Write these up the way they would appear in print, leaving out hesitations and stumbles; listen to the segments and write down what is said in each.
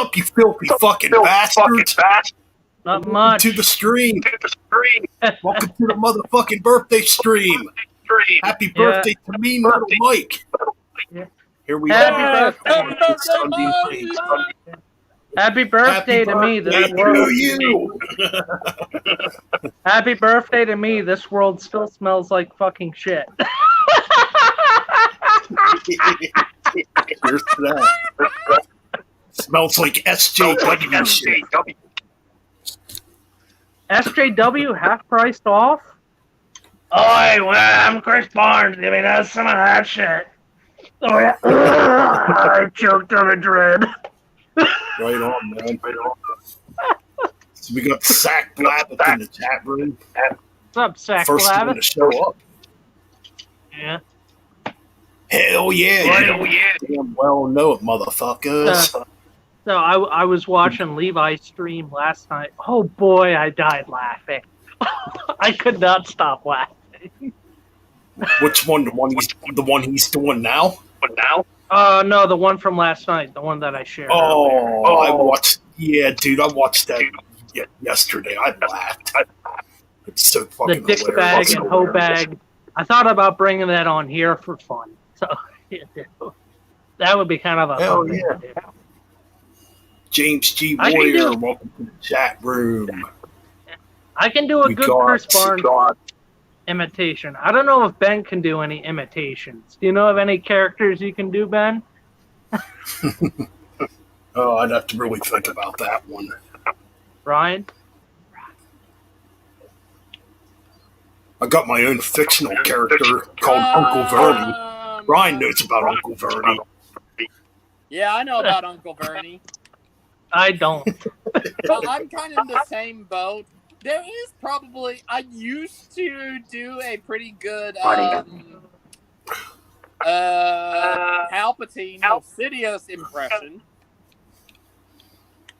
up, you filthy fucking bastards? Not much. To the stream. Welcome to the motherfucking birthday stream. Happy birthday to me, Metal Mike. Yeah. Here we Happy are. birthday. It's Sunday night. Happy birthday to me. This world. You. Happy birthday to me. This world still smells like fucking shit. Here's that. Smells like SJW shit. SJW half priced off? Oi, well, I'm Chris Barnes. Give me some of that shit. Oh, yeah. I choked on a dread. Right on, man. Right on. So we got Sack Blabbit in the chat room. What's up, Sack First one Blabbit? to show up. Yeah. Hell yeah. Hell yeah. Damn well know it, motherfuckers. So I was watching Levi's stream last night. Oh boy, I died laughing. I could not stop laughing. Which one? The one he's doing now? No, the one from last night, the one that I shared. Oh, I watched. Yeah, dude, I watched that yesterday. I laughed. It's so fucking the dick hilarious. bag and hoe bag. I thought about bringing that on here for fun. So that would be kind of a Hell fun thing yeah. to do. James G. I can Warrior, do- welcome to the chat room. I can do a We good got- Chris Barnes imitation. I don't know if Ben can do any imitations. Do you know of any characters you can do, Ben? Oh, I'd have to really think about that one. Ryan? I got my own fictional character called Uncle Vernie. Ryan knows about Uncle Vernie. Yeah, I know about Uncle Vernie. I don't. Well, I'm kind of in the same boat. There is probably... I used to do a pretty good Palpatine Sidious impression.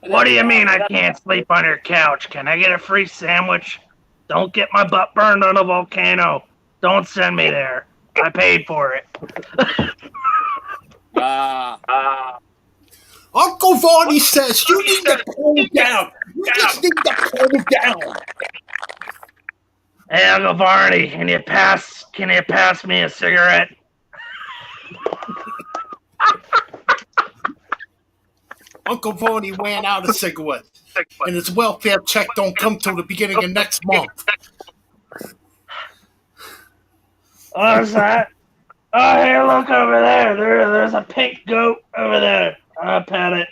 What do you mean I can't sleep on your couch? Can I get a free sandwich? Don't get my butt burned on a volcano. Don't send me there. I paid for it. Uncle Vernie says you need to calm down. You just need to calm down. Hey, Uncle Varney, can you pass me a cigarette? Uncle Vernie ran out of cigarettes, and his welfare check don't come till the beginning of next month. What's that? Oh, hey, look over there. There's a pink goat over there. I'll pet it.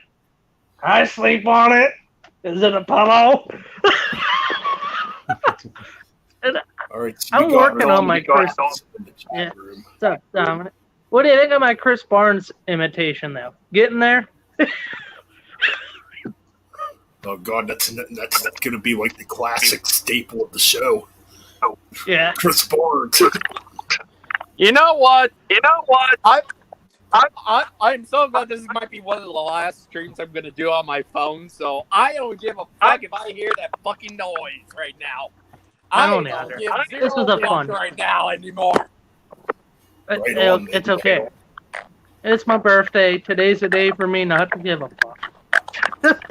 I sleep on it. Is it a pillow? All right, so I'm working on my Chris. Yeah. What's up, Dominic? What do you think of my Chris Barnes imitation, though? Getting there? Oh God, that's gonna be like the classic staple of the show. Yeah. Chris Barnes. You know what? I'm so glad this might be one of the last streams I'm gonna do on my phone, so I don't give a fuck if I hear that fucking noise right now. I don't either. give This zero is a fucks fun right now anymore. It's okay. It's my birthday. Today's a day for me not to give a fuck.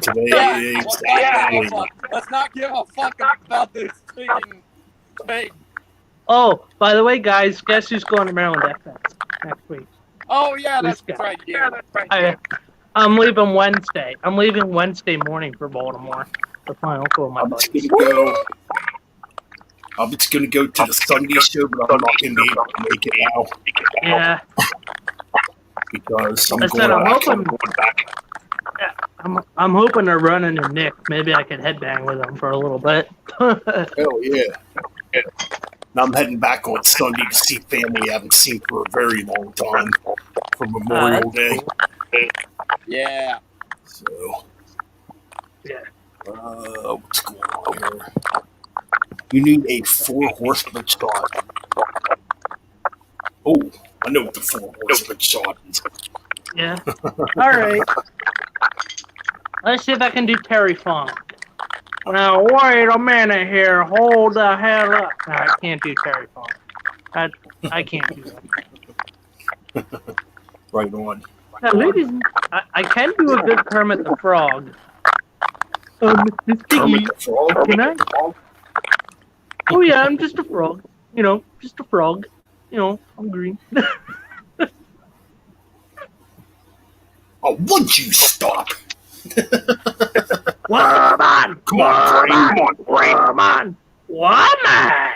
Today, exactly. Let's not give a fuck about this thing. Oh, by the way, guys, guess who's going to Maryland FX next week? Oh yeah, This that's guy. right. Yeah, that's right. I'm leaving Wednesday. I'm leaving Wednesday morning for Baltimore to find Uncle and my buddies. I'm just gonna go to the Sunday show, but I'm not gonna be able to make it now Yeah. because I'm I said going I'm back. hoping. I'm hoping to run into Nick. Maybe I could headbang with him for a little bit. Hell yeah. Now I'm heading back on Sunday to see family I haven't seen for a very long time for Memorial Day. Yeah. So, Yeah. what's going on here? You need a 4-horseman shot. Oh, I know what the 4-horseman shot is. Yeah. All right. Let's see if I can do Terry Funk. Now, wait a minute here. Hold the hell up. No, I can't do Terry Funk. I can't do that. Right on. Now, ladies, I can do a good Kermit the Frog. Mr. Kermit Piggy, the Frog. can I? Oh yeah, I'm just a frog. You know, just a frog. You know, I'm green. Oh, would you stop? Woman! Come on, Woman! Woman!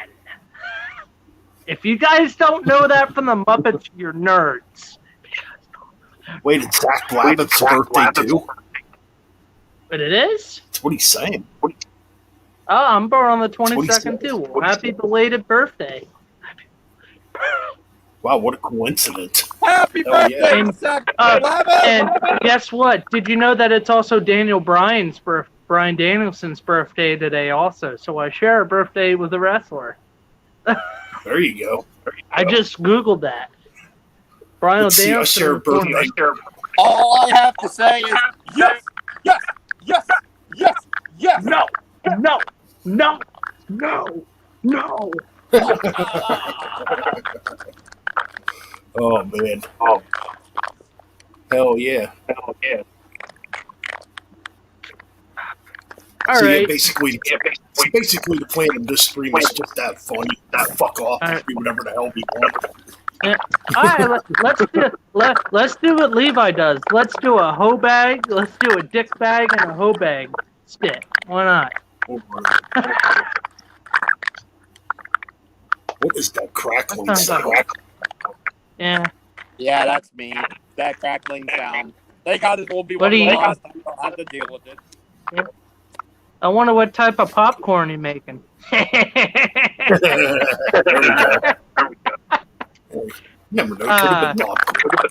If you guys don't know that from the Muppets, you're nerds. Wait, it's Zach Blabbit's birthday too? But it is? That's what he's saying. Oh, I'm born on the That's what he 22nd said. too. Well, happy belated birthday. Wow, what a coincidence. Happy Oh, birthday, yeah. Zach And Blabbit! guess what? Did you know that it's also Brian Danielson's birthday today also? So I share a birthday with a wrestler. There you go. I just Googled that. Brian Let's see, I Danielson. share a birthday. All I have to say is yes, yes, yes, yes, yes. No, no, no, no, no. Oh, man. Oh. Hell yeah. All So right. yeah, basically the plan of this stream is just that fun. Fuck off. All right. Do whatever the hell we want. All right, let's do what Levi does. Let's do a hoe bag. Let's do a dick bag and a hoe bag stick. Why not? What is that crackling That sounds sound? like- Yeah. Yeah, that's me. That crackling sound. Thank God it won't be What one of do the you- last times I'll have to deal with it. I wonder what type of popcorn you're making. There we go. Never know. Could have been popcorn.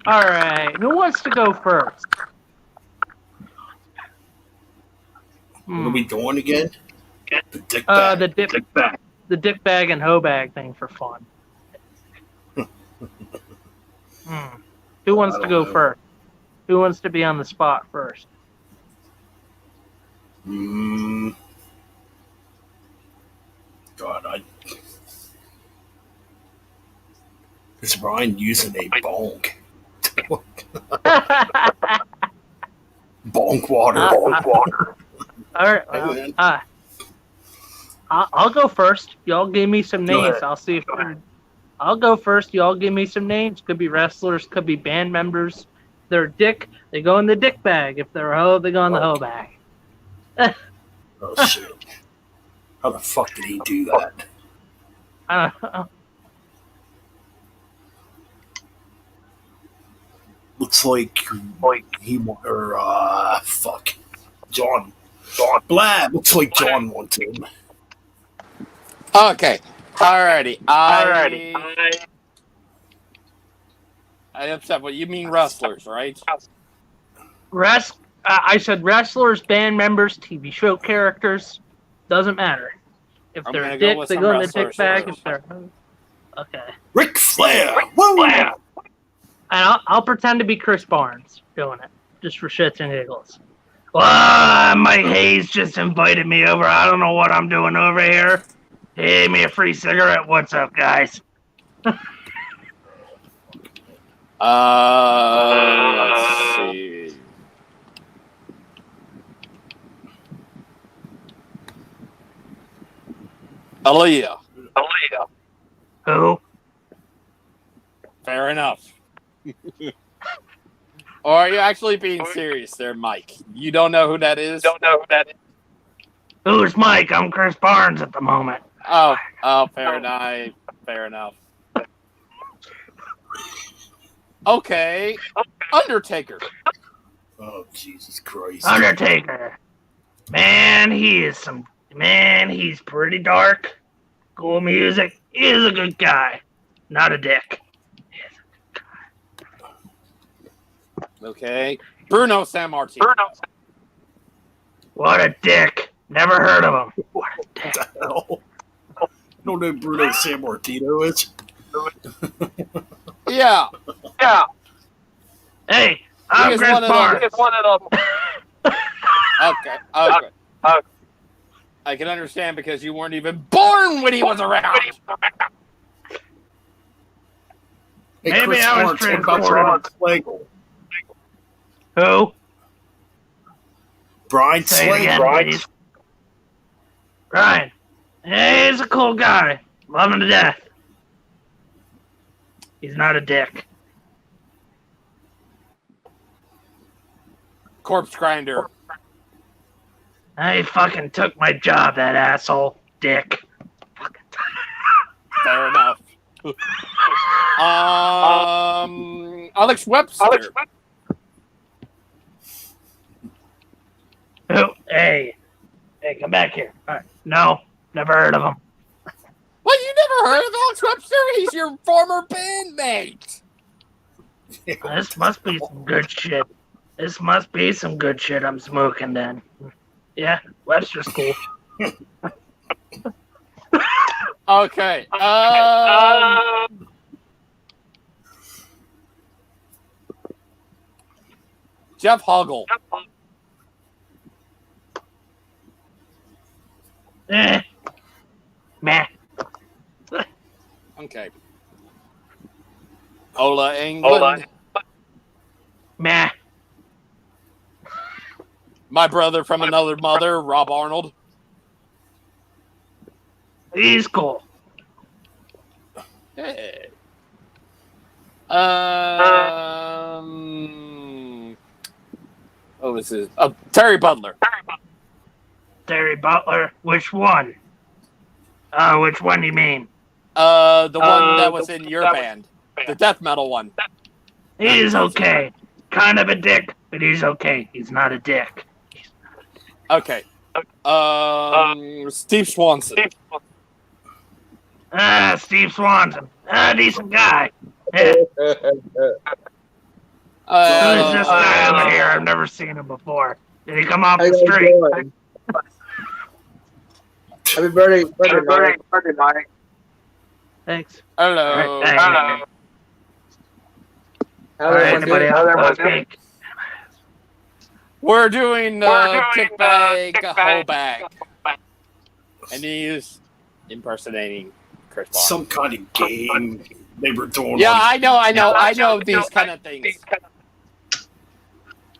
All right. Who wants to go first? What are we doing again? The dick bag. The dick bag and hoe bag thing for fun. Who wants I to don't go know. first? Who wants to be on the spot first? God, is Ryan using a bonk? Bonk water. Bonk water. All right. Hey, man. I'll go first. Y'all give me some Go names. ahead. I'll see if I'll go first. Y'all give me some names. Could be wrestlers. Could be band members. If they're a dick, they go in the dick bag. If they're a hoe, they go in the hoe bag. Oh shit! How the fuck did he do that? I don't know. Looks like he or fuck John Blab. Looks like John wants him. Okay. Alrighty. I upset. What you mean, wrestlers, right? I said wrestlers, band members, TV show characters. Doesn't matter. If I'm they're gonna a go dick, with they some go in the wrestlers dick bag. first. If they're okay. Ric Flair. Woo! And I'll pretend to be Chris Barnes doing it, just for shits and giggles. Mike Hayes just invited me over. I don't know what I'm doing over here. He gave me a free cigarette. What's up, guys? Let's see. Aaliyah. Who? Fair enough. Or are you actually being serious there, Mike? You don't know who that is? Who's Mike? I'm Chris Barnes at the moment. Oh, fair enough. Okay, Undertaker. Oh Jesus Christ! Undertaker. Man, he's pretty dark. Cool music. He is a good guy. Not a dick. Okay, Bruno Sammartino. What a dick. Never heard of him. What a dick. What the hell? You don't know who Bruno Sammartino is? Yeah. Hey, I'm He is Chris one of Barnes. Okay. I can understand because you weren't even born when he was around. Hey, Maybe Chris I was Barnes, what about transported. Brian Slagle? Who? Brian Say it again, Slagle. please. Ryan. Hey, he's a cool guy. Love him to death. He's not a dick. Corpse grinder. He fucking took my job, that asshole. Dick. Fair enough. Alex Webster. Who? Hey, come back here. All right. No, never heard of him. What, you never heard of Alex Webster? He's your former bandmate. This must be some good shit. This must be some good shit I'm smoking then. Yeah, Webster's cool. Okay. Jeff Hoggle. Meh. Okay. Ola England. Meh. My brother from another mother, Rob Arnold. He's cool. Hey. Oh, this is Terry Butler. Terry Butler. Which one? Which one do you mean? The one that was in your band, the death metal one. He's okay. Kind of a dick, but he's okay. He's not a dick. Okay. Steve Swanson. Steve Swanson. Decent guy. Yeah. Who is this guy over here? I've never seen him before. Did he come off the street? Happy birthday, Mike. Thanks. Hello. Thanks. All right, anybody else want to speak? We're doing kickbag, whole bag, and he's impersonating Chris Bond. Some kind of game they were doing. Yeah, like, I know these kind of things.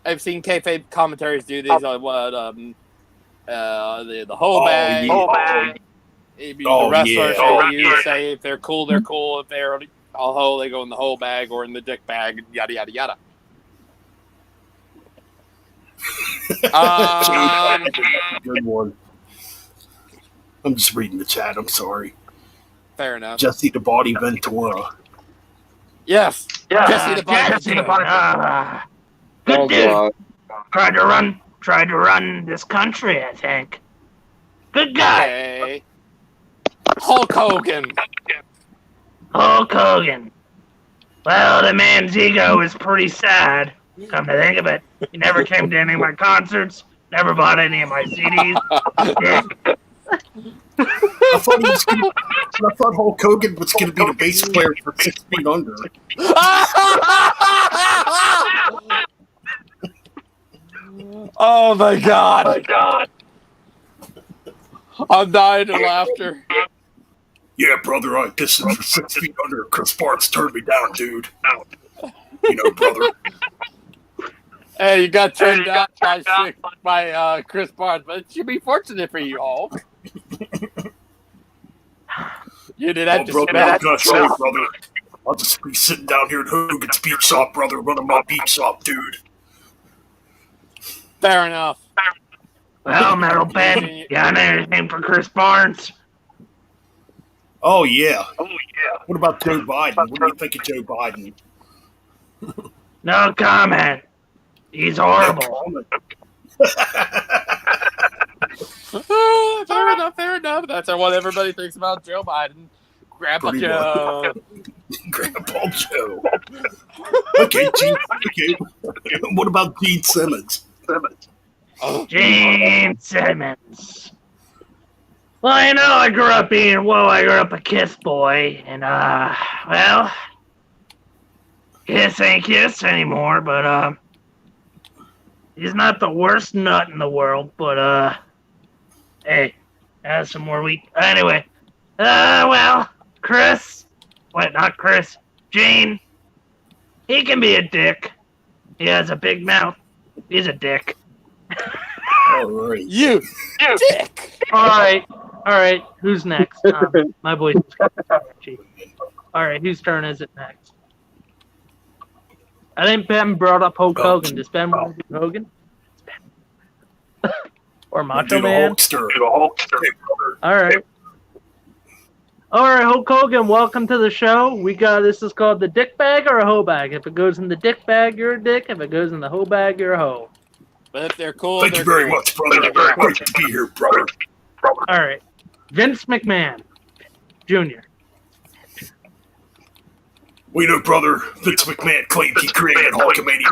I've seen kayfabe commentaries do these on what the whole bag. yeah. The Oh, wrestlers yeah. you say if they're cool, they're cool. If they're all whole, they go in the whole bag or in the dick bag. Yada yada yada. Good one. I'm just reading the chat. I'm sorry. Fair enough. Jesse the Body Ventura. Yes. Jesse the Body. Jesse the Body. Good dude. Tried to run this country, I think. Good guy. Okay. Hulk Hogan. Hulk Hogan. Well, the man's ego is pretty sad. Come to think of it, he never came to any of my concerts. Never bought any of my CDs. Dick. I thought Hulk Hogan was going to be the bass player for 6 Feet Under. Oh my god. I'm dying of laughter. Yeah, brother, I auditioned for 6 Feet Under. Chris Barnes turned me down, dude. You know, brother. Hey, you got turned down by Chris Barnes, but it should be fortunate for you, Hulk. You did that. Well, brother, I'm gonna say, brother, I'll just be sitting down here at Hogan's Beat Shop, brother, running my beat shop, dude. Fair enough. Well, Metal Ben, you got anything for Chris Barnes? Oh, yeah. What about Joe Biden? What do you think of Joe Biden? No comment. He's horrible. Fair enough. That's what everybody thinks about Joe Biden. Grandpa Pretty Joe. Grandpa Joe. Okay, what about Gene Simmons? Gene Simmons. Well, you know, I grew up a Kiss boy, and, well, Kiss ain't Kiss anymore, but, he's not the worst nut in the world, but, hey, have some more wheat. Anyway, well, not Chris, Gene, He can be a dick. He has a big mouth. He's a dick. All right. You dick. All right. Who's next? My voice is cheap. All right, whose turn is it next? I think Ben brought up Hulk Hogan. Does Ben want to do Hogan? Or Macho Do the Man? Hulkster. All right. All right, Hulk Hogan, welcome to the show. This is called the dick bag or a hoe bag. If it goes in the dick bag, you're a dick. If it goes in the hoe bag, you're a hoe. But if they're cool, Thank you very much, brother. Great to be here, brother. All right. Vince McMahon Jr. We know, brother, Vince McMahon claimed he created Hulkamania,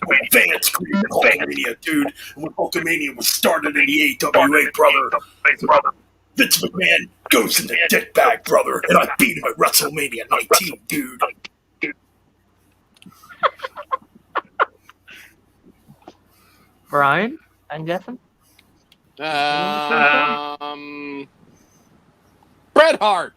but fans created Hulkamania, dude. And when Hulkamania was started in the AWA, brother, Vince McMahon goes in the dick bag, brother, and I beat him at WrestleMania 19, dude. Brian, I'm guessing? Bret Hart.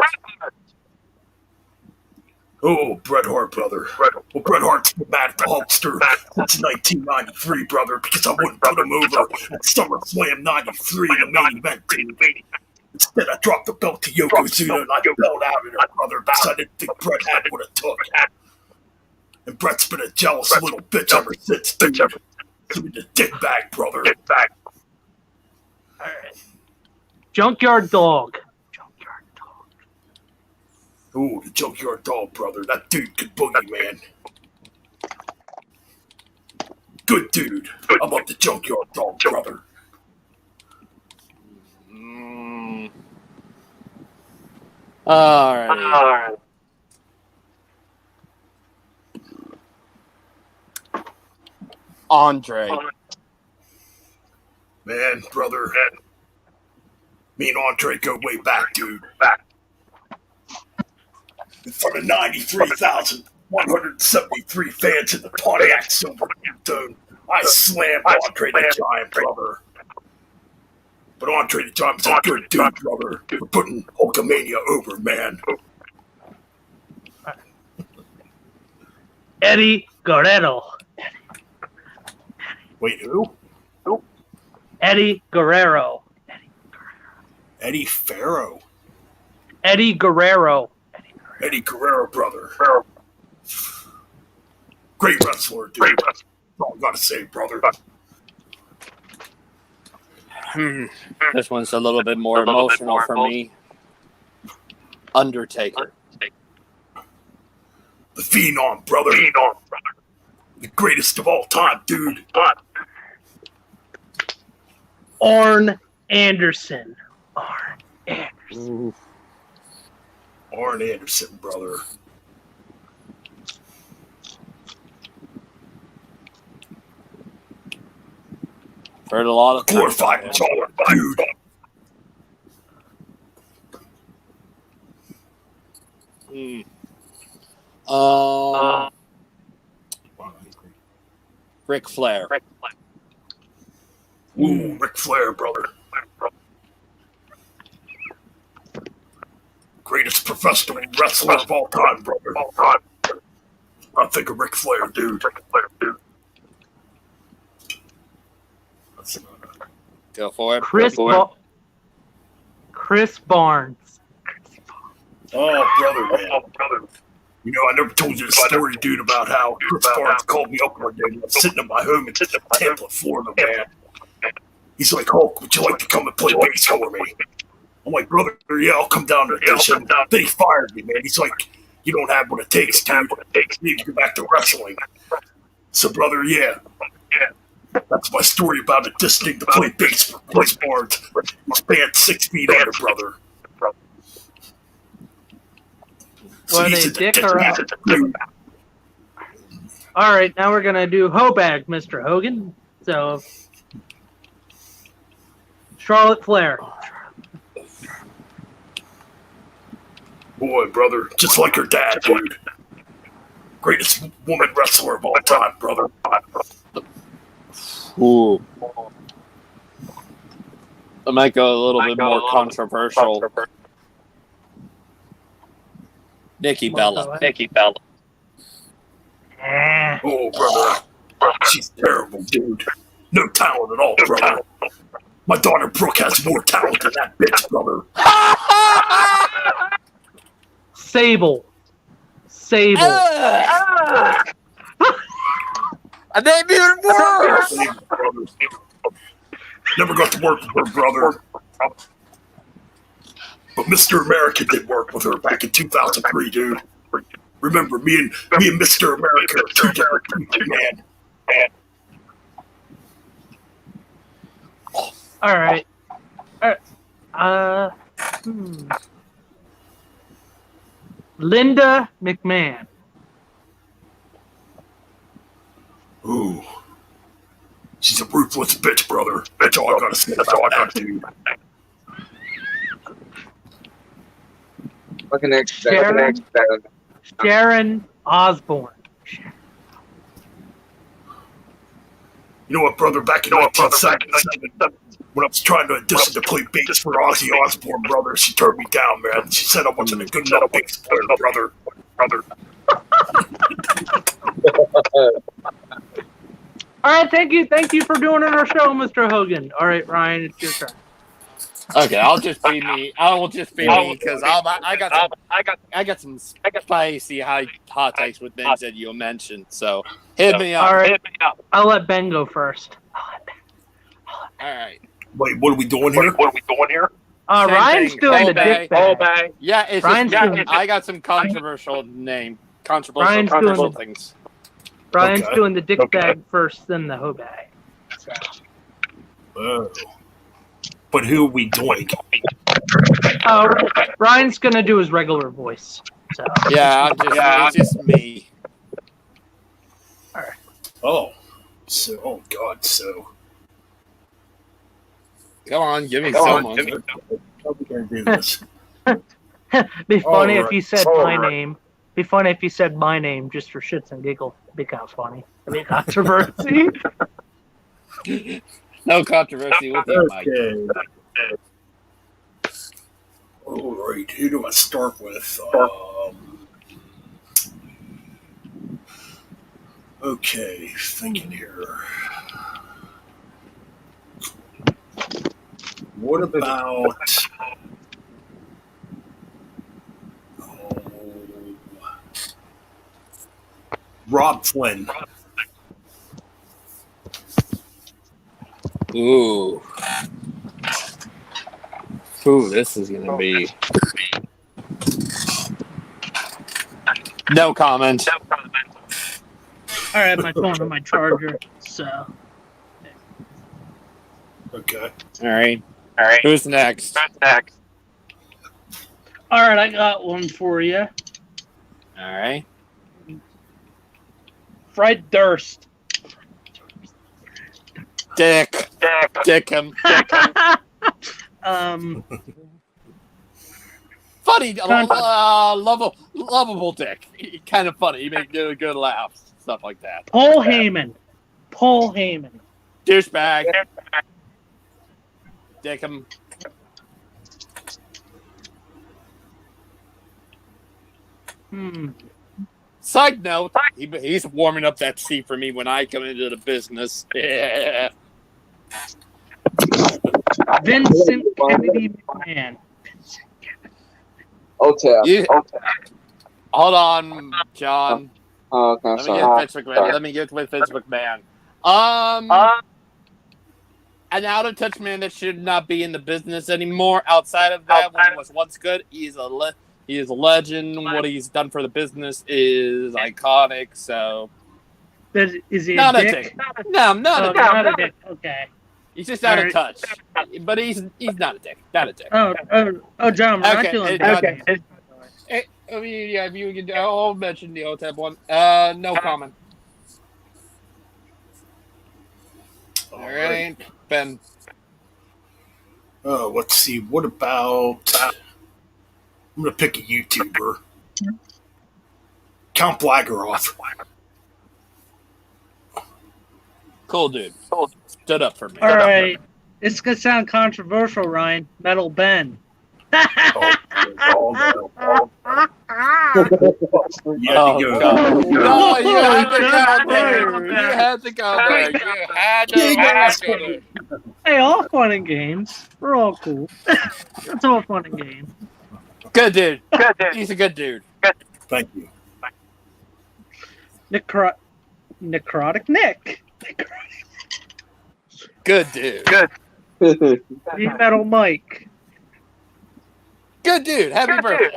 Oh, Bret Hart, brother. Well, Bret Hart's been mad at the Hulkster since 1993, brother, because I wouldn't put him over at SummerSlam 93 in the main event, dude. Instead, I dropped the belt to Yokozuna and I fell out of it, brother, because I didn't think Bret had what it took. And Bret's been a jealous little bitch ever since, dude. Give me the dick bag, brother. All right. Junkyard Dog. Ooh, the Junkyard Dog, brother. That dude could boogie, man. Good dude. How about the Junkyard Dog, brother? All right. Andre. Man, brother. Me and Andre go way back, dude. In front of 93,173 fans in the Pontiac Silverstone, I slammed Andre the Giant, brother. But Andre the Giant's a good dude, brother. We're putting Hulkamania over, man. Eddie Guerrero. Wait, who? Eddie Guerrero. Eddie Farrow. Eddie Guerrero. Eddie Guerrero, brother. Great wrestler, dude. That's all I gotta say, brother. This one's a little bit more emotional for me. Undertaker. The Phenom, brother. The greatest of all time, dude. Arn Anderson. Arn Anderson, brother. Heard a lot of Glorified baller, dude. Ric Flair. Ooh, Ric Flair, brother. Greatest professional wrestler of all time, brother. I think of Ric Flair, dude. Go for it. Chris Barnes. Oh, brother, man. You know, I never told you the story, dude, about how Chris Barnes called me up one day when I was sitting in my home in Tampa, Florida, man. He's like, Hulk, would you like to come and play bass for me? I'm like, brother, yeah, I'll come down to this. And then he fired me, man. He's like, you don't have what it takes, dude. You need to go back to wrestling. So, brother, yeah. That's my story about auditioning to play bass for Chris Barnes. He's banned 6 feet under, brother. Were they dick or out? All right, now we're going to do Hobag, Mr. Hogan. So, Charlotte Flair. Boy, brother, just like her dad, dude. Greatest woman wrestler of all time, brother. Ooh. I might go a little bit more controversial. Nikki Bella. Oh, brother. She's terrible, dude. No talent at all, brother. My daughter Brooke has more talent than that bitch, brother. Sable. And they even worse. Never got to work with her, brother. But Mr. America did work with her back in 2003, dude. Remember, me and Mr. America are two different people, man. All right. Linda McMahon. Ooh. She's a ruthless bitch, brother. That's all I gotta say about that, dude. What's the next? Sharon Osbourne. You know what, brother? Back in 1977, when I was trying to audition to play bass for Ozzy Osbourne, brother, she turned me down, man. She said I wasn't a good enough bass player, brother. All right, thank you for doing our show, Mr. Hogan. All right, Ryan, it's your turn. Okay, I'll just be me. I will just be me because I got some spicy hot takes with things that you mentioned. So hit me up. All right, I'll let Ben go first. All right. Wait, what are we doing here? Ryan's thing. doing the Whole dick bag. Yeah, it's Ryan's just, doing- I got some controversial Ryan's doing- things. Ryan's Okay. doing the dick bag first, then the hoe bag. So. Oh. But who are we doing? Ryan's gonna do his regular voice. So. Yeah, it's just me. Oh. So, oh, God, so. Come on, give me someone. How are we going to do this? Be funny if Alright. you said my name. Be funny if you said my name just for shits and giggles. It'd be kind of funny. It'd be a controversy. No controversy with you, Mike. Okay. All right, who do I start with? Okay, thinking here. What about? Rob Flynn. Ooh, this is gonna be no comment. All right, my phone on my charger. So. Okay. All right. Who's next? All right, I got one for you. All right. Fred Durst. Dick him. Funny, lovable dick. Kind of funny. He makes good laughs, stuff like that. Paul Heyman. Douchebag. Dick him. Side note, he's warming up that seat for me when I come into the business. Yeah. Vincent Kennedy McMahon. Hotel. Hold on, John. Oh, okay, I'm sorry. Let me get with Vince McMahon. An out-of-touch man that should not be in the business anymore. Outside of that, when he was once good, he is a legend. What he's done for the business is iconic. So, Is he not a a dick? dick. No, not a dick. Not a dick. Okay. He's just out of touch. But he's not a dick. Not a dick. Oh, John, we're not doing that. I'll mention the OTEP one. No comment. All right, Ben. Oh, let's see. What about? I'm gonna pick a YouTuber. Count Blageroff. Cool dude. Stood up for me. All right. It's going to sound controversial, Ryan. Metal Ben. Oh, no. You had to go. God. No, you had to go there. Oh, You had to go there. You had to go there. Hey, all fun and games. We're all cool. It's all fun and games. Good dude. He's a good dude. Thank you. Necrotic Nick. Good dude. Heavy Metal Mike. Good dude. Happy birthday.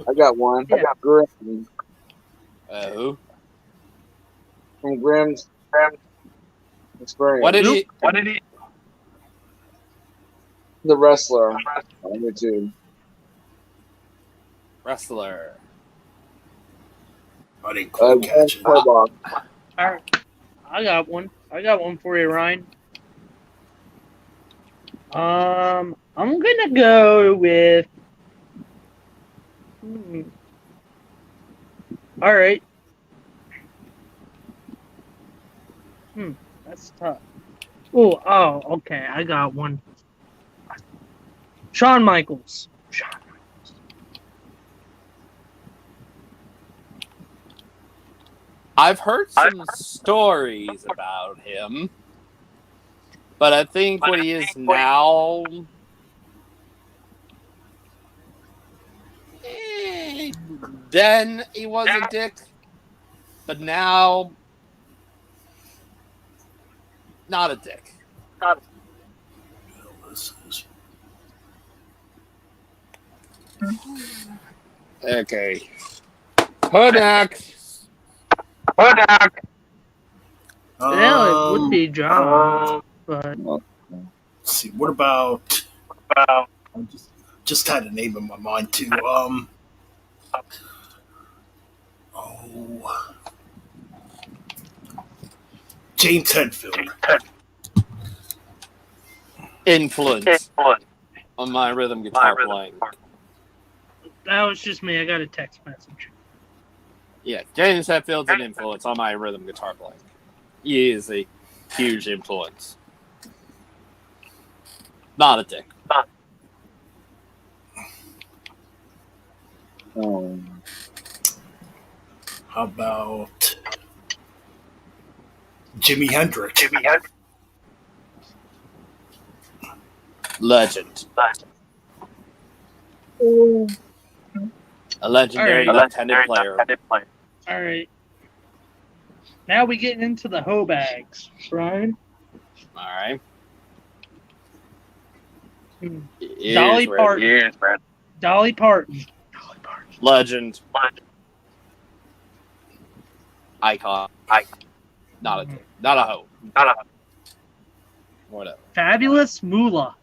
I got one. I got Grim Oh. from Grimm's Experience. What did he? The wrestler on YouTube. Wrestler. I didn't quite catch it. All right. I got one for you, Ryan. I'm gonna go with. All right. That's tough. Oh, okay. I got one. Shawn Michaels. I've heard some stories about him, but I think what he is now. Then he was a dick, but now not a dick. Okay. Kodak. Yeah, it would be John, but Let's see. What about? I just had a name in my mind too. James Hetfield. Influence on my rhythm guitar playing. that was just me. I got a text message. Yeah, James Hetfield's an influence on my rhythm guitar playing. He is a huge influence. Not a dick. How about Jimi Hendrix? Legend. A legendary left-handed player. All right. Now we getting into the hoe bags, Brian. All right. Dolly Parton. Dolly Parton. Legend. Icon. Not a dick. Not a hoe. Whatever. Fabulous Moolah.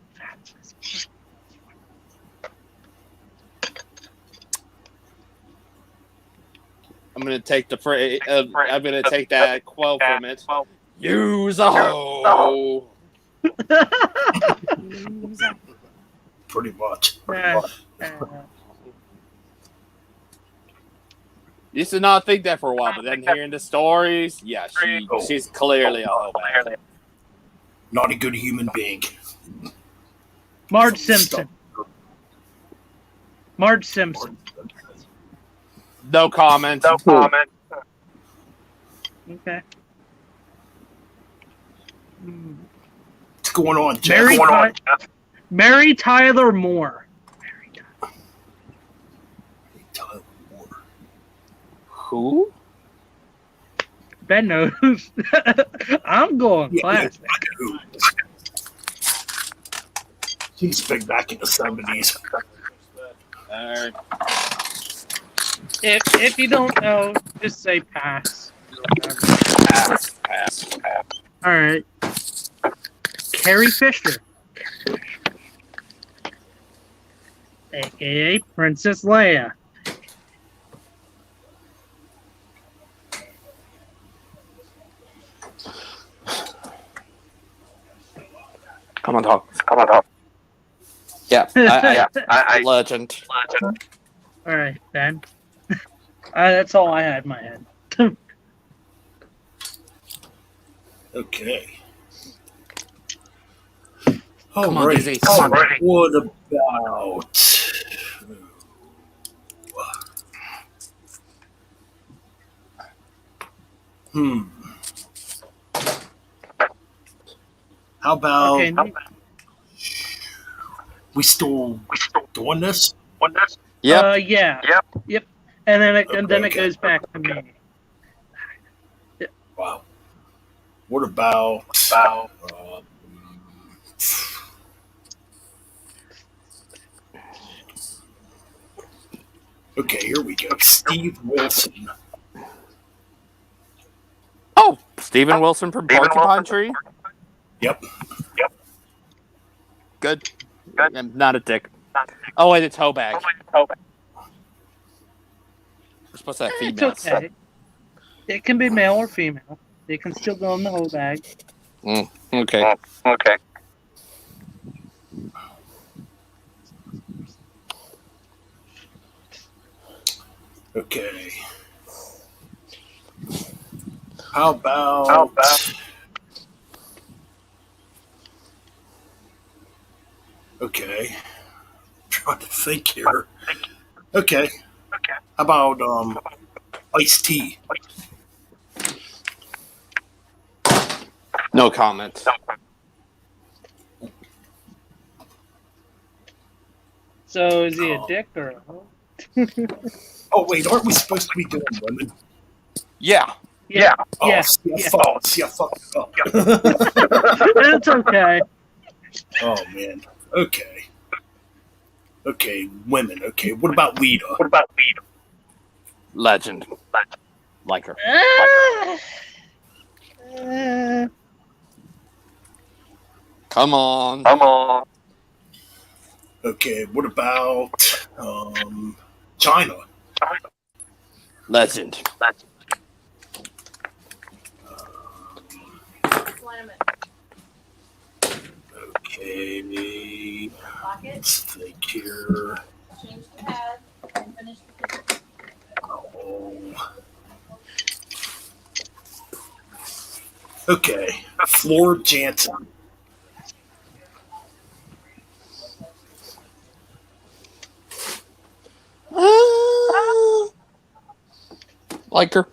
I'm gonna take the phrase. I'm gonna take that quote from it. Use a hoe. Pretty much. Used to not think that for a while, but then hearing the stories, yeah, she's clearly a hoe. Not a good human being. Marge Simpson. Marge Simpson. No comment. Okay. What's going on, Jeff? Mary Tyler Moore. Tyler Moore. Who? Ben knows. I'm going classic. He's big back in the 70s. If you don't know, just say pass. Pass. All right. Carrie Fisher, aka Princess Leia. Come on, talk. Yeah, I legend. All right, Ben. That's all I had in my head. Okay. Come on, Alright. Dizzy. Come on. What about How about Okay. we still doing this? Yep. Yeah. Yep. And then it goes back to me. Wow. What about okay, here we go. Steve Wilson. Oh, Steven Wilson from Porcupine Tree. Yep. Good. I'm not a dick. Oh, wait, it's Hobag. We're supposed to have It's females. okay. It can be male or female. They can still go in the whole bag. Okay. Okay. How about okay. I'm trying to think here. Okay. How about Ice-T? No comment. So is he a dick or a hoe? Oh wait, aren't we supposed to be doing women? Yeah. Yeah. Oh, Yeah. see, I fucked up. It's okay. Oh man. Okay. Okay, women. Okay, what about Lita? Legend. Like her. Come on. Okay, what about China? Legend. Okay, let's think here. Oh. Okay, Floor Jansen. Like her.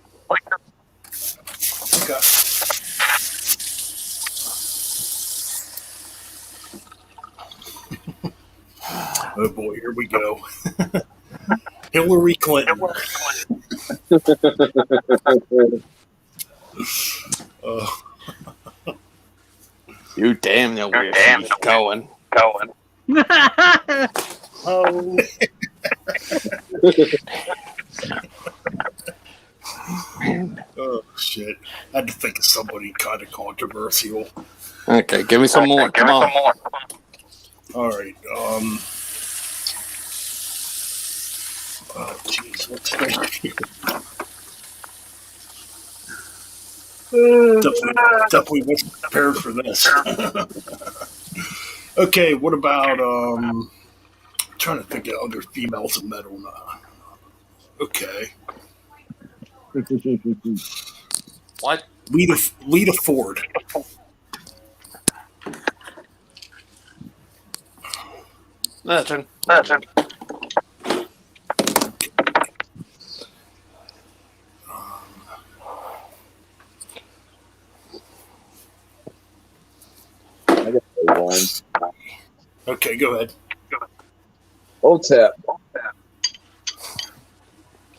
Okay. Oh boy, here we go. Hillary Clinton. You damn know where she's going. Oh. Oh shit! I had to think of somebody kind of controversial. Okay, give me some more. Come on. All right. Oh jeez, what's that? Definitely wasn't prepared for this. Okay, what about I'm trying to think of other females in metal now. Okay. What? Lita Ford. Legend. I got one. Okay, go ahead. OTEP.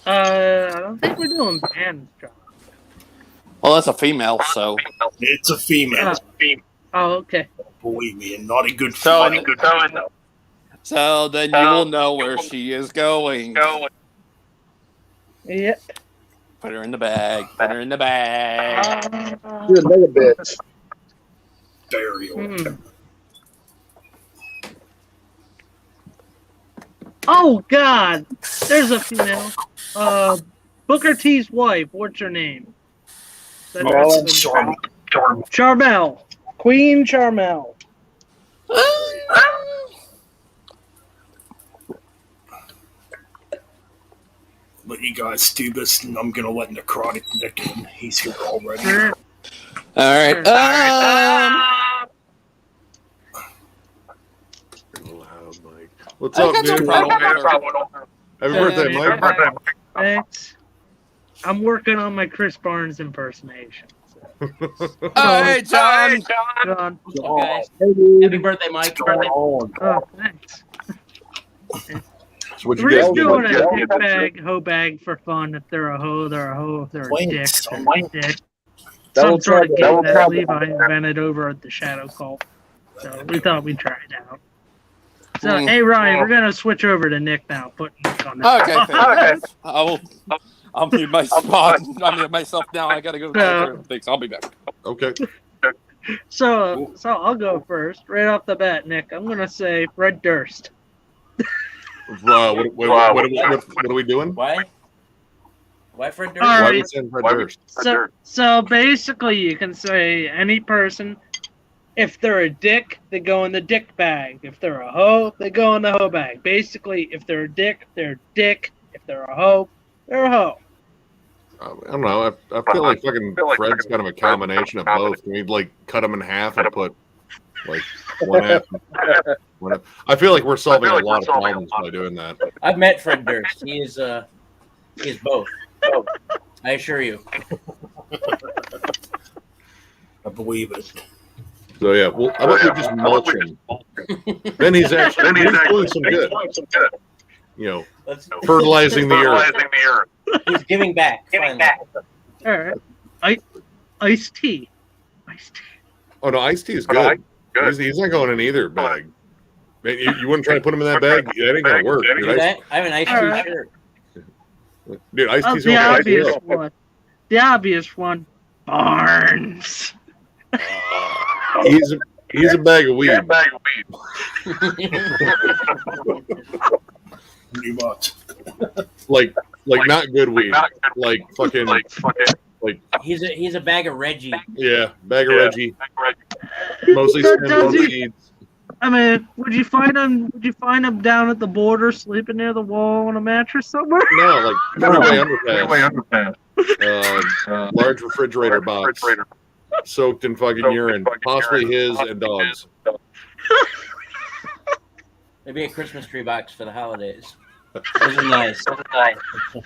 I don't think we're doing bands, John. Well, that's a female, so. It's a female. Oh, okay. Believe me, and not a good So, female. so then you will know where she is going. Yep. Put her in the bag. Put her in the bag. You're another bitch. Burial. Oh God, there's a female. Booker T's wife. What's her name? Oh, it's Charlotte. Charmel. Queen Charmel. Let you guys do this, and I'm gonna let Necrotic Nick in. He's here already. All right. What's I up, got no dude? problem with her. Happy birthday, Mike. Thanks. I'm working on my Chris Barnes impersonation. Oh, hey, John. John. What's up, guys? Hey, dude. Happy birthday, Mike. What's going on? Oh, thanks. So what you We're guys just do? doing Yeah. a dick bag, hoe bag for fun. If they're a hoe, they're a hoe. If they're a dick, Thanks. they're a dick. Double Some sort of trouble. game that Levi invented over at the Shadow Cult. So we thought we'd try it out. So, hey, Ryan, we're going to switch over to Nick now. Put Nick on the Okay, thank you. I'll mute my spot. I'll mute myself now. I gotta go. Thanks. I'll be back. Okay. So I'll go first. Right off the bat, Nick, I'm going to say Fred Durst. What are we doing? Why? Why Fred Durst? All Why are we right. saying Fred Durst? So basically, you can say any person. If they're a dick, they go in the dick bag. If they're a hoe, they go in the hoe bag. Basically, if they're a dick, they're a dick. If they're a hoe, they're a hoe. I don't know. I feel like fucking Fred's kind of a combination of both. Can we like cut him in half and put like one half? I feel like we're solving a lot of problems by doing that. I've met Fred Durst. He is both. I assure you. I believe it. So yeah, well, how about we just mulch him? Then he's actually doing some good. You know, Let's, fertilizing the earth. he's giving back. Finally. All right. Ice-T. Ice-T. Oh no, iced tea is good. He's not going in either bag. Man, you wouldn't try to put him in that bag? That ain't gonna work. Do Dude, that? I have an iced tea Alright. shirt. iced tea's The okay. obvious one. The obvious one. Barnes. He's a bag of weed. Pretty much. Like not good weed. Like fucking He's a bag of Reggie. yeah, bag of Reggie. Mostly Does he- seeds. I mean, would you find him? Would you find him down at the border, sleeping near the wall on a mattress somewhere? No, like freeway underpass. Large refrigerator box, soaked in fucking urine, possibly his and dogs. Maybe a Christmas tree box for the holidays. Those are nice.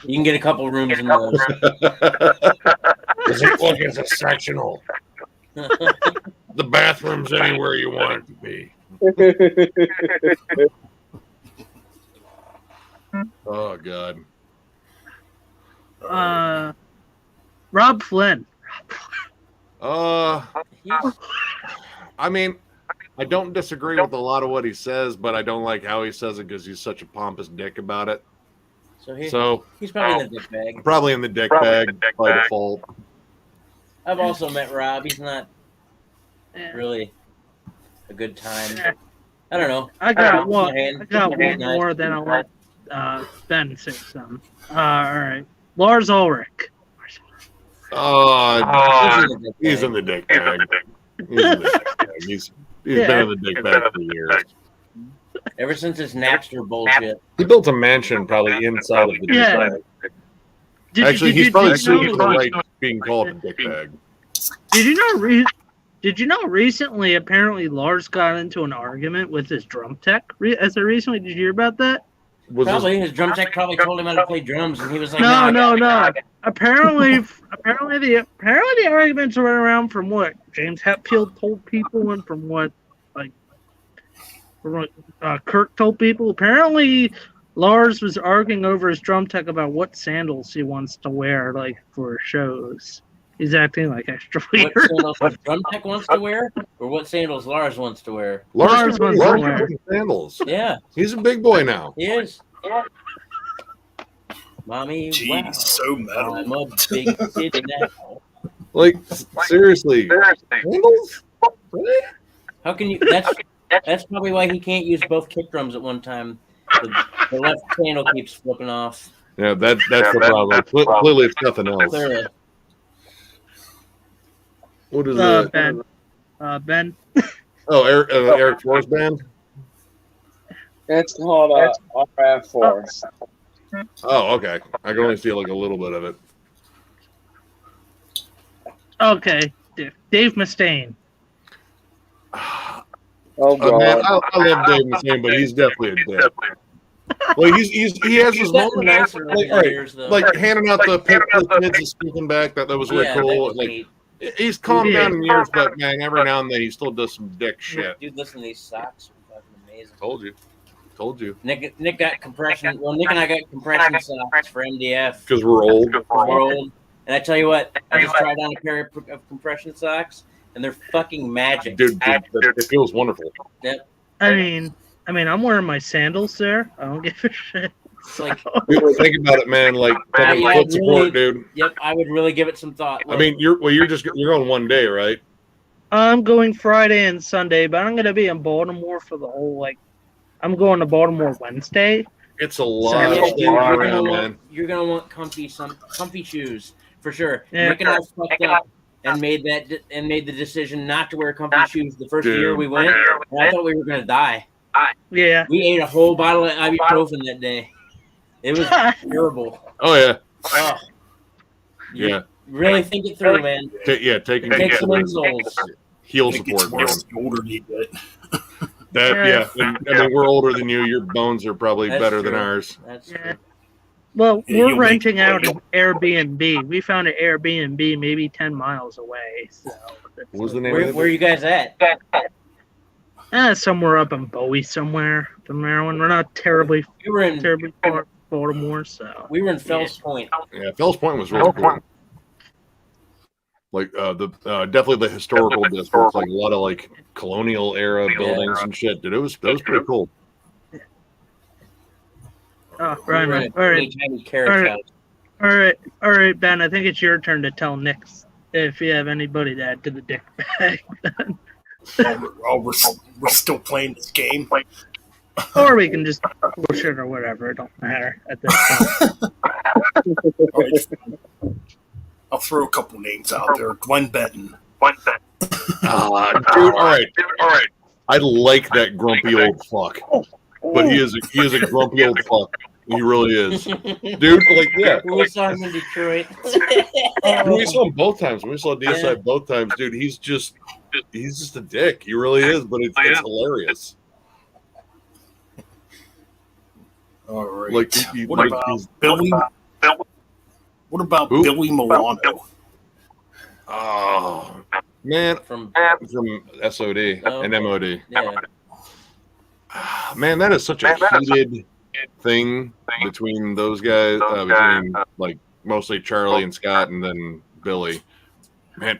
You can get a couple rooms in those. It's a sectional. The bathroom's anywhere you want it to be. Oh God. Rob Flynn. I mean, I don't disagree with a lot of what he says, but I don't like how he says it because he's such a pompous dick about it. So he's probably in the dick bag. Probably in the dick bag by default. I've also met Rob. He's not really a good time. I don't know. I got one. hand. I got Hand one nice. more. Then I'll let Ben say some. All right, Lars Ulrich. He's in the dick bag. He's been in the dick bag for years. Ever since his Napster bullshit. He built a mansion probably inside of the dick Yeah. bag. Actually, he's probably sued for the right being called a dick bag. Did you know recently? Apparently, Lars got into an argument with his drum tech. As of recently, did you hear about that? Probably his drum tech probably told him how to play drums, and he was like, No. Apparently the arguments went around from what James Hetfield told people and from what Kirk told people. Apparently, Lars was arguing over his drum tech about what sandals he wants to wear, like for shows. He's acting like extra weird. What sandals his drum tech wants to wear, or what sandals Lars wants to wear? Lars wants to wear sandals. Yeah, He's a big boy now. he is. Mommy, Jeez, wow. so metal. I'm a big kid now. Like seriously, sandals? Really? How can you? That's probably why he can't use both kick drums at one time. The left handle keeps flipping off. Yeah, that's the problem. Clearly, it's nothing else. Clearly. What is that? Ben. Ben. Oh, Eric Force Band. It's called RF Force. Oh, okay. I can only see like a little bit of it. Okay, Dave Mustaine. Oh Man, God. I love Dave Mustaine, but he's definitely a dick. Well, he has his He's gotten moment. nicer over Like, the right, years, though. like handing out the paper to the kids and speaking back. That was really Yeah, that cool. was Like neat. he's calmed down in years, but man, every now and then he still does some dick shit. Dude, listen to these socks. Are fucking amazing. Told you. Nick got compression. Well, Nick and I got compression socks for MDF. Because we're old. We're old. And I tell you what, I just tried on a pair of compression socks, and they're fucking magic. Dude, it feels wonderful. I mean, I'm wearing my sandals there. I don't give a shit. It's like, Dude, think about it, man. Like fucking Yeah, foot support, dude. yep, I would really give it some thought. I mean, you're going one day, right? I'm going Friday and Sunday, but I'm gonna be in Baltimore for the whole I'm going to Baltimore Wednesday. It's a lot So, of yeah, standing around, man. You're gonna want comfy shoes for sure. Yeah. Nick and I fucked up and made the decision not to wear comfy shoes the first Dude. year we went. And I thought we were gonna die. Yeah. We ate a whole bottle of ibuprofen that day. It was terrible. Oh yeah, Oh, yeah. really think it through, man. Taking Take some insoles. heel I think it's support, man. worse the older you get. Yeah. And, I mean, we're older than you. Your bones are probably That's better true. than ours. That's Yeah. true. Well, Yeah, we're you'll renting make- out an Airbnb. We found an Airbnb maybe 10 miles away. So What was the name Where of are it? you guys at? somewhere up in Bowie, somewhere up in Maryland. We're not terribly We were in far from Baltimore, so we were in Fells Point. Yeah, Fells Point was really cool. Like definitely the historical districts, like a lot of like colonial era buildings and shit. Dude, that was pretty cool. Oh, We were in right. a All right. tiny carriage All right. house. All right, Ben. I think it's your turn to tell Nick if you have anybody to add to the dick bag. We're still playing this game. Or we can just bullshit or whatever. It don't matter at this point. All right. I'll throw a couple names out there. Glenn Benton. Dude, all right. I like that grumpy old fuck, but he is a grumpy old fuck. He really is, dude. Like, yeah. We saw him in Detroit. Dude, we saw him both times. We saw DSI both times, dude. He's just a dick. He really is, but it's hilarious. All right. Like, what about Billy? What about Who? Billy Milano? Oh man, From SOD Oh, and MOD. yeah. Man, that is such a heated thing between those guys. Between like mostly Charlie and Scott, and then Billy. Man,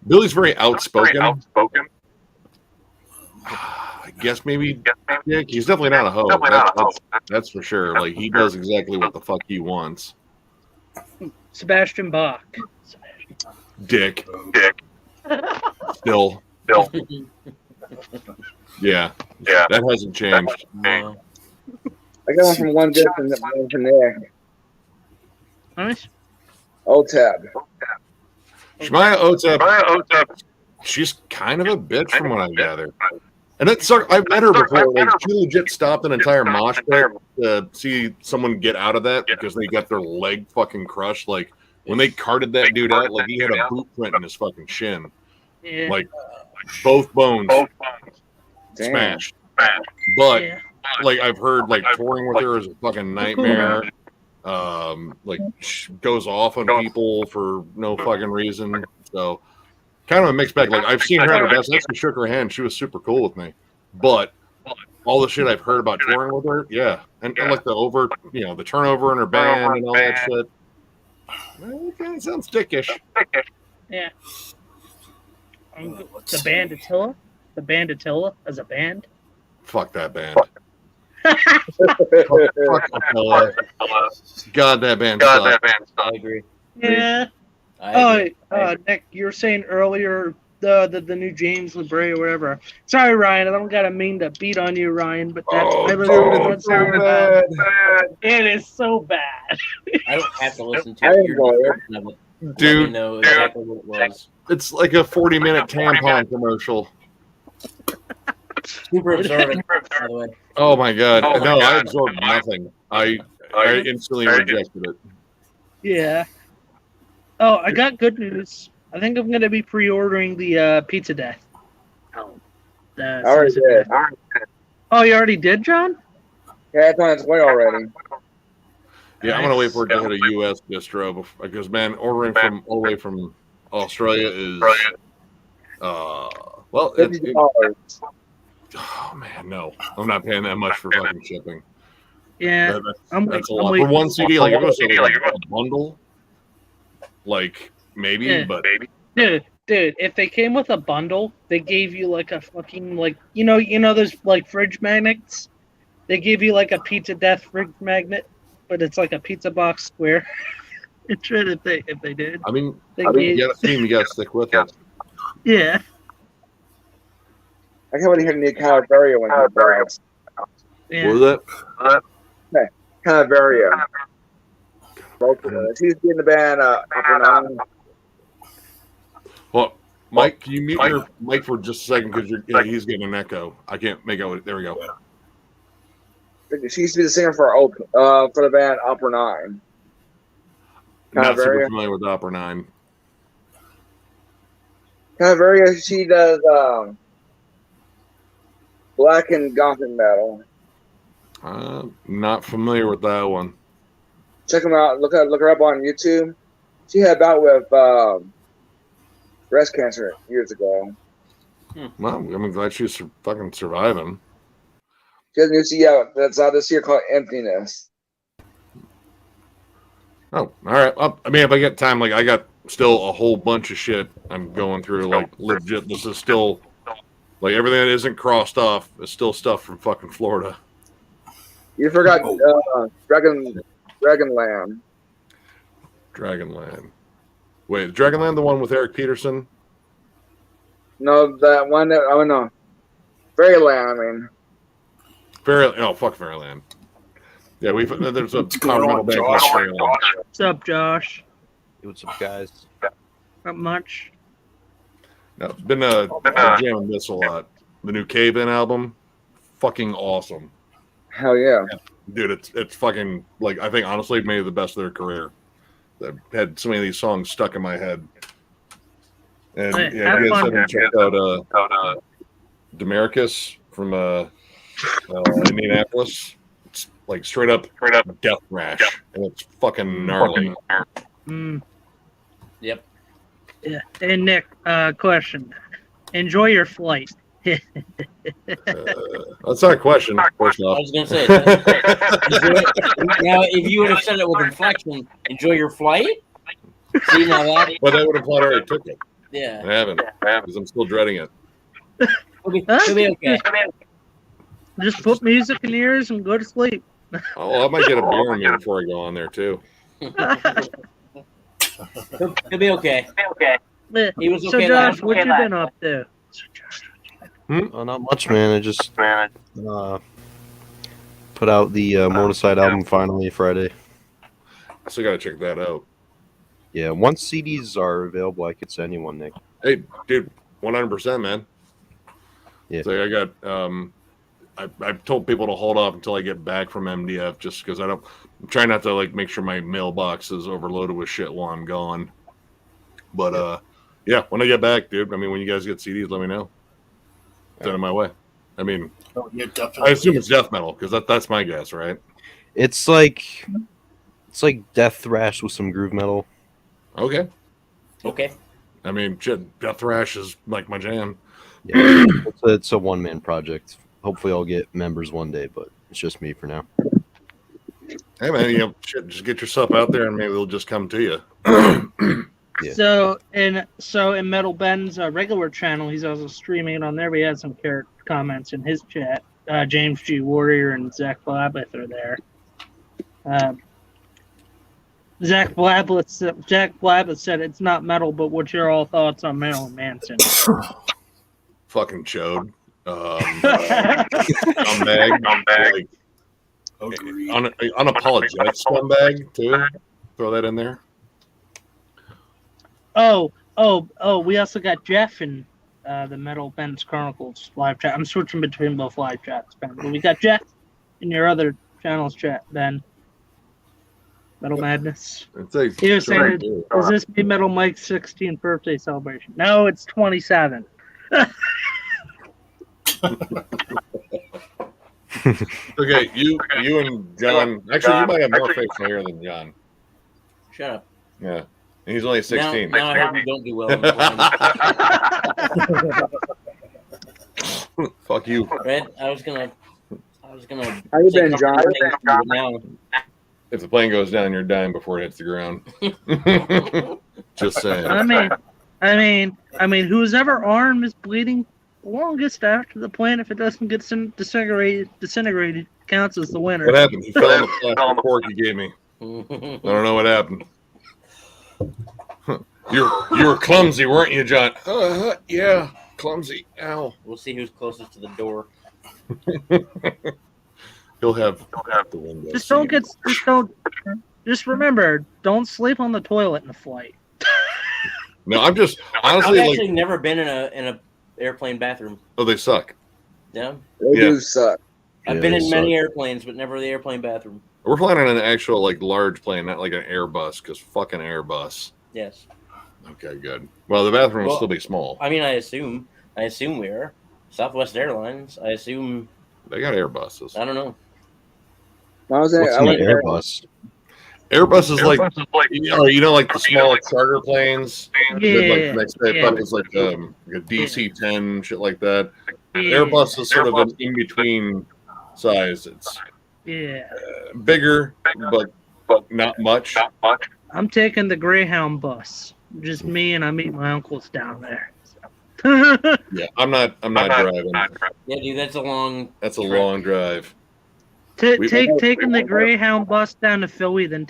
Billy's very outspoken. I guess maybe Dick. He's definitely not a hoe. That's for sure. Like he does exactly what the fuck he wants. Sebastian Bach. Dick. Still. Yeah. That hasn't changed. No. I got one from one different one from there. Nice. OTAB. Shemaya Otep, she's kind of a bitch from what I gather. And that's I've met her before. Like she legit stopped an entire mosh pit to see someone get out of that because they got their leg fucking crushed. Like when they carted that dude out, like he had a boot print in his fucking shin. Yeah. Like both bones Damn. smashed. But yeah. like I've heard like touring with her is a fucking nightmare. Like she goes off on people for no fucking reason. So kind of a mixed bag. Like I've seen her at her best. I actually shook her hand. She was super cool with me. But all the shit I've heard about touring with her, yeah, and like the turnover in her band and all that shit. Well, it kind of sounds dickish. Yeah. The band Attila as a band. Fuck that band. Fuck Attila. God, that band sucks. I agree. Yeah. I agree. Nick, you were saying earlier the new James LeBray or whatever. Sorry, Ryan, I don't gotta mean to beat on you, Ryan, but that's It's so bad. it is so bad. I don't have to listen I to your enjoy it. version of it. Let me Dude, know exactly what it was. it's like a 40-minute tampon commercial. Super absorbent, by the way. Oh my god. No, I absorbed nothing. I instantly rejected it. Yeah. Oh, I got good news. I think I'm gonna be pre-ordering the Pizza Death. I already did. Oh, you already did, John? Yeah, it's on its way already. Yeah, I'm gonna wait for it to hit a U.S. distro because man, ordering from all the way from Australia is well, $50. oh man, no, I'm not paying that much for fucking shipping. Yeah, That's a I'm lot waiting. for one CD. Like if it was like a bundle, like maybe, Yeah. but Dude, if they came with a bundle, they gave you like a fucking like you know those like fridge magnets. They give you like a Pizza Death fridge magnet, but it's like a pizza box square. It's right if they did. I mean, They you gave, got a team, you got to stick with it. yeah. I can't wait to hear the new Calaveria when it drops. Yeah. What was that? Calaveria. She's in the band Upper Nine. Well, Mike, can you mute your mic for just a second because he's getting an echo. I can't make out. There we go. She used to be the singer for the band Upper Nine. Not super Calaveria. familiar with Opera 9. Calaveria, she does black and gothic metal. Not familiar with that one. Check them out. Look her up on YouTube. She had a bout with breast cancer years ago. Well, I'm glad she's fucking surviving. She has a new CD out that's out this year called Emptiness. Oh, all right. Well, I mean, if I get time, like I got still a whole bunch of shit I'm going through. Like legit, this is still like everything that isn't crossed off is still stuff from fucking Florida. You forgot Dragonland. Dragonland. Wait, Dragonland, the one with Eric Peterson? No, that one that no. Fairyland, I mean. Fuck Fairyland. Yeah, there's a What's going power metal on, band called Josh? Fairyland. What's up, Josh? Hey, what's up, guys? Not much. No, been jamming this a lot. The new Cave In album, fucking awesome. Hell yeah. Dude, it's fucking like I think honestly maybe the best of their career. I've had so many of these songs stuck in my head. And Hey, yeah, have you guys fun. haven't checked out Demarcus from Indianapolis. It's like straight up death thrash, and it's fucking gnarly. Mm. Yep. Yeah. Hey Nick, question. Enjoy your flight. That's not a question. First I off, was gonna say. Now, if you would have said it with inflection, enjoy your flight. See now that? but that would have I already took it. Yeah. I haven't because I'm still dreading it. It'll be okay. Just put music in your ears and go to sleep. Oh, I might get a beer in me before I go on there too. It'll be okay. He was So okay Josh, last what you been up to? Oh, not much, man. I just put out the Motorcide album finally Friday. I still gotta check that out. Yeah, once CDs are available, I could send you one, Nick. Hey, dude, 100%, man. Yeah. So I got I've told people to hold off until I get back from MDF just because I'm trying not to like make sure my mailbox is overloaded with shit while I'm gone. But yeah, when I get back, dude, I mean when you guys get CDs, let me know. Send it my way. I mean, Oh, yeah, I definitely. assume it's death metal because that's my guess, right? It's like death thrash with some groove metal. Okay. Okay. I mean, shit, death thrash is like my jam. Yeah, it's a one-man project. Hopefully, I'll get members one day, but it's just me for now. Hey man, you know, shit, just get yourself out there and maybe they'll just come to you. Yeah. So in Metal Ben's regular channel, he's also streaming it on there. We had some comments in his chat. James G. Warrior and Zach Blablett are there. Jack Blablett said it's not metal, but what's your all thoughts on Marilyn Manson? Fucking chode. Scumbag. Like, Agreed. unapologetic scumbag too. Throw that in there. Oh, we also got Jeff in the Metal Ben's Chronicles live chat. I'm switching between both live chats, Ben. But we got Jeff in your other channel's chat, Ben. Metal Madness. It's a He was saying, does this be Metal Mike's 16th birthday celebration? No, it's 27. Okay, you and John. Actually, you might have more facial hair than John. Shut up. Yeah, and he's only 16. Now I hope you don't do well in the Fuck you. Right? I was gonna. How you been, John? Now. If the plane goes down, you're dying before it hits the ground. Just saying. I mean, whose ever arm is bleeding longest after the plane, if it doesn't get disintegrated, counts as the winner. What happened? He fell on the plastic fork you gave me. I don't know what happened. You were clumsy, weren't you, John? Yeah, clumsy. Ow. We'll see who's closest to the door. He'll have the window. Just remember, don't sleep on the toilet in a flight. No, I'm just I've honestly actually never been in a airplane bathroom. Oh, they suck. Yeah. They do suck. I've been in many airplanes, but never the airplane bathroom. We're flying on an actual large plane, not like an Airbus, because fucking Airbus. Yes. Okay, good. Well, the bathroom will still be small. I mean, I assume we are. Southwest Airlines. I assume they got Airbuses. I don't know. What's an Airbus? Airbus is like the small charter planes. Yeah. Next step up is like a DC-10, shit like that. Airbus is sort of an in-between size. It's bigger, but not much. I'm taking the Greyhound bus. Just me, and I meet my uncles down there. So. Yeah, I'm not driving. Yeah, dude, that's a long drive. Taking the Greyhound bus down to Philly, then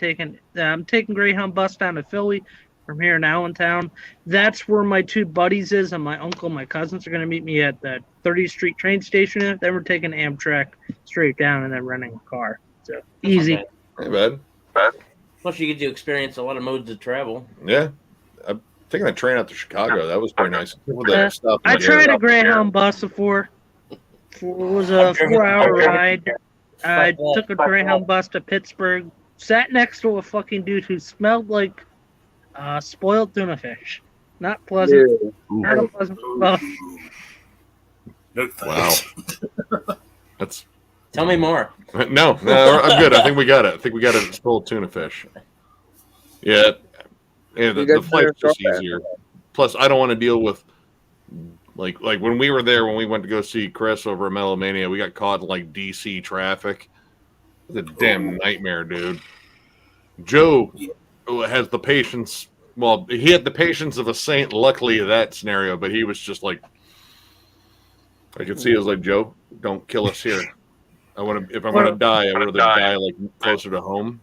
I'm taking Greyhound bus down to Philly from here in Allentown. That's where my two buddies is, and my uncle, my cousins are going to meet me at the 30th Street train station. Then we're taking Amtrak straight down and then renting a car. So easy. Hey, bad. Plus, you get to experience a lot of modes of travel. Yeah, I'm taking a train out to Chicago. That was pretty nice. I tried a Greyhound bus before. It was a 4-hour ride. I took a Greyhound bus to Pittsburgh, sat next to a fucking dude who smelled like spoiled tuna fish. Not pleasant. Yeah. Not a pleasant smell. No thanks. Wow. That's. Tell me more. No, I'm good. I think we got it. It's spoiled tuna fish. Yeah, the flight's just easier. Plus, I don't want to deal with like when we were there when we went to go see Chris over at Melomania, we got caught in DC traffic. It was a damn nightmare, dude. Joe has the patience. Well, he had the patience of a saint. Luckily, in that scenario, but he was just I could see. It was like, Joe, don't kill us here. If I'm gonna die, I'd rather die closer to home.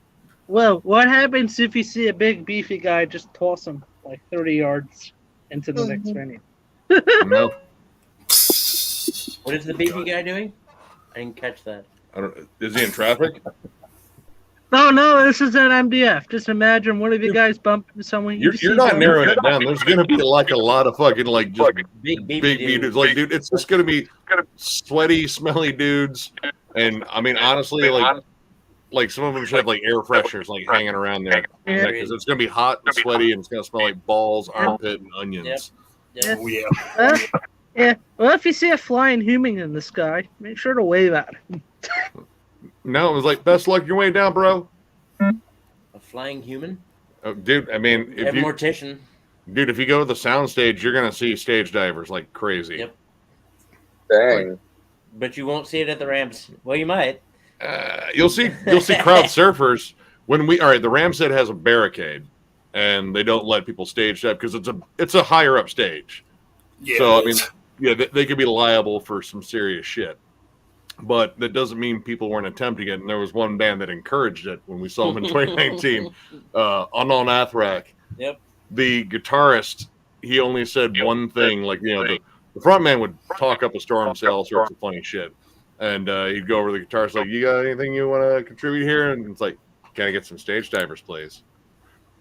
Well, what happens if you see a big beefy guy just toss him 30 yards into the next venue? No. What is the beefy guy doing? I didn't catch that. Is he in traffic? No, this is an MDF. Just imagine one of you guys bump into someone. You're not narrowing it down. There's gonna be a lot of fucking just big dudes. Dude, it's just gonna be sweaty, smelly dudes. And I mean, honestly, some of them should have air fresheners hanging around there because it's gonna be hot and sweaty and it's gonna smell like balls, armpit, and onions. Yep. Oh yeah. Yeah. Well, if you see a flying human in the sky, make sure to wave at him. No, it was best luck your way down, bro. A flying human? Oh, dude, I mean, if you go to the soundstage, you're gonna see stage divers like crazy. Yep. Dang. But you won't see it at the ramps. Well, you might. You'll see crowd surfers the Ramstead has a barricade, and they don't let people stage dive because it's a higher up stage. Yeah, so I mean, they could be liable for some serious shit. But that doesn't mean people weren't attempting it. And there was one band that encouraged it when we saw them in 2019, Unknown Athrak. Yep. The guitarist, he only said one thing, the front man would talk up a storm, say all sorts of funny shit. And he'd go over to the guitarist you got anything you want to contribute here? And it's can I get some stage divers, please?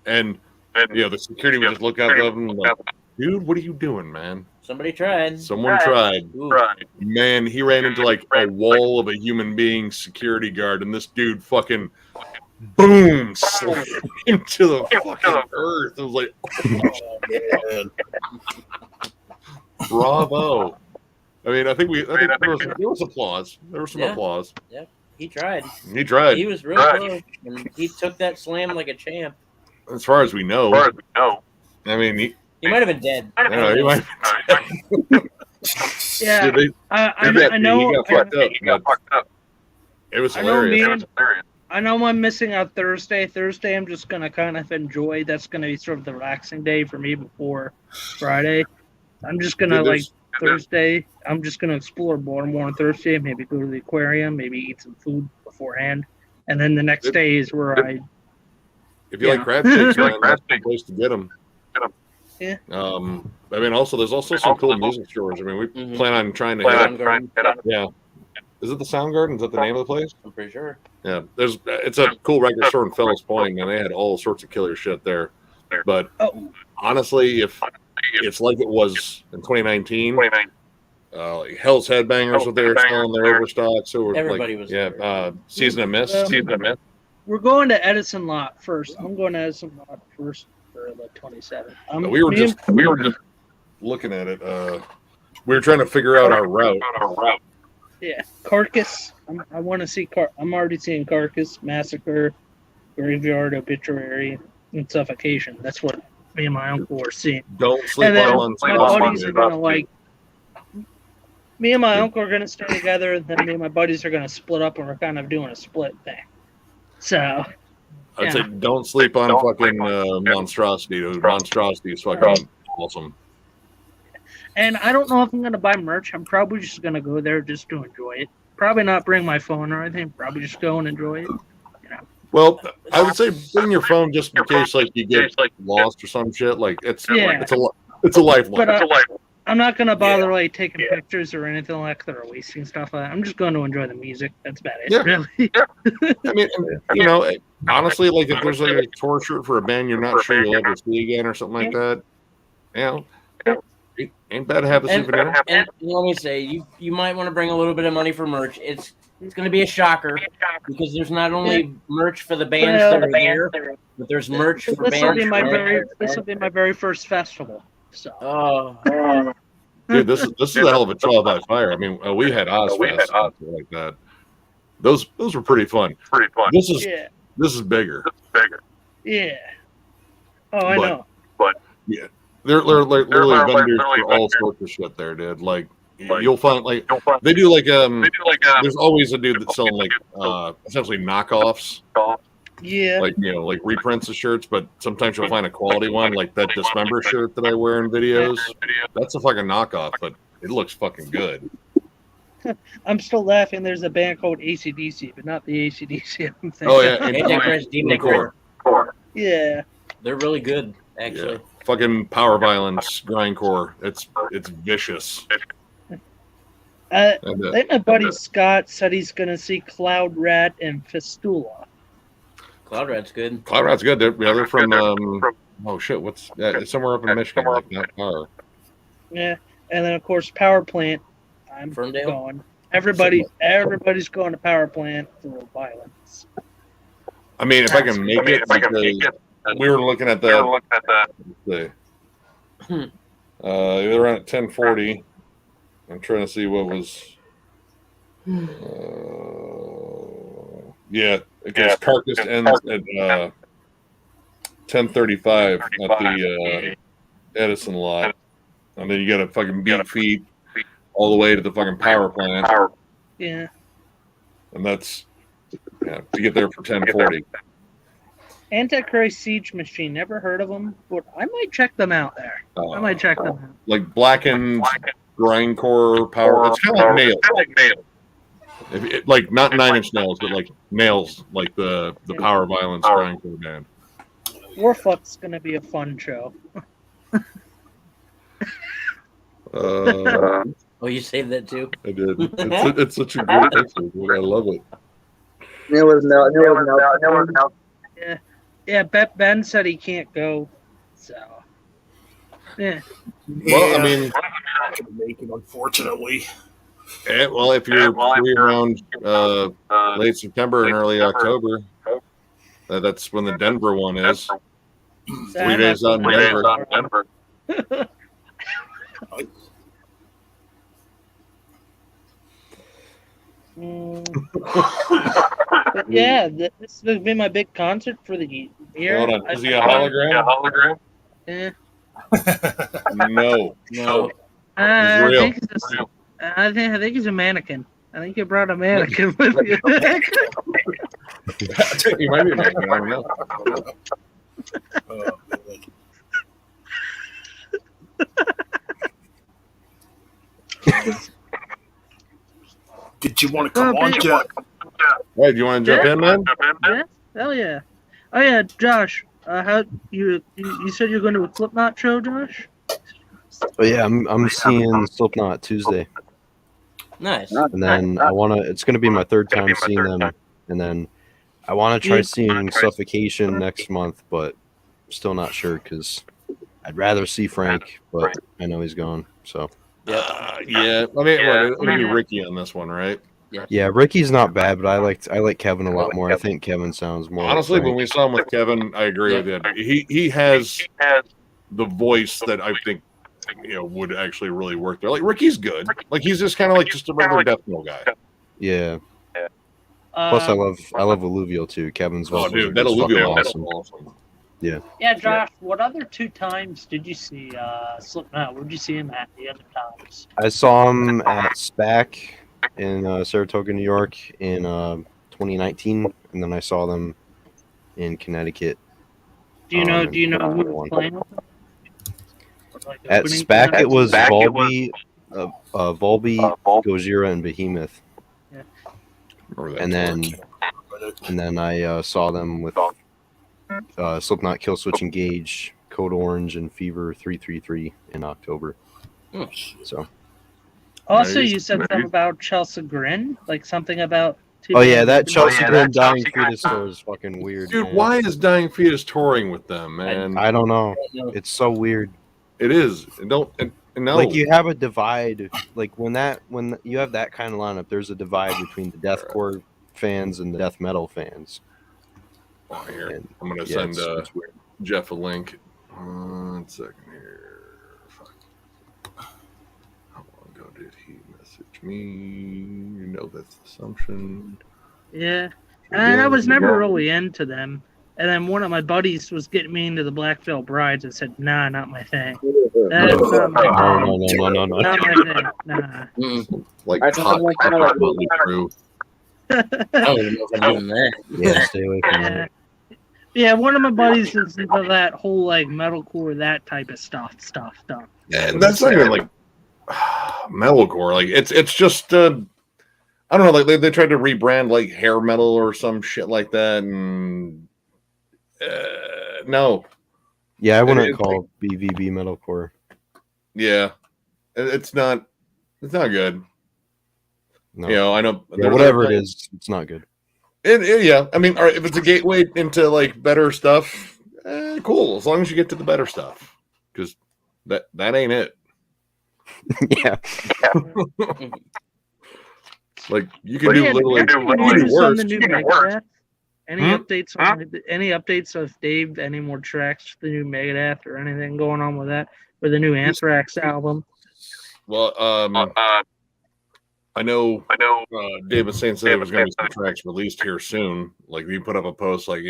And the security would just look out of him dude, what are you doing, man? Somebody tried. Someone tried. Ooh. Man, he ran into a wall of a human being security guard, and this dude fucking boom slammed into the fucking earth. It was oh man. Bravo. I mean, I think there was applause. There was some Yeah. applause. He tried. He tried. He was real close, and he took that slam like a champ. As far as we know. I mean, He might have been dead. I don't know. He might. Yeah, Dude, I know. He got fucked up. It was I know, hilarious. man. I know I'm missing out Thursday. Thursday, I'm just gonna kind of enjoy. That's gonna be sort of the relaxing day for me before Friday. I'm just gonna Dude, like Thursday. I'm just gonna explore Baltimore on Thursday. Maybe go to the aquarium. Maybe eat some food beforehand, and then the next day is where I. If you Yeah. like crab steaks, man, that's the place to get them. Yeah. I mean, there's also some cool music stores. I mean, we Mhm. plan on trying to hit up. Soundgarden, Yeah. Is it the Soundgarden? Is that the name of the place? I'm pretty sure. Yeah. It's a cool record store in Fells Point, and they had all sorts of killer shit there. But Oh, honestly, if it's like it was in 2019, like Hell's Headbangers were there selling their overstock. So we're Everybody like, was yeah, there. Season of Mist. we're going to Edison Lot first. I'm going to Edison Lot first for the 27th. We were just looking at it. We were trying to figure out our route. Yeah, Carcass. I want to see. I'm already seeing Carcass, Massacre, Graveyard, Obituary, and Suffocation. That's what me and my uncle were seeing. Don't sleep And then on my buddies are gonna like. Me and my uncle are gonna stay together, and then me and my buddies are gonna split up, and we're kind of doing a split thing. So I'd say don't sleep on fucking Monstrosity. Dude. Monstrosity is fucking awesome. And I don't know if I'm gonna buy merch. I'm probably just gonna go there just to enjoy it. Probably not bring my phone or anything. Probably just go and enjoy it. Well, I would say bring your phone just in case like you get lost or some shit. Like it's a lifeline. But I'm not gonna bother like taking pictures or anything like that or wasting stuff. I'm just going to enjoy the music. That's about it. Yeah. Really. I mean, you know, honestly, like if there's like a tour shirt for a band you're not sure you'll ever see again or something like that, you know, ain't bad to have a souvenir. And let me say, you might want to bring a little bit of money for merch. It's going to be a shocker because there's not only merch for the bands that are there, but there's merch for This will bands. be my very first festival. So. Oh, Dude, this is a hell of a trial by fire. I mean, we had Ozfest and stuff like that. Those were pretty fun. This is bigger. Yeah. Oh, I know. They're literally vendors for all sorts of shit there, dude. Like you'll find like they do like there's always a dude that's selling like essentially knockoffs. Yeah. Like like reprints of shirts, but sometimes you'll find a quality one, like that Dismember shirt that I wear in videos. That's a fucking knockoff, but it looks fucking good. I'm still laughing. There's a band called AC/DC, but not the AC/DC I'm thinking. Oh yeah, Antichrist Demon Core. Yeah. They're really good, actually. Yeah. Fucking power violence, grindcore. It's vicious. I think my buddy Scott said he's gonna see Cloud Rat and Fistula. Cloud Rat's good. Cloud Rat's good. They're from oh shit, it's somewhere up in Michigan, like not far. Yeah, and then of course Power Plant. I'm Ferndale? going. Everybody's going to Power Plant for violence. I mean, if I can make it, because we were looking at that. They were on at 10:40. I'm trying to see what was. Yeah, because Carcass ends at 10:35 at the Edison lot, and then you got to fucking beat feet all the way to the fucking power plant, Yeah. and that's to get there for 10:40. Antichrist Siege Machine. Never heard of them, but I might check them out there. I might check them out. Like blackened grindcore power. It's kind of like Nails. Like not 9 Inch Nails, but like Nails, like the power violence grindcore band. Warfuck's gonna be a fun show. Oh, you saved that too? I did. It's such a great picture, dude. I love it. Yeah. Ben said he can't go, so yeah. Well, I mean, not gonna make it, unfortunately. well, if you're free around late September and early October, that's when the Denver one is. 3 days out in Denver. But yeah, this will be my big concert for the year. Hold on. Is he a hologram? Yeah. No. No. I real. think I think he's a mannequin. I think you brought a mannequin with you. He might be a man. I don't know. Oh, man. Did you want to come on, Jeff? Hey, do you want to jump in, man? Yeah? Hell yeah! Oh yeah, Josh. How you said you're going to a Slipknot show, Josh? But yeah, I'm seeing Slipknot Tuesday, Nice. and then it's gonna be my third time seeing them, and then I want to try seeing Suffocation next month, but still not sure because I'd rather see Frank, but I know he's gone. So Yeah. Let me be Ricky on this one, right? yeah, Ricky's not bad, but I like Kevin a lot more. I think Kevin sounds more. Honestly, like when we saw him with Kevin, I agree with you. He has the voice that I think would actually really work there. Like Ricky's good. Like he's just kind of like just a regular death metal guy. Yeah. Plus, I love Alluvial too. Kevin's Oh, vocals dude, are that just fucking Alluvial awesome. awesome. Yeah, Josh. What other 2 times did you see Slipknot? Where'd you see him at the other times? I saw him at SPAC in Saratoga, New York in 2019, and then I saw them in Connecticut. Do you know in who 2021. was playing with them? Like At opening SPAC, tonight? it was Volby, Gojira, and Behemoth, Remember that and tour. then I saw them with Slipknot, Killswitch Engage, Code Orange, and Fever 333 in October. So. Also, you said something about Chelsea Grin, like something about. Oh yeah, that Chelsea Grin Dying Fetus tour is fucking weird. Dude, man. why is Dying Fetus touring with them, man? I don't know. It's so weird. It is. No. Like you have a divide. Like when you have that kind of lineup, there's a divide between the deathcore fans and the death metal fans. Oh, here. And, I'm gonna yeah, send it's weird. Jeff a link. 1 second here. Fuck. How long ago did he message me? You know that's the assumption. Yeah, and I was never really into them. And then one of my buddies was getting me into the Black Veil Brides. I said, "Nah, not my thing. That's not my thing. No. Not my thing. Nah." Like I hot, think I'm like- Motley Crue. I don't even know if I'm doing that. Yeah, stay away from Yeah. that. Yeah, one of my buddies is into that whole like metalcore, that type of stuff. And that's not even like metalcore. Like it's just I don't know. Like they tried to rebrand like hair metal or some shit like that, and no, Yeah, I wouldn't It's call BVB metalcore. yeah, it's not good. No. I know. Yeah, whatever it is, it's not good. Yeah, I mean, all right, if it's a gateway into like better stuff, cool. As long as you get to the better stuff, because that ain't it. Yeah. Like you can do literally Any news on worse. the new Megadeth? Any updates on any updates of Dave? Any more tracks for the new Megadeth or anything going on with that? Or the new Anthrax album? Well, I know Dave was saying there was going to be some tracks released here soon. Like we put up a post like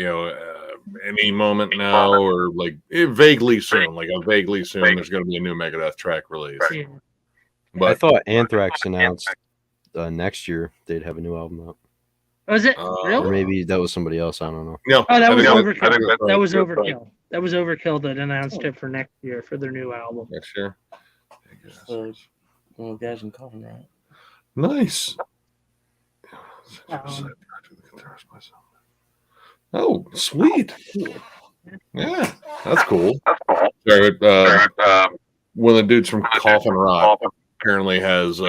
any moment now or like vaguely soon. Like vaguely soon there's going to be a new Megadeth track release. Yeah. I But thought Anthrax announced next year they'd have a new album out. Was it Or really? maybe that was somebody else. I don't know. no, Oh, that I was think Overkill. That was right. Overkill. That was Overkill that announced it for next year for their new album. Next year. Well, guys, I'm coughing right. Nice. Oh, sweet. Yeah, that's cool. Sorry, one of the dudes from Coffin Rock apparently has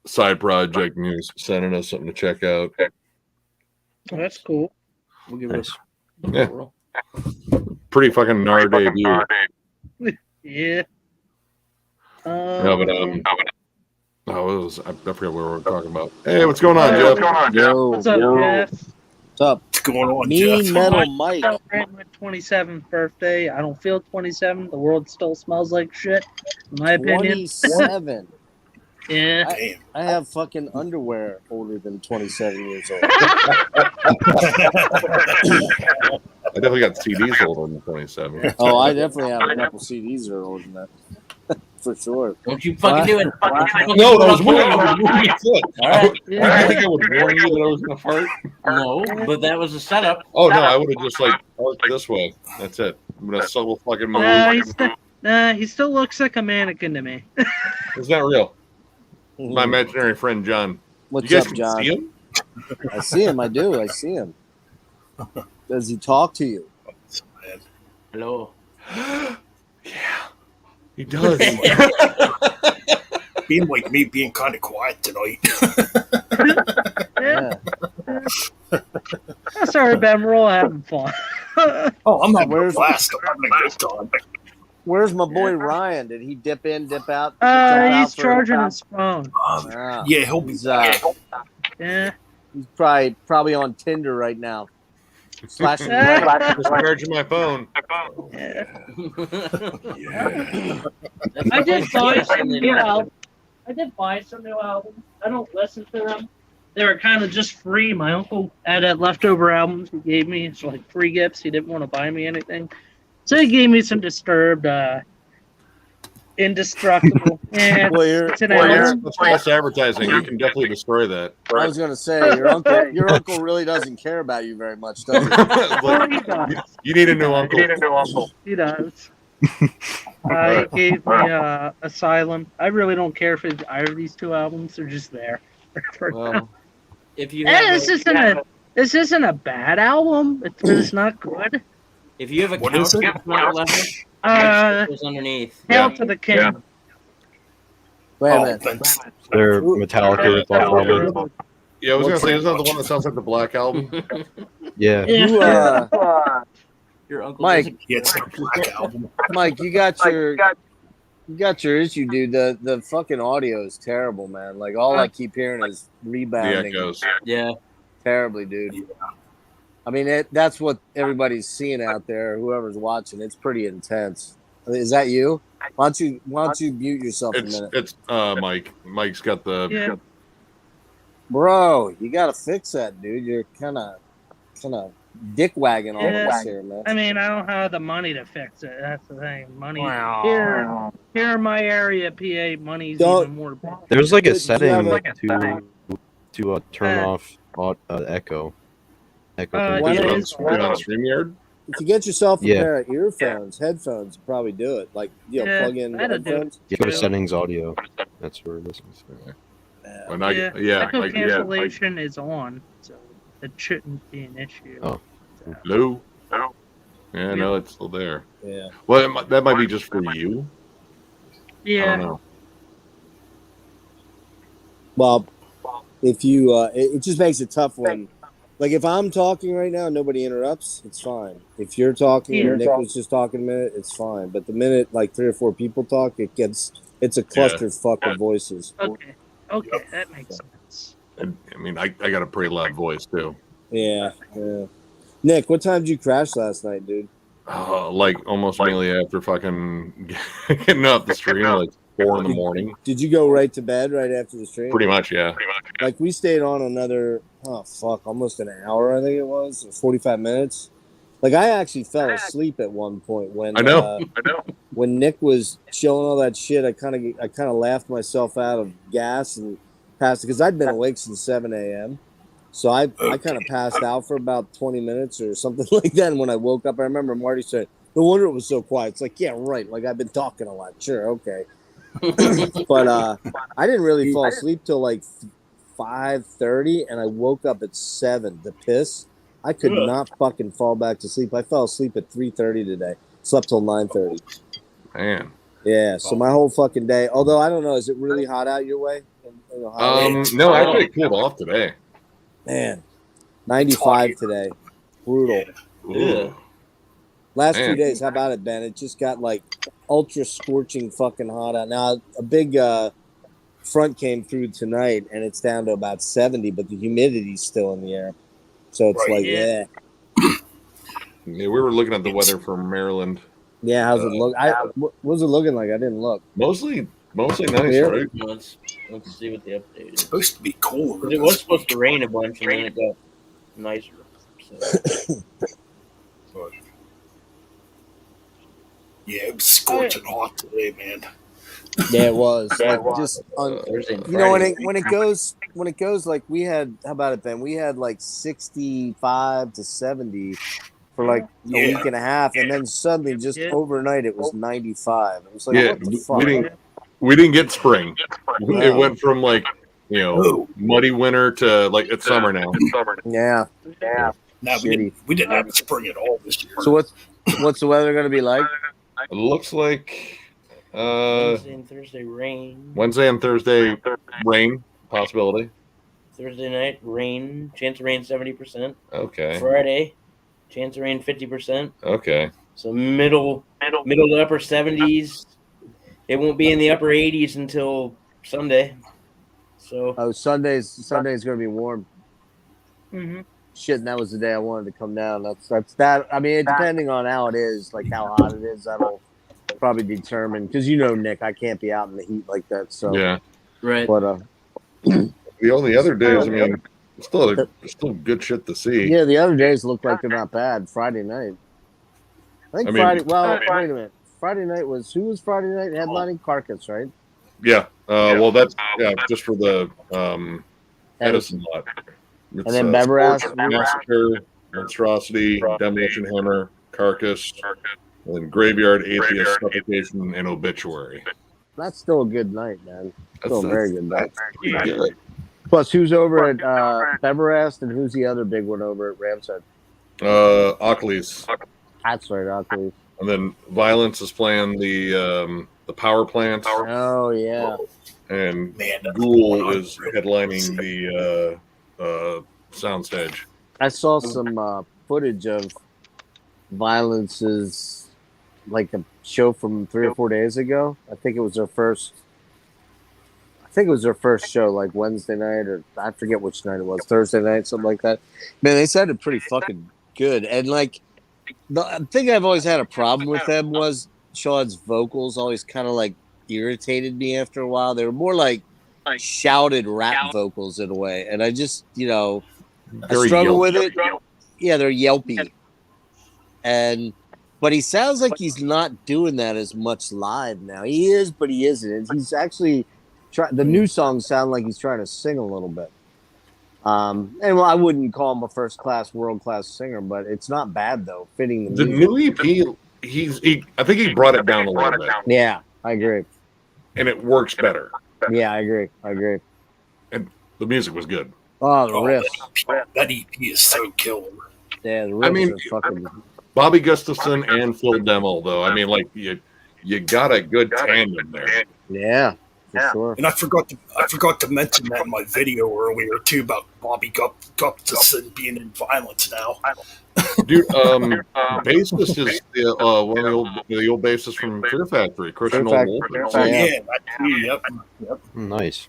side project news, sending us something to check out. Oh, that's cool. We'll give Nice. it Yeah. a roll. Pretty fucking gnar debut. Yeah. No, but it was I forget what we were talking about. Hey, what's going on, Jeff? Yo, What's up, Jeff? what's up? What's going on, Me Jeff? Metal Mike. Celebrating my 27th birthday. I don't feel 27. The world still smells like shit, in my opinion. 27. Yeah. Damn. I have fucking underwear older than 27 years old. I definitely got CDs older than 27. Oh, I definitely have a couple CDs that are older than that. For sure. Don't you fucking do it. No, that was warning you. All right. Did you think I would warn you that I was going to fart? No, but that was a setup. Oh, no, I would have just, like, arced this way. That's it. I'm going to subtle fucking move. He still looks like a mannequin to me. It's not real. My imaginary friend, John. What's You guys up, can John? see him? I see him. I do. I see him. Does he talk to you? Hello. Yeah, he does. Being like me, being kind of quiet tonight. Yeah. Oh, sorry, Ben. We're all having fun. Oh, I'm having a Where's- blast. I'm having a good time. Where's my boy Ryan? Did he dip in, dip out? jump out He's for- charging his phone. Ah, Yeah, he'll be he's, back. Yeah. he's probably on Tinder right now. Slashing Yeah. Just charging my phone. Yeah. Yeah. I did buy some new albums. I don't listen to them. They were kind of just free. My uncle had leftover albums he gave me. It's like free gifts. He didn't want to buy me anything. So he gave me some Disturbed, Indestructible. And Well, it's an album. That's false advertising. You can definitely destroy that. I was gonna say your uncle really doesn't care about you very much, does he? Oh, he does. You need a new uncle. He does. He gave me Asylum. I really don't care for either of these two albums. They're just there. Well, If you And have this isn't a bad album. It's not good. if you have a What couch is it? that's not level, Uh, goes underneath. Hail Yeah. to the King. Yeah. wait a Oh, minute. thanks. They're Metallica with off album. Yeah, I was going to say, isn't that the one that sounds like the Black Album? Yeah. You, Your uncle Mike. doesn't Yeah, it's the Black Album. Mike, you got your issue, dude. The fucking audio is terrible, man. Like all I keep hearing is The rebounding Echoes. Yeah. terribly, dude. I mean, that's what everybody's seeing out there. Whoever's watching, it's pretty intense. Is that you? Why don't you mute yourself a minute, It's Mike. Mike's got the. Yeah. bro? You gotta fix that, dude. You're kind of dick wagging all of Yeah. us here, man. I mean, I don't have the money to fix it. That's the thing. Money here in my area, PA, money's Don't- even more. There's like a Did you have setting like a setting? to turn off echo. Echo. Uh, Why Is it not? on, is- is it on StreamYard? If you get yourself a Yeah. pair of earphones, headphones, probably do it. Like, Yeah, plug in that'd do it. headphones. You go to settings audio. That's where it is. When I, Yeah. Echo like, cancellation is on, so it shouldn't be an issue. Oh. Lou. Yeah, no, it's still there. Yeah. Well, that might be just for you. I Yeah. don't know. Well, if you, it just makes it tough when, like, if I'm talking right now, nobody interrupts, it's fine. If you're talking, Yeah. and Nick was just talking a minute, it's fine. But the minute like 3 or 4 people talk, it's a clusterfuck of voices. Okay. That makes sense. I mean, I got a pretty loud voice too. Yeah. Nick, what time did you crash last night, dude? Like almost immediately after fucking getting off the stream, like 4 in the morning. Did you go right to bed right after the stream? Pretty much, yeah. Like we stayed on another, almost an hour, I think it was, or 45 minutes. Like I actually fell asleep at one point when I know. when Nick was showing all that shit. I kind of laughed myself out of gas and passed because I'd been awake since 7 a.m. So I kind of passed out for about 20 minutes or something like that. And when I woke up, I remember Marty said, "No wonder it was so quiet." It's like, yeah, right. Like I've been talking a lot. Sure, okay. But I didn't really fall asleep till like 5:30, and I woke up at 7 to piss. I could not fucking fall back to sleep. I fell asleep at 3:30 today. Slept till 9:30. Man. Yeah. So my whole fucking day. Although I don't know, is it really hot out your way? In Ohio? No, actually, it cooled off today. Man, 95 today. Brutal. Ooh. Last 2 Man. days, how about it, Ben? It just got like ultra scorching fucking hot out. Now, a big front came through tonight, and it's down to about 70, but the humidity's still in the air. So it's Right. like, Yeah. Yeah, we were looking at the weather from Maryland. yeah, how's it look? What was it looking like? I didn't look. Mostly nice, Clear? right? No, it's Let's see what the update It's is. supposed to be cooler. 'Cause it was supposed to rain a bunch, and then it got nicer. So. But, yeah, it was scorching hot today, man. Yeah, it was. Yeah, Like, just Thursday and you know, Friday. when it goes like we had. How about it, Ben? We had like 65 to 70 for like a Yeah. week and a half, and then suddenly, just Yeah. overnight, it was 95. It was like, Yeah, what the fuck? we didn't get spring. No. It went from like muddy winter to like it's summer now. Yeah. Now we didn't have spring at all this year. So what's the weather going to be like? It looks like Wednesday and Thursday rain. Wednesday and Thursday rain possibility. Thursday night rain. Chance of rain 70%. Okay. Friday, chance of rain 50%. Okay. So middle to upper 70s. It won't be in the upper 80s until Sunday. So Oh, Sunday's going to be warm. Mm-hmm. Shit, and that was the day I wanted to come down. That's that. I mean, depending on how it is, like how hot it is, that'll probably determine. Because Nick, I can't be out in the heat like that. So Yeah. right. But The only other days, I mean, still good shit to see. yeah, the other days look like they're not bad. Friday night, I think I mean- Friday. Well, wait a minute. Friday night was who was Friday night headlining? Carcass, right? Yeah. Well, that's just for the Edison lot. It's, And then Beverage. Massacre, Monstrosity, Demolition Hammer, Carcass, and then Graveyard, Atheist, Suffocation, and Obituary. That's still a good night, man. Still a very good night. Pretty good. Plus, who's over at Beverest, and who's the other big one over at Ramshead? Ockley's. That's right, Ockley. And then Violence is playing the power plant, Oh yeah. and Man, that's Ghoul is headlining the soundstage. I saw some footage of Violence's, like a show from 3 or 4 days ago. I think it was their first show, like Wednesday night, or I forget which night it was, Thursday night, something like that. Man, they sounded pretty fucking good. And like the thing I've always had a problem with them was Sean's vocals always kind of like irritated me after a while. They were more like shouted rap vocals in a way, and I just I Very struggle yelpy. with it. Yeah, they're yelpy, but he sounds like he's not doing that as much live now. He is, but he isn't. He's actually the new songs sound like he's trying to sing a little bit. And well, I wouldn't call him a world class singer, but it's not bad though. Fitting The new EP, I think he brought it down a little bit, Yeah, I agree. and it works better. Yeah, I agree. The music was good. Oh, the Oh, riffs. that EP is so killer. Yeah, the riffs I mean, are fucking. Bobby Gustafson and Phil Demmel, though. I mean, like you got a good tandem there. Yeah, for sure. And I forgot to mention that in my video earlier too about Bobby Gustafson being in Violence now. Dude, bassist is one of the old bassists from Fear Factory, Christian Fear Old Factory. Wolf. Oh Yeah. yeah, that too. Yep. Nice.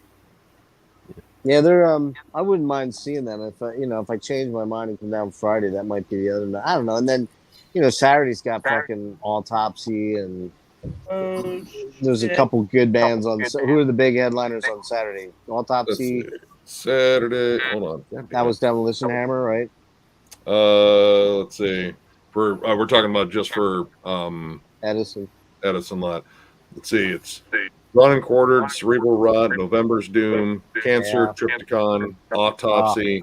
Yeah, they're. I wouldn't mind seeing them if I change my mind and come down Friday. That might be the other night. I don't know. And then, Saturday's got fucking Autopsy, and there's a couple good bands on. Who are the big headliners on Saturday? Autopsy. Saturday. Hold on. That was Demolition Hammer, right? Let's see. We're talking about just for Edison. Edison lot. Let's see. It's Run and Quartered, Cerebral Rot, November's Doom, Cancer, Yeah. Trypticon, Autopsy,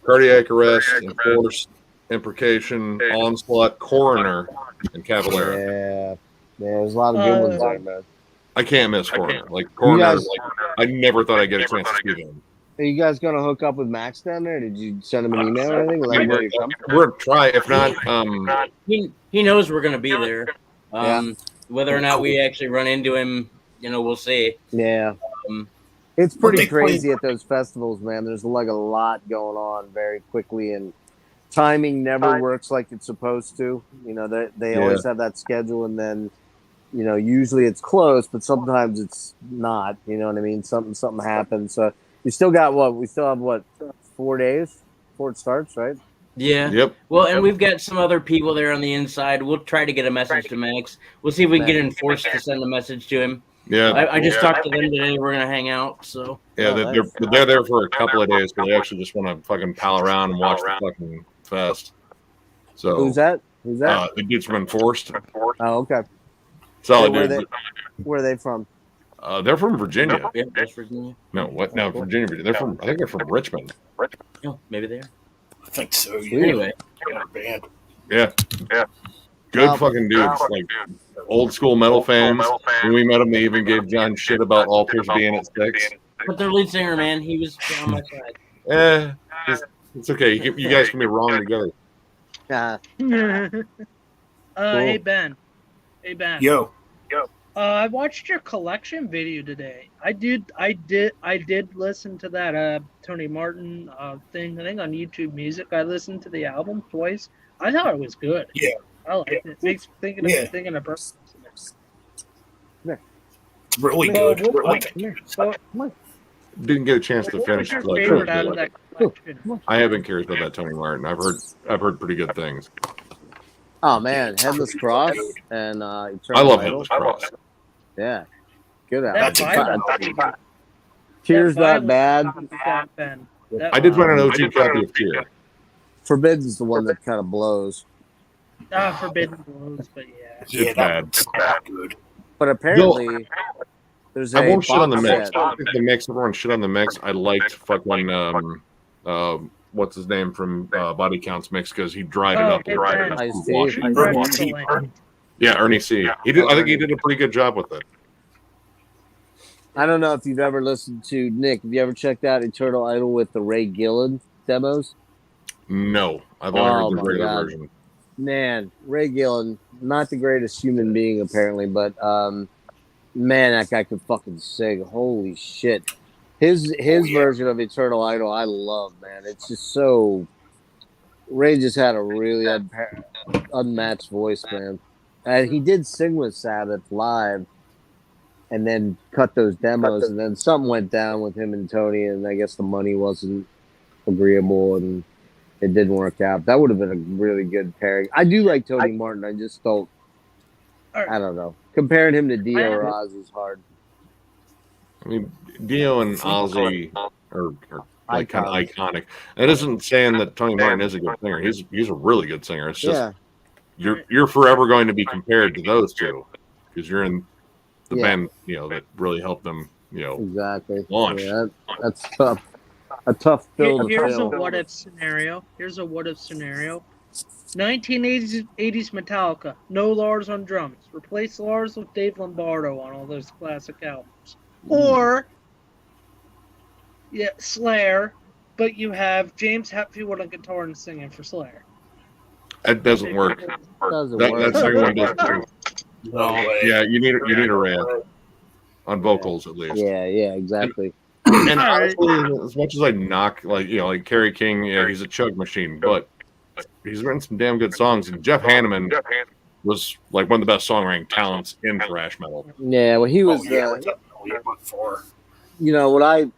Cardiac Arrest, Enforced, Imprecation, Onslaught, Coroner, and Cavalier. Yeah, there's a lot of good ones there, man. I can't miss Coroner. Like Coroner, guys- I never thought I'd get a chance to see them. Are you guys gonna hook up with Max down there? Did you send him an email or anything? Let him know you come. We're gonna try. If not, He knows we're gonna be there. Whether or not we actually run into him, we'll see. Yeah. Um, It's pretty they play- crazy at those festivals, man. There's like a lot going on very quickly, and timing never works like it's supposed to. They always have that schedule, and then usually it's close, but sometimes it's not. You know what I mean? Something happens. So you still got what? We still have 4 days before it starts, right? Yeah. yep. Well, and we've got some other people there on the inside. We'll try to get a message to Max. We'll see if we can get Enforced to send a message to him. Yeah, I just talked to them today. We're gonna hang out. So yeah, Oh, they're there for a couple of days, but they actually just want to fucking pal around and watch the fucking fest. So Who's that? Who's that? the dudes from Enforced, Oh, okay. solid Where dude. Where are they from? They're from Virginia. yeah, West Virginia. No, what? No, Virginia. They're from. I think they're from Richmond. Oh, maybe they are. I think so. Sweet. Yeah. Anyway, Our band. Yeah, good Wow. fucking dudes. Like old school metal fans. When we met them, they even gave John shit about Altars being at 6. but their lead singer, man, he was on my side. It's okay. You guys can be wrong together. Yeah. Hey Ben. Hey Ben. Yo, I watched your collection video today. I did listen to that Tony Martin thing. I think on YouTube Music. I listened to the album twice. I thought it was good. Yeah. I liked it. Makes me thinking of person. really good. Really good. So, Didn't get a chance to what finish. was your like, favorite out of that collection? I have been curious about that Tony Martin. I've heard pretty good things. Oh man, Headless Cross and Eternal I love Idol. Headless Cross. Yeah, good That album. vibe. Tears That Not Bad. vibe, Ben. That I did find an vibe. OG copy of Tear. Forbidden's the one that kind of blows. Forbidden Blows, but yeah. Yeah, It's bad. that's not good. But apparently, there's a I won't shit on the box mix. set. I think the mix. Everyone shit on the mix. I liked fucking what's his name from Body Counts mix because he dried it up. hey, Dried Ben. it up. Ice-T. Wash it. Excellent. Yeah, Ernie C. He did. I think he did a pretty good job with it. I don't know if you've ever listened to Nick. Have you ever checked out Eternal Idol with the Ray Gillen demos? No, I've only Oh heard the my regular God. version. Man, Ray Gillen, not the greatest human being apparently, but man, that guy could fucking sing. Holy shit. His version of Eternal Idol I love, man. It's just so Ray just had a really unmatched voice, man. And he did sing with Sabbath live and then cut those demos and then something went down with him and Tony and I guess the money wasn't agreeable and it didn't work out. That would have been a really good pairing. I do like Tony Martin. I just don't. I don't know. Comparing him to Dio or Oz is hard. I mean, Dio and Ozzy are like kind of iconic. That isn't saying that Tony Martin is a good singer. He's a really good singer. It's just you're forever going to be compared to those two because you're in the band, that really helped them, Exactly. launch. Yeah, that's tough. A tough pill to Here's a fill. what if scenario. 1980s Metallica. No Lars on drums. Replace Lars with Dave Lombardo on all those classic albums. Or Slayer, but you have James Hetfield on guitar and singing for Slayer. That doesn't work. Doesn't That work. second one doesn't work. No way. Yeah, you need a ramp on vocals at least. Yeah, exactly. And honestly, as much as I knock, like Kerry King, he's a chug machine, but he's written some damn good songs. And Jeff Hanneman was like one of the best songwriting talents in thrash metal. Yeah, well, he was. Before. When I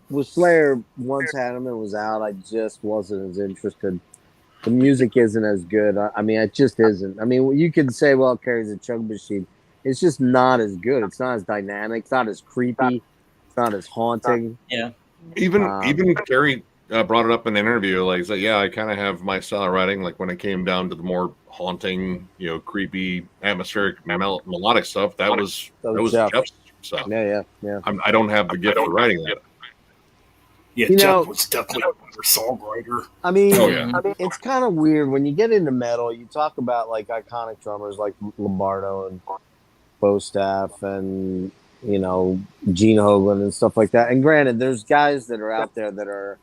with Slayer once Hanneman was out, I just wasn't as interested. The music isn't as good. I mean, it just isn't. I mean, you could say, well, Kerry's a chug machine. It's just not as good. It's not as dynamic. It's not as creepy. It's not as haunting. Yeah. Even Kerry brought it up in an interview. Like, he's like, yeah, I kind of have my style of writing. Like when it came down to the more haunting, creepy, atmospheric, melodic stuff, that was Jeff's stuff. Yeah. I don't have the gift for writing that. Yeah, Jeff was definitely a better songwriter. I mean, Oh, yeah. it's kind of weird when you get into metal. You talk about like iconic drummers like Lombardo and Bostaff and Gene Hoglan and stuff like that. And granted, there's guys that are out there that are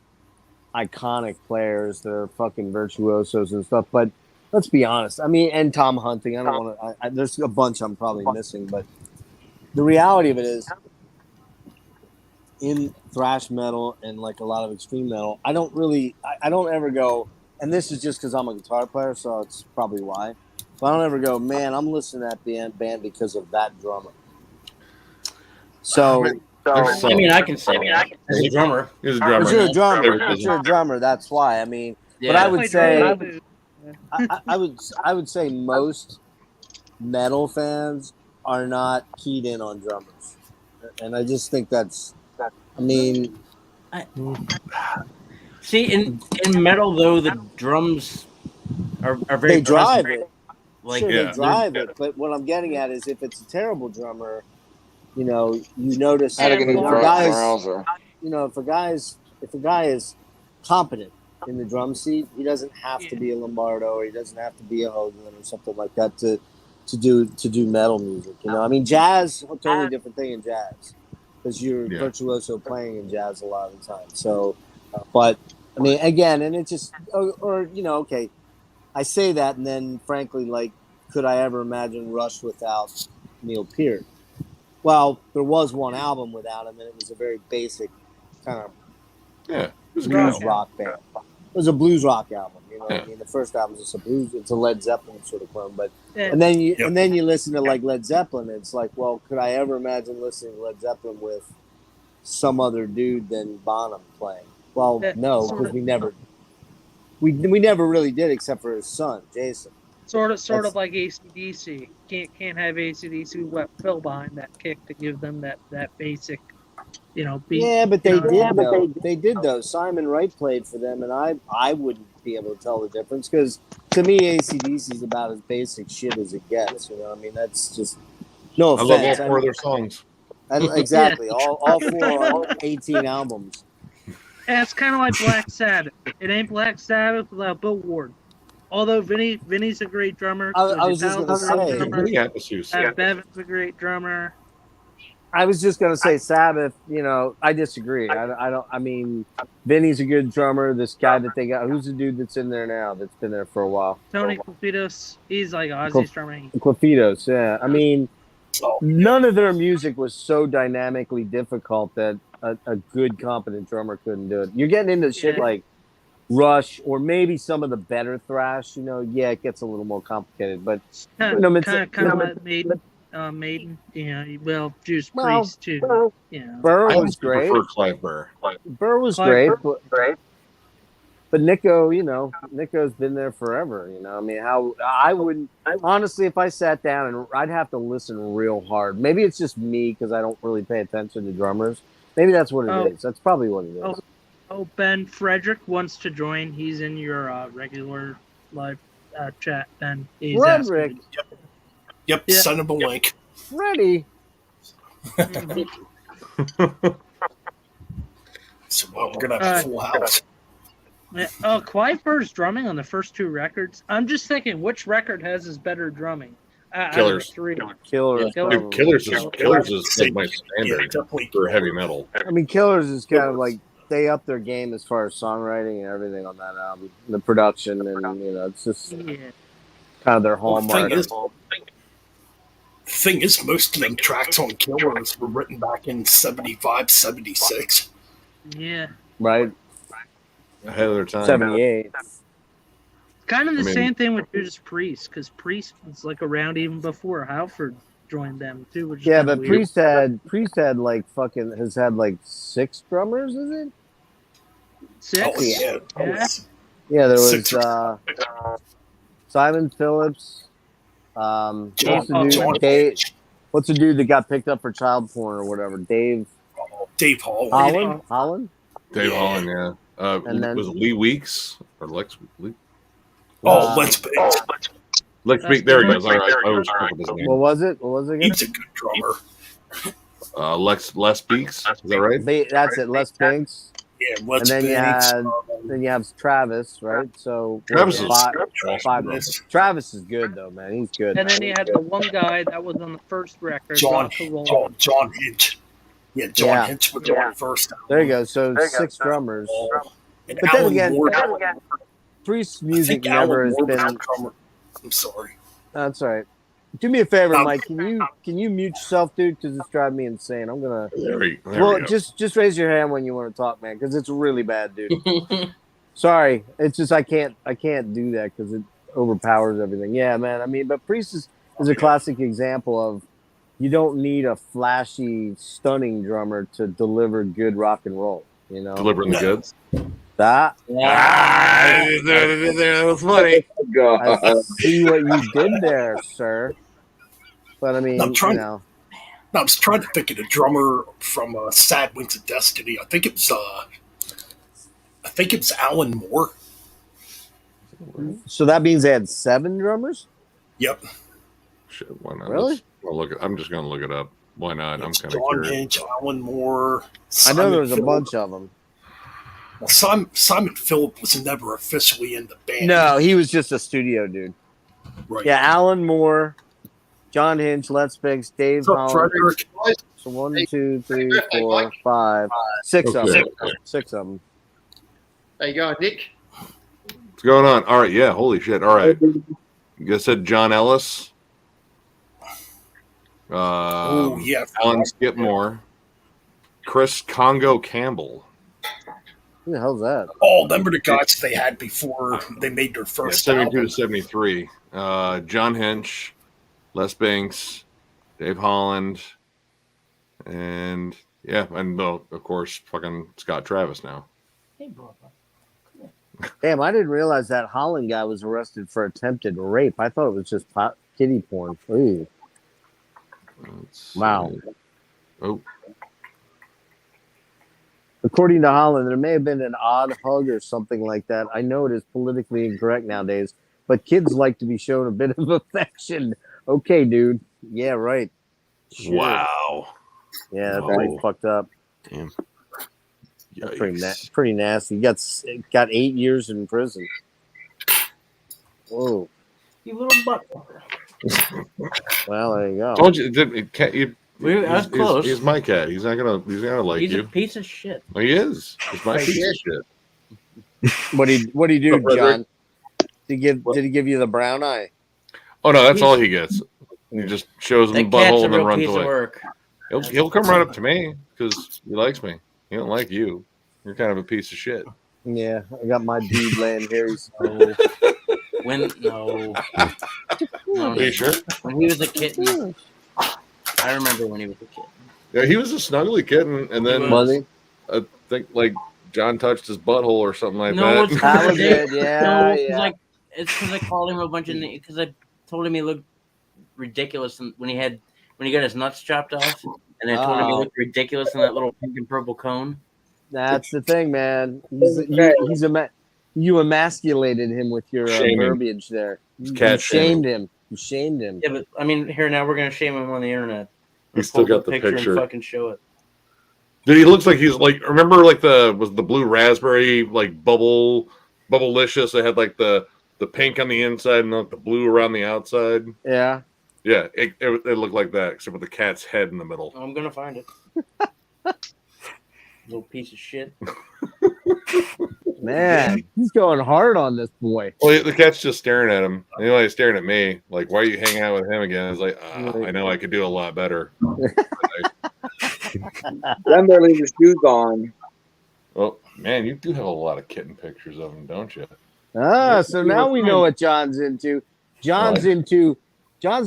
iconic players that are fucking virtuosos and stuff. But let's be honest. I mean, and Tom Hunting. I don't want to. There's a bunch I'm probably missing, but the reality of it is, in thrash metal and like a lot of extreme metal, I don't ever go, and this is just because I'm a guitar player, so it's probably why. But I don't ever go, man, I'm listening to that band because of that drummer. So, I mean, I can say as a drummer. He's a drummer. If you're a drummer, that's why. I mean, but I would say, I would say most metal fans are not keyed in on drummers, and I just think that's. I mean, See, in metal though, the drums are very they drive present. it. Like, Sure, Yeah. they drive it, but what I'm getting at is if it's a terrible drummer, you know, you notice I had to get a new if a guy's, browser. you know, if a guy is competent in the drum seat, he doesn't have to be a Lombardo or he doesn't have to be a Hoagland or something like that to do metal music. You know, I mean, jazz, a totally different thing in jazz because you're Yeah. virtuoso playing in jazz a lot of the time. So, but I mean, again, and it just or you know, okay, I say that, and then frankly, like, could I ever imagine Rush without Neil Peart? Well, there was one album without him, and it was a very basic kind of Yeah. blues rock band. It was a blues rock album, you know. Yeah. I mean, the first album is just a blues. It's a Led Zeppelin sort of clone, but Yeah. and then you listen to like Led Zeppelin. It's like, well, could I ever imagine listening to Led Zeppelin with some other dude than Bonham playing? Well, Yeah, no, sort because of. we never really did, except for his son, Jason. Sort That's- of like AC/DC. Can't have AC/DC fill behind that kick to give them that basic, you know, beat. Yeah, but they you know, did though. They did though. Simon Wright played for them, and I wouldn't be able to tell the difference because to me, AC/DC is about as basic shit as it gets. You know, I mean, that's just no I love all offense. four of their songs. Exactly, all 4 on 18 albums. And it's kind of like Black Sabbath. It ain't Black Sabbath without Bill Ward. Although Vinny's a great drummer. I was just gonna say. Bevan's a great drummer. I was just gonna say Sabbath. You know, I disagree. I don't. I mean, Vinny's a good drummer. This guy that they got, who's the dude that's in there now? That's been there for a while. Tony Clefitos, he's like Ozzy's drummer. Clefitos, yeah. I mean, none of their music was so dynamically difficult that a good, competent drummer couldn't do it. You're getting into shit like Rush or maybe some of the better thrash. You know, yeah, it gets a little more complicated, but Kind of like Maiden. You know, well, Judas Priest too. You know, Burr I was great. prefer Clive Burr. Burr was Clive great, but Nico, you know, Nico's been there forever. You know, I mean, how I wouldn't honestly, if I sat down and I'd have to listen real hard. Maybe it's just me because I don't really pay attention to drummers. Maybe that's what it is. That's probably what it is. Oh, Ben Frederick wants to join. He's in your regular live chat. Ben. He's Frederick. Yep, Yeah. send him a link. Freddie. So we're gonna have a full house. Oh, Clive Burr's drumming on the first 2 records. I'm just thinking, which record has his better drumming? Out of the Killers. 3. Killers. Dude, Killers is like my standard definitely for heavy metal. I mean, Killers is kind of like they up their game as far as songwriting and everything on that album, the production, and you know, it's just Yeah. kind of their Well, hallmark. the thing is, most of them tracks on Killers were written back in 75, 76. Yeah. Right? Ahead of their time. 78. Kind of the I mean- same thing with Judas Priest, because Priest was like around even before Halford joined them too. Which is Yeah, kinda but weird. Priest had like fucking has had like 6 drummers, is it? 6. Oh, yeah. Yeah. Yeah, there was 6 Simon Phillips. John, What's the dude that got picked up for child porn or whatever? Dave Dave Hall. Holland? Dave Holland, yeah. And then- Was it Lee Weeks or Lex? Oh, let's be. Lex Weeks. There he goes. All right, I was thinking his name. What was it? What was it again? He's a good drummer. Les Beeks. Is that right? That's it. Les Pinks. Yeah, And let's then be. you have Travis, right? So Travis is five. Yes. Travis is good though, man. He's good. And then you had the one guy that was on the first record, John Rock and Roll. Hinch. Yeah, John Yeah. Hinch was on the first album. There you go. So 6 drummers. And But then Alan again, Ward, Priest's I music think never Alan has Ward was been. the drummer. I'm sorry. That's all right. Do me a favor, Um, Mike. Can you mute yourself, dude? Because it's driving me insane. I'm gonna. There we Well, go. just raise your hand when you want to talk, man, because it's really bad, dude. Sorry, it's just I can't do that because it overpowers everything. Yeah, man. I mean, but Priest is a classic example of you don't need a flashy, stunning drummer to deliver good rock and roll. You know, Delivering the goods. that. That was funny. I see what you did there, sir. But I mean, I'm trying- you know, I was trying to think of the drummer from Sad Wings of Destiny. I think it was Alan Moore. so that means they had 7 drummers. Yep. Shit, why not? Really? I'm just gonna look it up. Why not? I'm It's kind of John curious. Hinch, Alan Moore. I know there was a Phillip. bunch of them. Well, Simon Phillip was never officially in the band. No, he was just a studio dude. Right. Yeah, Alan Moore, John Hinch, Les Biggs, Dave So, Holland. Frederick, So 1, 2, 3, 4, 5, 6 of Okay. them. 6 of them. There you go, Nick. What's going on? All right, yeah, holy shit. All right. You guys said John Ellis. oh, yeah. Alan Skipmore. Chris Congo Campbell. Who the hell's that? Oh, them were the guys they had before they made their Yeah, first 72 album. to 73. John Hinch, Les Binks, Dave Holland, and of course, fucking Scott Travis now. Hey, bro. Damn, I didn't realize that Holland guy was arrested for attempted rape. I thought it was just kitty porn. Ooh. Let's Wow. see. Oh, According to Holland, there may have been an odd hug or something like that. I know it is politically incorrect nowadays, but kids like to be shown a bit of affection. Okay, dude. Yeah, right. Sure. wow. Yeah, that's Whoa. pretty fucked up. Damn. That's Yikes. pretty nasty. He got 8 years in prison. Whoa. You little butt. Well, there you go. Told you, I was close. He's my cat. He's not gonna like He's a you. piece of shit. Well, he is. He's my piece of shit. What he do, Frederick? John? Did he give you the brown eye? Oh no, that's all he gets. He just shows him That the cat's butthole a and then real runs piece of away. work. He'll come right up to me because he likes me. He don't like you. You're kind of a piece of shit. Yeah, I got my dude laying here. He's When no, Are you sure? when he was a kitten, I remember when he was a kitten. Yeah, he was a snuggly kitten, and then was he? I think like John touched his butthole or something like No, that. it's That was it. Yeah, No, yeah. it's because I called him a bunch of names because I told him he looked ridiculous when he got his nuts chopped off, and I told him he Oh. looked ridiculous in that little pink and purple cone. That's the thing, man. You emasculated him with your Shaming. verbiage there. You cat shamed him. You shamed him. Yeah, but I mean, here now we're gonna shame him on the internet. He's still Pull got the and picture. fucking show it. Dude, he looks like he's like, remember like the blue raspberry like bubblelicious that had like the pink on the inside and like the blue around the outside. Yeah. Yeah, it looked like that except with the cat's head in the middle. I'm gonna find it. Little piece of shit. Man, he's going hard on this boy. Well, the cat's just staring at him. Anyway, he's staring at me. Like, why are you hanging out with him again? It's like, I know I could do a lot better. Them better leave his shoes on. Well, man, you do have a lot of kitten pictures of him, don't you? So now we know what John's into. John's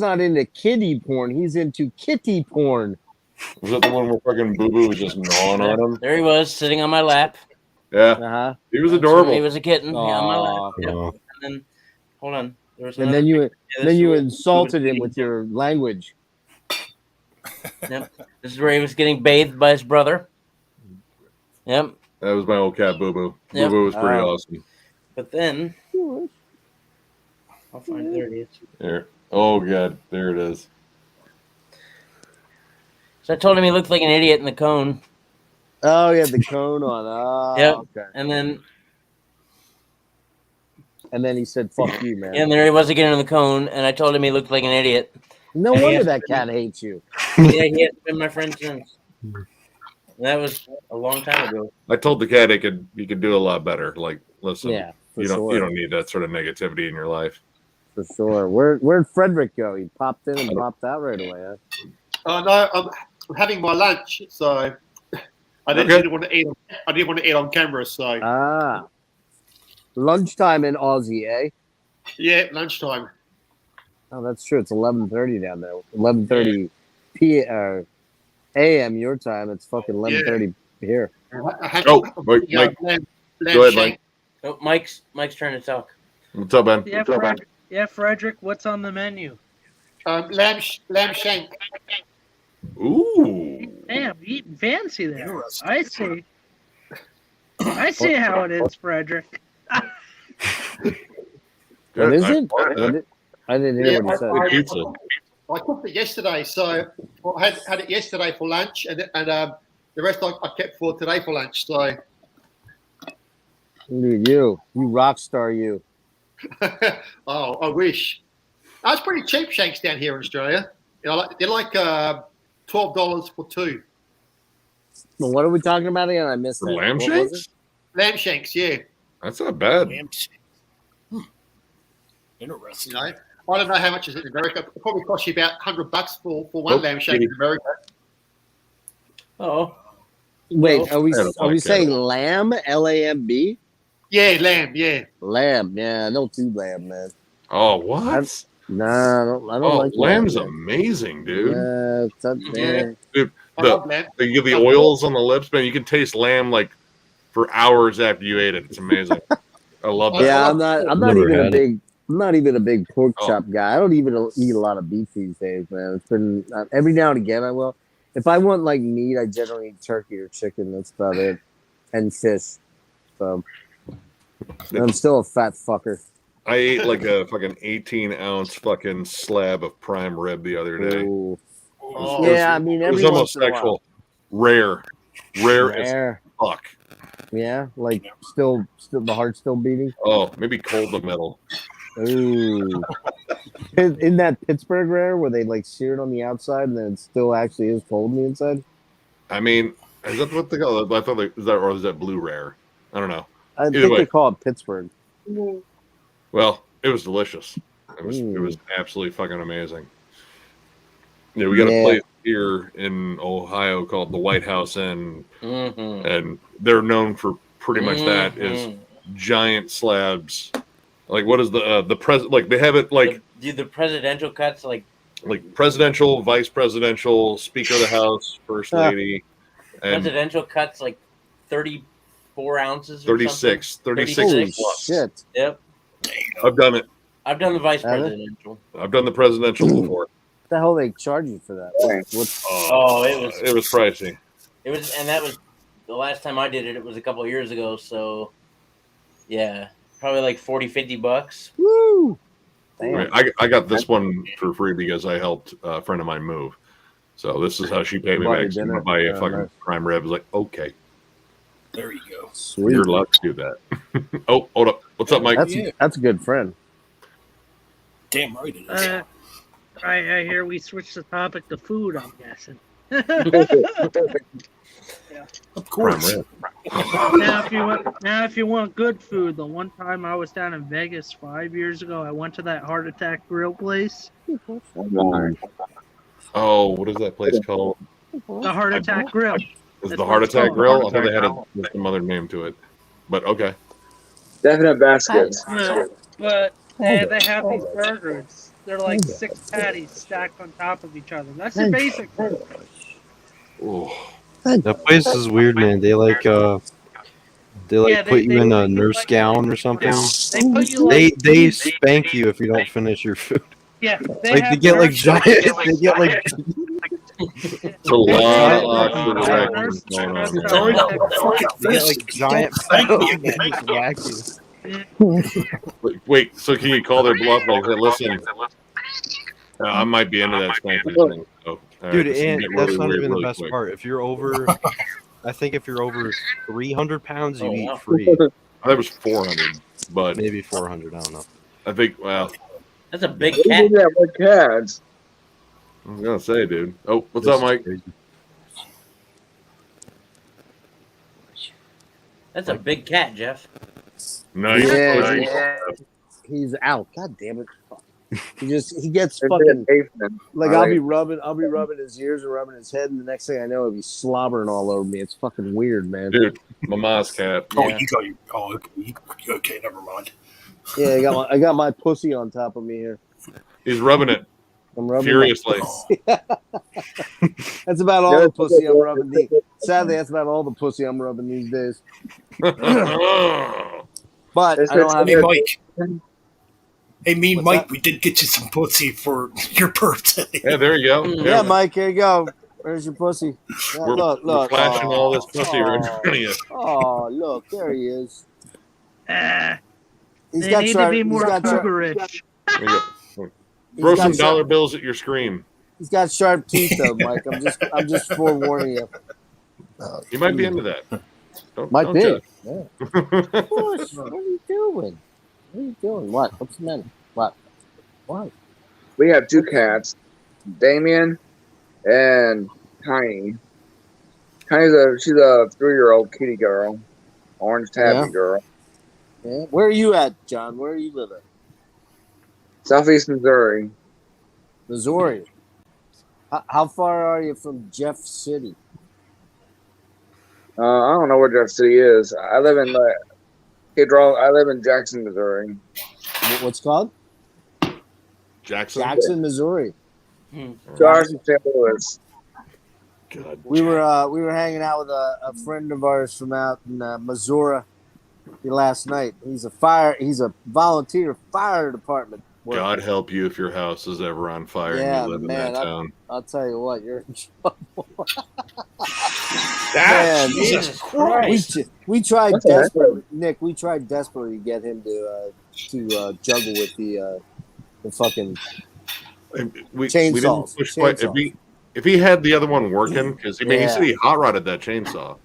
not into kiddie porn. He's into kitty porn. Was that the one where fucking Boo Boo was just gnawing on him? There he was sitting on my lap. Yeah, Uh-huh. he was adorable. He was a kitten. Yeah, on my lap. Yep. Oh. And then, hold on. There was And another then you picture. Yeah, then this you was- insulted him with your language. Yep. This is where he was getting bathed by his brother. Yep. That was my old cat, Boo Boo. Yeah. Boo Boo was pretty Oh. awesome. But then, I'll find it. There it is. There. Oh, God. There it is. So I told him he looked like an idiot in the cone. Oh, he had the cone on. Oh, Yep. okay. And then he said, "Fuck you, man." there he was again in the cone, and I told him he looked like an idiot. No Yeah. wonder that cat hates you. Yeah, he hasn't been my friend since. And that was a long time ago. I told the cat he could do a lot better. Like, listen, Yeah, for you sure. don't need that sort of negativity in your life. For sure. Where'd Frederick go? He popped in and popped out right away. Huh? Oh no, I'm having my lunch, so I didn't want to eat. I didn't want to eat on camera, so Ah, lunchtime in Aussie, eh? yeah, lunchtime. Oh, that's true. It's 11:30 down there. 11:30 a.m. your time. It's fucking 11:30 here. I had Oh, Mike, lamb go ahead, shank. Oh, Mike's turn to talk. what's up, man? Yeah, Frederick, Frederick, what's on the menu? lamb shank. Ooh. Damn, you eating fancy there. Interesting. I see. I see how it is, Frederick. What is it? Uh, I didn't hear what he said. Good pizza. I cooked it yesterday, so I had it yesterday for lunch, and the rest I kept for today for lunch. So, Look at you rock star, you. oh, I wish. That's pretty cheap shanks down here in Australia. You know, they're like $12 for two Well, what are we talking about again? I missed For that. lamb What was shanks? it? lamb shanks. Yeah, That's not bad. Lamb shank. Interesting. you know, I don't know how much is it in America. It probably costs you about $100 for one lamb shank kitty. in America. Oh, Wait, are we I don't like saying that. lamb? LAMB? Yeah, lamb. Yeah. Lamb. Yeah, don't do lamb, man. Oh, what? Nah, I don't Oh, like lamb's lamb. amazing, dude. Yeah, it's not Yeah. Dude, I love lamb. they give the oils on the lips, man. You can taste lamb like for hours after you ate it. It's amazing. I love that. Yeah, I'm not Never even a had it. big. I'm not even a big pork Oh. chop guy. I don't even eat a lot of beef these days, man. It's been every now and again I will. If I want like meat, I generally eat turkey or chicken. That's about it, and fish. So and I'm still a fat fucker. I ate like a fucking 18-ounce fucking slab of prime rib the other day. Ooh. Oh, Yeah, I mean It was every almost once in a while. sexual. Rare as Rare. fuck. Yeah, like still the heart's still beating. Oh, maybe cold the metal. Ooh. In that Pittsburgh rare where they like sear it on the outside and then it still actually is cold on the inside? I mean, is that what they call it? I thought is that, or is that blue rare? I don't know. I Either think way. they call it Pittsburgh. Well, it was delicious. It was absolutely fucking amazing. Yeah, we got a Yeah. place here in Ohio called the White House Inn, mm-hmm. and they're known for pretty much that is Mm-hmm. giant slabs. Like what is the president? Like they have it like the presidential cuts like presidential, vice presidential, Speaker of the House, First Lady, and presidential cuts like 34 ounces. Or 36 Holy plus. shit. something. Yep, I've done it. I've done the vice Have it? presidential. I've done the presidential before. What the hell they charge you for that? What's Oh, it was pricey. It was, and that was the last time I did it. It was a couple of years ago. So, yeah, probably like $40-50. woo? Damn. Right. I got this one for free because I helped a friend of mine move. So this is how she paid me Buy you back. So I'm dinner. gonna buy a Yeah, fucking nice. prime rib. I was like, okay, There you go. Sweet. you're allowed to do that. Oh, hold up. What's up, Mike? That's a good friend. Damn right it is. I hear we switched the topic to food, I'm guessing. Of Prime course. rib. Now if you want good food, the one time I was down in Vegas 5 years ago, I went to that Heart Attack Grill place. Oh, what is that place called? The Heart Attack Grill. Is That's the what Heart it's Attack called. Grill? I thought they had some other name to it. But okay. Definite baskets. But they have these burgers. They're like 6 patties stacked on top of each other. That's the basic. Ooh. That place is weird, man. They like Yeah, put you in a they- nurse gown or something. They put you like They spank you if you don't finish your food. yeah. They Like have they get like nurse- giant. They get like It's a lot of awkward Nurse- interactions going on. nurse- there. Sorry, no, fucking they get this. like giant. Thank you. and they just whack you. Wait, so can you call their bluff? Like, hey, listen, I might be into that spanking thing. So, all right, Dude, this is and getting that's really not weird even the really best quick. part. If you're over, I think if you're over 300 pounds, you Oh, eat wow. free. I thought it was 400, but Maybe 400. I don't know. I think, well, That's a big What do you cat. do that with cats? I was gonna say, dude. Oh, what's This up, is Mike? crazy. That's a big cat, Jeff. Nice. Yeah. He's out. God damn it. Fuck. He gets They're fucking pavement. like I I'll like be it. rubbing his ears and rubbing his head, and the next thing I know, he'll be slobbering all over me. It's fucking weird, man. Dude, Mama's cat. Oh, Yeah. you got you. Oh, okay, never mind. Yeah, I got my pussy on top of me here. He's rubbing it I'm rubbing. furiously. That's about all the pussy I'm rubbing. Sadly, that's about all the pussy I'm rubbing these days. But That's I don't have. Hey, Mike. Hey, me and What's Mike, that? we did get you some pussy for your birthday. Yeah, there you go. Yeah, Mike, here you go. Where's your pussy? Yeah, We're, look. we're flashing all this Oh, pussy right in front of you. oh, look, there he is. He's They got need to sharp. be He's more got sharp. cougarish. There you go. He's Throw got some sharp- dollar bills at your screen. He's got sharp teeth, though, Mike. I'm just forewarning you. You might be into that. Might don't be. judge. Yeah. Of course. What are you doing? What are you doing? What? What's the matter? What? What? We have two cats, Damien and Tiny. She's a 3-year-old kitty girl, orange tabby Yeah. girl. Yeah. Where are you at, John? Where are you living? Southeast Missouri. Missouri. How far are you from Jeff City? I don't know where Jeff City is. I live in I live in Jackson, Missouri. What's it called? Jackson? Missouri. 2 hours from St. Louis. God. We were hanging out with a friend of ours from out in Missouri last night. He's a volunteer fire department worker. God help you if your house is ever on fire Yeah, and you live man, in that town. I'll tell you what, you're in trouble. Ah, Man, Jesus Christ. we tried That's all right. desperately, Nick. We tried desperately to get him to juggle with the fucking We Chainsaws. didn't push quite. If he had the other one working, because he Yeah. said he hot rodded that chainsaw,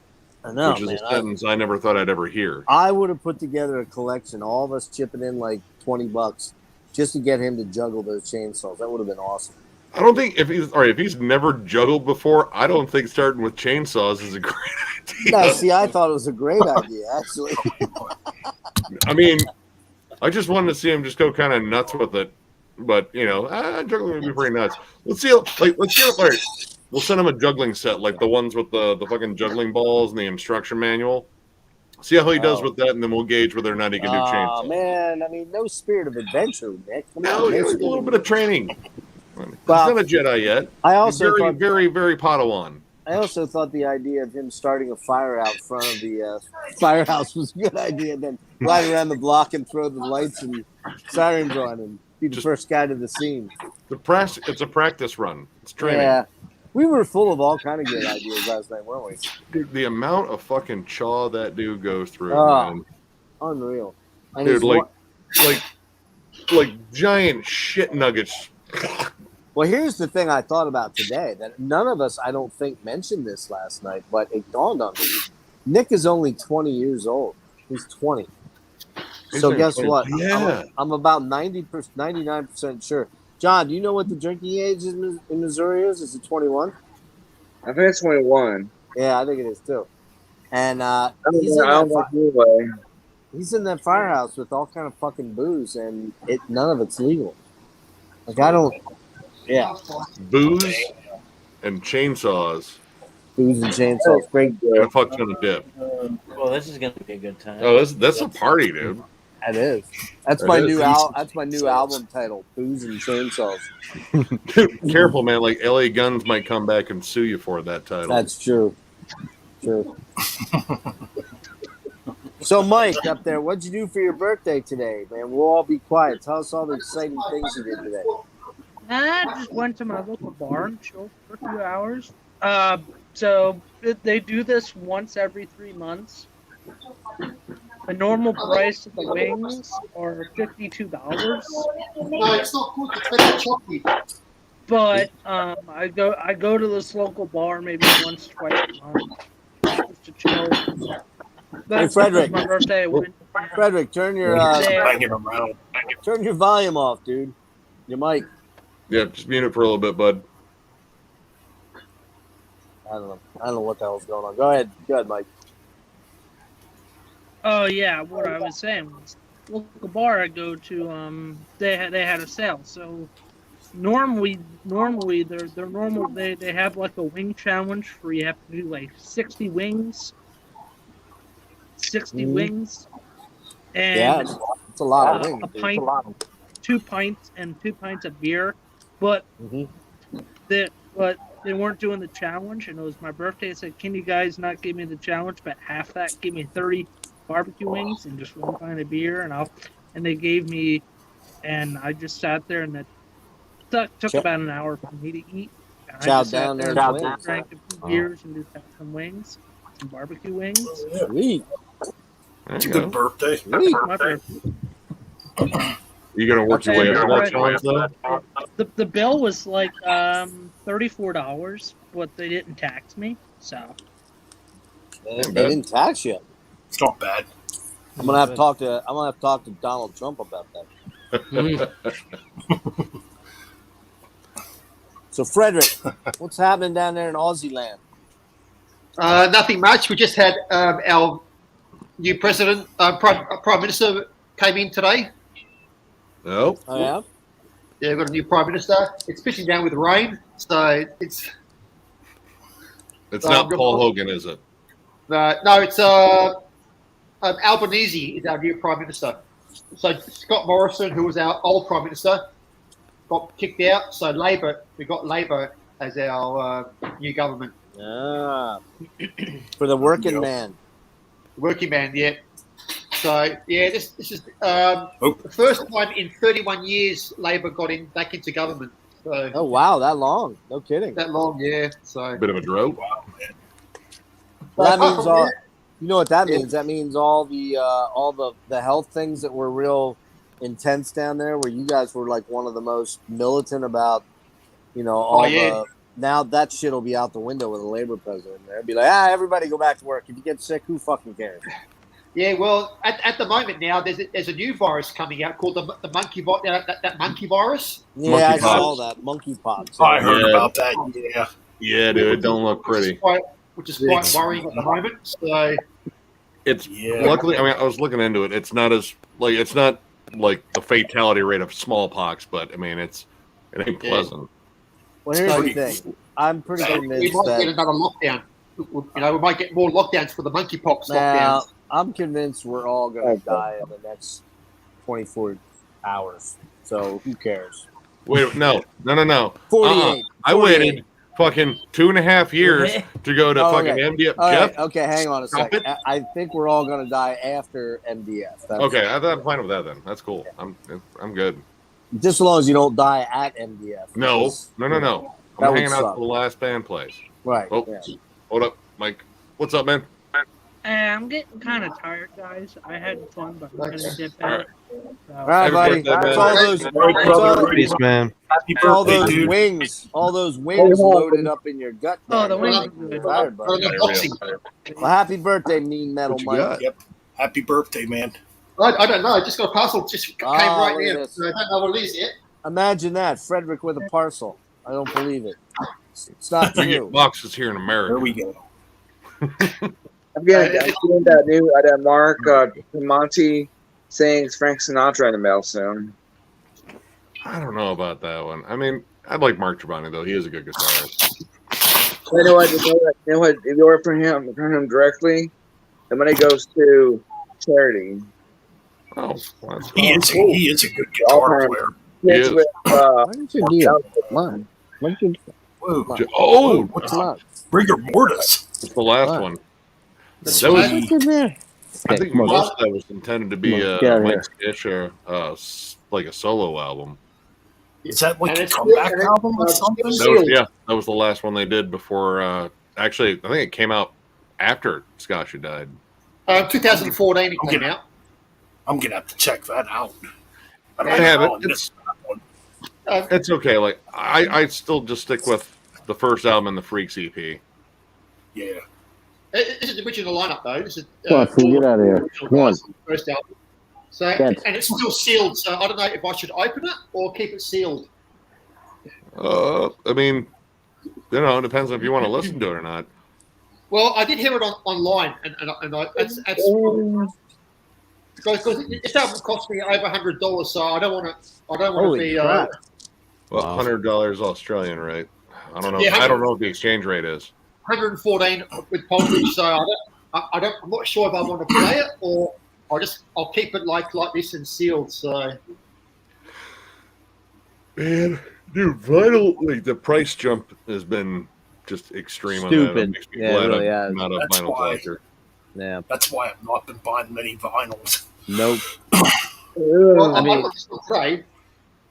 I know, which is man. a sentence I never thought I'd ever hear. I would have put together a collection, all of us chipping in like $20 just to get him to juggle those chainsaws. That would have been awesome. I don't think if he's never juggled before, I don't think starting with chainsaws is a great idea. No, see, I thought it was a great idea, actually. I mean, I just wanted to see him just go kind of nuts with it. But juggling would be pretty nuts. Let's see. All right, we'll send him a juggling set, like the ones with the fucking juggling balls and the instruction manual. See how he does with that, and then we'll gauge whether or not he can do Oh chainsaw. man, I mean, no spirit of adventure, Nick. Come No, on, a let's little do bit of training. He's Well, not a Jedi yet. I He's also very, thought very, very Padawan. I also thought the idea of him starting a fire out front of the firehouse was a good idea. Then ride around the block and throw the lights and sirens on and be the first guy to the scene. It's a practice run. It's training. Yeah, we were full of all kind of good ideas last night, weren't we? Dude, the amount of fucking chaw that dude goes through, Oh, man. unreal. And Dude, his like giant shit nuggets. Well, here's the thing I thought about today that none of us, I don't think, mentioned this last night, but it dawned on me. Nick is only 20 years old. He's 20. So only guess 20. what? Yeah. I'm about 99% sure. John, do you know what the drinking age in Missouri is? Is it 21? I think it's 21. Yeah, I think it is too. And I he's don't know anyway. in that firehouse with all kind of fucking booze, and none of it's legal. Like I don't. Yeah, Booze and chainsaws booze and chainsaws. Great. and a fuck ton of dip. Well, this is gonna be a good time. Oh, that's a party, dude. That is. That's That my is. new That's my new album title. Booze and chainsaws. Dude, careful, man. Like LA Guns might come back and sue you for that title. That's true. True. So, Mike, up there, what'd you do for your birthday today, man? We'll all be quiet. Tell us all the exciting things you did today. I just went to my local bar and chilled for a few hours. So they do this once every 3 months. The normal price of the wings are $52. No, it's not good. It's very choppy. But I go to this local bar maybe once, twice a month just to chill. Hey, Frederick. My birthday. I went Frederick, turn your there. Banging around. turn your volume off, dude. Your mic. Yeah, just mute it for a little bit, bud. I don't know what the hell's going on. Go ahead, Mike. Oh yeah, what I was saying was local bar I go to. They had a sale. So normally they're normal. They have like a wing challenge where you have to do like 60 wings. 60 wings. And Yeah, it's a lot of wings. a dude. pint, 2 pints, and 2 pints of beer. But Mhm. but they weren't doing the challenge, and it was my birthday. I said, "Can you guys not give me the challenge, but half that? Give me 30 barbecue wings and just 1 pint of beer." And they gave me and I just sat there, and it took Chow- about an hour for me to eat. And I Chowed just sat down there there and and wings. drank a few beers and just had some wings, some barbecue wings. Sweet. There It's a you good go. birthday. Sweet. My birthday. You gonna work your way up to that size, though? The bill was like $34, but they didn't tax me, so They didn't tax you. It's not bad. I'm gonna have to talk to Donald Trump about that. So Frederick, what's happening down there in Aussie land? Nothing much. We just had our new president, prime minister, came in today. Nope. Oh yeah. Yeah, we've got a new prime minister. It's pissing down with rain, so it's It's not Paul Hogan, is it? no, it's Albanese is our new prime minister. So Scott Morrison, who was our old prime minister, got kicked out. So we got Labor as our new government. Ah, for the working man. Working man, yeah. So yeah, this is the first time in 31 years Labor got back into government. So Oh wow, that long? No kidding. that long, yeah. So Bit of a drought. Well, that apart means from all. that, You know what that means? That means all the health things that were real intense down there, where you guys were like one of the most militant about, all yeah. now that shit will be out the window with a Labor president there. Be like, everybody go back to work. If you get sick, who fucking cares? yeah. Well, at the moment now, there's a new virus coming out called the monkey that monkey virus. Yeah, I Monkeypox. saw that monkeypox. I heard Yeah. about that. Yeah. Yeah, dude, it don't look pretty. Which is quite worrying at the moment. So It's Yeah. luckily. I mean, I was looking into it. It's not like the fatality rate of smallpox, but I mean, it ain't pleasant. Well, here's the Sorry. thing. I'm pretty we convinced might get that. another lockdown. We might get more lockdowns for the monkeypox Now, lockdowns. I'm convinced we're all going to die in the next 24 hours. So who cares? Wait, no. 48. I waited fucking 2.5 years to go to Oh, fucking okay. MDF. All Jeff. right, okay, hang on a Stop second. it. I think we're all going to die after MDF. That's, Okay, I'm fine with that then. That's cool. I'm good. Just as long as you don't die at MDF. No. because- That I'm would hanging out suck. to the last band plays. Right. Oh, yeah. hold up, Mike. What's up, man? I'm getting kind of tired, guys. I had fun, but I'm gonna dip out. So, All right, Happy buddy. birthday, It's man. all those, Merry it's brother. all, Peace, man. Happy it's all birthday, those dude. wings. All those wings loaded up in your gut. Oh, there. the wings You're are good. tired, For buddy. the boxing. Well, happy birthday, mean metal What you Mike. got? Yep. Happy birthday, man. I don't know. I just got a parcel. Just came right look at now. this. So I don't know what it is yet. Imagine that, Frederick with a parcel. I don't believe it. It's not We get true. boxes here in America. There we go. I'm getting that new that Mark Monty sings Frank Sinatra in the mail soon. I don't know about that one. I mean, I'd like Mark Trabani though. He is a good guitarist. You know what? If you order from him directly, the money goes to charity. Oh, well, that's He cool. is a good guitar player. It's is. with Why did you do that? Come on. What did you Whoa. Oh, What's come up? on? Rigor mortis. it's the last What? one. That's That was, right. What's in there? I think most of that was intended to be Come on, get out of Mike's Ish like a solo album. Is that like And a it's comeback and it- album or it's something? sealed. That was the last one they did before. Actually, I think it came out after Scotcha died. 2014 it came out. I'm gonna have to check that out. I have it. I'll miss that one. It's okay. Like I still just stick with the first album and the Freaks EP. Yeah. This is the original lineup, though. This is Come on, Phil, get out of here. original Come on. guys, first album. So, Get. and it's still sealed. So I don't know if I should open it or keep it sealed. I mean, it depends on if you want to listen to it or not. Well, I did hear it online, and that's because this album cost me over $100, so I don't want to. I don't want to Holy be. crap. Well, Wow. $100 Australian, right? I don't know. Yeah, I don't know what the exchange rate is. 114 with postage, so I'm not sure if I want to play it or I'll keep it like this and sealed. So Man, dude, vinyl, like the price jump has been just extreme on that. Stupid. It makes me Yeah, it glad really I'm has. not a That's vinyl why. collector. Yeah. That's why I've not been buying many vinyls. Nope. well, I I mean- got this on trade.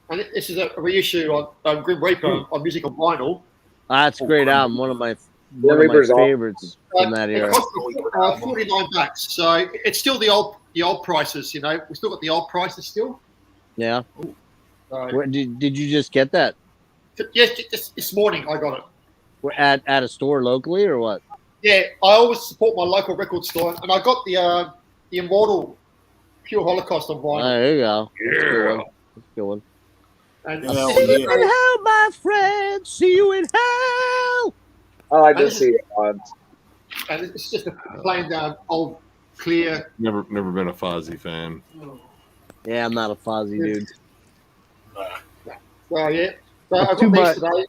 and this is a reissue on Grim Reaper on Music on Vinyl. That's a great album. One of my Reaper's awesome. favorites from that It era. cost me, $49, so it's still the old prices. You know, we still got the old prices still. Yeah. So, Where, did you just get that? yes, this morning I got it. At a store locally or what? Yeah, I always support my local record store, and I got the Immortal Pure Holocaust on Oh, vinyl. there you go. Yeah. That's a good one. And Hell See you yeah. in hell, my friend. See you in hell. I like to see it on. and it's just a plain old clear. Never been a Fozzy fan. Yeah, I'm not a Fozzy dude. So yeah, so I got Too these much. today.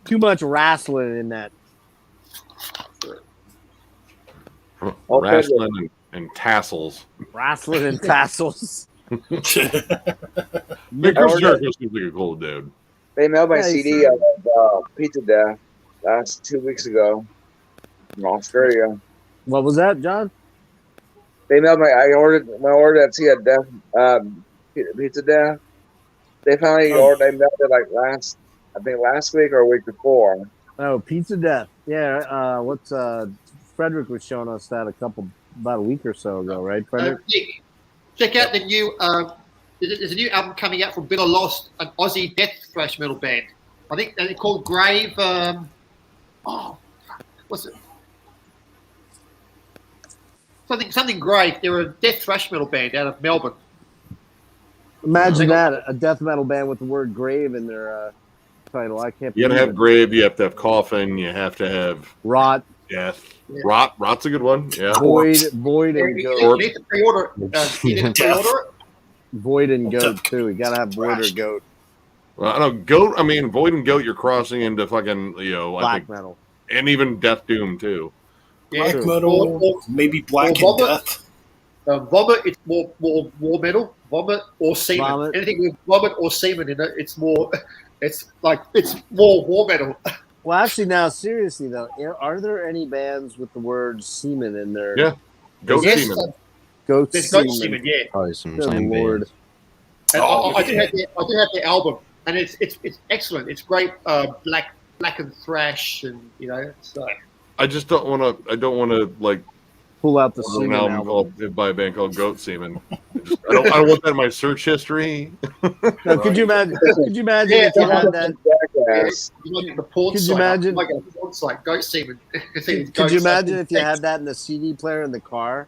Too much wrestling in that. Wrestling and tassels. Wrestling and tassels. Nick Chris Jericho seems like a cool dude. They mailed my Yeah, he's CD of Pizza Death last 2 weeks ago from Australia. What was that, John? They mailed I ordered that CD of Death, Pizza Death. They finally ordered. They mailed it like last week or a week before. Oh, Pizza Death. Yeah. What's Frederick was showing us that about a week or so ago, right, Frederick? Nick, check out the new. There's a new album coming out from Bitter Lost, an Aussie death thrash metal band. I think they're called Grave. What's it? Something Grave. They're a death thrash metal band out of Melbourne. Imagine that, a death metal band with the word grave in their title. I can't You gotta believe have it. grave. You have to have coffin. You have to have Rot, death. Yeah. Rot's a good one. Yeah. void, and You goat. need to pre-order. You need to pre-order it. Void and goat, too. You gotta have void or goat. Well, I don't goat. I mean, void and goat. You're crossing into fucking I Black think, metal. and even Death Doom too. Yeah. Black metal, maybe Black and Vomit. Death. Vomit, it's more war metal. Vomit or semen. Vomit. Anything with vomit or semen in it, it's more. It's more war metal. Well, actually, now, seriously, though, are there any bands with the word semen in there? Yeah. Goat Yes, semen. Goat there's semen. goat semen. Yeah. Probably some Good same Lord. bands. And Oh, I do have the album, and it's excellent. It's great, black and thrash, and it's I just don't want to. I don't want to like Pull out the an semen album album. called by a band called Goat Semen. I don't want that in my search history. Now, could you imagine? Could you imagine Yeah, if you had that? Jackass. like the porn Could you site. imagine- Like a porn site, goat semen. Could you imagine if you had that in the CD player in the car,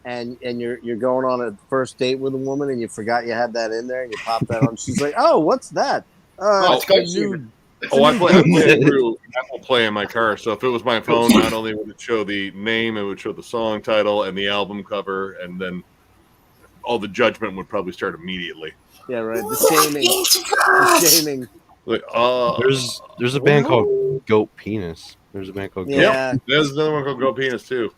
and you're going on a first date with a woman and you forgot you had that in there and you pop that on? She's like, "Oh, what's that? Oh, it's the goat new semen. Oh, I play it through Apple Play in my car. So if it was my phone, not only would it show the name, it would show the song title and the album cover, and then all the judgment would probably start immediately. Yeah, right. The shaming. The shaming. Like, There's a band called Goat Penis. There's a band called Goat. Yeah. there's another one called Go Penis too.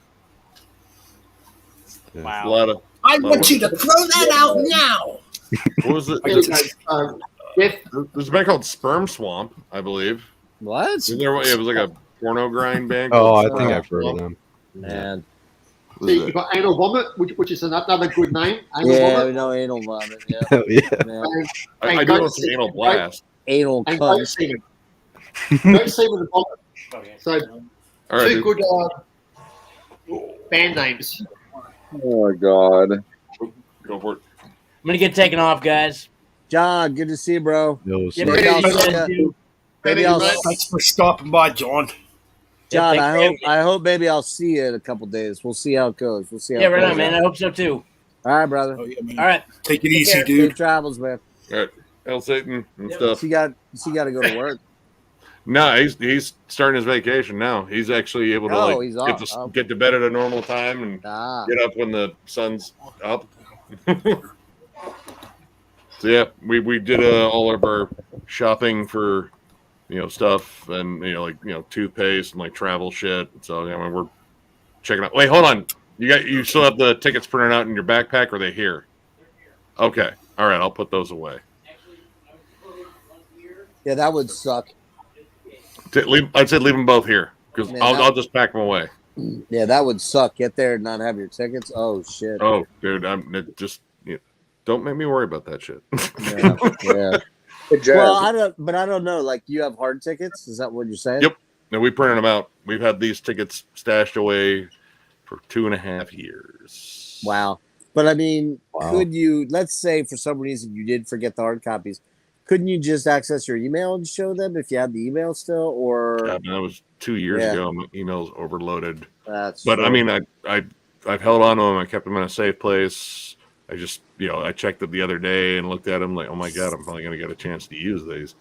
A Wow. lot of I want you to throw that out now. what was it? Death, There's a band called Sperm Swamp, I believe. What? Isn't there? It was like a porno grind band. Oh, called I Sperm think I've heard Swamp. of them. Man. What see, is you've it? got Anal Vomit, which is another good name. Anal Yeah, we Vomit. know anal vomit. Yeah. Hell yeah. Yeah. I do know some anal blast. Anal And goat cunt. semen. Goat semen and vomit. So All right, two dude. good band names. Oh my god. Go for it. I'm gonna get taken off, guys. John, good to see you, bro. No, Yeah, sorry. Maybe I'll Hey, see ya. Maybe I'll, Thanks for stopping by, John. John, Yeah, I hope maybe I'll see you in a couple days. We'll see how it goes. We'll see how Yeah, it right goes. on, man. I hope so too. All right, brother. Oh, yeah, man. All right. Take it easy, care. dude. Safe travels, man. All right, El Satan and Yep. stuff. She got to go to work. No, he's starting his vacation now. He's actually able to Oh, he's get off. to Oh. get to bed at a normal time and Ah, get up when the sun's up. So yeah, we did all of our shopping for stuff and like toothpaste and like travel shit. So yeah, we're checking out. Wait, hold on. You still have the tickets printed out in your backpack? Or are they here? Okay. All right. I'll put those away. yeah, that would suck. I'd say leave them both here because Man, I'll just pack them away. Yeah, that would suck. Get there and not have your tickets. Oh shit. Oh, dude, don't make me worry about that shit. Yeah, yeah. Good job. Well, I don't know. Like, you have hard tickets? Is that what you're saying? Yep. No, we printed them out. We've had these tickets stashed away for 2.5 years. Wow. But I mean, Wow. could you, let's say for some reason you did forget the hard copies, couldn't you just access your email and show them if you had the email still? Or Yeah, that was 2 years Yeah. ago. My email's overloaded. that's But I true. mean, I've held on to them. I kept them in a safe place. I just, I checked it the other day and looked at them like, oh my god, I'm probably gonna get a chance to use these.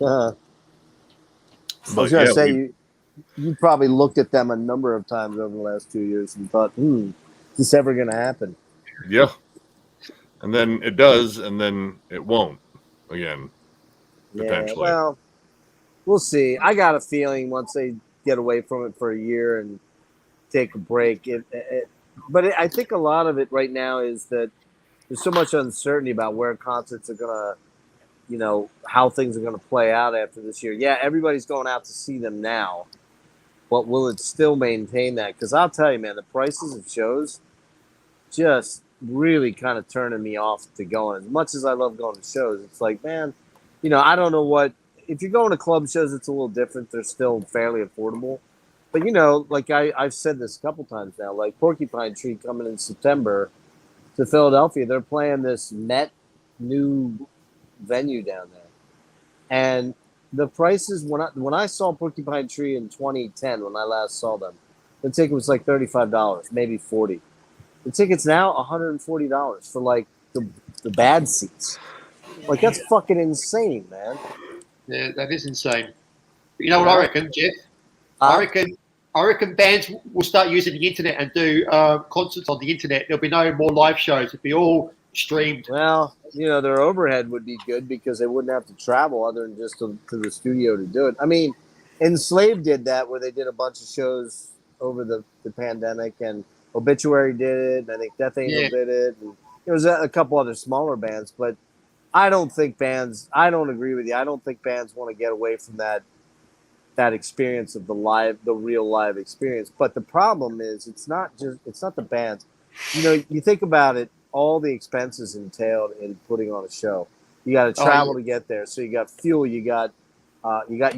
I But was gonna yeah, say you probably looked at them a number of times over the last 2 years and thought, is this ever gonna happen? yeah. And then it does, and then it won't again. Potentially. Well, we'll see. I got a feeling once they get away from it for a year and take a break, I think a lot of it right now is that there's so much uncertainty about where concerts are gonna, how things are gonna play out after this year. Yeah, everybody's going out to see them now, but will it still maintain that? Because I'll tell you, man, the prices of shows just really kind of turning me off to going. As much as I love going to shows, it's like, man, I don't know what. If you're going to club shows, it's a little different. They're still fairly affordable. But, like I've said this a couple times now, like Porcupine Tree coming in September to Philadelphia, they're playing this Met new venue down there. And the prices, when I saw Porcupine Tree in 2010, when I last saw them, the ticket was like $35, maybe $40. The ticket's now $140 for like the bad seats. Like, that's fucking insane, man. Yeah, that is insane. But you know what I reckon, Jeff? I reckon bands will start using the internet and do concerts on the internet. There'll be no more live shows. It'll be all streamed. Well, their overhead would be good because they wouldn't have to travel other than just to the studio to do it. I mean, Enslaved did that where they did a bunch of shows over the pandemic, and Obituary did it, and I think Death Angel did it, and there was a couple other smaller bands, but I don't agree with you. I don't think bands want to get away from that experience of the real live experience. But the problem is it's not the bands. You think about it, all the expenses entailed in putting on a show. You got to travel to get there. So you got fuel, you got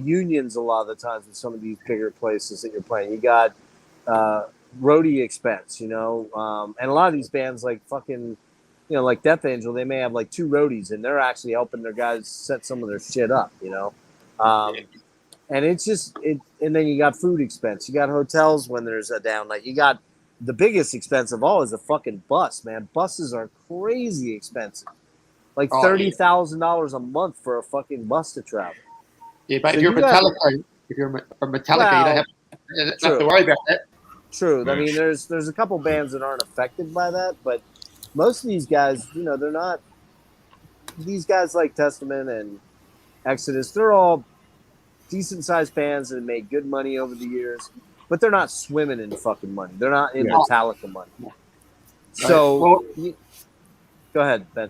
unions a lot of the times in some of these bigger places that you're playing. You got roadie expense, and a lot of these bands like fucking, like Death Angel, they may have like 2 roadies and they're actually helping their guys set some of their shit up, and it's just and then you got food expense, you got hotels when there's a down night, you got the biggest expense of all is a fucking bus, man. Buses are crazy expensive, like $30,000 a month for a fucking bus to travel. Yeah, but So if you're you got- Metallica, you don't have to worry about that. True. I mean, there's a couple bands that aren't affected by that, but most of these guys, they're not. These guys like Testament and Exodus, they're all decent-sized bands that have made good money over the years, but they're not swimming in fucking money. They're not in Metallica money. So, go ahead, Ben.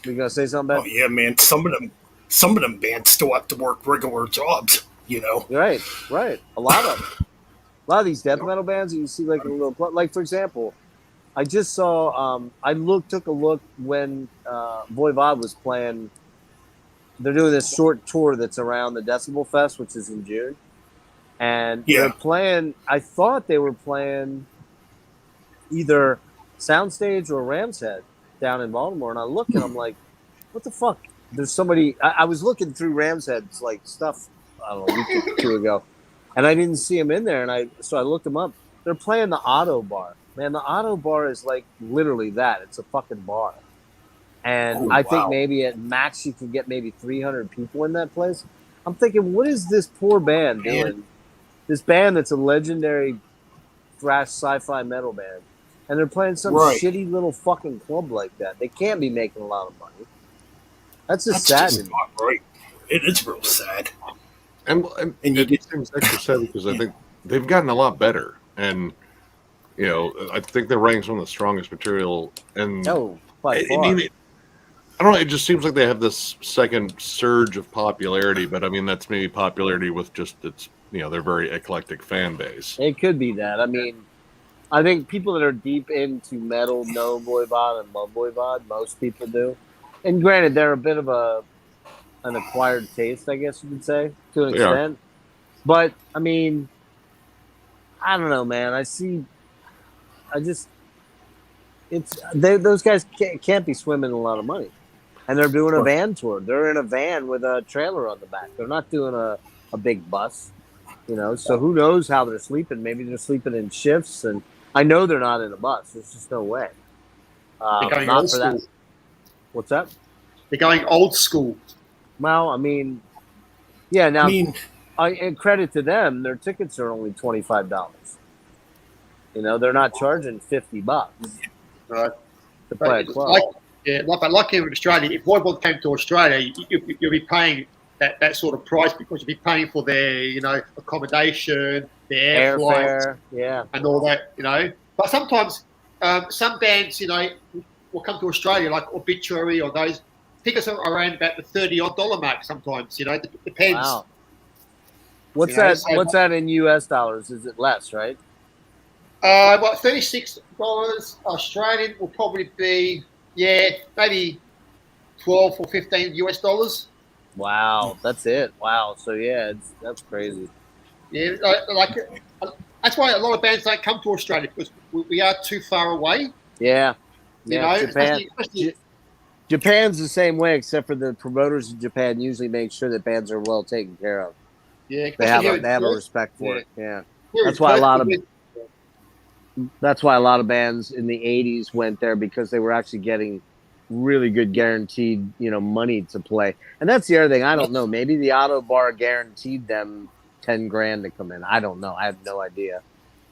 You gonna say something, Ben? Oh yeah, man. Some of them bands still have to work regular jobs. Right. A lot of these death metal bands that you see like a little, like for example, I just saw. Took a look when Voivod was playing. They're doing this short tour that's around the Decibel Fest, which is in June, and they're playing. I thought they were playing either Soundstage or Ram's Head down in Baltimore, and I look and I'm like, what the fuck? There's somebody. I was looking through Ram's Head's like stuff. I don't know, a week or 2 ago, and I didn't see him in there, and so I looked him up. They're playing the Auto Bar. Man, the Auto Bar is like literally that. It's a fucking bar. And I think maybe at max you can get maybe 300 people in that place. I'm thinking, what is this poor band doing? This band that's a legendary thrash sci-fi metal band. And they're playing some shitty little fucking club like that. They can't be making a lot of money. That's just sad. Just not right. It is real sad. And it seems extra sad because I think they've gotten a lot better. And I think they're ranked some of the strongest material. And by far. I don't know. It just seems like they have this second surge of popularity, but I mean that's maybe popularity with just their very eclectic fan base. It could be that. I mean, I think people that are deep into metal know Voivod and love Voivod. Most people do. And granted, they're a bit of an acquired taste, I guess you could say, to an They are. extent. But I mean, I don't know, man. Those guys can't be swimming in a lot of money, and they're doing a van tour. They're in a van with a trailer on the back. They're not doing a big bus, So who knows how they're sleeping? Maybe they're sleeping in shifts, and I know they're not in a bus. There's just no way. They're going Not old for that. school. What's that? They're going old school. Well, I mean, yeah. Now, I mean, and credit to them, their tickets are only $25. They're not charging $50 Right. to play a But club. like here in Australia, if Voivod came to Australia, you'll be paying that sort of price because you'll be paying for their, accommodation, their air flights, Airfare, yeah. and all that, But sometimes some bands, will come to Australia, like Obituary or those. Tickets are around about the $30 mark sometimes, it depends. Wow. What's You know, that? so- What's that in US dollars? Is it less, right? What, $36 Australian will probably be, maybe 12 or 15 US dollars. Wow, that's it. Wow. So yeah, that's crazy. Yeah, that's why a lot of bands don't come to Australia because we are too far away. Yeah. You Yeah. know, especially Japan's the same way, except for the promoters in Japan usually make sure that bands are well taken care of. yeah, They have especially a, here they have a in respect for Yeah. it. Yeah. Perth. That's why a lot of Perth, That's why a lot of bands in the '80s went there because they were actually getting really good guaranteed, money to play. And that's the other thing. I don't know. Maybe the Auto Bar guaranteed them 10 grand to come in. I don't know. I have no idea.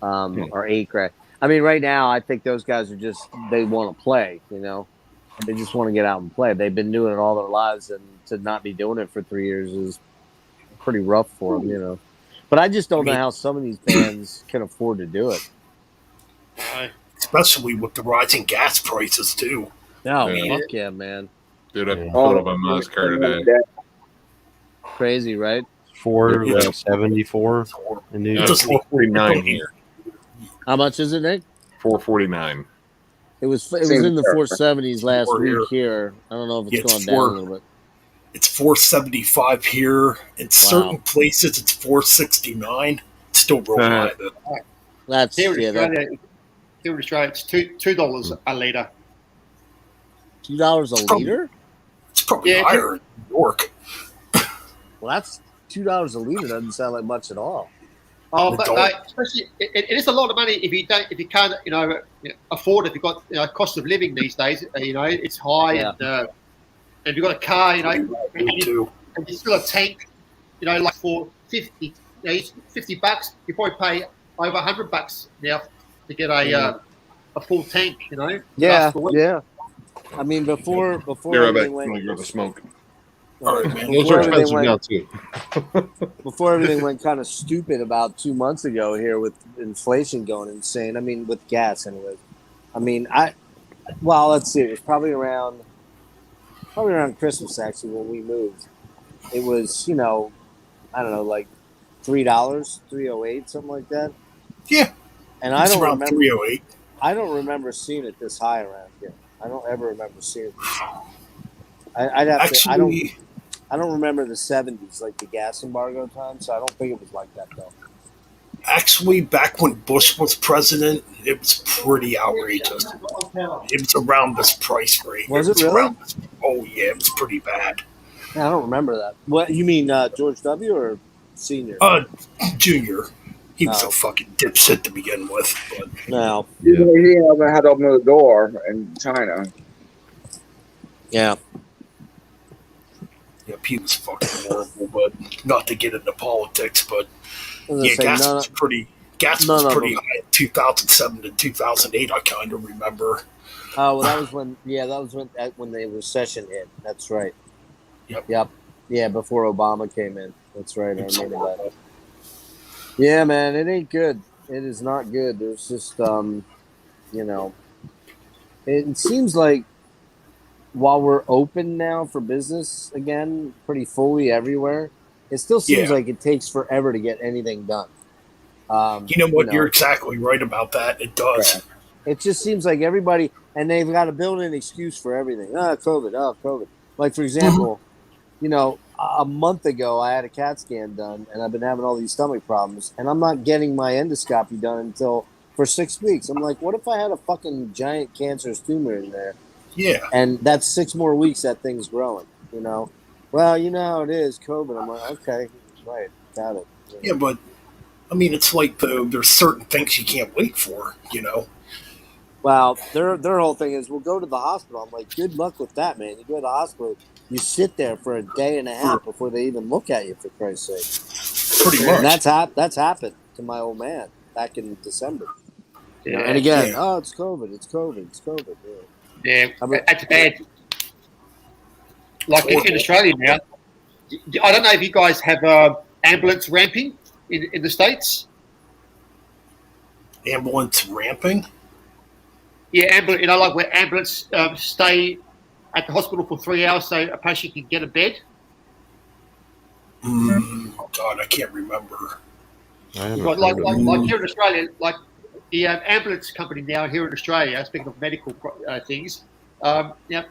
Or 8 grand. I mean, right now, I think those guys they want to play, They just want to get out and play. They've been doing it all their lives, and to not be doing it for 3 years is pretty rough for them, But I just don't know how some of these bands can afford to do it. especially with the rising gas prices too. No, Yeah. fuck yeah, man. Dude, I pulled up a mouse car today. Crazy, right? 474 in New Yeah, York. Just- 449 here. How much is it, Nick? 449. It was Same in the here. 470s last Four week here. here. I don't know if Yeah, it's it's gone down four. a little bit. It's 475 here. In certain places, it's 469. It's still real high. Though. That's Here in yeah, that, Australia, it's $2 a litre. $2 a probably- liter. It's probably Yeah, higher in New York. Well, that's $2 a liter. Doesn't sound like much at all. Oh, The but dollar. especially it is a lot of money if you can't afford it. You've got cost of living these days. It's high, Yeah. and you've got a car. Me too. And you fill a tank. Like for $50, $50, you probably pay over $100 now to get a full tank. Yeah, Last for a week. yeah. I mean, before Be right back. everything I'm gonna went, grab a smoke. All right, man. Those before are everything expensive went now too. before everything went kind of stupid about 2 months ago here with inflation going insane. I mean, with gas, anyways. I mean, let's see. It was probably around Christmas actually when we moved. It was, I don't know, like $3, $3.08, something like that. Yeah. And I It's don't around remember. 308. I don't remember seeing it this high around here. I don't ever remember seeing it this high. I'd have to. Actually, I don't remember the '70s, like the gas embargo time. So I don't think it was like that though. back when Bush was president, it was pretty outrageous. It was around this price rate. Was it really? around this- oh yeah, it was pretty bad. I don't remember that. What you mean, George W. or Senior? Junior, he was Oh. a fucking dipshit to begin with. But No. He didn't know how to open the door in China. Yeah. yeah, he was fucking horrible. But not to get into politics, but I was gonna yeah, say, gas none was of- pretty. Gas none was of pretty them. high in 2007 to 2008. I kind of remember. Oh, well, that was when. Yeah, that was when the recession hit. That's right. Yep. Yeah, before Obama came in. That's right. I remember that. Yeah, man, it ain't good. It is not good. There's just, it seems like while we're open now for business again, pretty fully everywhere, it still seems Yeah. like it takes forever to get anything done. You know what? You're exactly right about that. It does. It just seems like everybody, and they've got a built-in excuse for everything. COVID, COVID. Like, for example, a month ago I had a CAT scan done, and I've been having all these stomach problems, and I'm not getting my endoscopy done until for 6 weeks. I'm like, what if I had a fucking giant cancerous tumor in there? Yeah. And that's 6 more weeks that thing's growing, Well, you know how it is, COVID. I'm like, okay, right, got it. Yeah, but I mean, it's like there's certain things you can't wait for, Well, their whole thing is, we'll go to the hospital. I'm like, good luck with that, man. You go to the hospital, you sit there for a day and a half before they even look at you, for Christ's sake. Pretty much. And that's happened to my old man back in December. Yeah, And again, yeah. it's COVID. Yeah, I mean, that's bad. Like in Australia now, I don't know if you guys have ambulance ramping in the States. Ambulance ramping? Yeah, ambulance. Like where ambulance stay at the hospital for 3 hours so a patient can get a bed. Oh God, I can't remember. Like here in Australia, like the ambulance company now here in Australia, speaking of medical things,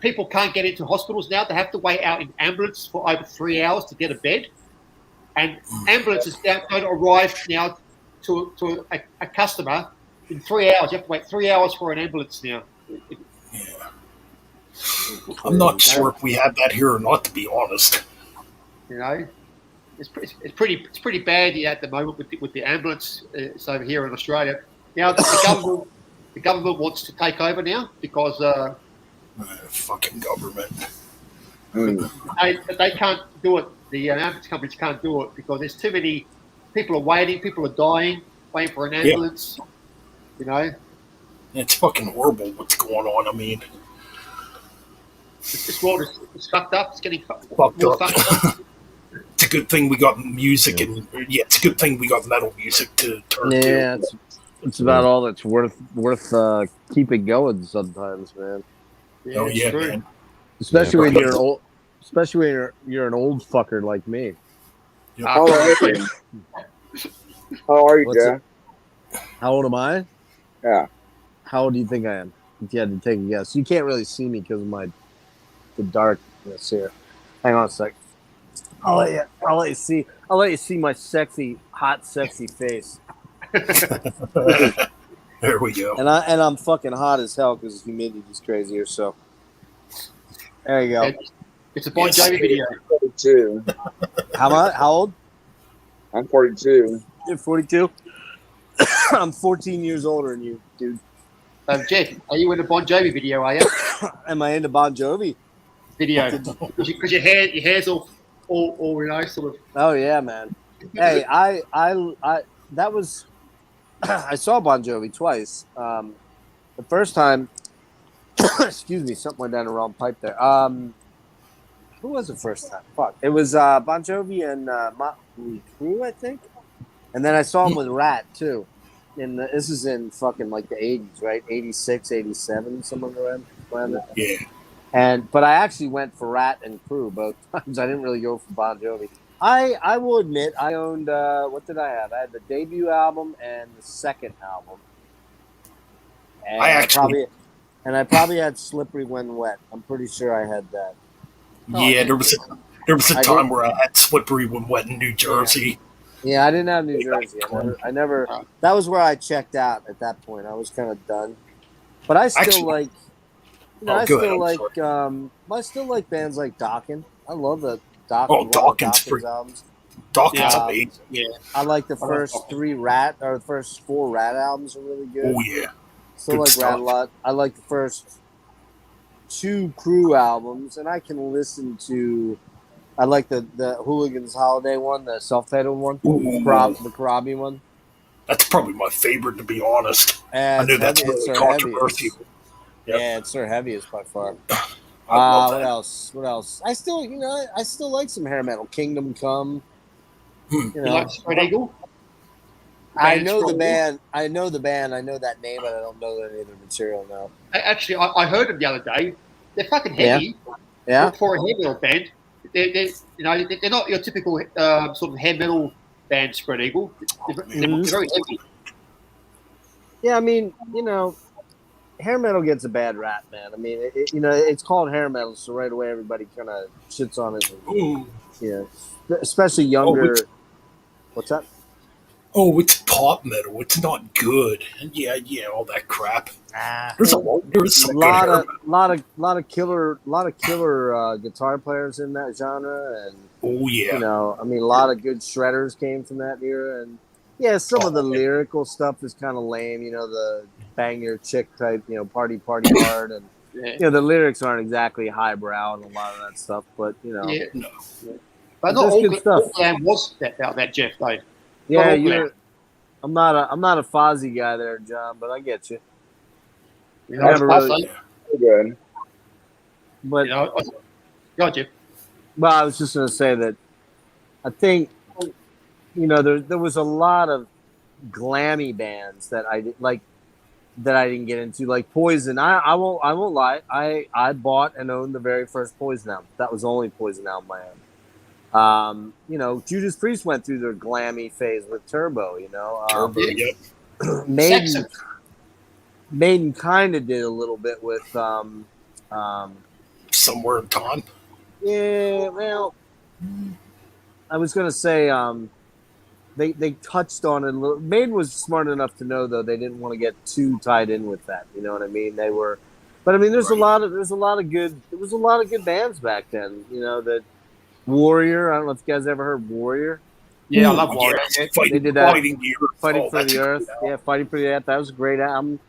people can't get into hospitals now. They have to wait out in ambulance for over 3 hours to get a bed. And ambulances don't arrive now to a customer in 3 hours. You have to wait 3 hours for an ambulance now. Yeah. I'm not sure if we have that here or not, to be honest. It's pretty bad at the moment with the ambulance. It's over here in Australia. Now the government wants to take over now because fucking government. They can't do it. The ambulance companies can't do it because there's too many people are waiting. People are dying, waiting for an ambulance. It's fucking horrible what's going on. I mean, this world is fucked up. It's getting fucked up. It's a good thing we got music and it's a good thing we got metal music to turn to. Yeah, it's about all that's worth keeping going sometimes, man. Yeah, man. Especially when you're old. Especially when you're an old fucker like me. How are you, Jeff? How old am I? Yeah. How old do you think I am? If you had to take a guess, you can't really see me because of the darkness here. Hang on a sec. I'll let you see. I'll let you see my hot, sexy face. There we go. And I'm fucking hot as hell because humidity is crazy here. So there you go. It's a Bon Jovi video. 42. How old? I'm 42. You're 42. I'm 14 years older than you, dude. Jeff, are you in a Bon Jovi video? Are you? Am I into Bon Jovi video? Because your hair's all sort of. Oh yeah, man. Hey, I that was I saw Bon Jovi twice. The first time, excuse me, something went down the wrong pipe there. Who was the first time? Fuck, it was Bon Jovi and Motley Crue, I think. And then I saw him with Rat too. This is in fucking like the 80s, right? 86, 87, somewhere around there. Yeah. But I actually went for Rat and Crew both times. I didn't really go for Bon Jovi. I will admit I owned what did I have? I had the debut album and the second album. And I probably had Slippery When Wet. I'm pretty sure I had that. Yeah, there was a time where I had Slippery When Wet in New Jersey. Yeah, I didn't have New Jersey. I never. That was where I checked out at that point. I was kind of done. But I still like. I still like bands like Dokken. I love the Dokken. Dokken's albums. Dokken's amazing. Yeah. I like the first the first 4 Rat albums are really good. Oh yeah. Still Good like stuff. Rat a lot. I like the first 2 Crew albums, and I can listen to. I like the Hooligans Holiday one, the self-titled one, the Karabi one. That's probably my favorite, to be honest. And I know that's really controversial. Yep. Yeah, it's their heaviest by far. What else? I still like some hair metal. Kingdom Come. You like Spread Eagle? I know the band. I know that name, but I don't know any of their material now. Actually, I heard them the other day. They're fucking heavy. Yeah. For a hair metal band, they're not your typical sort of hair metal band. Spread Eagle. They're very heavy. Yeah, I mean, hair metal gets a bad rap, man. I mean, it's called hair metal, so right away everybody kind of shits on it. And, Ooh. especially younger. What's that? Oh, it's pop metal. It's not good. And yeah, all that crap. There's some lot good of killer guitar players in that genre, and oh yeah, I mean, a lot of good shredders came from that era, and yeah, some of the lyrical stuff is kind of lame. The bang your chick type, party hard, and the lyrics aren't exactly highbrow and a lot of that stuff, but Yeah. No. But not That's all good stuff. glam was about that, Jeff, though. yeah, all glam. I'm not a Fozzy guy there, John, but I get you. Never I really- say, Good. But go, Jeff. well, I was just going to say that I think there was a lot of glammy bands that I didn't get into, like Poison. I won't lie. I bought and owned the very first Poison album. That was the only Poison album I owned. Judas Priest went through their glammy phase with Turbo. Turbo, yep. Maiden kind of did a little bit with Somewhere in Time. yeah. Well, I was gonna say they touched on it a little. Maiden was smart enough to know, though, they didn't want to get too tied in with that. You know what I mean? They were, but I mean, there was a lot of good bands back then. That Warrior. I don't know if you guys ever heard Warrior. Yeah, I love Warrior. Yeah, They did that. Fighting the Earth. Fighting Oh, for that's the a Earth. good album. Yeah, Fighting for the Earth. That was a great album.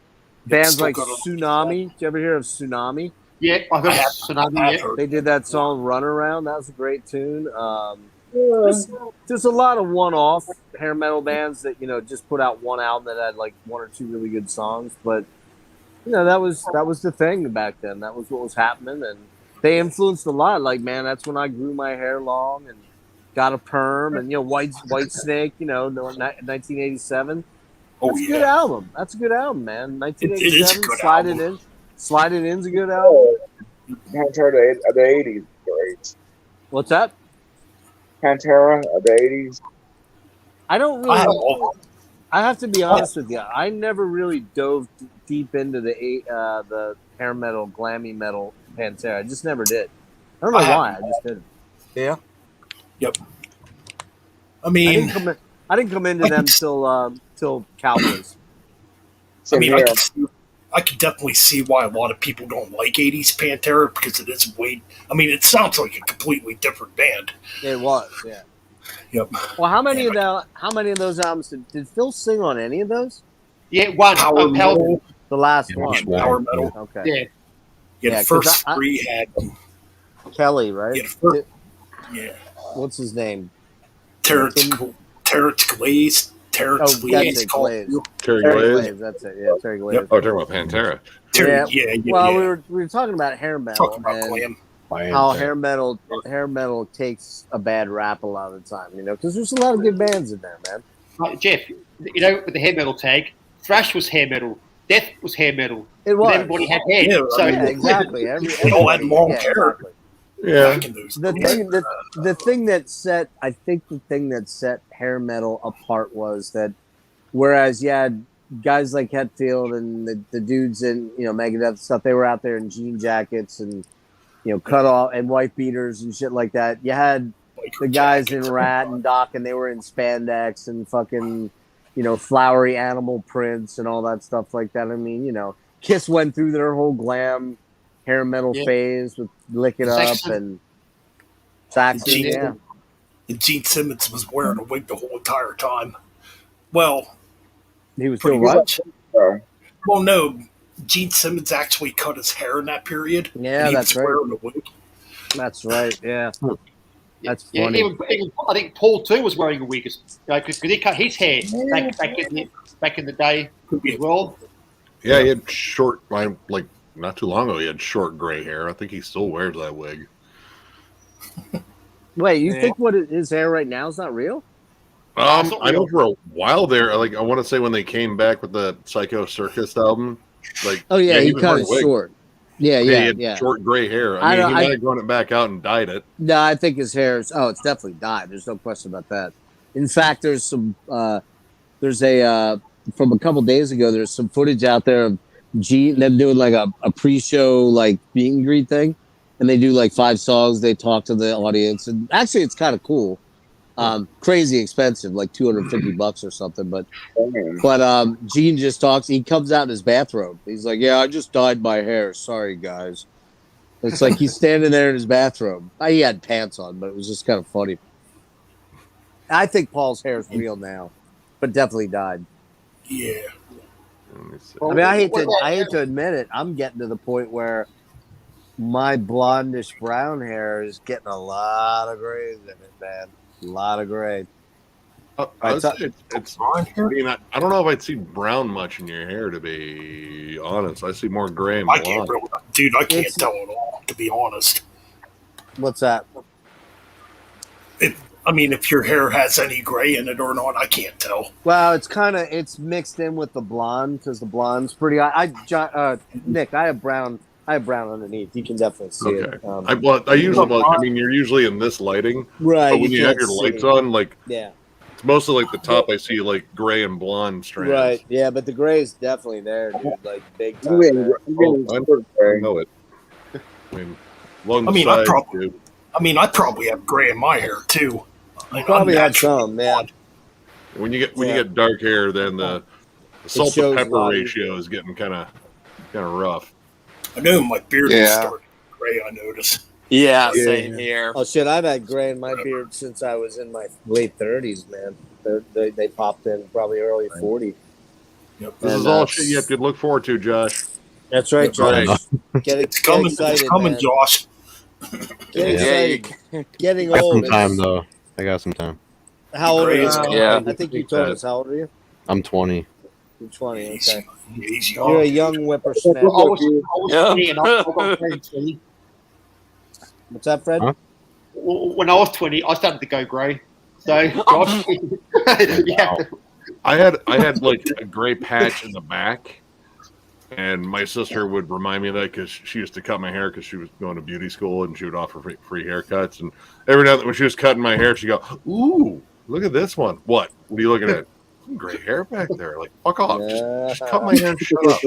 It's Bands still like got a- Tsunami. Did you ever hear of Tsunami? Yeah, I heard I have Tsunami. Yeah. heard They did that song "Runaround." That was a great tune. There's a lot of one-off hair metal bands that just put out one album that had like one or two really good songs, but that was the thing back then. That was what was happening, and they influenced a lot. Like, man, that's when I grew my hair long and got a perm, and White Snake. 1987. Oh That's a good yeah. album. That's a good album, man. It is a 1987. good Slide album. It In. Slide It In's a good album. Pantera of the 80s. Great. What's that? Pantera of the 80s. I don't I have really. all. I have to be honest with you. I never really dove deep into the hair metal, glammy metal Pantera. I just never did. I don't know why. I just didn't. I I mean, didn't come into them till Cowboys. Same here. I could definitely see why a lot of people don't like '80s Pantera because it is way. I mean, it sounds like a completely different band. It was, yeah. Yep. Well, how many of those albums did Phil sing on? Any of those? Yeah, one. Power Metal. The last Yeah, one. just one. Power Metal. Okay. Yeah. Yeah, Yeah, the 'cause first I- three had. Kelly, right? Yeah, the first, yeah. What's his name? Terrence Glaze. Terrence Oh, Glaze. that's it, called- Glaze. Terry Terry Glaze. Glaze. That's it. Yeah, Terry Glaze. Yep. Oh, talking about Pantera. Terry, Yeah. yeah. Well, yeah. we were talking about hair metal Talking about and glam. how hair metal takes a bad rap a lot of the time. Because there's a lot of good bands in there, man. Like, Jeff, with the hair metal tag, thrash was hair metal, death was hair metal. It But was. everybody had hair. Yeah, so Yeah, exactly. They all had long hair. exactly. Yeah. Back in those The days. thing that set hair metal apart was that whereas you had guys like Hetfield and the dudes in Megadeth and stuff, they were out there in jean jackets and cut off and white beaters and shit like that. You had the guys in Rat and Doc, and they were in spandex and fucking flowery animal prints and all that stuff like that. I mean, Kiss went through their whole glam hair metal phase with Lick It Up Saxon. and Saxon. Gene- Yeah. And Gene Simmons was wearing a wig the whole entire time. Well, He was pretty still what? much. So, Well, no, Gene Simmons actually cut his hair in that period. Yeah, and he that's was right. wearing a wig. That's right. Yeah. That's Yeah, funny. even, I think Paul too was wearing a wig because he cut his hair back in the day Could be as well. Yeah, he had short, like not too long ago, he had short gray hair. I think he still wears that wig. Wait, you think his hair right now is not real? I know for a while there, like I want to say when they came back with the Psycho Circus album, like Oh yeah, he was cut wearing it a wig. short. Yeah, He yeah, had yeah. short gray hair. I I mean, don't- he I- might have grown it back out and dyed it. No, I think his hair is. Oh, it's definitely dyed. There's no question about that. In fact, there's some. There's a from a couple days ago. There's some footage out there of them doing like a pre-show like meet and greet thing, and they do like 5 songs. They talk to the audience, and actually, it's kind of cool. Crazy expensive, like $250 or something. But Gene just talks. He comes out in his bathrobe. He's like, "Yeah, I just dyed my hair. Sorry, guys." It's like he's standing there in his bathrobe. He had pants on, but it was just kind of funny. I think Paul's hair is real now, but definitely dyed. Yeah. Let me see. I mean, I hate to admit it. I'm getting to the point where my blondish brown hair is getting a lot of grays in it, man. A lot of gray. I would say it's I mean, I don't know if I'd see brown much in your hair, to be honest. I see more gray and I can't blonde. really, dude, I can't tell at all, to be honest. What's that? I mean, if your hair has any gray in it or not, I can't tell. Well, it's mixed in with the blonde because the blonde's pretty. Nick, I have brown underneath. You can definitely see Okay. it. I mean, you're usually in this lighting, Right. but when you have your lights on, like, yeah. it's mostly like the top. I see like gray and blonde strands. Right. Yeah, but the gray is definitely there, dude. Like big time. I know it. I mean, along the side, dude. I probably have gray in my hair too. Like, Probably had unnatural. some, yeah. When you get dark hair, then the salt to shows pepper a lot. ratio is getting kind of rough. I know my beard is Yeah. starting gray. I noticed. Yeah, same here. Oh shit! I've had gray in my beard since I was in my late 30s, man. They popped in probably early 40. Yep. This is all shit you have to look forward to, Josh. That's right, Right. Josh. It's coming. excited, It's coming, man. Josh. Get excited. Getting I got some old. time though. I got some time. How old are you? Yeah. I think you told us. How old are you? I'm 20. You're 20. Easy. Okay. Easy. You're a young whippersnapper. I was Yeah. 20 and I got grey at 20. What's that, Fred? Huh? When I was 20, I started to go grey. So, Josh, yeah. I had like a gray patch in the back, and my sister would remind me of that because she used to cut my hair because she was going to beauty school and she would offer free haircuts. And every now and then when she was cutting my hair, she'd go, "Ooh, look at this one. What are you looking at? Some gray hair back there. Like, fuck off. Just cut my hair and shut up."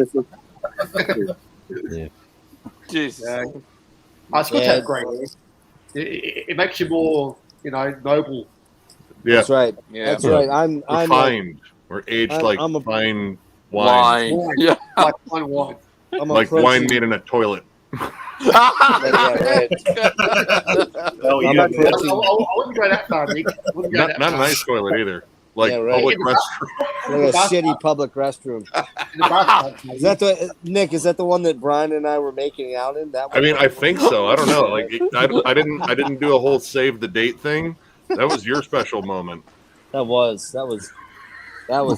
Jesus. It's good to have grey. It makes you more, noble. Yeah, That's right. Yeah. That's right. I'm refined or aged like I'm a- fine wine, Wine. Yeah. Like fine wine. I'm a like wine protein- made in a toilet. Yeah, right. Hell I'm yeah, a man. I protein- wouldn't go that far, Nick. I wouldn't go Not that a far. nice toilet either. Like Yeah, right. public restroom. Like a shitty public restroom. In the bathtub. Is that Nick? Is that the one that Brian and I were making out in? That I mean, I think so. I don't know. Like, I didn't do a whole save the date thing. That was your special moment. that was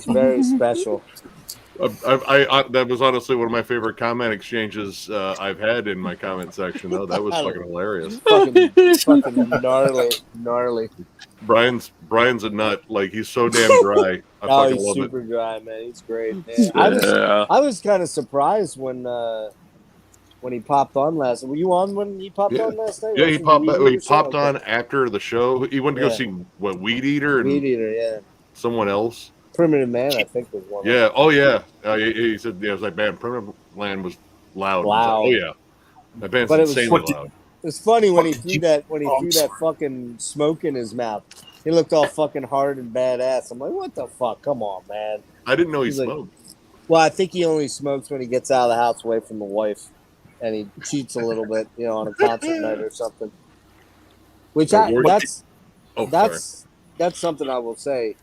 very special. That was honestly one of my favorite comment exchanges I've had in my comment section. Though that was fucking hilarious. fucking gnarly. Brian's a nut. Like, he's so damn dry. I Oh, fucking he's love super it. dry, man. He's great. Man. I was kind of surprised when he popped on last. Were you on when he popped on last night? Yeah, he Watching the popped. Weed He Eater show? popped Okay. on after the show. He went to go Yeah. see Weed Eater and Weed Eater, yeah. someone else. Primitive Man, I think, was one. Yeah. Oh yeah. He said, "Yeah." I was like, "Man, Primitive Land was loud." I was like, Loud. oh yeah. That band's But it was- insanely loud. It's funny when he Fucking threw that I'm sorry. fucking smoke in his mouth. He looked all fucking hard and badass. I'm like, what the fuck? Come on, man. I didn't know he He's like- smoked. Well, I think he only smokes when he gets out of the house away from the wife, and he cheats a little bit, on a concert night or something. Which Oh, sorry. that's something I will say.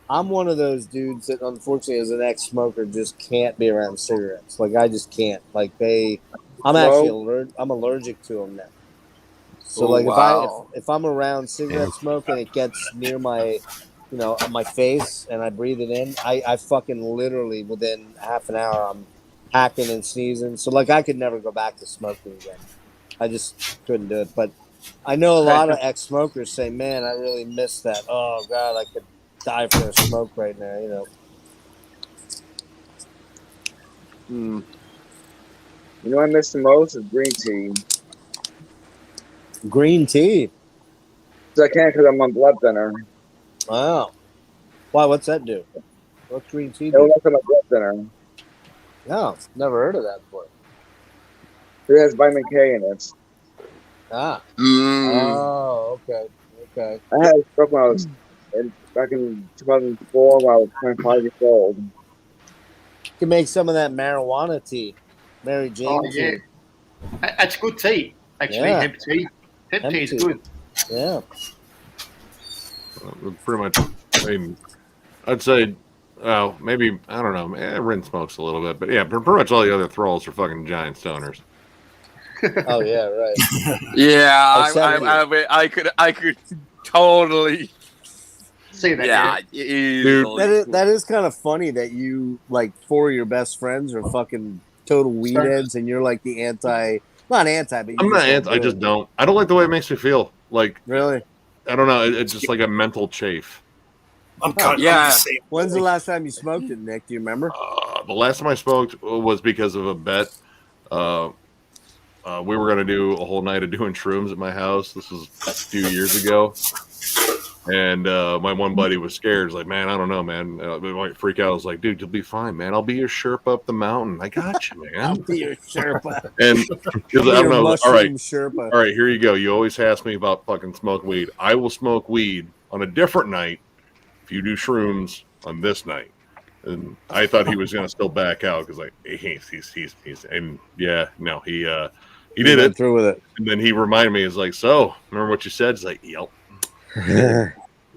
I'm one of those dudes that, unfortunately, as an ex-smoker, just can't be around cigarettes. Like, I just can't. Like, I'm actually I'm allergic to them now. So, Oh, like, wow. if I'm around cigarette smoke and it gets near my, my face and I breathe it in, I fucking literally within half an hour I'm hacking and sneezing. So, like, I could never go back to smoking again. I just couldn't do it. But I know a lot of ex-smokers say, "Man, I really miss that. Oh God, I could die for a smoke right now." Hmm. You know what I miss the most is green tea. Green tea. So I can't because I'm on blood thinner. Wow. Why? What's that do? What's green tea It do? was on my blood thinner. No, never heard of that before. It has vitamin K in it. Ah. Mm. Oh, okay. Okay. I had a stroke when I was back in 2004 when I was 25 years old. You can make some of that marijuana tea. Mary Jane Oh, yeah. tea. That's good tea, actually. Yeah. Hemp tea. Hemp tea is tea. good. Yeah. Pretty much. I mean, I'd say, well, maybe I don't know. Rin smokes a little bit, but yeah, pretty much all the other thralls are fucking giant stoners. Oh yeah, right. Yeah, Oh, 70. I could totally See that? yeah. Dude. That is kind of funny that you like four of your best friends are fucking total weed heads, and you're like the not anti, but you I'm just not anti. I just don't. I don't like the way it makes me feel. Like, really. I don't know. It's just like a mental chafe. I'm kind of Yeah. the same. When's the last time you smoked it, Nick? Do you remember? The last time I smoked was because of a bet. We were going to do a whole night of doing shrooms at my house. This was a few years ago. And my one buddy was scared. He's like, man, I don't know, man. We might freak out. I was like, dude, you'll be fine, man. I'll be your Sherpa up the mountain. I got you, man. I'll be your Sherpa. And because I don't know. All right. Sherpa. All right, here you go. You always ask me about fucking smoke weed. I will smoke weed on a different night if you do shrooms on this night. And I thought he was going to still back out because, like, he's and yeah, no, he did it. Through with it. And then he reminded me, he's like, so remember what you said? He's like, yep. Yeah.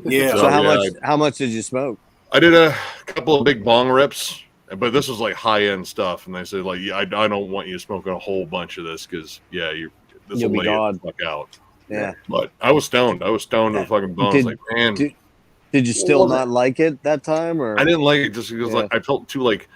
So yeah, how much did you smoke? I did a couple of big bong rips, but this was like high end stuff. And they said, like, yeah, I don't want you smoking a whole bunch of this because, yeah, this You'll will be lay gone. the fuck out. Yeah. But I was stoned. I was stoned to the fucking bone. I was like, man, Did you still not like it that time, or I didn't like it just because Yeah. like I felt too like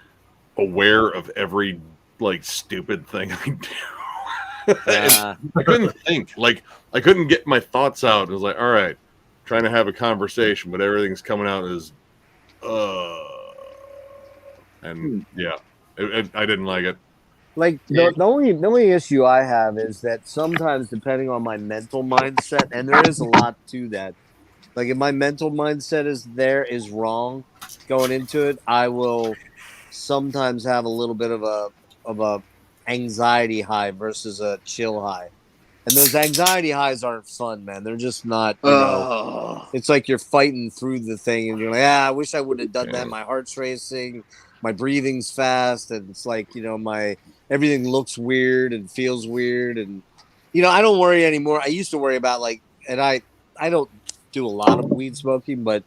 aware of every like stupid thing I do. Yeah. I couldn't think. Like I couldn't get my thoughts out. It was like, all right, trying to have a conversation, but everything's coming out as and yeah, I didn't like it. Like the only issue I have is that sometimes, depending on my mental mindset, and there is a lot to that. Like if my mental mindset is wrong going into it, I will sometimes have a little bit of a anxiety high versus a chill high. And those anxiety highs aren't fun, man. They're just not, you know, it's like you're fighting through the thing and you're like, I wish I would have done that. My heart's racing, my breathing's fast, and it's like, you know, everything looks weird and feels weird. And, you know, I don't worry anymore. I used to worry about and I don't do a lot of weed smoking, but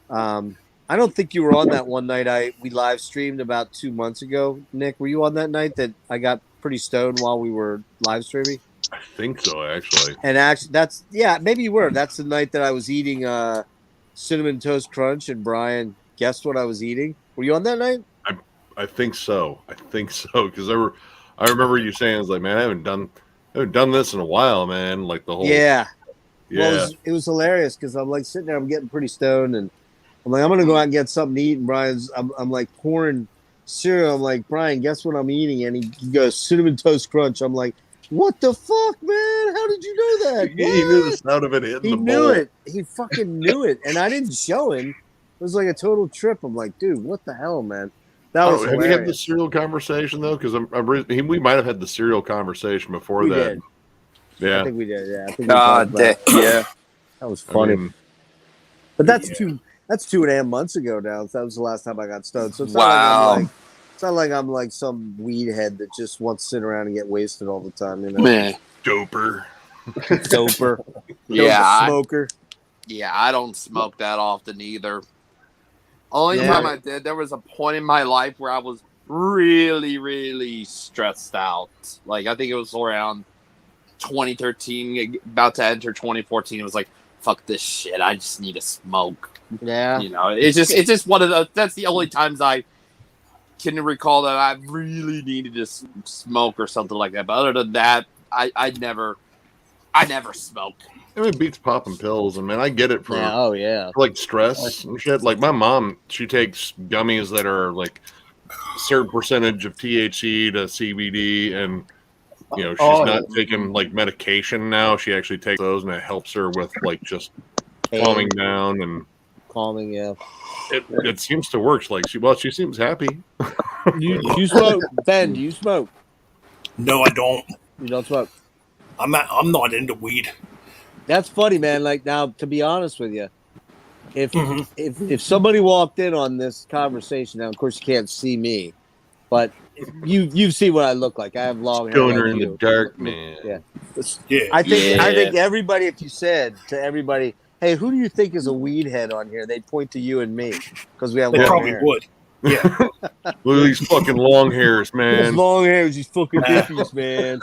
I don't think you were on that one night we live streamed about 2 months ago. Nick, were you on that night that I got pretty stoned while we were live streaming? I think so, actually. And actually, maybe you were. That's the night that I was eating Cinnamon Toast Crunch, and Brian guessed what I was eating. Were you on that night? I think so. Because I remember you saying, "I was like, man, I haven't done this in a while, man." Like the whole Yeah. yeah. Well, it was hilarious because I'm like sitting there, I'm getting pretty stoned, and I'm like, I'm gonna go out and get something to eat. And I'm like pouring cereal. I'm like, Brian, guess what I'm eating? And he goes, Cinnamon Toast Crunch. I'm like, what the fuck, man? How did you know that? He knew the sound of it hitting He the knew bowl. it. He fucking knew it, and I didn't show him. It was like a total trip. I'm like, dude, what the hell, man? That was Have we had the hilarious. cereal conversation though? Because we might have had the cereal conversation before We that. did. Yeah. I think we did. Yeah. I think we God, talked about it. yeah. That was funny. I mean, But that's 2.5 months ago now. That was the last time I got stoned. So it's Wow. not like I'm like some weed head that just wants to sit around and get wasted all the time. You know, Man. doper. doper, Yeah, smoker. I don't smoke that often either. Only Yeah. time I did, there was a point in my life where I was really, really stressed out. Like I think it was around 2013, about to enter 2014. It was like, fuck this shit. I just need to smoke. Yeah. You know, it's just one of those. That's the only times I can recall that I really needed to smoke or something like that. But other than that, I never smoke. I mean, it beats popping pills, and man, I get it for Oh yeah. like stress and shit. Like my mom, she takes gummies that are like a certain percentage of THC to CBD, and you know she's not taking like medication now. She actually takes those, and it helps her with like just calming down and calming. Yeah. It seems to work. Like she seems happy. You smoke, Ben? Do you smoke? No, I don't. You don't smoke. I'm not into weed. That's funny, man. Like now, to be honest with you, if Mhm. if somebody walked in on this conversation, now of course you can't see me, but you see what I look like. I have long hair. Stoner like in you. the dark, man. Yeah. Yeah. I think Yeah. everybody, if you said to everybody, "Hey, who do you think is a weed head on here?" They'd point to you and me because we have They long probably hair. would. Yeah. Look at these fucking long hairs, These man. long hairs, these fucking hippies, man.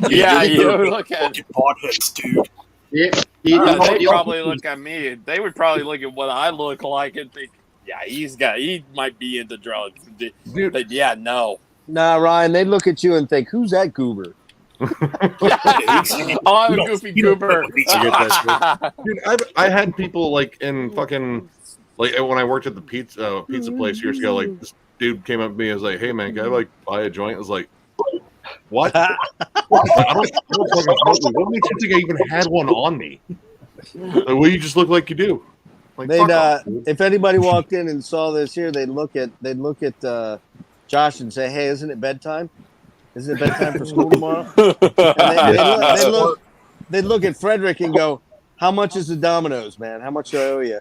Yeah, you're you the look at. fucking potheads, dude. Yeah. They probably look at me. They would probably look at what I look like and think, "Yeah, he might be into drugs." Dude. But yeah, no. Nah, Ryan, they look at you and think, "Who's that goober?" Oh, I'm a You don't- goofy you don't goober. fuck with these I get that Dude, I had people like in fucking like when I worked at the pizza place years ago. Like this dude came up to me and was like, "Hey man, can I like buy a joint?" I was like, "What?" I don't fucking smoke weed. What makes you think I even had one on me? Like, well, you just look like you do. Like, They'd fuck off, dude. if anybody walked in and saw this here, they'd look at Josh and say, "Hey, isn't it bedtime? Isn't it bedtime for school tomorrow?" And they'd look at Frederick and go, "How much is the Domino's, man? How much do I owe you?"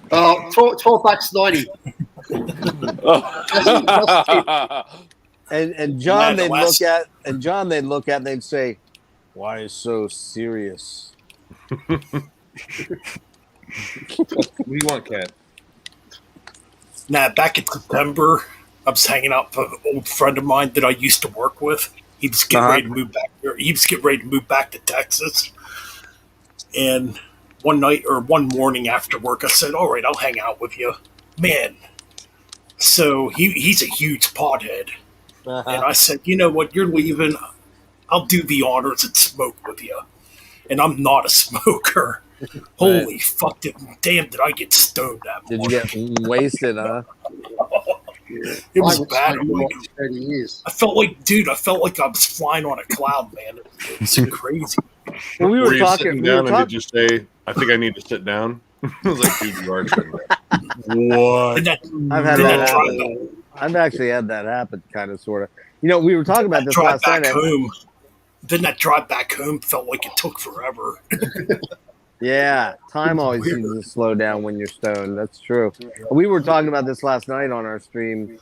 12 $12.90. And John, Man, the last- they'd look at and they'd say, "Why is so serious?" What do you want, Cat? Nah, back in September, I was hanging out with an old friend of mine that I used to work with. He was getting ready to move back here. He was getting ready to move back to Texas. And one night or one morning after work, I said, "All right, I'll hang out with you." Man. So he's a huge pothead. And I said, "You know what? You're leaving. I'll do the honors and smoke with you." And I'm not a smoker. Holy fuck! Damn, did I get stoned that Did morning? you get wasted, huh? It was I've bad. smoked more than 30 years. I felt like I was flying on a cloud, man. It's crazy. Well, we Were were you talking. sitting We down were and did you say, "I think I need to sit down"? I was like, "Dude, you are sitting down." What? And that, I've had then that that happen. drive, I've actually had that happen, kind of, sort of. You know, we were talking about that this drive last back night. home. Then that drive back home felt like it took forever. Yeah, time always Weird. seems to slow down when you're stoned. That's true. We were talking about this last night on our stream.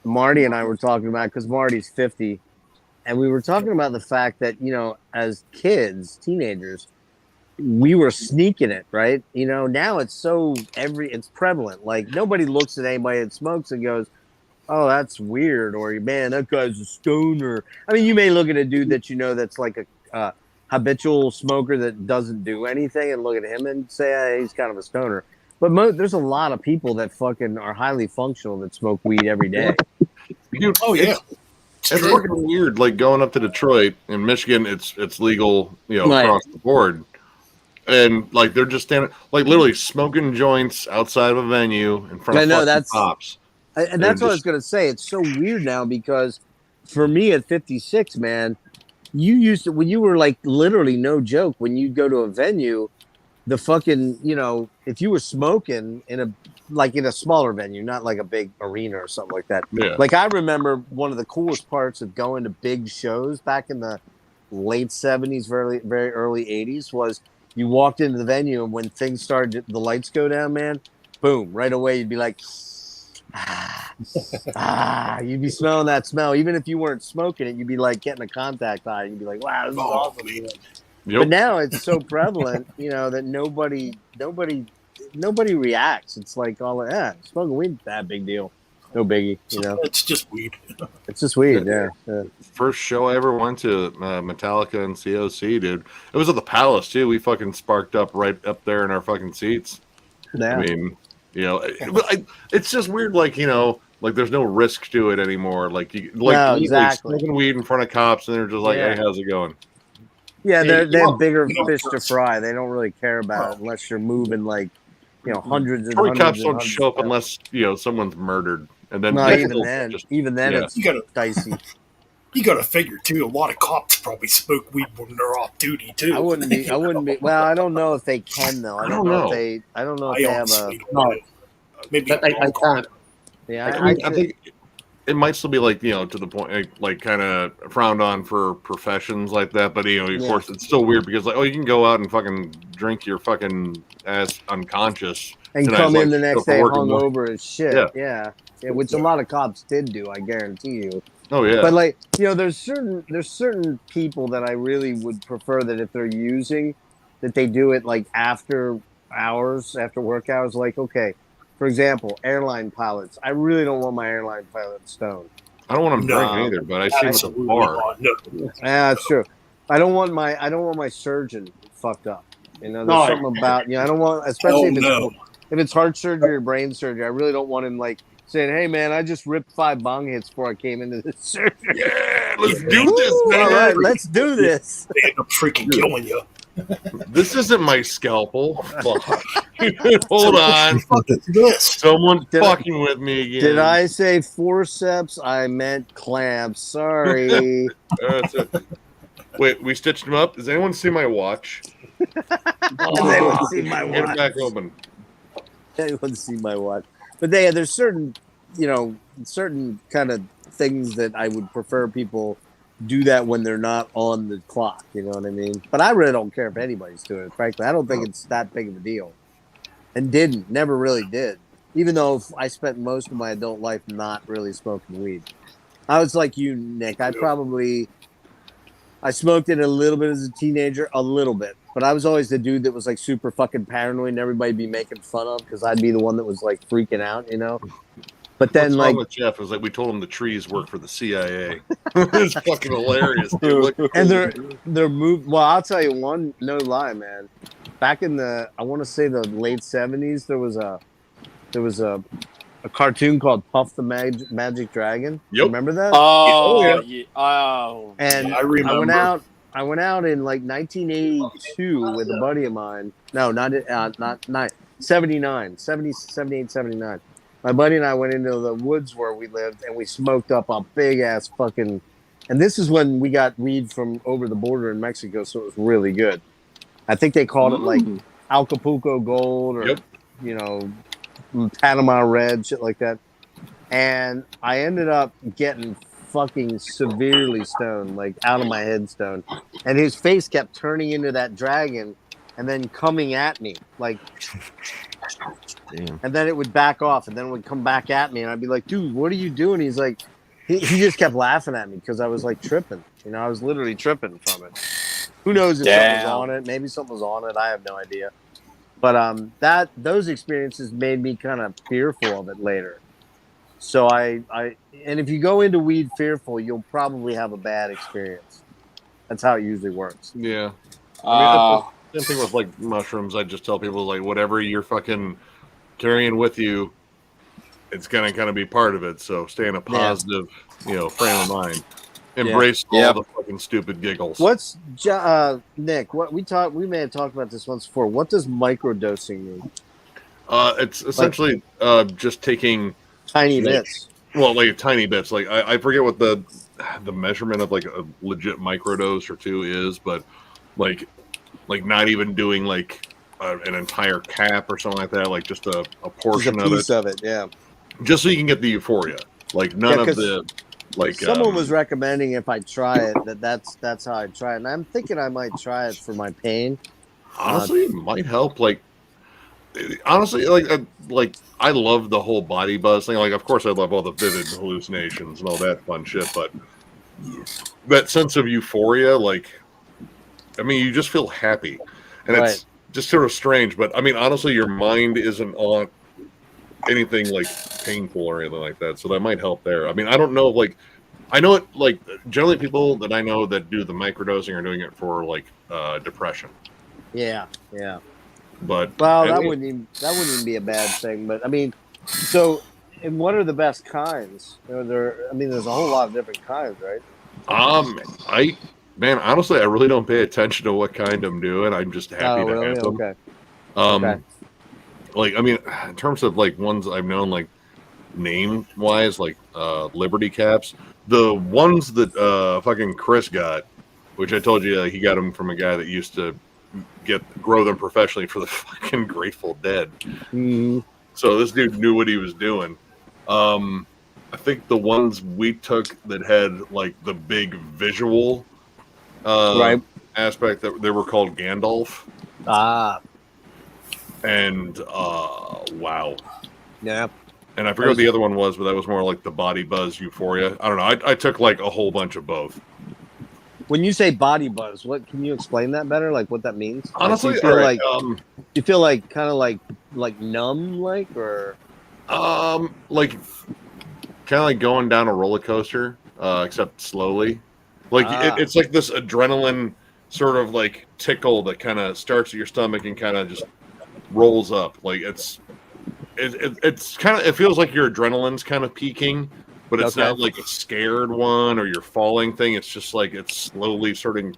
Marty and I were talking about because Marty's 50, and we were talking about the fact that, you know, as kids, teenagers, we were sneaking it, right? You know, now it's it's prevalent. Like nobody looks at anybody that smokes and goes, "Oh, that's weird," or "Man, that guy's a stoner." I mean, you may look at a dude that you know that's like a habitual smoker that doesn't do anything and look at him and say, "Hey, he's kind of a stoner." But there's a lot of people that fucking are highly functional that smoke weed every day. Dude, Oh yeah, it's fucking weird. Like going up to Detroit in Michigan, it's legal, you know, Right. across the board, and like they're just standing, like literally smoking joints outside of a venue in front I of know, fucking that's- cops. And that's what I was just- going to say. It's so weird now because for me at 56, man, you used to, when you were like literally no joke, when you go to a venue, the fucking, you know, if you were smoking in a smaller venue, not like a big arena or something like that. Yeah. Like I remember one of the coolest parts of going to big shows back in the late 70s, very, very early 80s was you walked into the venue and when things started, the lights go down, man, boom, right away you'd be like, you'd be smelling that smell. Even if you weren't smoking it, you'd be like getting a contact eye. You'd be like, "Wow, this is awesome." Yep. But now it's so prevalent, you know, that nobody reacts. It's like smoking weed, that big deal, no biggie. You know, it's just weed. it's just weird. Yeah. First show I ever went to, Metallica and COC, dude. It was at the Palace too. We fucking sparked up right up there in our fucking seats. Yeah. I mean, you know, it's just weird. Like, you know, like there's no risk to it anymore. Like No, exactly. smoking weed in front of cops, and they're just like, Yeah. "Hey, how's it going?" Yeah, they have bigger you know, fish to fry. They don't really care about it unless you're moving like, you know, hundreds and Detroit hundreds. cops and don't hundreds show up of unless, you know, someone's murdered, and then No, they even still then, just- even then, yeah. it's You gotta dicey. You got to figure too. A lot of cops probably smoke weed when they're off duty too. I wouldn't be. Well, I don't know if they can though. I don't know if they. I don't know if they have a. honestly don't know. Maybe But they can't. Yeah, I think it might still be like, to the point, like kind of frowned on for professions like that. But of course, it's still weird because like, you can go out and fucking drink your fucking ass unconscious and tonight, come in the like, next go day for work and work. hungover as shit. Yeah, which a lot of cops did do. I guarantee you. Oh yeah. But like, there's certain people that I really would prefer that if they're using, that they do it like after hours, after work hours. Like, okay, for example, airline pilots. I really don't want my airline pilot stoned. I don't want them drinking either, but I see them at the bar. Yeah, that's true. I don't want my surgeon fucked up. There's something about I don't want, especially if it's heart surgery or brain surgery. I really don't want him like saying, "Hey man, I just ripped 5 bong hits before I came into this surgery." Yeah, let's do this, man. All right, let's do this. They end up freaking killing you. This isn't my scalpel. Fuck. Hold on. What the fuck is this? Someone fucking with me again. Did I say forceps? I meant clamps. Sorry. That's it. Wait, we stitched him up. Does anyone see my watch? Anyone see my Get it watch? back open. Anyone see my watch? But there's certain, certain kind of things that I would prefer people do that when they're not on the clock. You know what I mean? But I really don't care if anybody's doing it. Frankly, I don't think it's that big of a deal. And never really did. Even though I spent most of my adult life not really smoking weed. I was like you, Nick. I smoked it a little bit as a teenager, a little bit. But I was always the dude that was like super fucking paranoid and everybody be making fun of because I'd be the one that was like freaking out, But then What's wrong with Jeff is like we told him the trees work for the CIA. It's fucking hilarious, dude. Look, and they're moved. Well, I'll tell you one, no lie, man. Back in I want to say the late 70s, there was a cartoon called Puff the Magic Dragon. Yep. Remember that? Oh, yeah. Oh, And I remember. I went out in like 1982 with a buddy of mine. No, not 79, 78, 79. My buddy and I went into the woods where we lived, and we smoked up a big ass fucking. And this is when we got weed from over the border in Mexico, so it was really good. I think they called it like Acapulco Gold or Panama Red, shit like that. And I ended up getting fucking severely stoned, like out of my head stoned. And his face kept turning into that dragon and then coming at me, like. Damn. And then it would back off, and then it would come back at me, and I'd be like, "Dude, what are you doing?" He's like, he just kept laughing at me because I was like tripping. I was literally tripping from it. Who knows if something was on it? Maybe something was on it. I have no idea. But those experiences made me kind of fearful of it later. So and if you go into weed fearful, you'll probably have a bad experience. That's how it usually works. Yeah. I mean, same thing with like mushrooms. I just tell people like whatever you're fucking carrying with you, it's gonna kind of be part of it. So stay in a positive, frame of mind. Embrace all the fucking stupid giggles. What's Nick? What we may have talked about this once before. What does microdosing mean? It's essentially just taking tiny bits. Well, like tiny bits. Like I forget what the measurement of like a legit microdose or two is, but like not even doing like an entire cap or something like that, like just a portion just a piece of it, yeah. Just so you can get the euphoria, like none of the like. Someone was recommending if I try it, that's how I try it, and I'm thinking I might try it for my pain. Honestly, it might help. Like honestly, like I love the whole body buzz thing. Like, of course, I love all the vivid hallucinations and all that fun shit, but that sense of euphoria, like. I mean, you just feel happy, and it's just sort of strange. But I mean, honestly, your mind isn't on anything like painful or anything like that, so that might help there. I mean, I don't know. Like, I know it. Like, generally, people that I know that do the microdosing are doing it for like depression. Yeah. But that wouldn't even be a bad thing. But I mean, and what are the best kinds? There's a whole lot of different kinds, right? Man, honestly, I really don't pay attention to what kind I'm doing. I'm just happy to have them. Okay. Like, I mean, in terms of like ones I've known, like name wise, like Liberty Caps, The ones that fucking Chris got, which I told you he got them from a guy that used to grow them professionally for the fucking Grateful Dead. Mhm. So this dude knew what he was doing. I think the ones we took that had like the big visual Right. aspect, that they were called Gandalf. Ah, And wow. yeah. And I forget what the other one was, but that was more like the Body Buzz Euphoria. I don't know. I took like a whole bunch of both. When you say body buzz, what can you explain that better? Like what that means? Honestly, like, do you all feel right, like you feel like kind of like numb, like or like kind of like going down a roller coaster, except slowly. Like it's like this adrenaline sort of like tickle that kind of starts at your stomach and kind of just rolls up. Like it's kind of, it feels like your adrenaline's kind of peaking, but it's Okay. not like a scared one or you're falling thing. It's just like it's slowly starting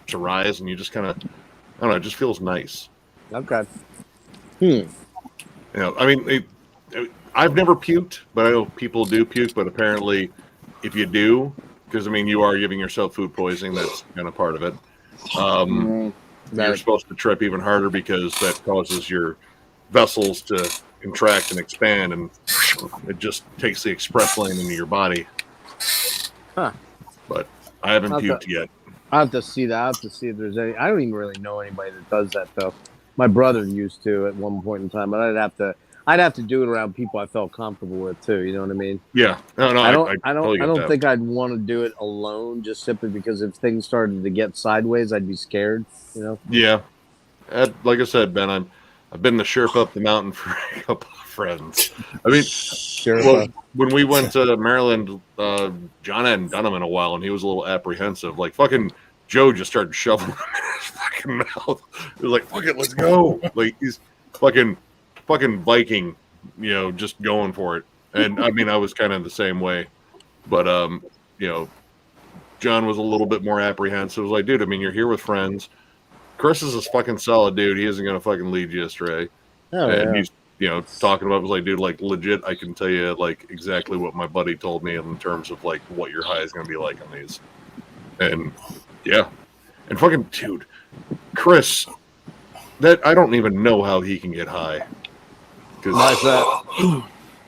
to rise, and you just kind of, I don't know, it just feels nice. okay. You know, I mean, I've never puked, but I know people do puke. But apparently, if you do, because I mean, you are giving yourself food poisoning. That's kind of part of it. You're supposed to trip even harder because that causes your vessels to contract and expand, and it just takes the express lane into your body. Huh. But I haven't Okay. puked yet. I have to see that. I have to see if there's any. I don't even really know anybody that does that though. My brother used to at one point in time, but I'd have to do it around people I felt comfortable with too. You know what I mean? Yeah. No, I don't totally get that. think I'd want to do it alone, just simply because if things started to get sideways, I'd be scared. You know? Yeah. Like I said, Ben, I've been the Sherpa up the mountain for a couple of friends. I mean, Sure. well, when we went to Maryland, John hadn't done them in a while, and he was a little apprehensive. Like fucking Joe just started shoveling them in his fucking mouth. He was like, "Fuck it, let's go!" Like he's fucking Viking, you know, just going for it. And I mean, I was kind of the same way, but you know, John was a little bit more apprehensive. I was like, dude, I mean, you're here with friends. Chris is a fucking solid dude. He isn't gonna fucking lead you astray. Oh, And yeah. he's, you know, talking about, was like, dude, like legit, I can tell you like exactly what my buddy told me in terms of like what your high is gonna be like on these. And yeah, and fucking dude, Chris, that I don't even know how he can get high. Why's that?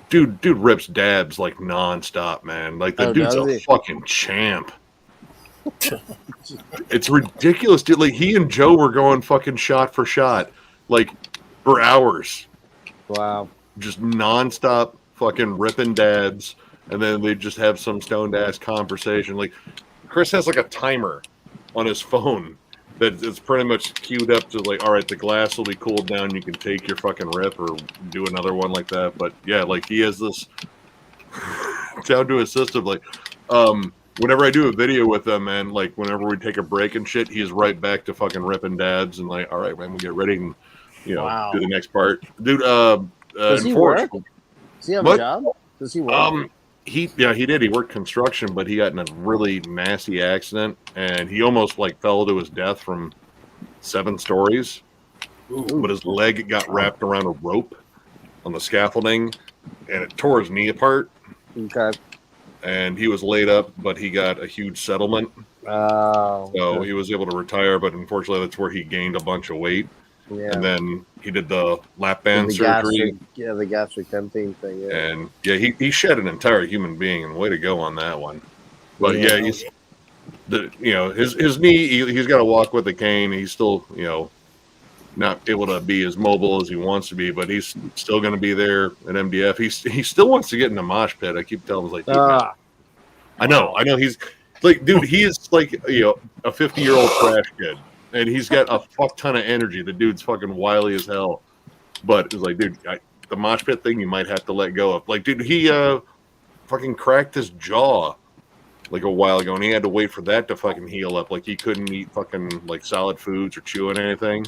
Dude rips dabs like nonstop, man. Like the Oh, dude's does a he? fucking champ. It's ridiculous, dude. Like he and Joe were going fucking shot for shot, like for hours, Wow. just nonstop fucking ripping dabs, and then they just have some stoned ass conversation. Like Chris has like a timer on his phone that it's pretty much queued up to like, all right, the glass will be cooled down. You can take your fucking rip or do another one like that. But yeah, like he has this down to his system. Like, whenever I do a video with them, man, like whenever we take a break and shit, he's right back to fucking ripping dabs and like, all right, man, we get ready and you know Wow. do the next part, dude. Does he work? Unfortunately, Does he have What? a job? Does he work? he did. He worked construction, but he got in a really nasty accident, and he almost like fell to his death from 7 stories. But his leg got wrapped around a rope on the scaffolding, and it tore his knee apart. Okay. And he was laid up, but he got a huge settlement, Oh. so he was able to retire. But unfortunately, that's where he gained a bunch of weight, Yeah. and then he did the lap band the surgery. gastric, the gastric emptying thing. Yeah. And yeah, he shed an entire human being, and way to go on that one. But yeah, he's his knee. He's got to walk with a cane. He's still not able to be as mobile as he wants to be, but he's still going to be there at MDF. He still wants to get in the mosh pit. I keep telling him, like, dude, man, I know. He's like, dude, he is like a 50-year-old trash kid, and he's got a fuck ton of energy. The dude's fucking wily as hell. But it's like, dude, the mosh pit thing, you might have to let go of. Like, dude, he fucking cracked his jaw like a while ago, and he had to wait for that to fucking heal up. Like, he couldn't eat fucking like solid foods or chew on anything.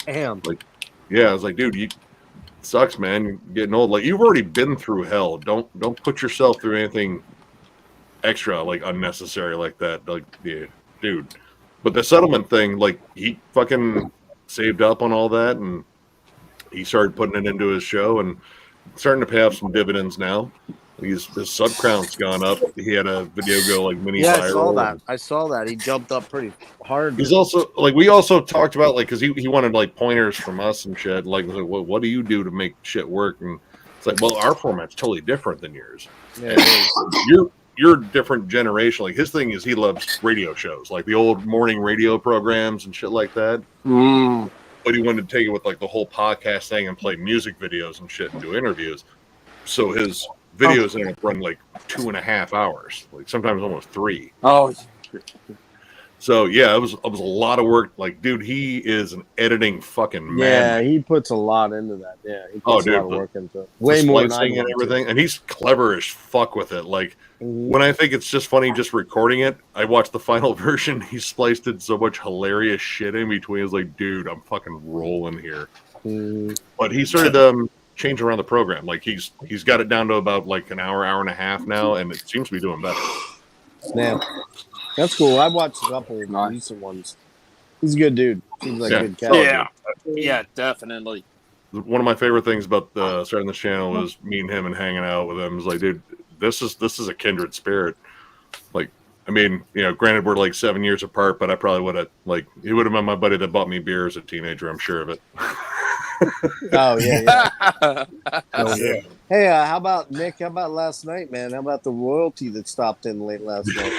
Damn. Like, yeah, I was like, dude, it sucks, man. You're getting old. Like, you've already been through hell. Don't put yourself through anything extra, like unnecessary, like that. Like, yeah, dude. But the settlement thing, like, he fucking saved up on all that, and he started putting it into his show, and starting to pay off some dividends now. his sub count's gone up. He had a video go like mini Yeah, viral. I saw that. I saw that. He jumped up pretty hard. He's also like we also talked about like because he wanted like pointers from us and shit. Like, what do you do to make shit work? And it's like, well, our format's totally different than yours. Yeah, it is. You're different generation. Like his thing is he loves radio shows, like the old morning radio programs and shit like that. But he wanted to take it with like the whole podcast thing and play music videos and shit and do interviews. So his videos ended up running like 2.5 hours, like sometimes almost 3. Oh, So yeah, it was a lot of work. Like, dude, he is an editing fucking man. Yeah, he puts a lot into that. Yeah, he puts a lot of work into it. Way more than I and everything. And he's clever as fuck with it. Like when I think it's just funny just recording it, I watched the final version. He spliced in so much hilarious shit in between. It's like, dude, I'm fucking rolling here. But he started changing around the program. Like he's got it down to about like an hour and a half now, and it seems to be doing better. Man, that's cool. I watched a couple of recent ones. He's a good dude. Seems like a good cat. Yeah, definitely. One of my favorite things about starting this channel was meeting him and hanging out with him. It's like, dude, this is a kindred spirit. Like, I mean, you know, granted we're like 7 years apart, but I probably would have he would have been my buddy that bought me beer as a teenager. I'm sure of it. Oh yeah. Oh, yeah. Hey, how about Nick? How about last night, man? How about the royalty that stopped in late last night?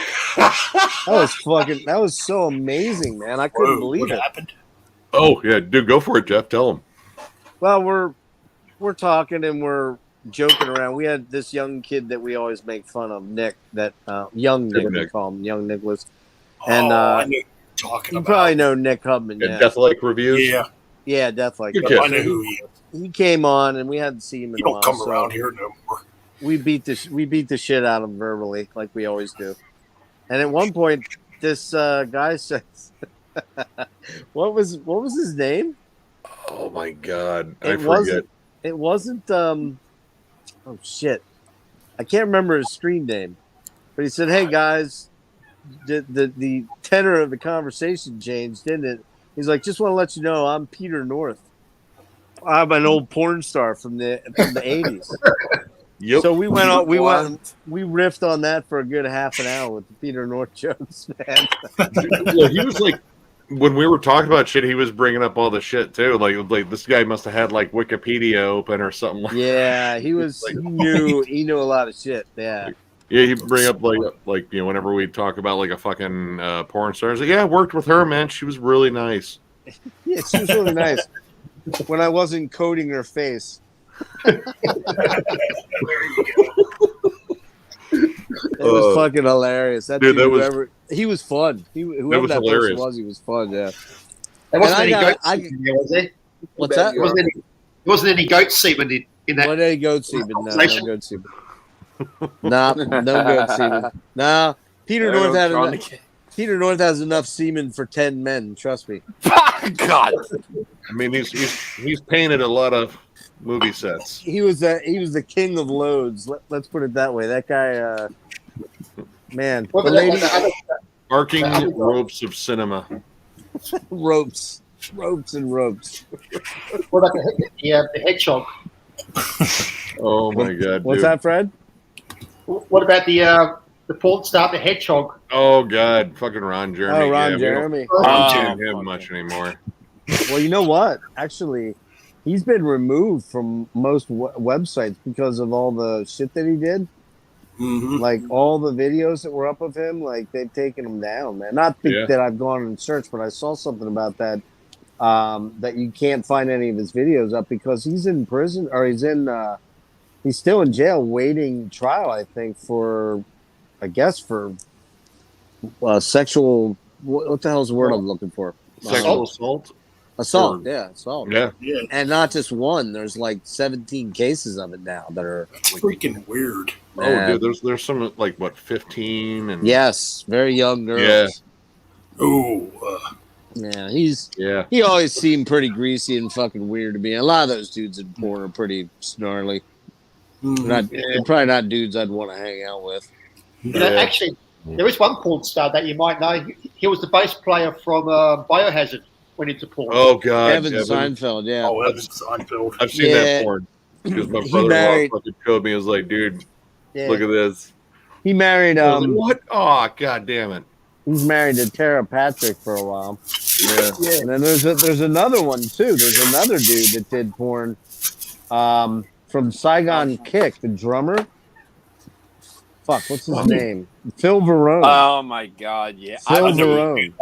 That was so amazing, man. I couldn't believe what it. happened? Oh yeah, dude, go for it, Jeff. Tell him. Well, we're talking and we're joking around. We had this young kid that we always make fun of, Nick. That young Nick, we call him young Nicholas. And I knew you were talking you about. probably know Nick Hubman. Yeah, Deathlike reviews. Yeah, Deathlike. Good kid. I know who he is. He came on and we hadn't seen him in He a don't while. come so around here no more. we beat the shit out of him verbally, like we always do. And at one point, this guy says, "What was his name?" Oh my god, I forget. It wasn't. Oh shit, I can't remember his screen name. But he said, "Hey guys, the tenor of the conversation changed, didn't it?" He's like, "Just want to let you know, I'm Peter North. I'm an old porn star from the 80s." Yep. So we riffed on that for a good half an hour with the Peter North jokes, man. Well, he was like, when we were talking about shit, he was bringing up all the shit too. Like this guy must have had like Wikipedia open or something. Yeah, he was. He knew a lot of shit. Yeah. Yeah, he'd bring up like you know whenever we talk about like a fucking porn star. He's like, yeah, I worked with her, man. She was really nice. Yeah, she was really nice. When I wasn't coating her face. It was fucking hilarious. That dude, he was fun. Whoever that person was, he was fun. Yeah. There wasn't any goat semen there, was there? What's that? There wasn't any goat semen in that. Wasn't any goat semen? No goat semen. No goat semen. No. Peter North has enough semen for 10 men. Trust me. God. I mean, he's painted a lot of movie sets. He was the king of loads. Let's put it that way. That guy, man. What The about lady, the other- Arcing ropes of cinema. ropes and ropes. what about the hedgehog? Oh my god, What's dude. that, Fred? What about the porn star, the hedgehog? Oh god, fucking Ron Jeremy. Oh, Ron Yeah, Jeremy. We don't see him much anymore. Well, you know what? Actually, he's been removed from most websites because of all the shit that he did. Mm-hmm. Like all the videos that were up of him, like they've taken him down, man. Not that I've gone and searched, but I saw something about that. That you can't find any of his videos up because he's in prison or he's still in jail waiting trial, I think, for sexual. What the hell's the word I'm looking for? Sexual assault. Assault, assault. Yeah. And not just one. There's like 17 cases of it now that are. That's freaking weird. Oh, dude, there's some like what 15 and Yes, very young girls. Yeah. Oh. Yeah, he always seemed pretty greasy and fucking weird to me. A lot of those dudes in porn are pretty snarly. They're probably not dudes I'd want to hang out with. You know, actually, there is one porn star that you might know. He was the bass player from Biohazard. Went into porn. Oh god, Evan Seinfeld. Yeah. Oh, Evan Seinfeld. I've seen that porn because my brother-in-law fucking showed me. He was like, dude, Yeah. Look at this. He married What? Oh, god damn it. he's married to Tara Patrick for a while. Yeah. And then there's another one too. There's another dude that did porn. From Saigon Kick, the drummer. Fuck, what's his name? Phil Verone. Oh my god, yeah. Phil I've, Verone.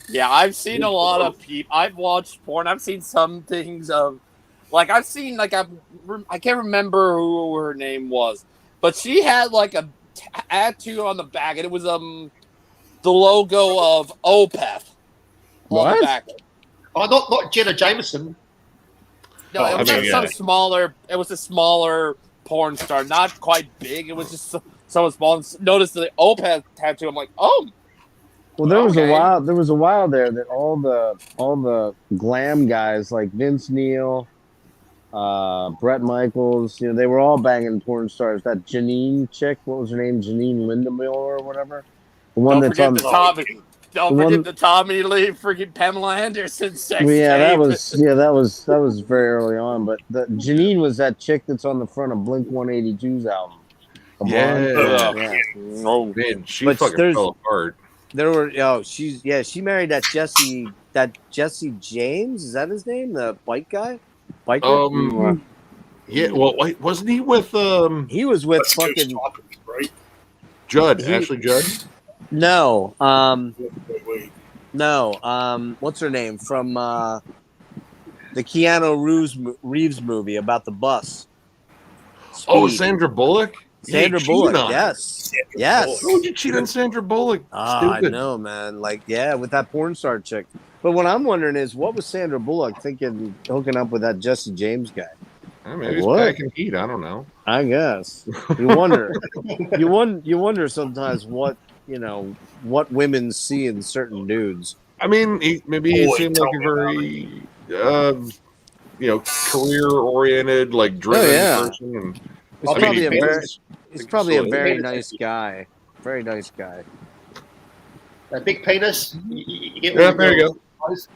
yeah, I've seen a lot of people. I've watched porn. I've seen some things of, like, I've seen, like, I can't remember who her name was, but she had like a tattoo on the back, and it was the logo of Opeth on What? the back. Oh, not Jenna Jameson. No, it was I mean, just some yeah. smaller. It was a smaller porn star, not quite big. It was just so small. Notice the Opeth tattoo. I'm like, oh, Well, there was Okay. a while there that all the glam guys like Vince Neil, Brett Michaels, you know, they were all banging porn stars. That Janine chick, what was her name? Janine Lindemiller or whatever. The one don't that's on. forget the Tommy. Don't the forget one- the Tommy Lee freaking Pamela Anderson sex Well, yeah, tape. that was very early on. But the Janine was that chick that's on the front of Blink 182's album. The blonde? Yeah. Yeah. Oh, Man, she But fucking there's- fell apart. There were she married that Jesse James, is that his name? The bike guy? Biker? Yeah, well, wait, wasn't he with He was with Let's go fucking shopping, right? Judd, Ashley Judd? no, Wait. no, what's her name from the Keanu Reeves movie about the bus? Oh, Speed. Sandra Bullock? Sandra Yeah, Bullock, cheated on her. yes, yes. Why would you cheat on Sandra Bullock? I Stupid. know, man. Like, yeah, with that porn star chick. But what I'm wondering is, what was Sandra Bullock thinking, hooking up with that Jesse James guy? I mean, he's What? packing heat. I don't know. I guess you wonder. you wonder sometimes what women see in certain dudes. I mean, maybe he Boy, seemed tell like a me very, career-oriented, like driven yeah. person. And He's I mean, probably he's he's probably a so- very nice guy. Very nice guy. A big penis. You get Yeah, all the there you girls.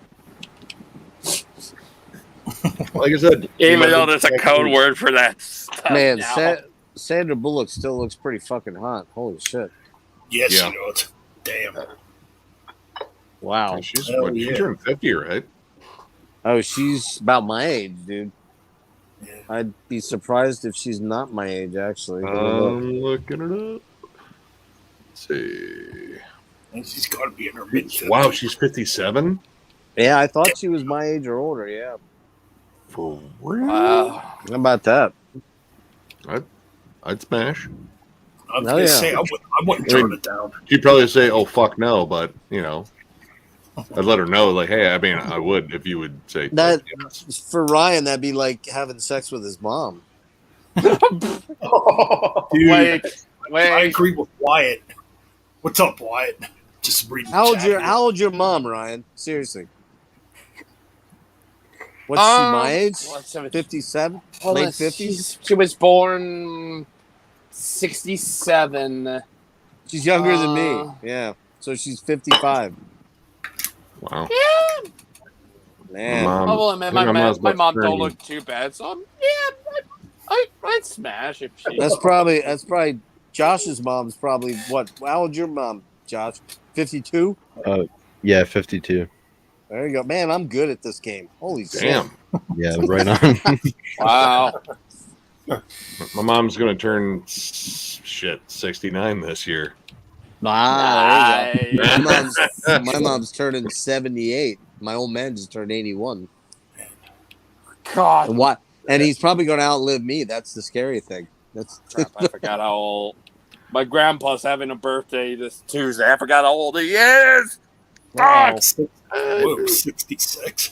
Like I said, even though there's a code word for that stuff Man, now. Sandra Bullock still looks pretty fucking hot. Holy shit! Yes, Yeah. you know it. Damn. Wow. She's Hell she yeah. turned 50, right? Oh, she's about my age, dude. Yeah. I'd be surprised if she's not my age, actually. Let me look. I'm looking it up. Let's see. She's got to be in her mid. Wow, she's 57. Yeah, I thought she was my age or older. Yeah. For real? Wow. How about that? I'd smash. I was Oh, gonna yeah. say I wouldn't turn it down. She'd probably say, "Oh fuck no," but I'd let her know, like, "Hey, I mean, I would if you would say That yes." for Ryan, that'd be like having sex with his mom. Dude, Wait, I wait. agree with Wyatt. What's up, Wyatt? Just reading. How old's chat your here. How old's your mom, Ryan? Seriously. What's she my age? 57, late 50s. She was born 67. She's younger than me. Uh, Yeah, so she's 55. Wow. Man, Mom, Oh, well, man, I my, think my, mom's my about mom don't 30. look too bad, so I'd smash if she. that's probably Josh's mom's probably what? How old's your mom, Josh? 52. Yeah, 52. There you go, man. I'm good at this game. Holy shit! Damn. Yeah, right on. Wow. My mom's gonna turn 69 this year. Ah, there you go. Nice. My mom's turning 78. My old man just turned 81. God, And what? And he's probably going to outlive me. That's the scary thing. That's crap, I forgot how old. My grandpa's having a birthday this Tuesday. I forgot how old he is. wow. Whoa, 66.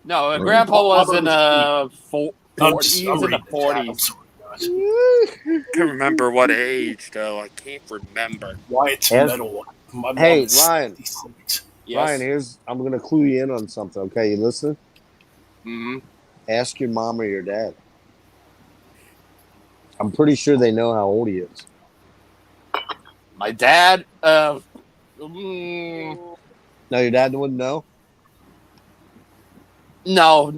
No, Right. grandpa was in I'm 40s. just- He's I'm in the reading the chat. I'm 40s. sorry, guys. Can't remember what age though. I can't remember. Wyatt's Yes. metal. My mom Hey, is Ryan. 66. Yes. Ryan, I'm going to clue you in on something. Okay, you listen? hmm Ask your mom or your dad. I'm pretty sure they know how old he is. My dad. No, your dad wouldn't know? No,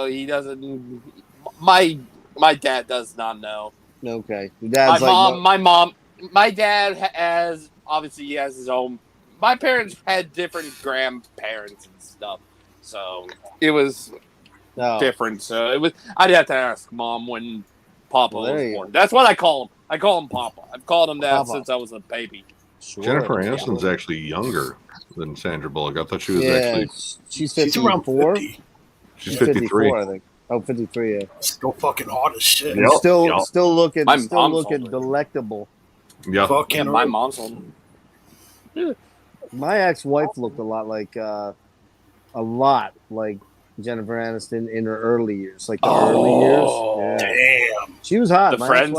he doesn't. My dad does not know. Okay. Your dad's like, My dad has obviously he has his own. My parents had different grandparents and stuff, so it was no. different. So it was. I'd have to ask Mom when Papa Well, there was you born. That's what I call him. I call him Papa. I've called him that Papa. since I was a baby. Sure. Jennifer Aniston's actually younger than Sandra Bullock. I thought she was Yeah, actually. she's She's around 54. 50. She's 53. 54, I think. Oh, 53, yeah. Still fucking hot as shit. Yep. Still looking My mom's older. delectable. Yeah. Fucking Yeah, my mom's old. My ex-wife looked a lot like Jennifer Aniston in her early years, like the early years. Yeah. Damn. She was hot. The Friends.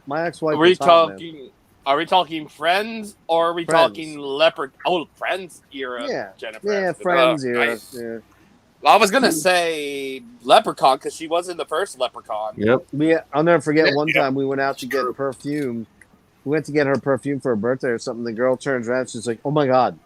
My ex-wife Are we was hot, man. talking? Are we talking Friends or are we Friends. talking Leopard? Oh, Friends era. Yeah. Jennifer. Yeah, Aniston. Friends Oh, era. nice. Yeah. I was gonna say Leprechaun because she was in the first Leprechaun. Yep. I'll never forget Yeah, one yeah. time we went out to get perfume. We went to get her perfume for her birthday or something. The girl turns around, she's like, "Oh my god!"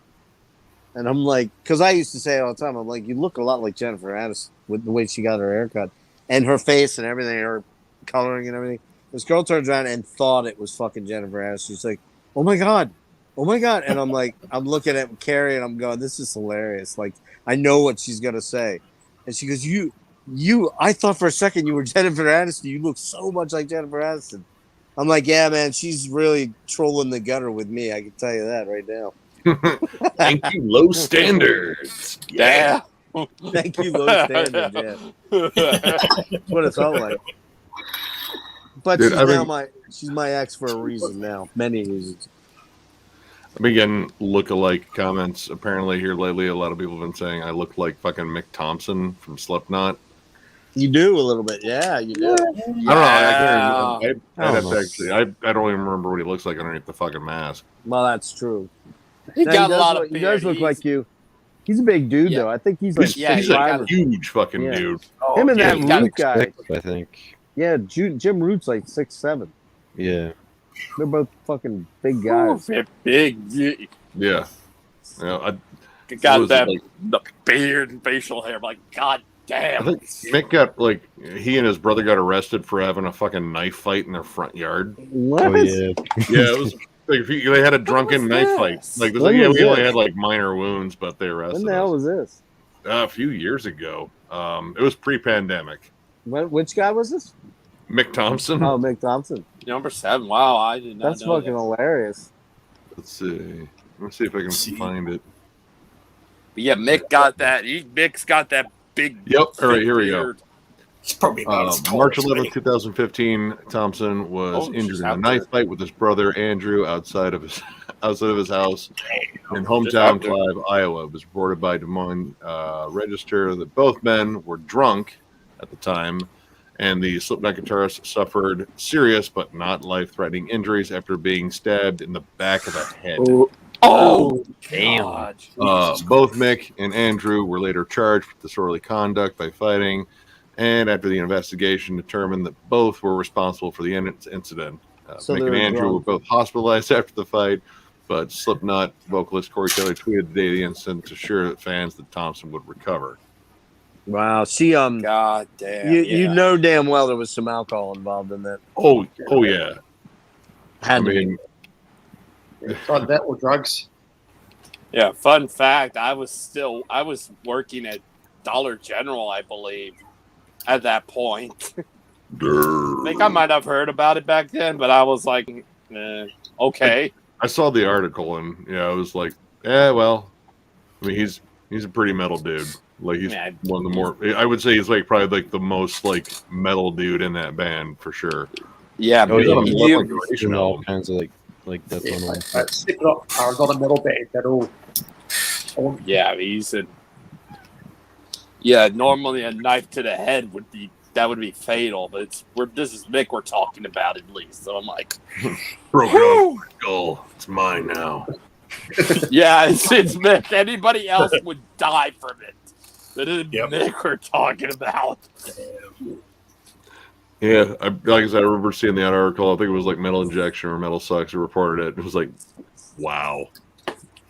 And I'm like, because I used to say it all the time. I'm like, "You look a lot like Jennifer Aniston with the way she got her haircut and her face and everything, her coloring and everything." This girl turns around and thought it was fucking Jennifer Aniston. She's like, "Oh my god, oh my god!" And I'm like, I'm looking at Carrie and I'm going, "This is hilarious." Like, I know what she's gonna say, and she goes, "You." I thought for a second you were Jennifer Aniston. You look so much like Jennifer Aniston. I'm like, yeah, man, she's really trolling the gutter with me. I can tell you that right now. Thank you, low standards. Yeah. Thank you, low standard. Yeah, that's what it felt like. But Dude, she's my ex for a reason now, many reasons. I've been getting look-alike comments apparently here lately. A lot of people have been saying I look like fucking Mick Thompson from Slipknot. You do a little bit, yeah, you do. I don't know. I I have don't to know. actually. I don't even remember what he looks like underneath the fucking mask. Well, that's true. He No, got a lot of he does beard. look like you. He's a big dude, Yeah. though. I think he's like He's a huge fucking Yeah. dude. Oh, him and yeah, that he got Root guy. Six, I think. Yeah, Jim Root's like 6'7". Yeah. They're both fucking big guys. Big. Yeah. Yeah. What Got was that it, like- the beard and facial hair. I'm like, God I damn. think Mick got he and his brother got arrested for having a fucking knife fight in their front yard. What? Oh yeah. Yeah, it was. They had a drunken What was knife fight. this? Like, When yeah, was we only this? had like minor wounds, but they arrested When the hell us. was this? A few years ago. It was pre-pandemic. Which guy was this? Mick Thompson. Oh, Mick Thompson. Number 7. Wow, I did not That's know fucking that. hilarious. Let's see. Let's see if I can find it. But yeah, Mick's got that big. Yep. All right, thick here we go. beard. It's probably about as tall March as 11th, me. 2015, Thompson was Oh, injured she's in a out knife there. fight with his brother Andrew outside of his house in Just hometown out there. Clive, Iowa. It was reported by Des Moines Register that both men were drunk at the time, and the Slipknot guitarist suffered serious but not life-threatening injuries after being stabbed in the back of the head. Oh, Damn. God. Both Mick and Andrew were later charged with disorderly conduct by fighting, and after the investigation determined that both were responsible for the incident. So Mick they and were Andrew drunk. were both hospitalized after the fight, but Slipknot vocalist Corey Taylor tweeted the day of the incident to assure fans that Thompson would recover. Wow. See, God damn. you know damn well there was some alcohol involved in that. Oh yeah. Had I to be. mean, It's either that or drugs. Yeah, fun fact, I was working at Dollar General, I believe, at that point. I think I might have heard about it back then, but I was like, okay. I saw the article and I was like, well, I mean, he's a pretty metal dude. Like he's Yeah. one of the more. I would say he's like probably like the most like metal dude in that band for sure. Yeah, Oh, yeah. but He's you- on a Doing all kinds of like that's Yeah, one. Slipknot are not a metal band at all. yeah, normally a knife to the head would be fatal, but this is Mick we're talking about at least. So I'm like, Broke off my skull. It's mine now. yeah, it's Mick. Anybody else would die from it. But it's Yep. Mick we're talking about. Yeah, like I said, I remember seeing that article. I think it was like Metal Injection or Metal Sucks who reported it. It was like, wow,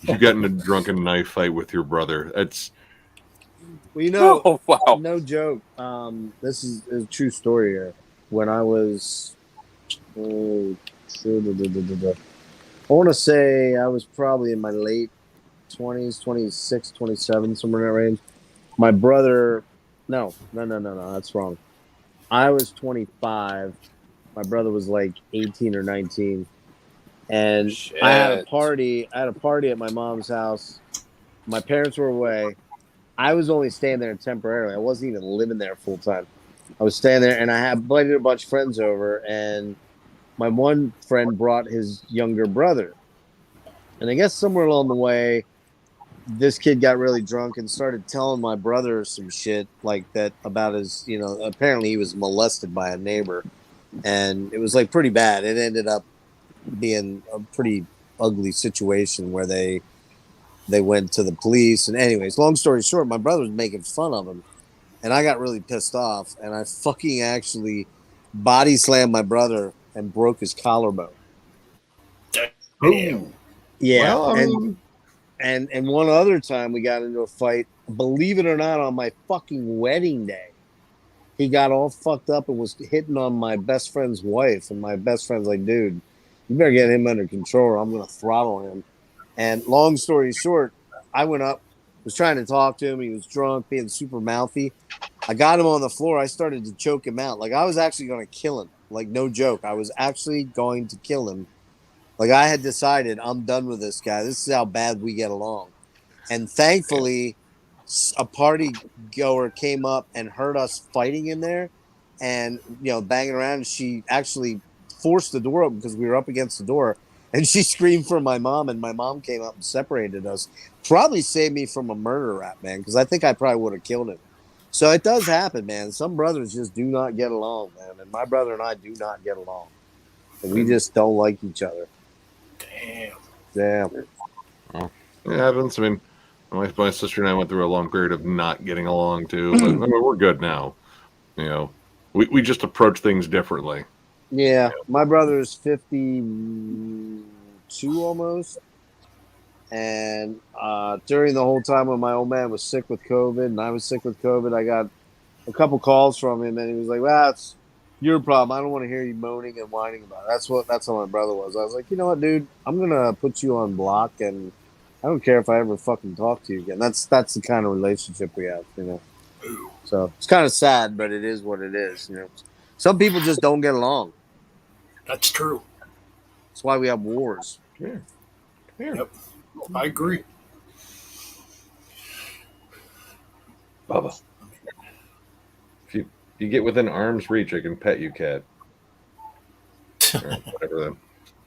you got in a drunken knife fight with your brother. That's Well, you know, Oh wow. no joke. This is a true story here. When I was I want to say I was probably in my late 20s, 26, 27, somewhere in that range. My brother, no, that's wrong. I was 25. My brother was like 18 or 19. And I had a party. I had a party at my mom's house. My parents were away. I was only staying there temporarily. I wasn't even living there full time. I was staying there, and I had invited a bunch of friends over, and my one friend brought his younger brother. And I guess somewhere along the way, this kid got really drunk and started telling my brother some shit like that about his, apparently he was molested by a neighbor. And it was like pretty bad. It ended up being a pretty ugly situation where they went to the police. And anyways, long story short, my brother was making fun of him. And I got really pissed off. And I fucking actually body slammed my brother and broke his collarbone. Damn. Yeah. Well, And one other time we got into a fight, believe it or not, on my fucking wedding day. He got all fucked up and was hitting on my best friend's wife. And my best friend's like, dude, you better get him under control or I'm going to throttle him. And long story short, I went up, was trying to talk to him. He was drunk, being super mouthy. I got him on the floor. I started to choke him out. Like, I was actually going to kill him. Like, no joke. I was actually going to kill him. Like, I had decided I'm done with this guy. This is how bad we get along. And thankfully, a party goer came up and heard us fighting in there and, banging around. And she actually forced the door open because we were up against the door. And she screamed for my mom, and my mom came up and separated us. Probably saved me from a murder rap, man, because I think I probably would have killed him. So it does happen, man. Some brothers just do not get along, man. And my brother and I do not get along. And we just don't like each other. Damn. it happens. I mean, my sister and I went through a long period of not getting along too, but I mean, we're good now. We just approach things differently. Yeah, my brother's 52 almost. And during the whole time when my old man was sick with COVID and I was sick with COVID, I got a couple calls from him and he was like, well, it's your problem. I don't want to hear you moaning and whining about it. That's how my brother was. I was like, you know what, dude? I'm going to put you on block and I don't care if I ever fucking talk to you again. That's the kind of relationship we have, So it's kind of sad, but it is what it is, Some people just don't get along. That's true. That's why we have wars. Yeah. Yep. I agree. Bubba. If you get within arm's reach, I can pet you, cat. Or whatever then.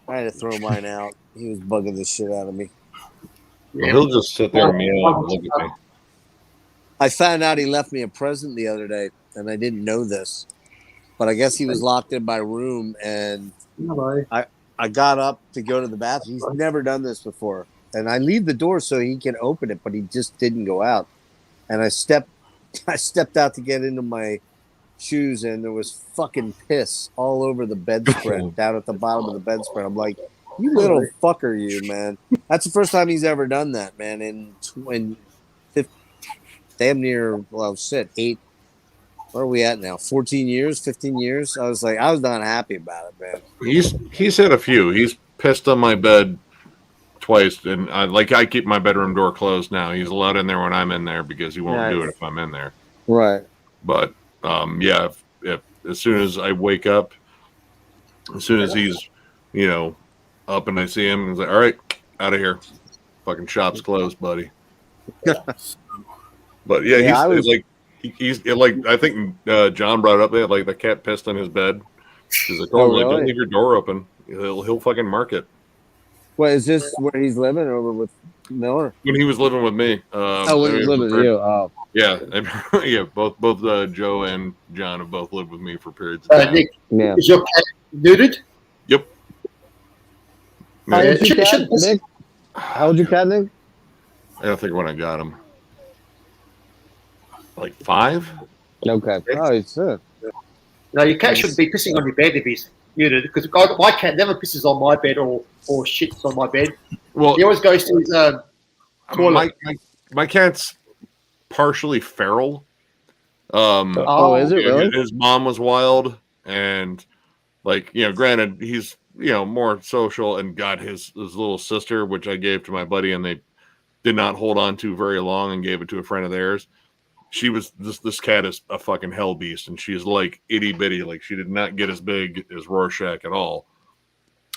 I had to throw mine out. He was bugging the shit out of me. Well, he'll just sit there and meow and look at me. I found out he left me a present the other day, and I didn't know this. But I guess he was locked in my room, and I got up to go to the bathroom. He's never done this before. And I leave the door so he can open it, but he just didn't go out. And I stepped out to get into my shoes, and there was fucking piss all over the bedspread, down at the bottom of the bedspread. I'm like, you little fucker, you, man. That's the first time he's ever done that, man. In damn near, well, shit, 8. Where are we at now? 14 years, 15 years? I was not happy about it, man. He's had a few. He's pissed on my bed twice, and I keep my bedroom door closed now. He's allowed in there when I'm in there because he won't do it if I'm in there. Right. But yeah, if as soon as I wake up, as soon as he's up and I see him, he's like, all right, out of here. Fucking shop's closed, buddy. But yeah, he's like I think John brought it up there, like the cat pissed on his bed. He's like, oh, really? Don't leave your door open. He'll fucking mark it. What is this? Where he's living over with Miller? When he was living with me. When he was living with you. Oh. Yeah, yeah. Both Joe and John have both lived with me for periods of time. Nick, is your cat neutered? Yep. How old your cat, Nick? How old your cat, Nick? I don't think when I got him. Like 5? Okay. Oh, it's good. No, your cat shouldn't be pissing on your bed if he's neutered, because my cat never pisses on my bed or shits on my bed. Well, he always goes to his toilet. My cat's partially feral. Is it really? His mom was wild, and Like, granted, he's more social and got his little sister, which I gave to my buddy, and they did not hold on to very long and gave it to a friend of theirs. She was this cat is a fucking hell beast, and she's like itty bitty. Like, she did not get as big as Rorschach at all,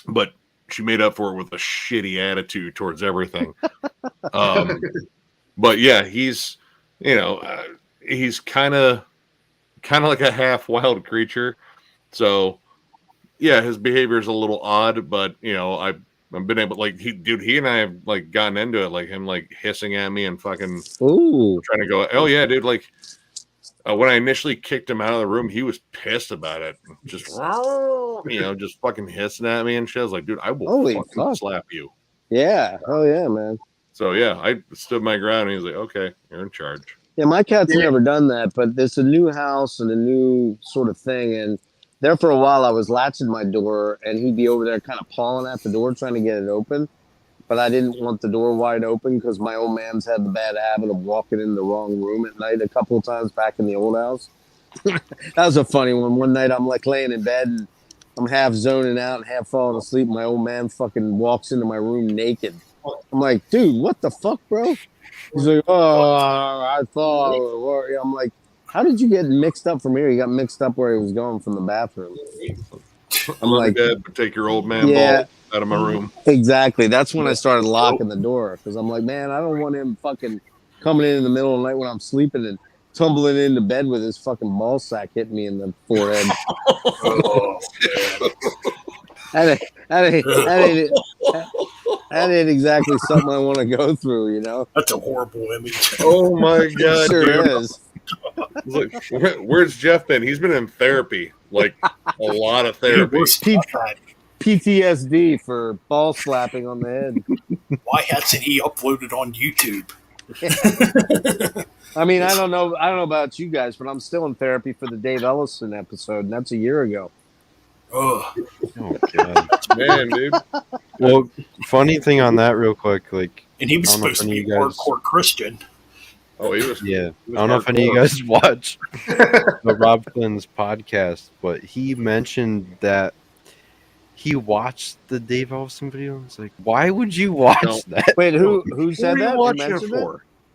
but she made up for it with a shitty attitude towards everything. But yeah, he's he's kind of like a half wild creature. So yeah, his behavior is a little odd, but I've been able, like, he and I have like gotten into it, like him like hissing at me and fucking trying to go, oh yeah, dude, like when I initially kicked him out of the room, he was pissed about it, just just fucking hissing at me and shit. I was like, dude, I will fucking slap you. Yeah, oh yeah, man. So yeah, I stood my ground, and he's like, okay, you're in charge. Yeah, my cat's never done that, but it's a new house and a new sort of thing, and there for a while I was latching my door, and he'd be over there kind of pawing at the door trying to get it open, but I didn't want the door wide open because my old man's had the bad habit of walking in the wrong room at night a couple of times back in the old house. That was a funny one. One night I'm like laying in bed and I'm half zoning out and half falling asleep. My old man fucking walks into my room naked. I'm like, dude, what the fuck, bro? He's like, oh, I thought. I'm like, how did you get mixed up from here? He got mixed up where he was going from the bathroom. I'm like, Dad, take your old man ball out of my room. Exactly. That's when I started locking the door because I'm like, man, I don't want him fucking coming in the middle of the night when I'm sleeping and tumbling into bed with his fucking ball sack hitting me in the forehead. That ain't exactly something I want to go through, That's a horrible image. Oh my god, sure dude. is. Like, where's Jeff been? He's been in therapy, like a lot of therapy. PTSD for ball slapping on the head. Why hasn't he uploaded on YouTube? I mean, I don't know about you guys, but I'm still in therapy for the Dave Ellison episode, and that's a year ago. Oh God, man, dude. Well, funny thing on that, real quick, like, and he was supposed to be hardcore Christian. Oh, he was. Yeah, I don't know if any of you guys watch the Rob Flynn's podcast, but he mentioned that he watched the Dave Ellison video. It's like, why would you watch that? Wait, who said that?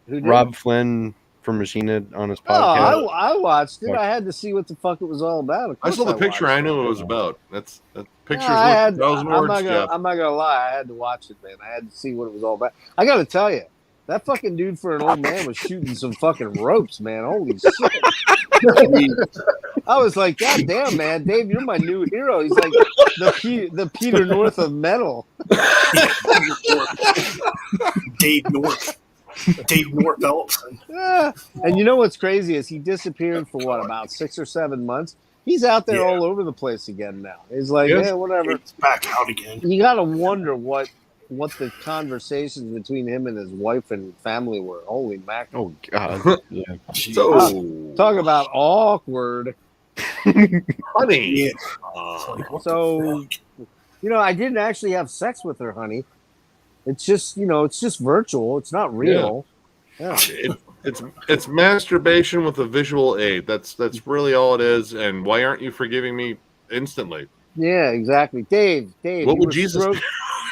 Who Rob Flynn from Machine Head on his podcast. Oh, I watched it. I had to see what the fuck it was all about. I saw the picture. I knew what it was about. That picture's I'm words, Jeff. not gonna lie. I had to watch it, man. I had to see what it was all about. I got to tell you, that fucking dude for an old man was shooting some fucking ropes, man. Holy shit! I was like, God damn, man, Dave, you're my new hero. He's like the Peter North of metal. Dave North Ellison. Yeah. And you know what's crazy is he disappeared for about 6 or 7 months. He's out there all over the place again now. He's like, yeah, whatever. It's back out again. You got to wonder what the conversations between him and his wife and family were. Holy mackerel. Oh, God. Yeah. So, talk about awkward. Honey. So, I didn't actually have sex with her, honey. It's just, it's just virtual. It's not real. Yeah. It's masturbation with a visual aid. That's really all it is. And why aren't you forgiving me instantly? Yeah, exactly. Dave. What would Jesus do?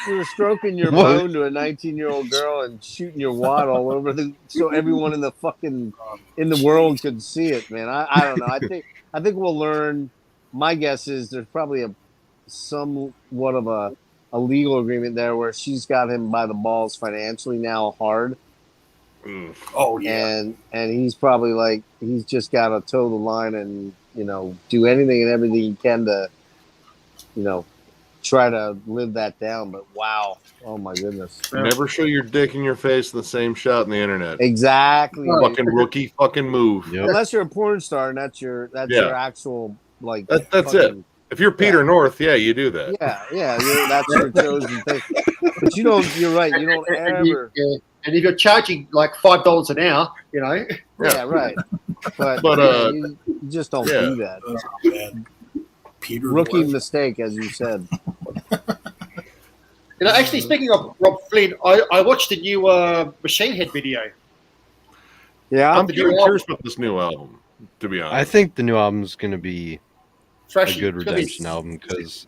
You were stroking your bone to a 19-year-old girl and shooting your wad all over so everyone in the world could see it, man. I don't know. I think we'll learn. My guess is there's probably somewhat of a legal agreement there where she's got him by the balls financially now hard. Oh yeah. And he's probably like, he's just got to toe the line and, do anything and everything he can to, try to live that down. But wow. Oh my goodness. Never show your dick in your face in the same shot on the internet. Exactly. Fucking rookie fucking move. Yep. Unless you're a porn star and that's your actual, like, that's it. If you're Peter North, you do that. Yeah, that's your chosen thing. But you're right. You don't ever. And if you're charging like $5 an hour, Yeah, right. But you just don't do that. Oh, man. Peter Rookie North. mistake, as you said. Actually, speaking of Rob Flynn, I watched the new Machine Head video. Yeah, I'm curious about this new album, to be honest. I think the new album's going to be Fresh. a good It's gonna be- redemption album because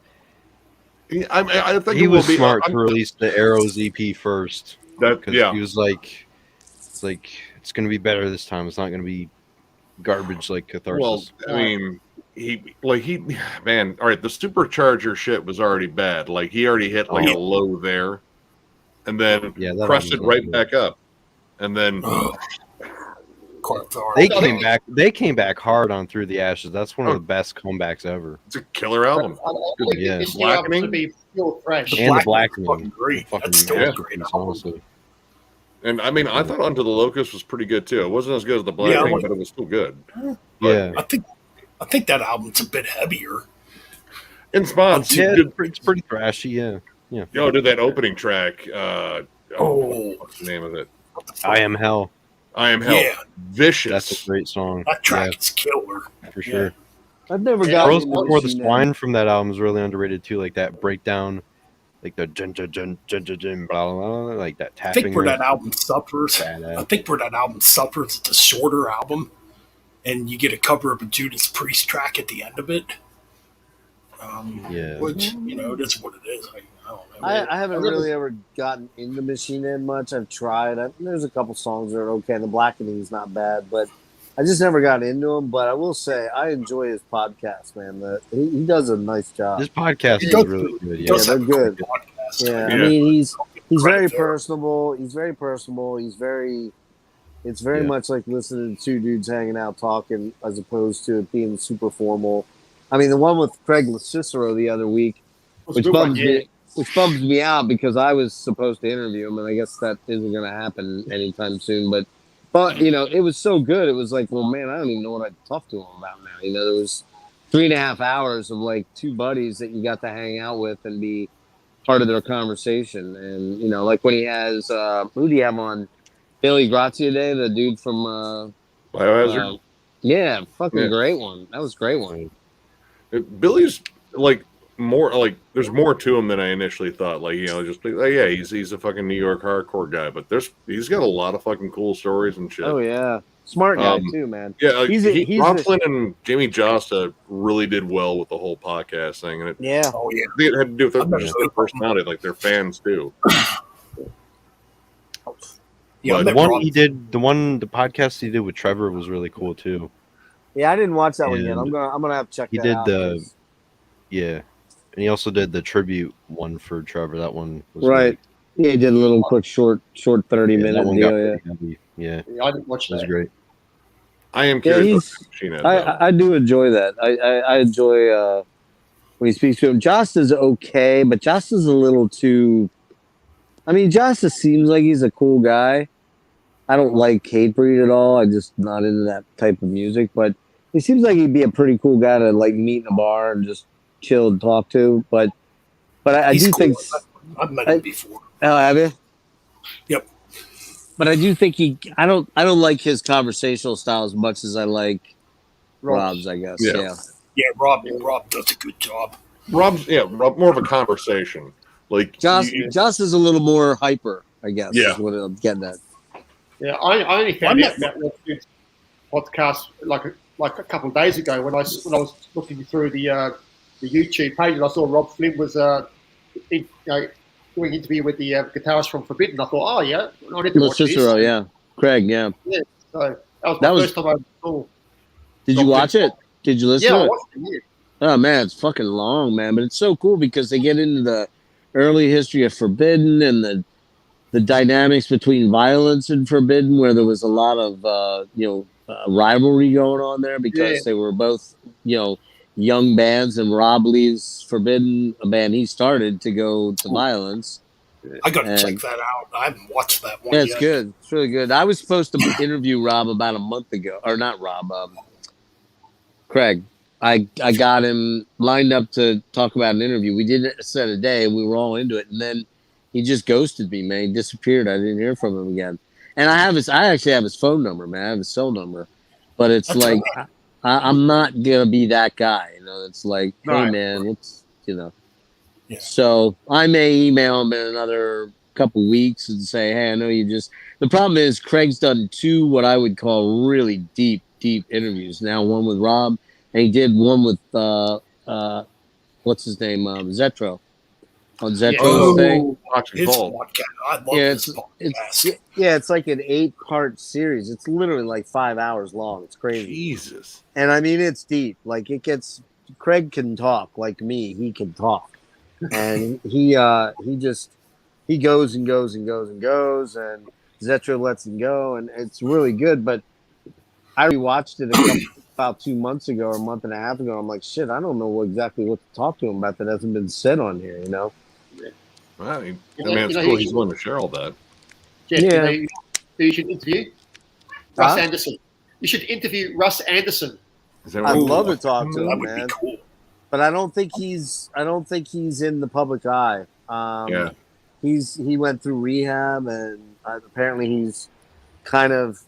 I think he it will was be smart I'm- to release the Arrows EP first. That Because yeah. he was like, it's gonna be better this time. It's not gonna be garbage like Catharsis. Well, I mean, man. All right, the Supercharger shit was already bad. Like he already hit like a low there, and then Yeah, that crested album's right not back up, and then Carthar. They came back hard on Through the Ashes. That's one of Oh. the best comebacks ever. it's a killer album. I think Yeah. this new album's gonna Blackening? be pure fresh. And the Blackening Blackening, fucking great. fucking That's still a great masterpiece, album. honestly. And I mean, I thought Onto the Locust was pretty good too. It wasn't as good as the Yeah, Blackening, like- but it was still good. Yeah, I think that album's a bit heavier. In spots, yeah, did, it's pretty thrashy. Yeah. did that opening track. Oh. What's the name of it? I Am Hell. I Am Hell. Yeah, Vicious. That's a great song. that track is killer. For sure. I've never Yeah, gotten Girls into Before the Machine Head. Swine from that album is really underrated too. Like that breakdown, like the jun jun jun jun jun jun blah blah blah, like that I tapping. think where riff. that album suffers. Badass. I think where that album suffers, it's a shorter album, and you get a cover of a Judas Priest track at the end of it. Yeah. Which it is what it is. I don't know. I haven't really ever gotten into Machine Head much. I've tried. There's a couple songs that are okay. And the Blackening's not bad, but I just never got into him. But I will say I enjoy his podcast, man. He does a nice job. This podcast He is does- really good. He Yeah. does they're have a cool good. podcast. Yeah, I Yeah. mean he's very Right there. personable. He's very personable. It's very Yeah. much like listening to two dudes hanging out talking as opposed to it being super formal. I mean, the one with Craig Cicero the other week, Was a which good one, bums me out because I was supposed to interview him, and I guess that isn't going to happen anytime soon. But it was so good. It was like, well, man, I don't even know what I'd talk to him about now. There was 3.5 hours of like two buddies that you got to hang out with and be part of their conversation. And like when he has who do you have on? Billy Grazia Day, the dude from Biohazard. yeah, fucking Yeah. great one. That was a great one. Billy's like more like there's more to him than I initially thought. Like just like, yeah, he's a fucking New York hardcore guy, but he's got a lot of fucking cool stories and shit. Oh yeah, smart guy Um, too, man. Yeah, like, He's Rob a- Flynn and Jamie Josta really did well with the whole podcast thing, and Yeah, Oh yeah. I think it had to do with I've never their seen- personality, like their fans too. Yeah, I But met The one Rob- he did, the podcast he did with Trevor was really cool too. yeah. I didn't watch that one yet. And I'm gonna have to check. he that did out. the- Yeah, and he also did the tribute one for Trevor. That one was Right. Yeah, he did a little quick short 30 That minute one got deal. Yeah, pretty heavy. Yeah, Yeah, I didn't watch it was that. great. I am Yeah, curious. he's- about Machine Head, though. I do enjoy that. I enjoy when he speaks to him. Josta's okay, but Josta's a little too. I mean, Josta seems like he's a cool guy. I don't like Hatebreed at all. I'm just not into that type of music. But he seems like he'd be a pretty cool guy to like meet in a bar and just chill and talk to. But I He's do cool. think. I've met him before. Oh, have you? Yep. But I do think I don't like his conversational style as much as I like Rob's. I guess. Yeah. Yeah. Yeah, Rob does a good job. Rob's more of a conversation. Like Josh is a little more hyper, I guess. Yeah. Is what I'm getting at. Yeah, I only found I'm out about Rob Flynn's podcast like a couple of days ago when I was looking through the YouTube page and I saw Rob Flynn was doing an interview with the guitarist from Forbidden. I thought, oh yeah, I need to watch Cicero, this. yeah. Craig, yeah. So that was That my was- first time I saw. Did you watch it? Did you listen Yeah, to I it? watched it. Oh man, it's fucking long, man. But it's so cool because they get into the early history of Forbidden and the dynamics between Violence and Forbidden, where there was a lot of rivalry going on there because Yeah. they were both young bands, and Rob leaves Forbidden, a band he started, to go to Violence. I gotta And- check that out. I haven't watched that one Yeah, yet. it's good. It's really good. I was supposed to interview Rob about a month ago, or not Rob, Craig. I got him lined up to talk about an interview. We did it set a day, and we were all into it, and then he just ghosted me, man. He disappeared. I didn't hear from him again. And I actually have his phone number, man. I have his cell number, but it's That's like I'm not gonna be that guy. It's like, hey, Right. man, it's Yeah. So I may email him in another couple weeks and say, hey, I know you just. The problem is Craig's done 2 what I would call really deep interviews. Now one with Rob, and he did one with what's his name? Zetro. On Yeah. Zetro's thing. Toxic His Ball. podcast. I love Yeah, this podcast. it's like an 8-part series. It's literally like 5 hours long. It's crazy. Jesus. And I mean, it's deep. Like it gets. Craig can talk like me. He can talk, and he goes and goes and goes and goes, and Zetro lets him go, and it's really good. But I rewatched it about 2 months ago or a month and a half ago. I'm like, shit, I don't know exactly what to talk to him about that hasn't been said on here. You know? Well, I mean, You know, it's you know, cool. he- He's willing to share all that. Jeff, Yeah. you know who you should interview? Russ Huh? Anderson. You should interview Russ Anderson. Is that I'd what- love to talk to That him, would man. be cool. But I don't think he's in the public eye. Yeah. He went through rehab, and apparently he's kind of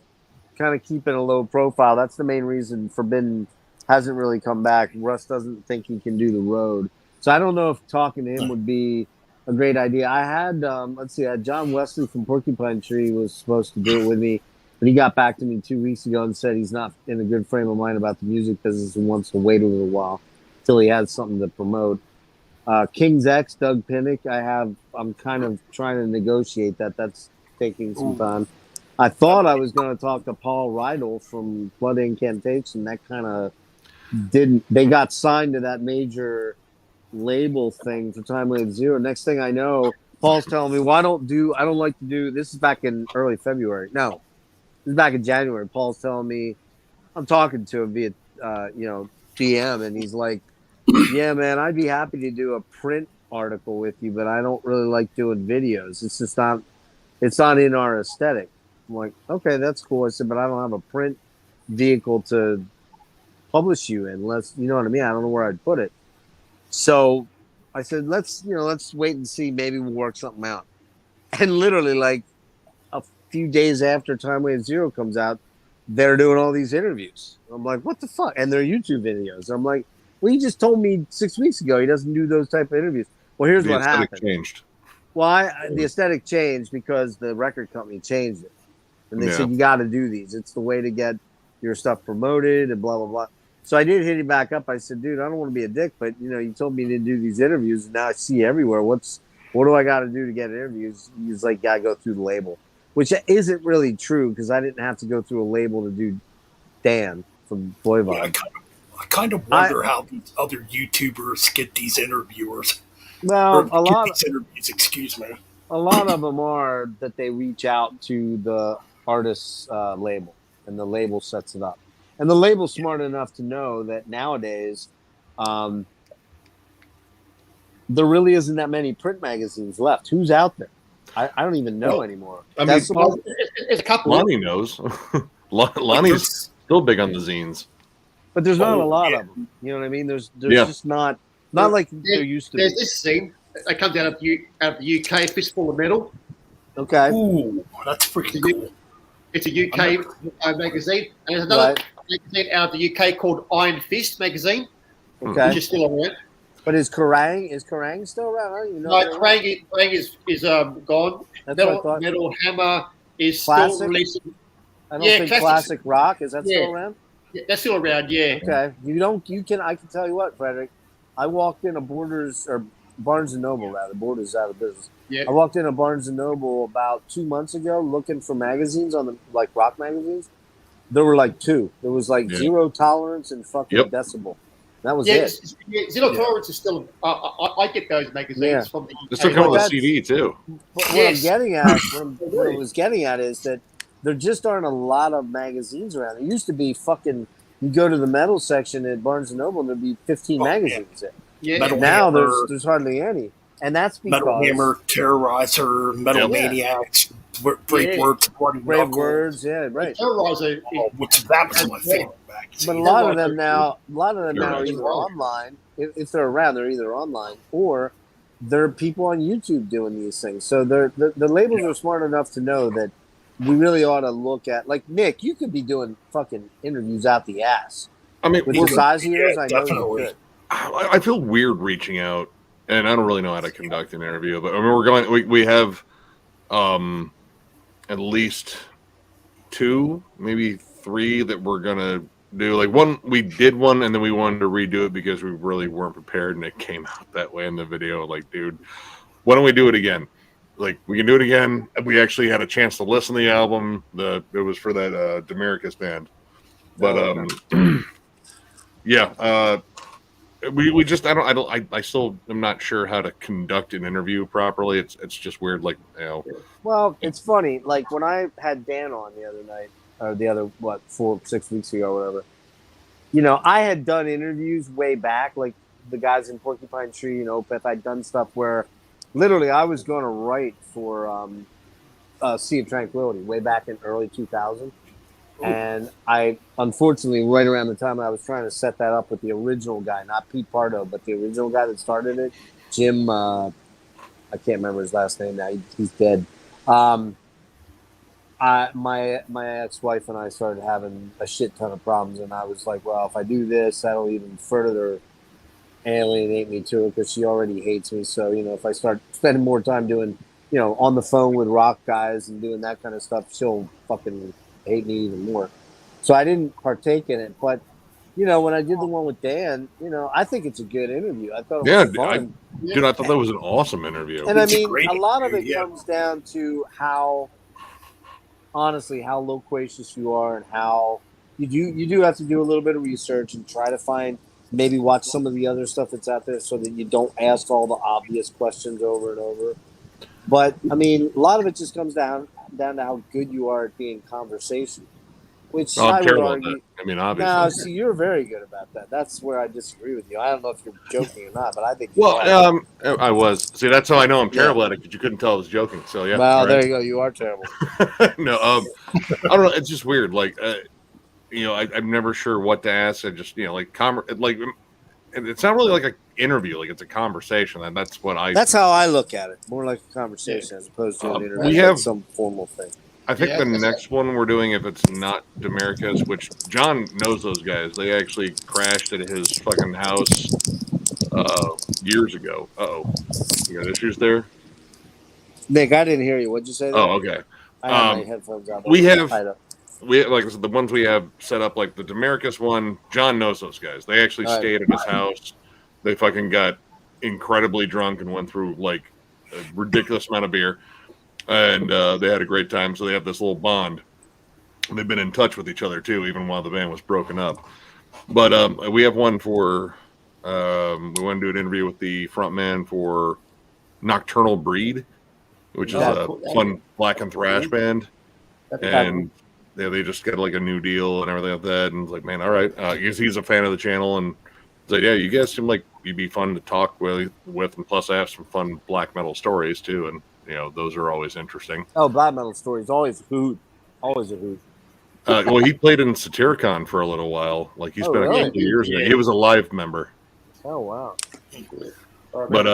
keeping a low profile. That's the main reason Forbidden hasn't really come back. Russ doesn't think he can do the road, so I don't know if talking to him would be a great idea. I had I had John Wesley from Porcupine Tree was supposed to do it with me, but he got back to me 2 weeks ago and said he's not in a good frame of mind about the music business and wants to wait a little while till he has something to promote. King's X, Doug Pinnick, I'm kind of trying to negotiate that. That's taking some time. I thought I was going to talk to Paul Rydell from Blood Incantation. That kind of didn't. They got signed to that major label thing for Time Wave Zero. Next thing I know, Paul's telling me, well, I don't like to do, this is back in early February. No, this is back in January. Paul's telling me, I'm talking to him via, DM, and he's like, yeah, man, I'd be happy to do a print article with you, but I don't really like doing videos. It's just not, it's not in our aesthetic. I'm like, okay, that's cool. I said, but I don't have a print vehicle to publish you in, unless, you know what I mean? I don't know where I'd put it. So I said, let's wait and see. Maybe we'll work something out. And literally, like a few days after Time Wave Zero comes out, they're doing all these interviews. I'm like, what the fuck? And they're YouTube videos. I'm like, well, he just told me 6 weeks ago he doesn't do those type of interviews. Well, here's The what aesthetic happened. changed. Well, the aesthetic changed because the record company changed it. And they Yeah. said, you got to do these. It's the way to get your stuff promoted and blah, blah, blah. So I did hit him back up. I said, dude, I don't want to be a dick, but, you told me to do these interviews, and now I see everywhere. What do I got to do to get interviews? He's like, got to go through the label, which isn't really true because I didn't have to go through a label to do Dan from Boy Yeah, Vibe. I kind of wonder how these other YouTubers get these interviewers. Well, Or get these interviews, excuse me. a lot of them are that they reach out to the artist's label, and the label sets it up. And the label's smart enough to know that nowadays there really isn't that many print magazines left. Who's out there? I don't even know anymore. I mean, That's the one- There's a couple. Lonnie knows. Lonnie's still big on the zines. but there's not a lot of them. You know what I mean? There's Yeah. just not like there used to There's be. this scene that comes out of the UK, Fistful of Metal. Okay. Ooh, that's freaking cool. It's a UK magazine, and there's another Right. magazine out of the UK called Iron Fist magazine, which Okay. is still around. But is Kerrang still around? I don't even know. No, Kerrang is gone. That's what I Metal, thought. Metal Hammer is Classic? still releasing. I don't Yeah, think classics. Classic Rock is that Yeah. still around? Yeah, that's still around. Yeah. Okay. I can tell you what, Frederick. I walked in a Borders or Barnes and Noble rather. Borders out of business. Yeah. I walked in a Barnes and Noble about 2 months ago looking for magazines on the rock magazines. There were like two. There was like Yeah. Zero Tolerance and fucking Yep. Decibel. That was Yeah, it. Zero Tolerance is still. I get those magazines Yeah. from the They UK. still come with a that's- CD too. But what Yes. I'm getting at, what I was getting at is that there just aren't a lot of magazines around. There used to be fucking. You go to the metal section at Barnes and Noble, and there'd be 15 Oh, yeah. magazines there. Yeah. Metal Now Hammer, there's hardly any, and that's because Metal Hammer, Terrorizer, Metal Yep. Maniacs, Break Yeah. Words, Bloody Brave Knuckle, Words, yeah, right. Terrorizer. which that was my favorite magazine. But a lot of them now You're are right. either online. If they're around, they're either online or there are people on YouTube doing these things. So the labels are smart enough to know that we really ought to look at, like Nick, you could be doing fucking interviews out the ass. I mean, With we're- the size of yours, Yeah, I know you definitely. could. I feel weird reaching out, and I don't really know how to conduct an interview. But I mean, we have at least 2, maybe 3 that we're gonna do like one. We did one, and then we wanted to redo it because we really weren't prepared, and it came out that way in the video. Like, dude, why don't we do it again? Like, we can do it again. We actually had a chance to listen to the album. It was for that Demarcus band, but yeah. We just I still am not sure how to conduct an interview properly. It's just weird, like, you know. Well, it's funny. Like when I had Dan on the other night, or the other 4-6 weeks ago, or whatever. You know, I had done interviews way back, like the guys in Porcupine Tree and Opeth. I'd done stuff where literally I was going to write for Sea of Tranquility way back in early 2000. And I, unfortunately, right around the time I was trying to set that up with the original guy, not Pete Pardo, but the original guy that started it, Jim, I can't remember his last name now. He's dead. My ex-wife and I started having a shit ton of problems, and I was like, well, if I do this, that'll even further alienate me to her because she already hates me. So, you know, if I start spending more time doing, you know, on the phone with rock guys and doing that kind of stuff, she'll fucking hate me even more. So I didn't partake in it. But, you know, when I did the one with Dan, you know, I think it's a good interview. I thought it was fun. I thought that was an awesome interview. And I mean, a lot of it comes down to how, honestly, how loquacious you are and how you do have to do a little bit of research and try to find, maybe watch some of the other stuff that's out there so that you don't ask all the obvious questions over and over. But, I mean, a lot of it just comes down to how good you are at being conversation, which I would argue. I mean, obviously. No, see, you're very good about that. That's where I disagree with you. I don't know if you're joking or not, but I think. Well, I was. See, that's how I know I'm terrible at it, because you couldn't tell I was joking. So yeah. Well, there you go. You are terrible. No, I don't know. It's just weird. Like, you know, I'm never sure what to ask. I just, you know, like it's not really like an interview. Like, it's a conversation, and that's what I. That's how I look at it. More like a conversation as opposed to an interview. We have some formal thing. I think the next one we're doing, if it's not Demarcus, which John knows those guys. They actually crashed at his fucking house years ago. Uh-oh. You got issues there? Nick, I didn't hear you. What'd you say there? Oh, okay. I have my headphones on. We have, like I said, the ones we have set up, like the Demarcus one, John knows those guys. They actually stayed at his house. They fucking got incredibly drunk and went through, like, a ridiculous amount of beer. And they had a great time, so they have this little bond. They've been in touch with each other, too, even while the band was broken up. But we have one for, we want to do an interview with the frontman for Nocturnal Breed, which is a fun black and thrash band. And they just got like a new deal and everything like that. And it's like, man, all right. He's a fan of the channel. And it's like, yeah, you guys seem like you'd be fun to talk with. And plus, I have some fun black metal stories, too. And you know, those are always interesting. Oh, black metal stories, always a hoot. Always a hoot. Well, he played in Satyricon for a little while. Like, he's been a couple of years ago. He was a live member. Oh, wow. But,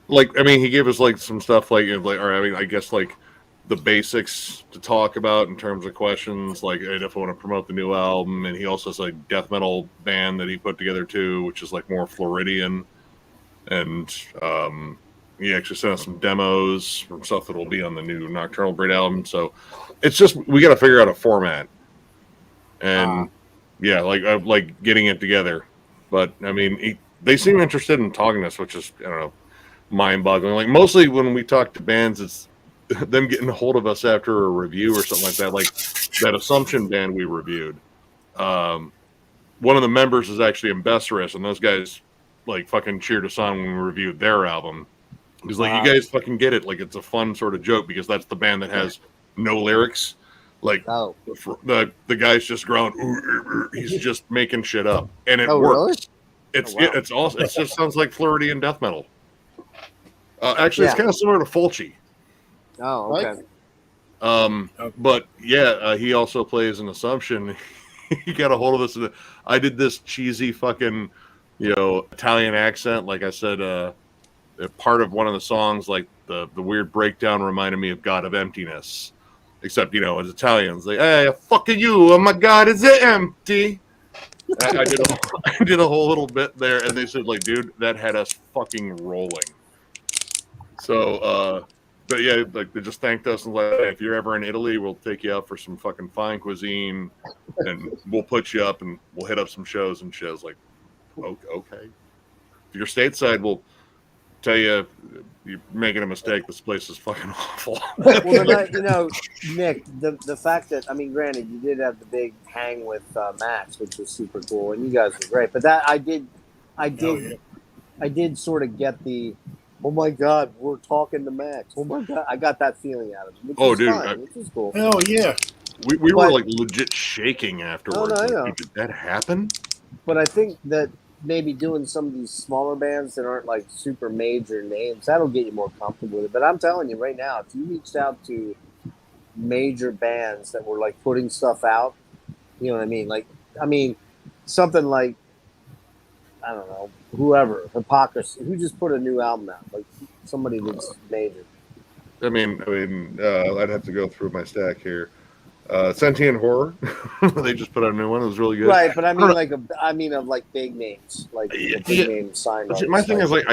like, I mean, he gave us, like, some stuff, or I mean, I guess, like, the basics to talk about in terms of questions. Like, if I want to promote the new album. And he also has, like, death metal band that he put together, too, which is, like, more Floridian. And, he actually sent us some demos from stuff that will be on the new Nocturnal Breed album. So it's just, we got to figure out a format. And yeah, like getting it together. But I mean, they seem interested in talking to us, which is, I don't know, mind boggling. Like, mostly when we talk to bands, it's them getting a hold of us after a review or something like that. Like that Assumption band we reviewed. One of the members is actually in Besseris, and those guys like fucking cheered us on when we reviewed their album. Because, like, you guys fucking get it. Like, it's a fun sort of joke because that's the band that has no lyrics. Like, the guy's just growling. He's just making shit up. And it works. Really? It's awesome. It just sounds like Floridian death metal. Actually, it's kind of similar to Fulci. Oh, okay. But, yeah, he also plays an Assumption. He got a hold of us. I did this cheesy fucking, you know, Italian accent. Like I said, part of one of the songs, like the weird breakdown reminded me of God of Emptiness, except, you know, as Italians, like, hey, fucking you, oh my God, is it empty? I did a whole little bit there, and they said, like, dude, that had us fucking rolling. So But yeah, like they just thanked us and like, hey, if you're ever in Italy, we'll take you out for some fucking fine cuisine, and we'll put you up and we'll hit up some shows and shows. Like, okay. If you're stateside, we'll tell you you're making a mistake. This place is fucking awful. Well, you know, Nick, the fact that, I mean, granted, you did have the big hang with Max, which was super cool, and you guys were great. But that I did sort of get the, oh my God, we're talking to Max. Oh my God, I got that feeling out of it. Which was dude, fine, which was cool. Hell yeah. We were like legit shaking afterwards. I know. Like, did that happen? But I think that maybe doing some of these smaller bands that aren't like super major names, that'll get you more comfortable with it. But I'm telling you right now, if you reached out to major bands that were like putting stuff out, you know what I mean? Like, I mean, something like, I don't know, whoever, Hypocrisy, who just put a new album out, like somebody that's major. I mean, I'd have to go through my stack here. Sentient Horror, they just put out a new one. It was really good. Right, but I mean, of like big names, like big name signed. My thing is like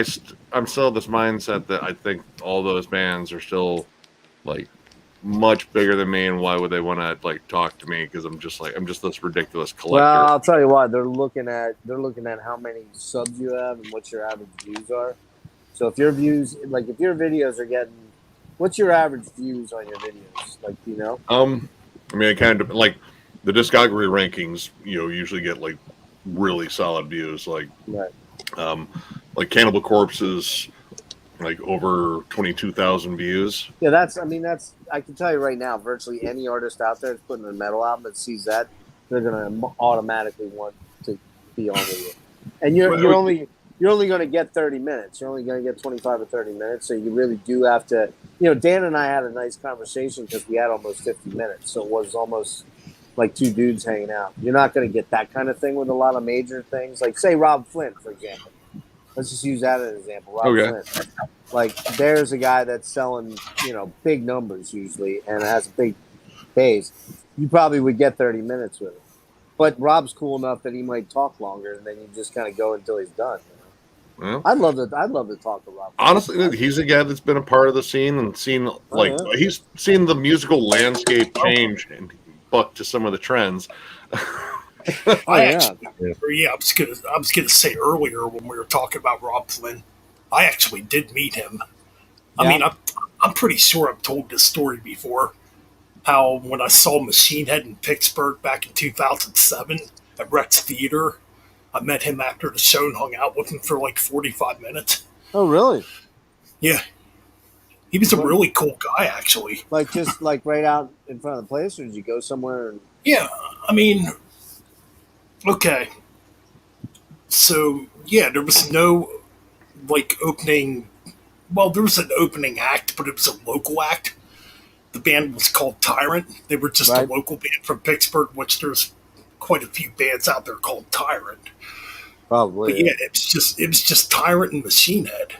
I'm still of this mindset that I think all those bands are still like much bigger than me, and why would they want to like talk to me? Because I'm just this ridiculous collector. Well, I'll tell you what, they're looking at how many subs you have and what your average views are. So if your views, like if your videos are getting, what's your average views on your videos? Like, you know? I mean, it kind of like the discography rankings, you know, usually get like really solid views, like right. Like Cannibal Corpse's like over 22,000 views. Yeah, I can tell you right now, virtually any artist out there that's putting a metal album that sees that, they're gonna automatically want to be on with you. And you're only going to get 30 minutes. You're only going to get 25 or 30 minutes. So you really do have to, you know, Dan and I had a nice conversation because we had almost 50 minutes. So it was almost like two dudes hanging out. You're not going to get that kind of thing with a lot of major things. Like, say, Rob Flint, for example. Let's just use that as an example. Rob Flint. Like, there's a guy that's selling, you know, big numbers usually and has a big base. You probably would get 30 minutes with him. But Rob's cool enough that he might talk longer, and then you just kind of go until he's done. Well, I'd love to talk to Rob. Honestly, he's a guy that's been a part of the scene and seen he's seen the musical landscape change and buck to some of the trends. I was gonna say earlier when we were talking about Rob Flynn, I actually did meet him. I mean, I'm pretty sure I've told this story before. How when I saw Machine Head in Pittsburgh back in 2007 at Rex Theater, I met him after the show and hung out with him for like 45 minutes. Oh, really? Yeah. He was a really cool guy, actually. Like, just like right out in front of the place, or did you go somewhere? Yeah, I mean, okay. So, yeah, there was no, like, opening. Well, there was an opening act, but it was a local act. The band was called Tyrant. They were just a local band from Pittsburgh, which there's quite a few bands out there called Tyrant. Probably. But yeah, it was just Tyrant and Machine Head,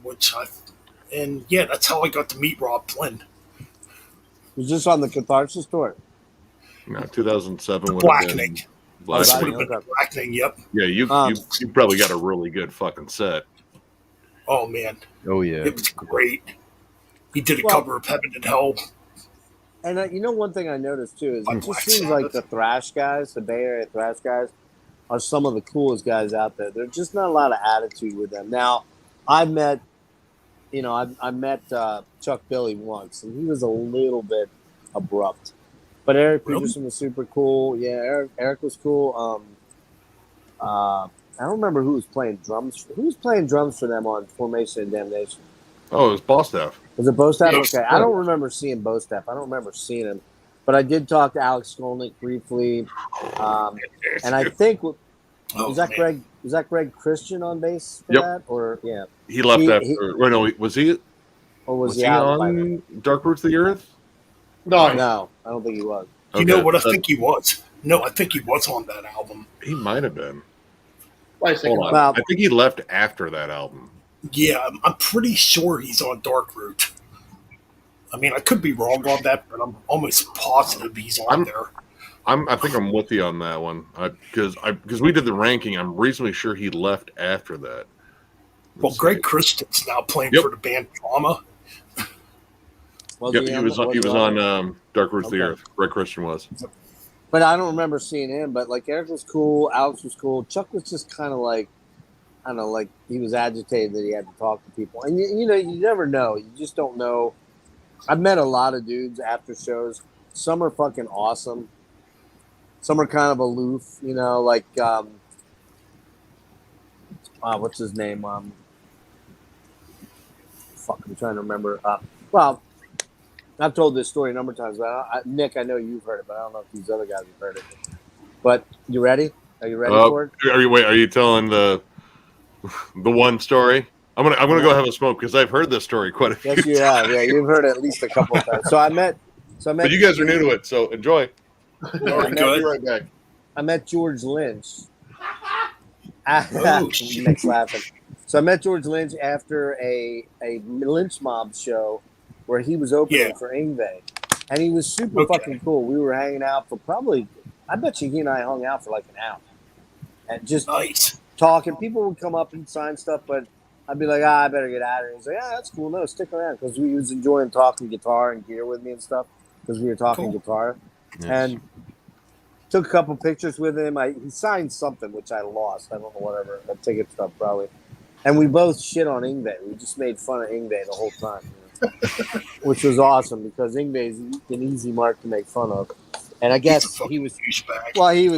that's how I got to meet Rob Flynn. Was this on the Catharsis tour? No, 2007. Blackening. Blackening. Blackening. Yep. Yeah, you probably got a really good fucking set. Oh man. Oh yeah. It was great. He did a cover of Heaven and Hell. And you know, one thing I noticed too is it just seems like the thrash guys, the Bay Area thrash guys, are some of the coolest guys out there. There's just not a lot of attitude with them. Now, I met Chuck Billy once, and he was a little bit abrupt. But Eric Peterson was super cool. Yeah, Eric was cool. I don't remember who was playing drums. Who was playing drums for them on Formation and Damnation? Oh, it was Bostaph. Was it Bostaph? Okay. I don't remember seeing Bostaph. I don't remember seeing him. But I did talk to Alex Skolnick briefly. And I think was that Greg Christian on bass for that? Or yeah. He left was he? Or was he on Dark Roots of the Earth? No, I don't think he was. You know what I think he was? No, I think he was on that album. He might have been. Wait a second. Hold on. I think he left after that album. Yeah, I'm pretty sure he's on Dark Root. I mean, I could be wrong on that, but I'm almost positive he's on there. I think I'm with you on that one because we did the ranking. I'm reasonably sure he left after that. Well, Greg Christian's now playing for the band Trauma. Was Yep, he was on Dark Roots of the Okay. Earth. Greg Christian was. But I don't remember seeing him. But like Eric was cool, Alex was cool. Chuck was just kind of like, I don't know, like he was agitated that he had to talk to people. And you know, you never know. You just don't know. I've met a lot of dudes after shows. Some are fucking awesome. Some are kind of aloof. You know, like what's his name? Fuck, I'm trying to remember. Well, I've told this story a number of times, but Nick, I know you've heard it, but I don't know if these other guys have heard it. But you ready? Are you ready for it? Are you telling the one story? I'm gonna go have a smoke because I've heard this story quite a few Yes, you have. Yeah, you've heard it at least a couple of times. So I met. But you guys are new to it, so enjoy. I I'll met, be right back. I met George Lynch. Oh, shit. Nick's laughing. So I met George Lynch after a Lynch Mob show where he was opening for Ingve. And he was super fucking cool. We were hanging out for probably, I bet you he and I hung out for like an hour. And just talking. People would come up and sign stuff, but I'd be like, I better get out of here. He's like, that's cool. No, stick around. Because we was enjoying talking guitar and gear with me and stuff. Because we were talking guitar. Yes. And took a couple pictures with him. He signed something, which I lost. I don't know, whatever. That ticket stuff, probably. And we both shit on Ingve. We just made fun of Ingve the whole time. Which was awesome because Ingve is an easy mark to make fun of. And I guess he was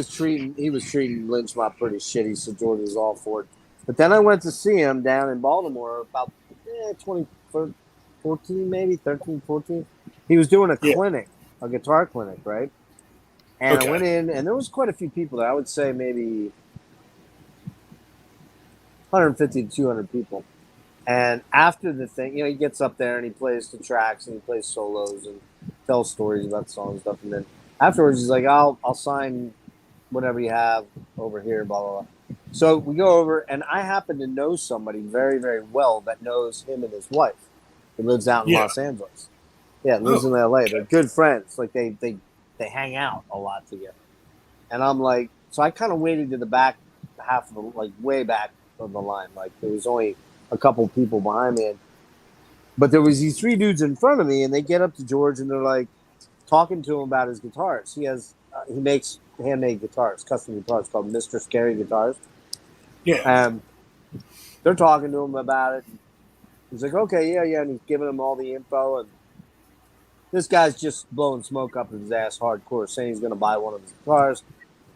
treating Lynch Mob pretty shitty, so George was all for it. But then I went to see him down in Baltimore about 2014, maybe 13, 14. He was doing a clinic, a guitar clinic, right? And I went in, and there was quite a few people there. I would say maybe 150 to 200 people. And after the thing, he gets up there and he plays the tracks and he plays solos and tells stories about songs and stuff. And then afterwards, he's like, I'll sign whatever you have over here, blah, blah, blah. So we go over, and I happen to know somebody very, very well that knows him and his wife. He lives out in Los Angeles. Yeah, lives in L.A. They're good friends. Like, they hang out a lot together. And I'm like, so I kind of waited to the back half of the, like, way back of the line. Like, there was only a couple people behind me. But there was these three dudes in front of me, and they get up to George, and they're, like, talking to him about his guitars. He makes handmade guitars, custom guitars called Mr. Scary Guitars. Yeah. They're talking to him about it. He's like, okay, yeah. And he's giving them all the info. And this guy's just blowing smoke up his ass hardcore, saying he's going to buy one of his guitars.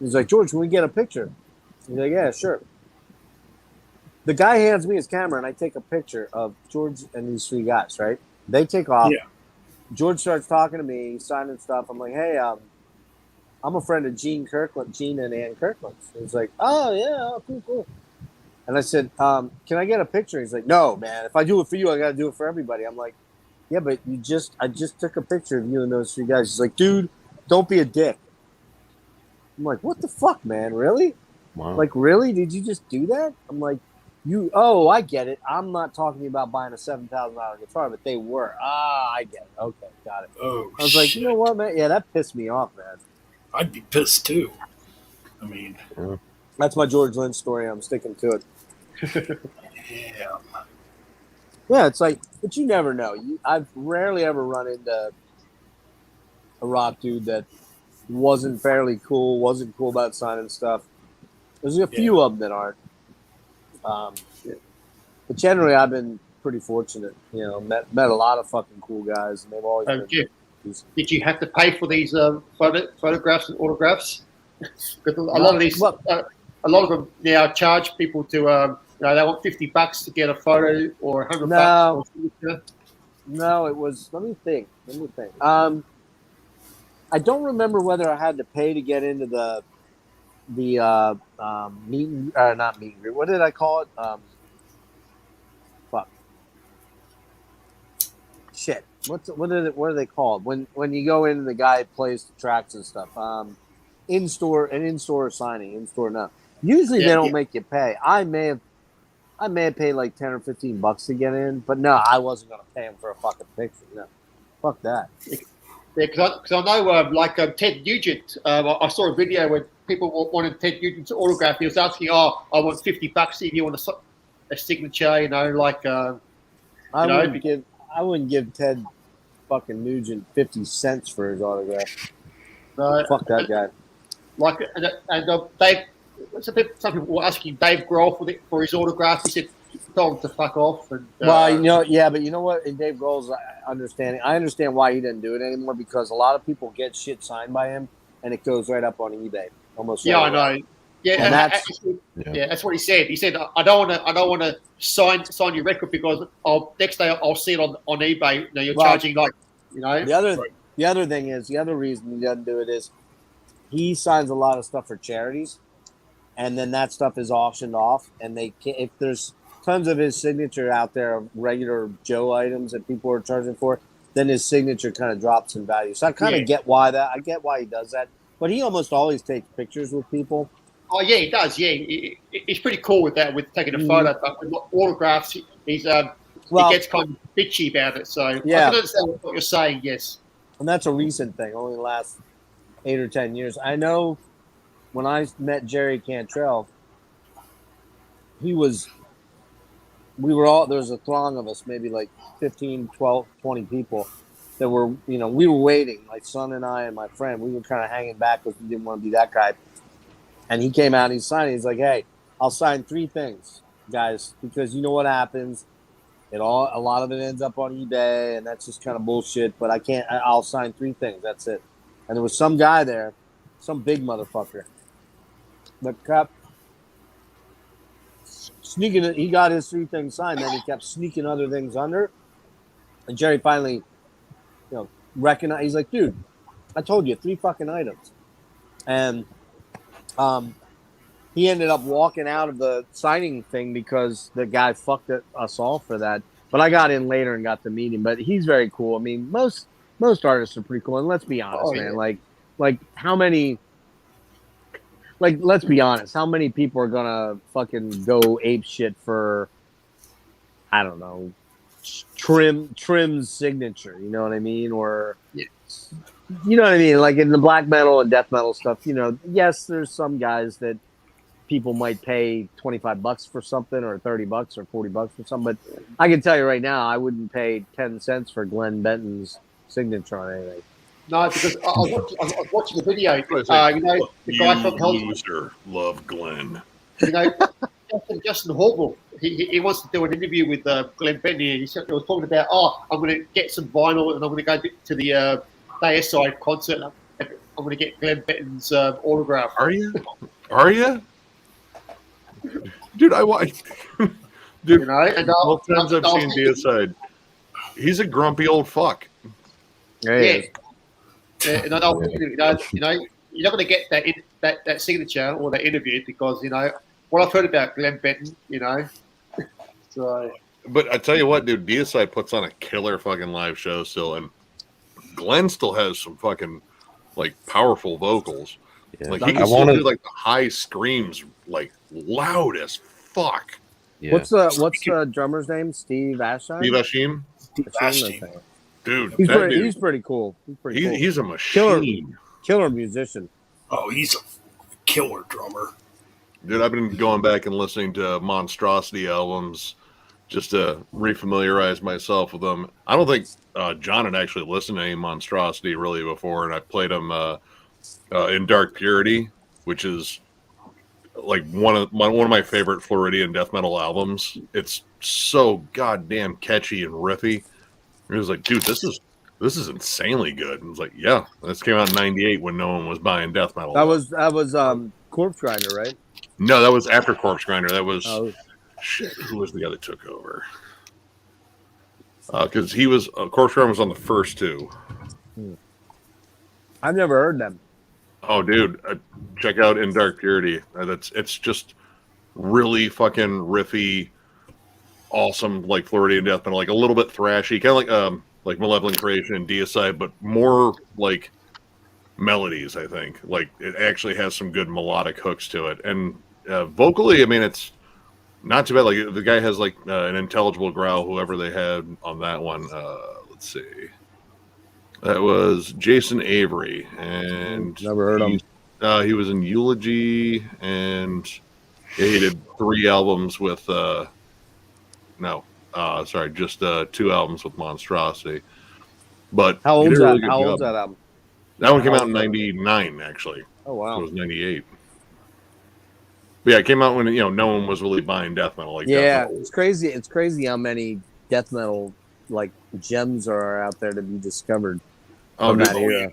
He's like, George, can we get a picture? He's like, yeah, sure. The guy hands me his camera, and I take a picture of George and these three guys, right? They take off. Yeah. George starts talking to me, he's signing stuff. I'm like, hey, I'm a friend of Gene and Ann Kirkland. He's like, oh, yeah, cool. And I said, can I get a picture? He's like, no, man. If I do it for you, I got to do it for everybody. I'm like, yeah, but I just took a picture of you and those three guys. He's like, dude, don't be a dick. I'm like, what the fuck, man? Really? Wow. Like, really? Did you just do that? I'm like, I get it. I'm not talking about buying a $7,000 guitar, but they were. I get it. Okay, got it. Oh, I was like, you know what, man? Yeah, that pissed me off, man. I'd be pissed too. I mean, that's my George Lynch story. I'm sticking to it. Yeah, it's like, but you never know. I've rarely ever run into a rock dude that wasn't fairly cool, wasn't cool about signing stuff. There's a few of them that aren't. But generally, I've been pretty fortunate. Met a lot of fucking cool guys, and they've always been. Did you have to pay for these photographs and autographs? Because a lot of them now charge people to. They want $50 to get a photo or $100. No, it was. Let me think. I don't remember whether I had to pay to get into the not meet and greet. What did I call it? Fuck. Shit. What are they called? When you go in and the guy plays the tracks and stuff. In-store signing. In-store now. Usually they don't make you pay. I may have paid like $10 or $15 to get in, but no, I wasn't going to pay him for a fucking picture. No, fuck that. Yeah, because I know, Ted Nugent. I saw a video where people wanted Ted Nugent's autograph. He was asking, I want $50 if you want a signature. I wouldn't give Ted fucking Nugent 50 cents for his autograph. No, Fuck that guy. like Dave. Some people were asking Dave Grohl for his autograph. He said, "Told him to fuck off." And Well, you know, yeah, but you know what? In Dave Grohl's understanding, I understand why he didn't do it anymore because a lot of people get shit signed by him, and it goes right up on eBay almost. yeah, right I away. know. Yeah, And and that's- yeah, that's what he said. He said, "I don't want to sign your record because next day I'll see it on eBay. You know, you're Well, charging like, you know." The other thing is the other reason he doesn't do it is he signs a lot of stuff for charities, and then that stuff is auctioned off, and they can, if there's tons of his signature out there of regular Joe items that people are charging for, then his signature kind of drops in value. So I kind of get why he does that, but he almost always takes pictures with people. Oh yeah, he does. Yeah, he's pretty cool with that, with taking a photo. But with autographs, he gets kind of bitchy about it. So Yeah. I can understand what you're saying. Yes. And that's a recent thing, only the last 8 or 10 years. I know when I met Jerry Cantrell, there was a throng of us, maybe like 15, 12, 20 people that were, we were waiting, like Son and I and my friend, we were kind of hanging back because we didn't want to be that guy. And he came out and he signed it. He's like, "Hey, I'll sign 3 things, guys, because you know what happens. A lot of it ends up on eBay, and that's just kind of bullshit. But I'll sign 3 things. That's it." And there was some guy there, some big motherfucker, that kept sneaking it. He got his 3 things signed, then he kept sneaking other things under. And Jerry finally, recognized. He's like, "Dude, I told you 3 fucking items." And he ended up walking out of the signing thing because the guy fucked us all for that. But I got in later and got to meet him. But he's very cool. I mean, most artists are pretty cool. And let's be honest, man. Like how many? Like, let's be honest. How many people are gonna fucking go ape shit for? I don't know. Trim's signature. You know what I mean? Or. Yeah. You know what I mean? Like in the black metal and death metal stuff, yes, there's some guys that people might pay $25 for something or $30 or $40 for something. But I can tell you right now, I wouldn't pay 10 cents for Glenn Benton's signature on anything. No, because I was watching the video. The guy from Hell, Loser, love Glenn. Justin Hall. He wants to do an interview with Glenn Benton. He was talking about, I'm going to get some vinyl and I'm going to go to the Deicide concert. I'm going to get Glenn Benton's autograph. Are you? Dude, I watched. Dude, both times I've seen Deicide, he's a grumpy old fuck. Yeah. And I don't, you're not going to get that signature or that interview because what I've heard about Glenn Benton, So. But I tell you what, dude, Deicide puts on a killer fucking live show still, and Glenn still has some fucking powerful vocals. Yeah. Like he can still do like the high screams, like loud as fuck. Yeah. What's the drummer's name? Steve Ashheim? Steve Ashheim. Dude, he's pretty cool. He's a machine. Killer musician. Oh, he's a killer drummer. Dude, I've been going back and listening to Monstrosity albums just to refamiliarize myself with them. I don't think John had actually listened to any Monstrosity really before, and I played them in Dark Purity, which is like one of my favorite Floridian death metal albums. It's so goddamn catchy and riffy. It was like, dude, this is insanely good. And I was like, yeah, this came out in '98 when no one was buying death metal. That was Corpse Grinder, right? No, that was after Corpse Grinder. That was shit. Who was the guy that took over? Because he was Corpse Grinder was on the first 2. I've never heard them. Oh, dude, check out In Dark Purity. It's just really fucking riffy, awesome, like Floridian death metal, like a little bit thrashy, kind of like Malevolent Creation and Deicide, but more like melodies. I think like it actually has some good melodic hooks to it, and vocally, I mean, it's not too bad. Like the guy has like an intelligible growl. Whoever they had on that one, let's see. That was Jason Avery, and never heard him. He was in Eulogy, and he did 3 albums with just 2 albums with Monstrosity. But How he old's did a really that? good How job. old's that album? That one came How out in old's that? '99, actually. Oh So it wow. was '98. But yeah, it came out when no one was really buying death metal like Yeah, death metal. it's crazy. It's crazy how many death metal like gems are out there to be discovered Oh, from dude, that era.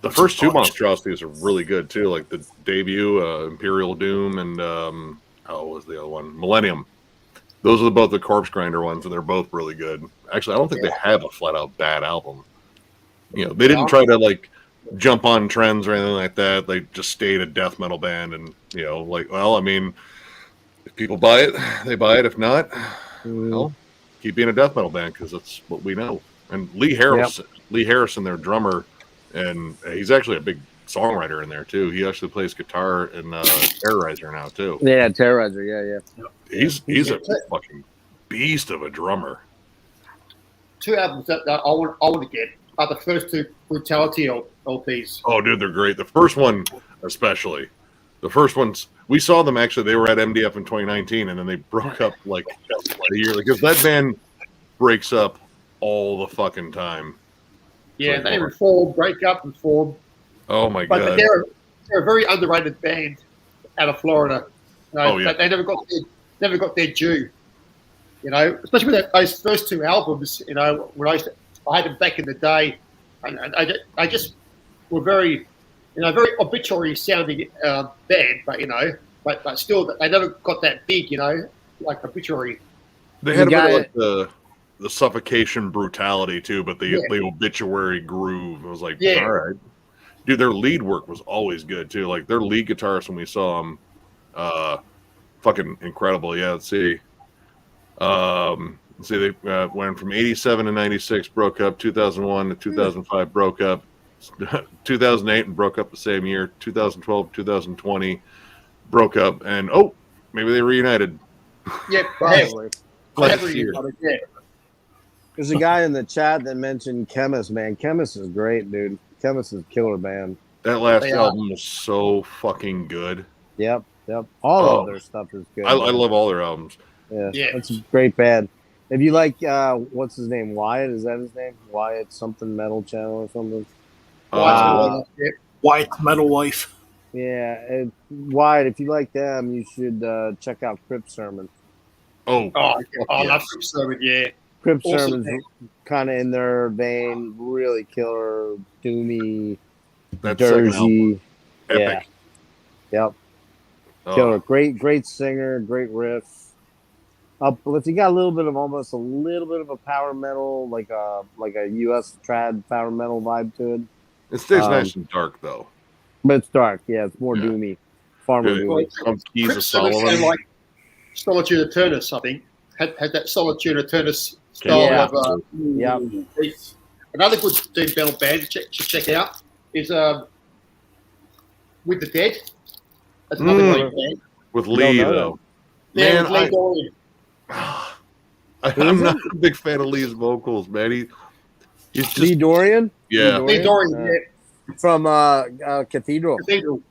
the first two monstrosities are really good too. Like the debut, Imperial Doom, and what was the other one? Millennium. Those are both the Corpse Grinder ones, and they're both really good. Actually, I don't think they have a flat out bad album. They didn't try to like jump on trends or anything like that. They just stayed a death metal band, and I mean, if people buy it, they buy it. If not, well, keep being a death metal band because that's what we know. And Lee Harrison, their drummer, and he's actually a big songwriter in there too. He actually plays guitar in Terrorizer now too. Yeah, Terrorizer. Yeah. He's a fucking beast of a drummer. Two albums that I want to get are the first two Brutality LPs. Oh, dude, they're great. The first one, especially. The first ones, we saw them actually. They were at MDF in 2019, and then they broke up like a year because that band breaks up all the fucking time. Yeah, they reform, break up, and form. Oh my But god! they're a very underrated band out of Florida. Oh, yeah. They never got their due. Especially with those first two albums. When I had them back in the day, and I just were very, very obituary sounding band, but still they never got that big, like obituary. They had a bit of like the suffocation brutality too, but the obituary groove. It was like, all right, dude. Their lead work was always good too. Like their lead guitarist when we saw them, fucking incredible. Yeah, let's see. They went from 87 to 96, broke up. 2001 to 2005, broke up. 2008 and broke up the same year. 2012, 2020, broke up, and maybe they reunited. Yeah, probably. Yeah. There's a guy in the chat that mentioned Chemist, man. Chemist is great, dude. Chemist is a killer band. That last album was so fucking good. Yep. All of their stuff is good. I love all their albums. Yeah, that's a great band. If you like, what's his name? Wyatt? Is that his name? Wyatt something metal channel or something? Wyatt's Metal Life. Yeah, Wyatt. If you like them, you should check out Crypt Sermon. I love Crypt Sermon. Yeah, Crypt Sermon's kind of in their vein, really killer, doomy, dirgy. Epic. Yeah. Yep. Killer. Great singer, great riff. If you got almost a little bit of a power metal, like a US trad power metal vibe to it. It stays nice and dark though. But it's dark, it's more doomy. Far more doomy. Keys of Solomon. Like Solitude Eternus, I think. Had that Solitude Eternus style of Another good doom metal band to check out is With the Dead. That's another great band. With Lee though. Yeah, with Lee Dorian. I'm not a big fan of Lee's vocals, man. He's just Lee Dorian? Yeah. Lee Dorian, from Cathedral.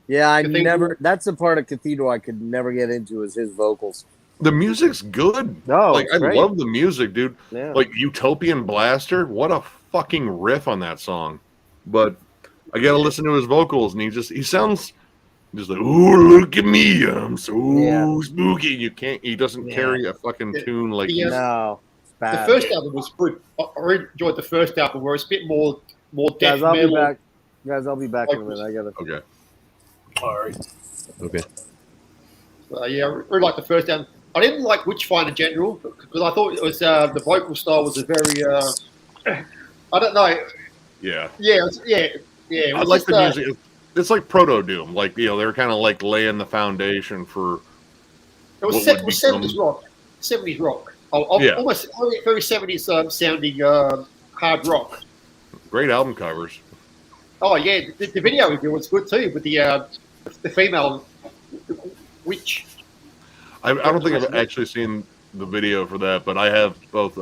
Yeah, Cathedral. Never. That's the part of Cathedral I could never get into is his vocals. The music's good. No, I love the music, dude. Yeah. Like Utopian Blaster, what a fucking riff on that song. But I gotta listen to his vocals, and he sounds just like, oh, look at me, I'm so spooky. He doesn't carry a fucking tune like no. It's bad. The first album was good. I really enjoyed the first album, where it's a bit more death Guys, I'll metal. be back. Guys, I'll be back in a minute. I gotta. Okay. All right. Okay. I really liked the first album. I didn't like Witchfinder General because I thought it was the vocal style was a very I don't know. Yeah. Yeah. I like the music. It's like proto doom. Like they were kind of like laying the foundation for. It was 70s rock. 70s rock. Almost very 70s sounding hard rock. Great album covers. Oh yeah, the video review was good too with the female witch. I don't think I've actually seen the video for that, but I have both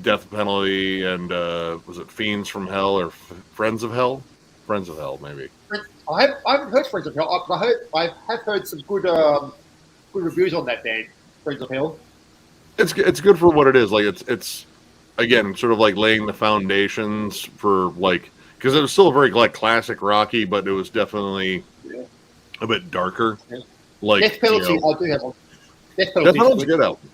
Death Penalty and was it Fiends from Hell or Friends of Hell? Friends of Hell, maybe. I haven't heard Friends of Hell, but I have heard some good reviews on that band, Friends of Hell. It's good for what it is. Like it's again, sort of like laying the foundations for like, because it was still a very like classic Rocky, but it was definitely a bit darker. Like Death Penalty, you know, I do have one. Death Death Penalty, Penalty's a good album.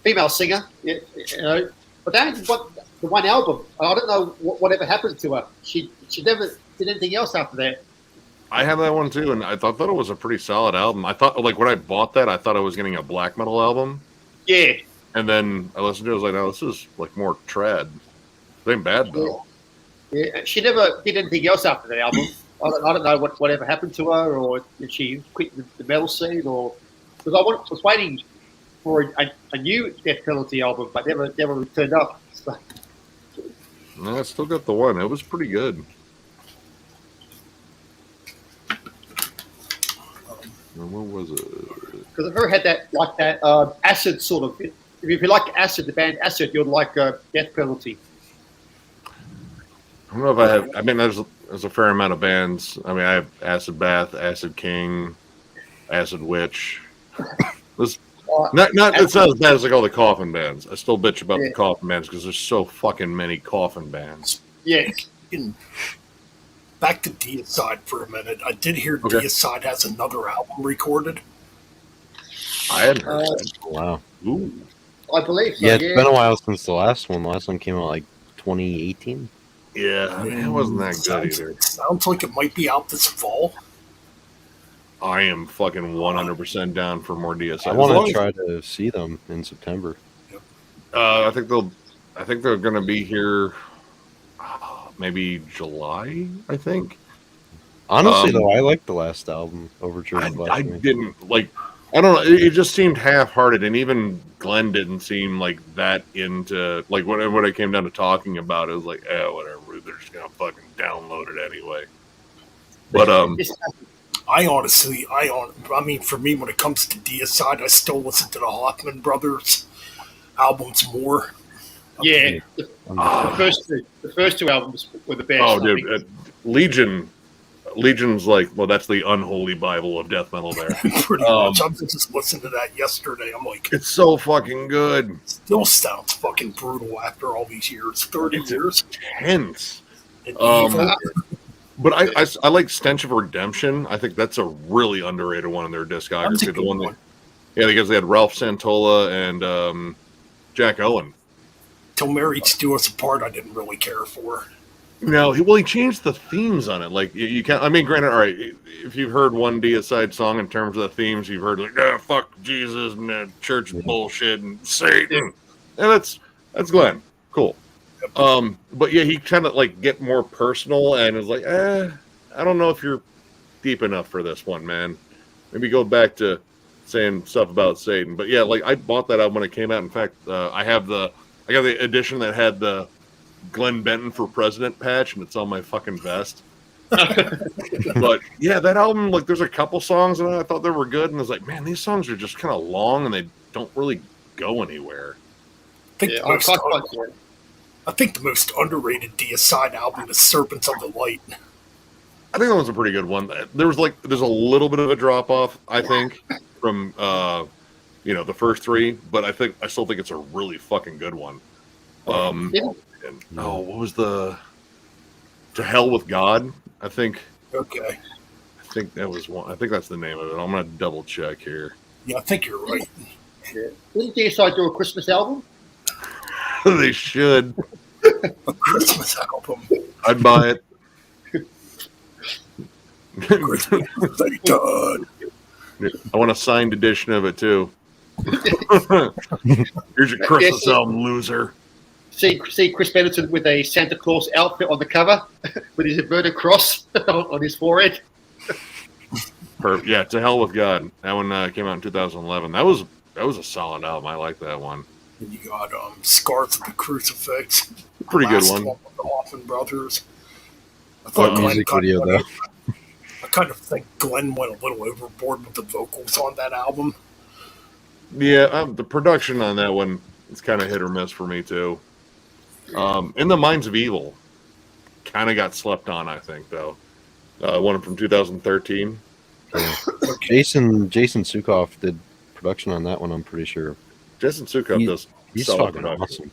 female singer, you know. But that what the one album. I don't know whatever happened to her. She never did anything else after that. I have that one too, and I thought it was a pretty solid album. I thought, like, when I bought that, I thought I was getting a black metal album, Yeah, and then I listened to it. I was like, no, this is like more trad. It ain't bad though. yeah. She never did anything else after that album. I don't know whatever happened to her, or if she quit the metal scene, or because I was waiting for a new Death Penalty album, but never turned up. So, No, I still got the one. It was pretty good. What was it? because I've never had that acid sort of. If you like acid, the band Acid, you'd like Death Penalty. I don't know if I have. I mean, there's a fair amount of bands. I mean, I have Acid Bath, Acid King, Acid Witch. It's not as bad as like all the Coffin bands. I still bitch about the Coffin bands because there's so fucking many Coffin bands. Yeah. Back to Deicide for a minute. I did hear Deicide has another album recorded. I hadn't heard that. Wow. Ooh. I believe so. Yeah, it's been a while since the last one. The last one came out like 2018. Yeah, it wasn't that good either. Sounds like it might be out this fall. I am fucking 100% down for more DSI. I want to try to see them in September. I think they're going to be here. Maybe July. I think. Honestly, though, I liked the last album, Overture. I didn't like. I don't know. It just seemed half-hearted, and even Glenn didn't seem like that into like when it came down to talking about it. It was like, whatever. They're just gonna fucking download it anyway. But I mean, for me, when it comes to Deicide, I still listen to the Hoffman Brothers albums more. Yeah, the first two albums were the best. Oh, dude, Legion's like, well, that's the unholy Bible of death metal. There, pretty much. I was just listening to that yesterday. I'm like, it's so fucking good. Still sounds fucking brutal after all these years. 30 years. Intense. And evil. But I like Stench of Redemption. I think that's a really underrated one in their discography. The one. Yeah, because they had Ralph Santola and Jack Owen. Till Marriage Do Us Apart, I didn't really care for. No, he changed the themes on it. Like you can't. I mean, granted, all right. If you've heard one Deicide song in terms of the themes, you've heard like, fuck Jesus and church bullshit and Satan, and that's Glenn. Cool. But yeah, he kind of like get more personal and is like, I don't know if you're deep enough for this one, man. Maybe go back to saying stuff about Satan. But yeah, like I bought that album when it came out. In fact, I got the edition that had the Glenn Benton for President patch, and it's on my fucking vest. But yeah, that album, like, there's a couple songs and I thought they were good, and I was like, man, these songs are just kind of long and they don't really go anywhere. I think the most underrated Deicide album is Serpents of the Light. I think that was a pretty good one. There's a little bit of a drop off, I think, from the first three, but I still think it's a really fucking good one. What was the To Hell with God? I think. Okay. I think that was one. I think that's the name of it. I'm gonna double check here. Yeah, I think you're right. Yeah. Didn't Deicide do a Christmas album? They should. A Christmas album. I'd buy it. Thank God. I want a signed edition of it too. Here's your Christmas album, loser. See Chris Benetton with a Santa Claus outfit on the cover with his inverted cross on his forehead. Yeah, To Hell with God. That one came out in 2011. That was a solid album. I like that one. And you got Scars of the Crucifix. Pretty good one. With the Hoffman Brothers. I What music video though? I kind of think Glenn went a little overboard with the vocals on that album. Yeah, the production on that one is kind of hit or miss for me too. In the Minds of Evil, kind of got slept on, I think, though. One from 2013. Yeah. Jason Sukoff did production on that one, I'm pretty sure. Jason Sukoff does he's solid fucking production. awesome.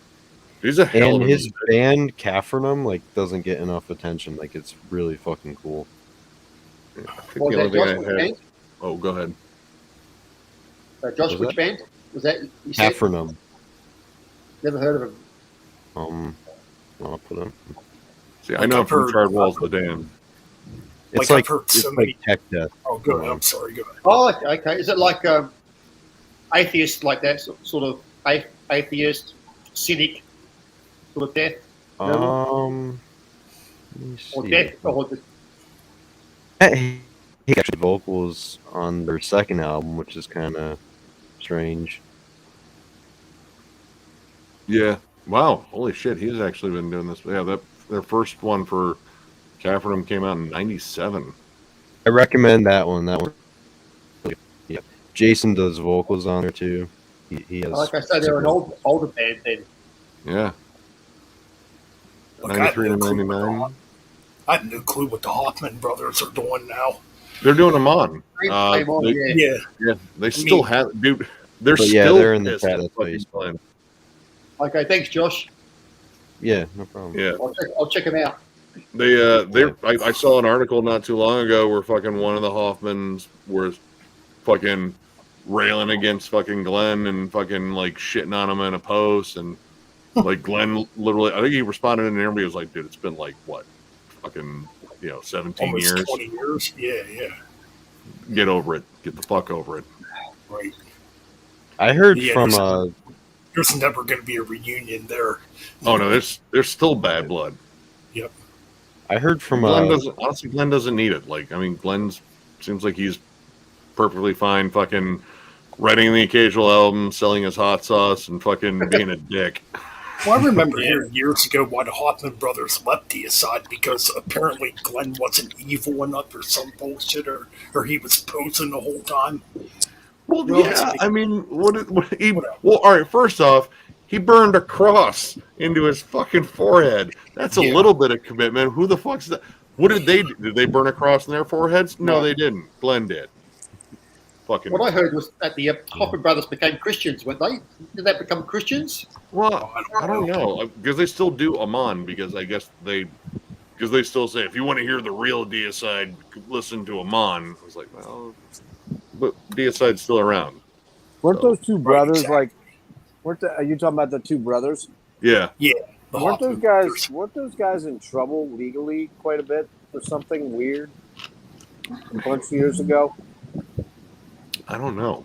He's a hell And of a his musician. band Capernaum like doesn't get enough attention. Like it's really fucking cool. I think Was the that only thing Josh? I Which had. band? Oh, go ahead. Josh, Was which that? band? Was that you said? Capernaum. Never heard of him. I'll put him. See, I know I've from heard- Charred Walls the Dam. It's I've like heard it's so like many. tech death. Oh, go ahead. I'm sorry. Go ahead. Oh, okay. Is it like atheist, like that sort of atheist, cynic sort of death, Let me or see. death, or just, He actually vocals on their second album, which is kind of strange. Yeah. Wow. Holy shit. He's actually been doing this. Yeah. Their first one for Capernaum came out in '97. I recommend that one. That one. Yeah. Jason does vocals on there too. He has. like I said, they're an older band then. Yeah. Look, I have 93 to no clue what the 99. Hoff- I have no clue what the Hoffman brothers are doing now. They're doing them on. Same old, They, yeah. Yeah. yeah. They still have, dude. They're But yeah, still they're in the pissed chat, at that's why fucking you- Glenn. Okay, thanks, Josh. Yeah, no problem. Yeah. I'll check them out. I saw an article not too long ago where fucking one of the Hoffmans was fucking railing against fucking Glenn and fucking like shitting on him in a post, and like Glenn literally, I think he responded in an interview. He was like, "Dude, it's been like what, fucking 17 Almost years. 20 years. Yeah, yeah. Get over it. Get the fuck over it." Right. I heard Yeah, from there's never going to be a reunion there. Oh no, there's still bad blood. Yep. I heard from Glenn doesn't need it. Like, I mean, Glenn's seems like he's perfectly fine fucking writing the occasional album, selling his hot sauce, and fucking being a dick. Well, I remember hearing years ago why the Hoffman brothers left Deicide, because apparently Glenn wasn't evil enough or some bullshit, or he was posing the whole time. Well, Well, yeah, it's- I mean, well, all right, first off, he burned a cross into his fucking forehead. That's a Yeah. little bit of commitment. Who the fuck's that? What did they do? Did they burn a cross in their foreheads? No, they didn't. Glenn did. Fucking. What I heard was that the Hoffman brothers became Christians, weren't they? Did they become Christians? Well, I don't know, because they still do Amon, because I guess because they still say, if you want to hear the real Deicide, listen to Amon. I was like, well, but Deicide's still around. Weren't those two brothers exactly. are you talking about the two brothers? Yeah. The Weren't Hoffman those guys brothers. weren't those guys in trouble legally quite a bit for something weird a bunch of years ago? I don't know.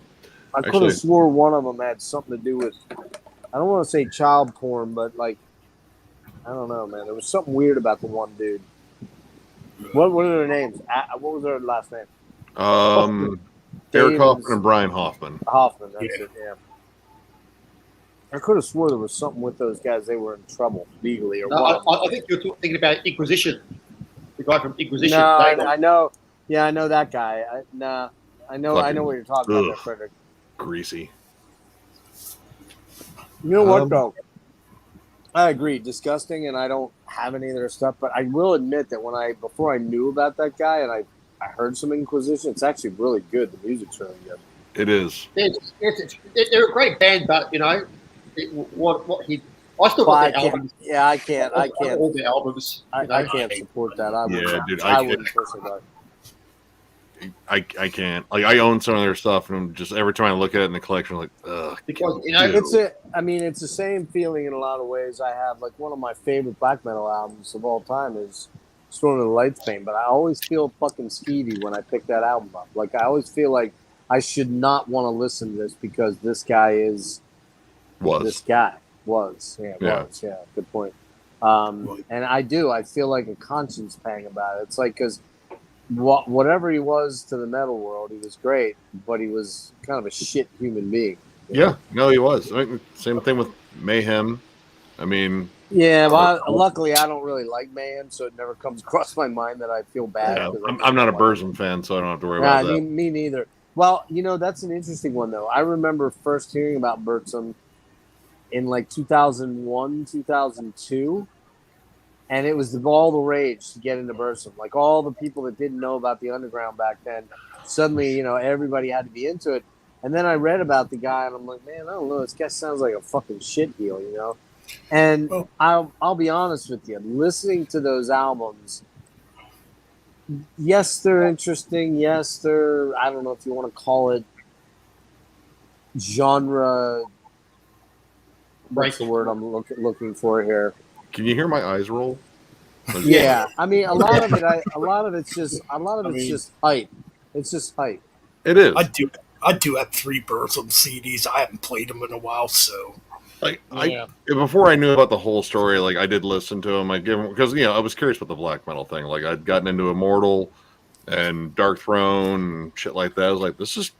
I could Actually- have swore one of them had something to do with, I don't want to say child porn, but like, I don't know, man. There was something weird about the one dude. What are their names? What was their last name? Eric Davis- Hoffman and Brian Hoffman. Hoffman. That's Yeah. it. Yeah. I could have swore there was something with those guys. They were in trouble legally, or No, one. I think you're thinking about Inquisition. The guy from Inquisition. No, David. I know. Yeah, I know that guy. I know Fucking- what you're talking about, there, ugh. Frederick. Greasy. You know what Um, though? I agree, disgusting, and I don't have any of their stuff. But I will admit that before I knew about that guy and I heard some Inquisition, it's actually really good. The music's really good. It is. They're a great band, but I still Well, I got their can't. albums. Yeah, I can't. I can't. All their albums. I can't support that. I wouldn't. Yeah, dude, I I wouldn't personally. I can't. Like, I own some of their stuff, and I'm just every time I look at it in the collection, I'm like, ugh. Because It's the same feeling in a lot of ways I have. Like one of my favorite black metal albums of all time is Storm of the Light's Bane, but I always feel fucking skeevy when I pick that album up. Like I always feel like I should not want to listen to this because this guy is this guy was. Yeah. Was. Yeah, good point. And I do. I feel like a conscience pang about it. It's like because whatever he was to the metal world, he was great, but he was kind of a shit human being. Yeah, no, he was. I mean, same thing with Mayhem. I mean, Yeah, well, luckily I don't really like Mayhem, so it never comes across my mind that I feel bad. yeah, 'cause I'm not a like- Burzum fan, so I don't have to worry Nah, about that. me neither. Well, that's an interesting one though. I remember first hearing about Burzum in like 2001, 2002, and it was all the rage to get into Burzum. Like all the people that didn't know about the underground back then, suddenly everybody had to be into it. And then I read about the guy, and I'm like, man, I don't know. This guy sounds like a fucking shit heel, And Oh. I'll be honest with you, listening to those albums, yes, they're interesting. Yes, they're, I don't know if you want to call it genre. What's the word I'm looking for here? Can you hear my eyes roll? Like, Yeah, I mean, a lot of it's just hype. It's just hype. it is. I do have 3 Burzum CDs. I haven't played them in a while, so Like Yeah. before I knew about the whole story, like I did listen to him. I give him because I was curious about the black metal thing. Like I'd gotten into Immortal and Dark Throne and shit like that. I was like, this is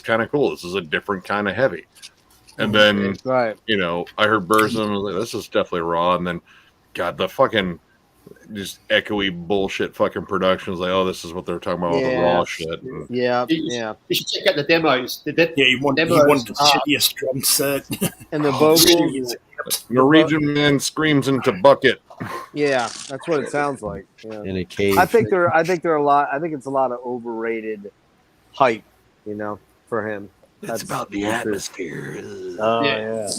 kind of cool. This is a different kind of heavy. And then Right. I heard Burzum. I was like, this is definitely raw. And then, God, the fucking just echoey bullshit fucking productions. Like, oh, this is what they're talking about, all the raw shit. And, Yeah. You should check out the demos. he wanted the shittiest drum set. And the Oh, vocals. Norwegian man screams into bucket. Yeah, that's what it sounds like. Yeah. In a cave. I think it's a lot of overrated hype, for him. It's about the atmosphere. Oh Yeah. yeah.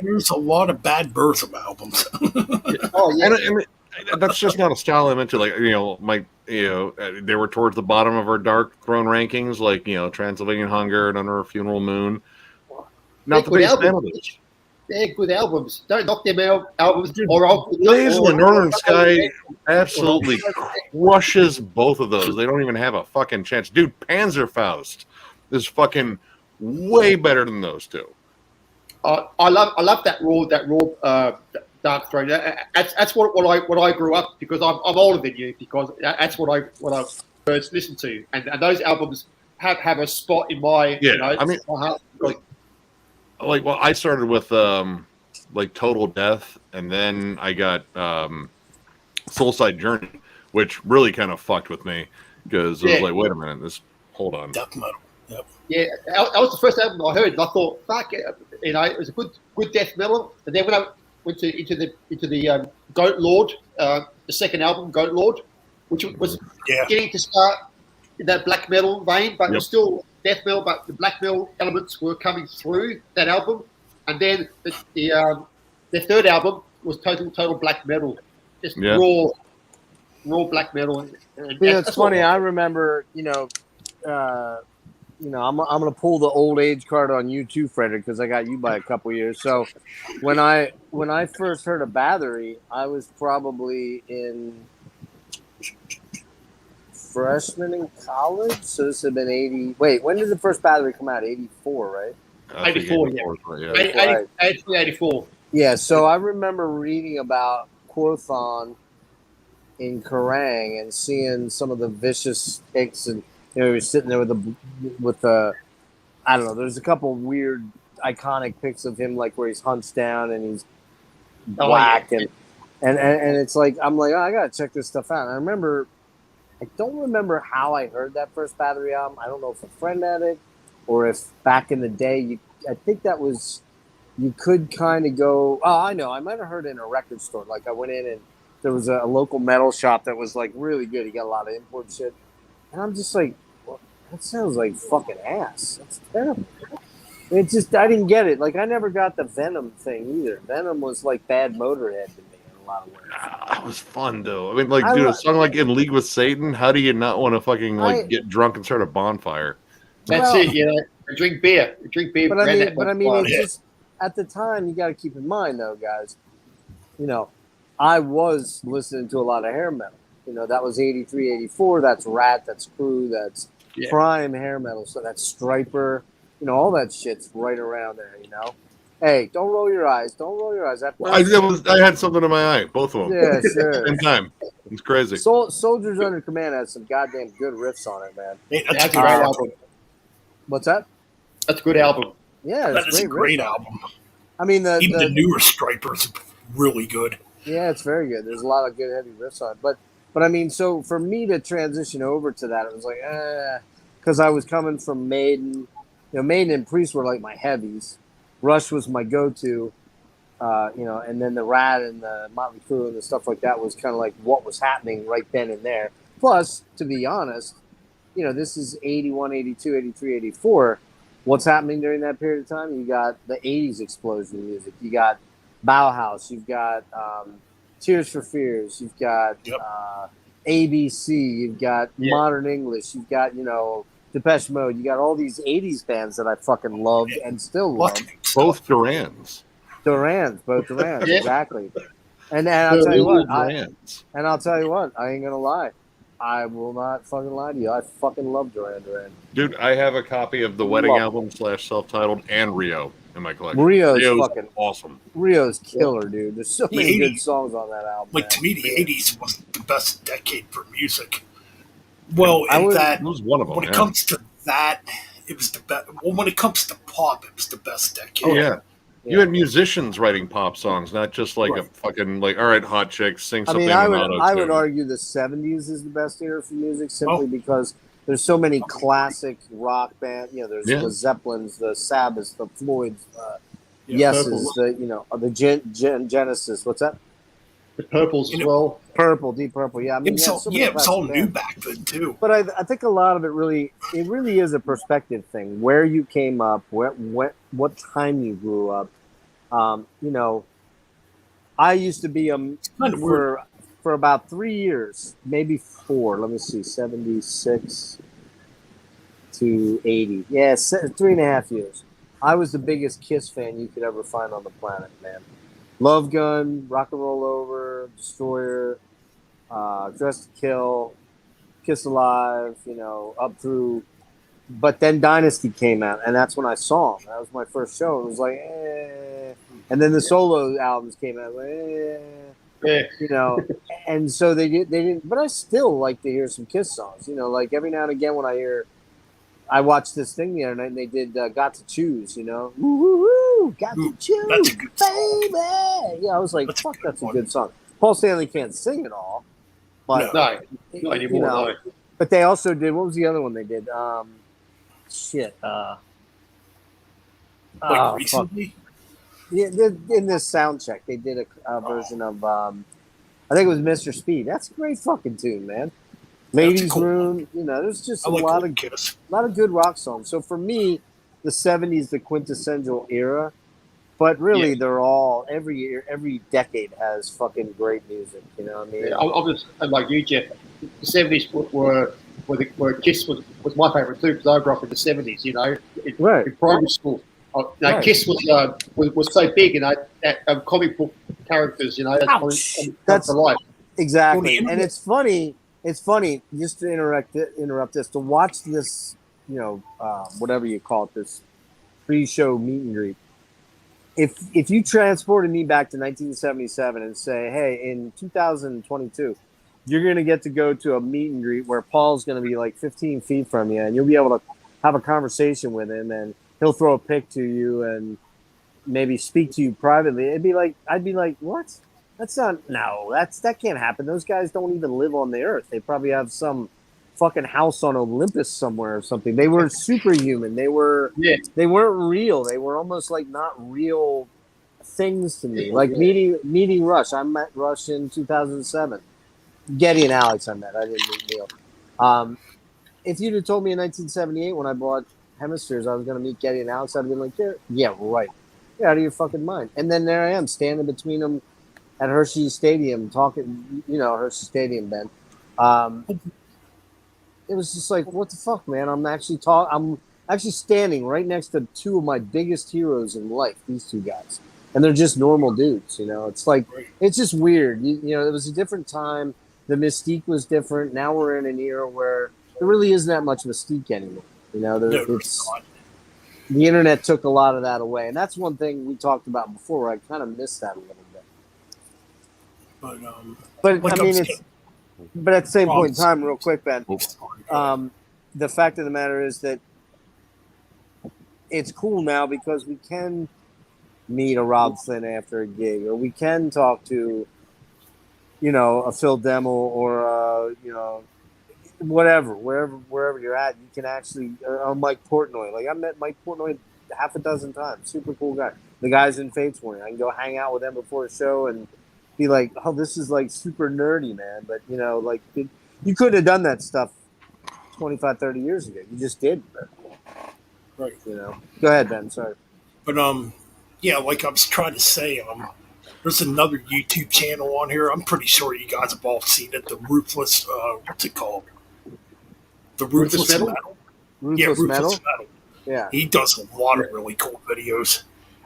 There's a lot of bad Burzum albums. Oh yeah. And that's just not a style I'm into. Like, they were towards the bottom of our Dark Throne rankings, like, Transylvanian Hunger and Under a Funeral Moon. Not the Good biggest fan of albums. this. They're good albums. Don't knock them out. Albums or Blaze in the Northern Sky absolutely crushes both of those. They don't even have a fucking chance. Dude, Panzerfaust is fucking way better than those two. I love that raw Dark Throne. That's what I grew up because I'm older than you because that's what I first listened to, and those albums have a spot in my my heart. Well, I started with Total Death, and then I got Soulside Journey, which really kind of fucked with me because I was like, wait a minute, hold on. Death metal. Yep. Yeah, that was the first album I heard, and I thought, fuck, it was a good death metal. And then when I went into the Goat Lord, the second album, Goat Lord, which was getting to start in that black metal vein, but it was still death metal, but the black metal elements were coming through that album. And then the third album was total black metal, just raw black metal. And it's funny. I remember, I'm gonna pull the old age card on you too, Frederick, because I got you by a couple years. So when I first heard of Bathory, I was probably in freshman in college. So this had been 80. Wait, when did the first Bathory come out? 84, right? 84, yeah. 84. Yeah. So I remember reading about Quothon in Kerrang and seeing some of the vicious pics and. He was sitting there with the, I don't know. There's a couple weird, iconic pics of him, like where he's hunched down and he's black, and it's like I'm like, I gotta check this stuff out. And I don't remember how I heard that first Bathory album. I don't know if a friend had it, or if back in the day, I think that was, you could kind of go. Oh, I know. I might have heard it in a record store. Like I went in and there was a local metal shop that was like really good. He got a lot of import shit. And I'm just like, well, that sounds like fucking ass. That's terrible. I didn't get it. Like, I never got the Venom thing either. Venom was like bad Motorhead to me in a lot of ways. That was fun, though. I mean, like, dude, a song like In League with Satan, how do you not want to fucking, get drunk and start a bonfire? That's it, Drink beer. But I mean, it's just, at the time, you got to keep in mind, though, guys, I was listening to a lot of hair metal. That was 83, 84. That's Rat. That's Crew. That's prime hair metal. So that's Striper. All that shit's right around there. Hey, don't roll your eyes. Don't roll your eyes. I had something in my eye. Both of them. Yeah, sure. Same time. It's crazy. Soldiers Under Command has some goddamn good riffs on it, man. Hey, that's a great album. What's that? That's a good album. Yeah, that is a great album. I mean, even the newer Stripers really good. Yeah, it's very good. There's a lot of good heavy riffs on it, But I mean, so for me to transition over to that, it was like, because I was coming from Maiden. Maiden and Priest were like my heavies. Rush was my go-to, and then the Rat and the Motley Crue and the stuff like that was kind of like what was happening right then and there. Plus, to be honest, this is 81, 82, 83, 84. What's happening during that period of time? You got the 80s explosion music. You got Bauhaus. You've got Tears for Fears. You've got Yep. ABC. You've got Yeah. Modern English. You've got Depeche Mode. You got all these '80s bands that I fucking loved and still love. Both Durans. Both Durans, Yeah. exactly. And I'll tell you what, Durans. I ain't gonna lie. I will not fucking lie to you. I fucking love Duran Duran. Dude, I have a copy of the Wedding Love album / self-titled and Rio in my collection. Rio's fucking awesome. Rio's killer, dude. There's so The many good 80s songs on that album. Like, man. to me, the 80s was the best decade for music. Well, I in would- that, It was one of them. when it yeah. comes to that, it was the best. Well, when it comes to pop, it was the best decade. Oh yeah. You had musicians writing pop songs, not just like Right. a fucking like, all right, hot chick, sing I something. mean, I in would auto-tune. argue the '70s is the best era for music simply Oh. because there's so many classic rock bands. There's Yeah. the Zeppelins, the Sabbaths, the Floyds, Yeah, Yeses, the Genesis. What's that? The Purples as well. Purple, Deep Purple. Yeah, I mean, It was yeah, all, so many it was all classic new bands. back then too. But I think a lot of it really is a perspective thing. Where you came up, what time you grew up. I used to be Kind of weird. for about 3 years, maybe 4. Let me see, 76 to 80. Yeah, 3.5 years. I was the biggest Kiss fan you could ever find on the planet, man. Love Gun, Rock and Roll Over, Destroyer, Dress to Kill, Kiss Alive, up through. But then Dynasty came out, and that's when I saw them. That was my first show. It was like, eh. And then the solo albums came out, Yeah. And so they didn't. But I still like to hear some Kiss songs. Like every now and again when I watched this thing the other night, and they did "Got to Choose." Woo, woo, woo, got to choose, That's a good song. baby. Yeah, I was like, That's a fuck, good that's a one. good song. Paul Stanley can't sing it all, but No, not anymore. No. But they also did. What was the other one they did? Shit. Like fuck. recently, Yeah, in this sound check, they did a version of. I think it was Mr. Speed. That's a great fucking tune, man. Ladies' cool Room. There's just I a like lot the of Kiss. good rock songs. So for me, the '70s, the quintessential era. But really, Yeah. they're all every decade has fucking great music. You know what I mean? Yeah, I'm just like you, Jeff. The 70s were Kiss was my favourite too because I grew up in the 70s. Right. In primary school. Right. Kiss was so big, that comic book characters. That's the life. Exactly, Well, and it's funny. It's funny just to interrupt this to watch this. Whatever you call it, this pre-show meet and greet. If you transported me back to 1977 and say, hey, in 2022, you're going to get to go to a meet and greet where Paul's going to be like 15 feet from you, and you'll be able to have a conversation with him, and he'll throw a pic to you and maybe speak to you privately. I'd be like, what? That can't happen. Those guys don't even live on the earth. They probably have some fucking house on Olympus somewhere or something. They were superhuman. They weren't real. They were almost like not real things to me. Like meeting Rush. I met Rush in 2007. Getty and Alex I met. I didn't meet Neil. If you'd have told me in 1978 when I bought Hemispheres I was going to meet Getty and Alex, I'd have been like, yeah, right. You're out of your fucking mind. And then there I am standing between them at Hershey Stadium talking, Hershey Stadium, Ben. It was just like, what the fuck, man? I'm actually standing right next to two of my biggest heroes in life, these two guys. And they're just normal dudes, It's like, it's just weird. It was a different time. The mystique was different. Now we're in an era where there really isn't that much mystique anymore. The internet took a lot of that away. And that's one thing we talked about before. I kind of missed that a little bit. But like I mean, I'm but at the same point in time, real quick, Ben, saying, the fact of the matter is that it's cool now because we can meet a Rob Flynn after a gig, or we can talk to, a Phil Demmel or, whatever, wherever you're at, you can actually, or Mike Portnoy. Like I met Mike Portnoy half a dozen times. Super cool guy. The guy's in Fates Warning. I can go hang out with them before a show and be like, oh, this is like super nerdy, man. But, you couldn't have done that stuff 25, 30 years ago. You just did. right. Go ahead, Ben. Sorry. But yeah, like I was trying to say, There's another YouTube channel on here. I'm pretty sure you guys have all seen it. The Ruthless, what's it called? The Ruthless Metal? Metal. Ruthless Metal. Metal. Yeah. He does a lot of really cool videos.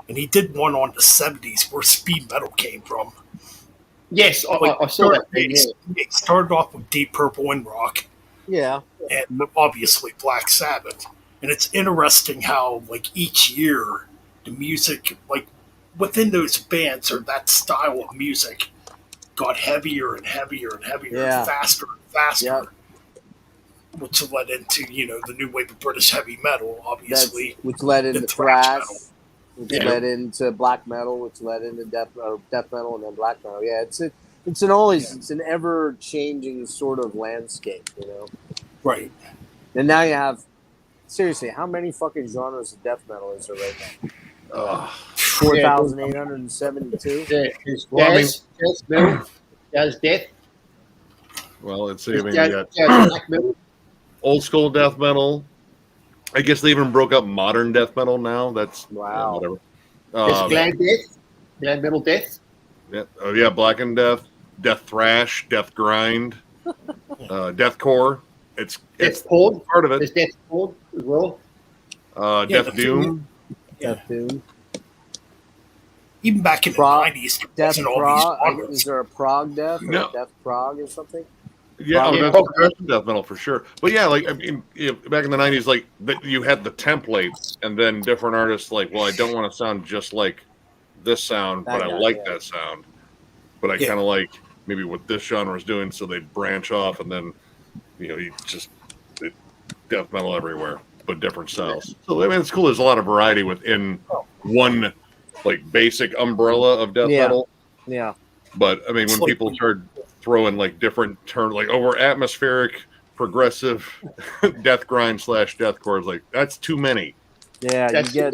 And he did one on the 70s where speed metal came from. Yes, I saw that thing. Yeah. It started off with Deep Purple and rock, Yeah. and obviously Black Sabbath. And it's interesting how, like, each year, the music, like, within those bands or that style of music got heavier and heavier and heavier Yeah. and faster and faster. Yeah. Which led into, the new wave of British heavy metal, obviously. Which led into the thrash thrash, metal. which Yeah. led into black metal, which led into death metal, and then black metal. Yeah, it's an ever changing sort of landscape, Right. And now you have, seriously, how many fucking genres of death metal is there right now? 4,872. Yeah, there's Well, I mean- jazz metal, jazz death, Well, let's see. I there's mean, you got jazz black metal. old school death metal. I guess they even broke up modern death metal now. That's Wow. whatever. There's glam death, glam metal death. Yeah, Black and Death, Death Thrash, Death Grind, Deathcore. It's Death porn. part of There's it. death porn as well. Yeah, Death the Doom. Death Doom. Even back in Prog- the 90s, there Death wasn't all prog. these genres. Is there a prog death or No. a death prog or something? Yeah, Yeah. that's progressive death metal for sure. But yeah, like I mean, back in the '90s, like you had the templates, and then different artists like, well, I don't want to sound just like this sound, That but I guy, like yeah. that sound. But I Yeah. kind of like maybe what this genre is doing, so they branch off, and then you just death metal everywhere, but different styles. So I mean, it's cool. There's a lot of variety within one like basic umbrella of death Yeah. metal. Yeah. But I mean, It's when like- people start throwing like different terms, like over atmospheric, progressive, death grind / deathcore, is like that's too many. Yeah, That's- you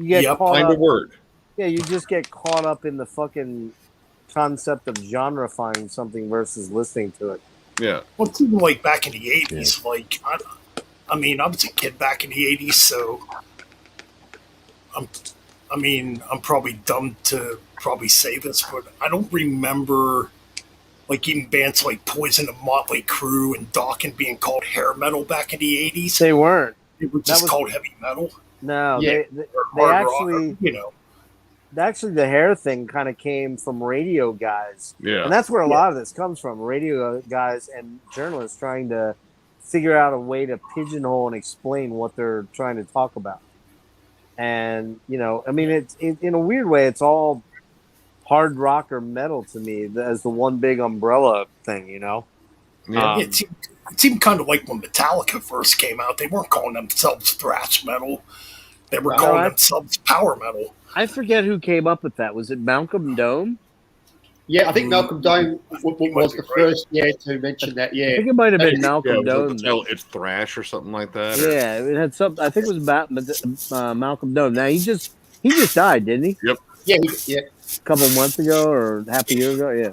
get Yep, caught Find up. a word. Yeah, you just get caught up in the fucking concept of genrefying something versus listening to it. Yeah, Well, it's even like back in the 80s. Like, I mean, I was a kid back in the 80s, so I'm probably dumb to probably say this, but I don't remember like even bands like Poison and Motley Crue and Dawkins being called hair metal back in the 80s. They weren't. It was that just was- called heavy metal No, Yeah. they or hard actually rock, actually the hair thing kind of came from radio guys. yeah. And that's where a lot of this comes from. Radio guys and journalists trying to figure out a way to pigeonhole and explain what they're trying to talk about. And, I mean, it's in a weird way, it's all hard rock or metal to me as the one big umbrella thing, Yeah. It seemed kind of like when Metallica first came out. They weren't calling themselves thrash metal. They were No, calling I- themselves power metal. I forget who came up with that. Was it Malcolm Dome? Yeah, I think Malcolm Dome was the Right. first to mention that. I Yeah, think it might have been Yeah, Malcolm it Dome. was it's thrash or something like that. or- Yeah, it had some. I think it was Malcolm Dome. Now he just died, didn't he? yeah, A couple months ago or half a year ago. Yeah,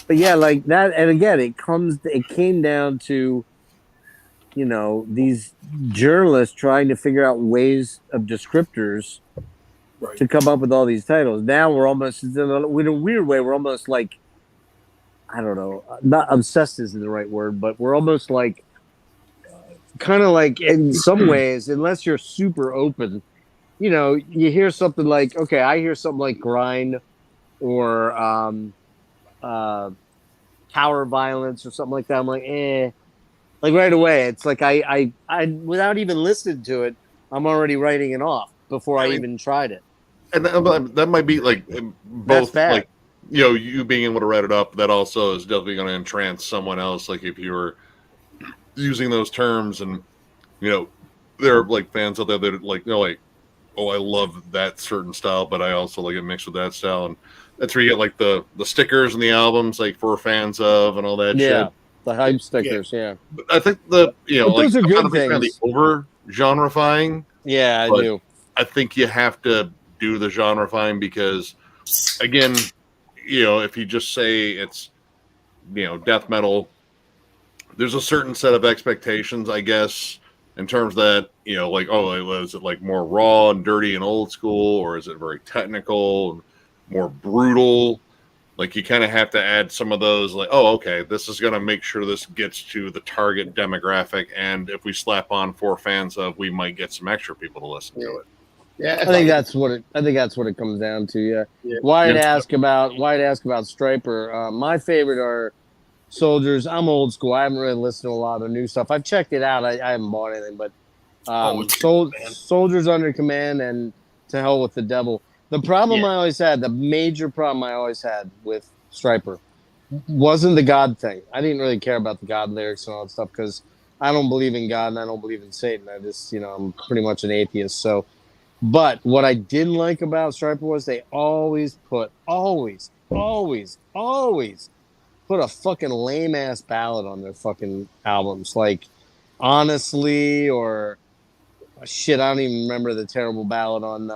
but yeah, like that. And again, it came down to, these journalists trying to figure out ways of descriptors Right. to come up with all these titles. Now we're almost in a weird way. We're almost like, I don't know, not obsessed isn't the right word, but we're almost like, kind of like in some ways, unless you're super open, you hear something like, okay, I hear something like grind or power violence or something like that. I'm like, like right away. It's like I without even listening to it, I'm already writing it off before I even tried it. And that might be like both, bad. like you being able to write it up. That also is definitely going to entrance someone else. Like if you were using those terms, and there are like fans out there that are like, oh, I love that certain style, but I also like it mixed with that style, and that's where you get like the stickers and the albums like for fans of and all that Yeah, shit. the hype stickers. Yeah, But I think the But those are I'm good not a big fan of things. the over genrefying. yeah, I But- do. I think you have to do the genrefying because, again, if you just say it's, death metal, there's a certain set of expectations, I guess, in terms that, like, oh, is it like more raw and dirty and old school, or is it very technical? more brutal. Like you kind of have to add some of those. Like, oh, okay, this is going to make sure this gets to the target demographic, and if we slap on 4 fans of, we might get some extra people to listen to it. Yeah, I think that's what it comes down to. Yeah. Yeah. Why'd ask about Striper? My favorite are Soldiers. I'm old school. I haven't really listened to a lot of new stuff. I've checked it out. I haven't bought anything, but it's good, man. Soldiers Under Command and To Hell with the Devil. The problem I always had, the major problem I always had with Striper, wasn't the God thing. I didn't really care about the God lyrics and all that stuff because I don't believe in God and I don't believe in Satan. I just, I'm pretty much an atheist. So, but what I didn't like about Striper was they always put a fucking lame ass ballad on their fucking albums, like Honestly or shit. I don't even remember the terrible ballad on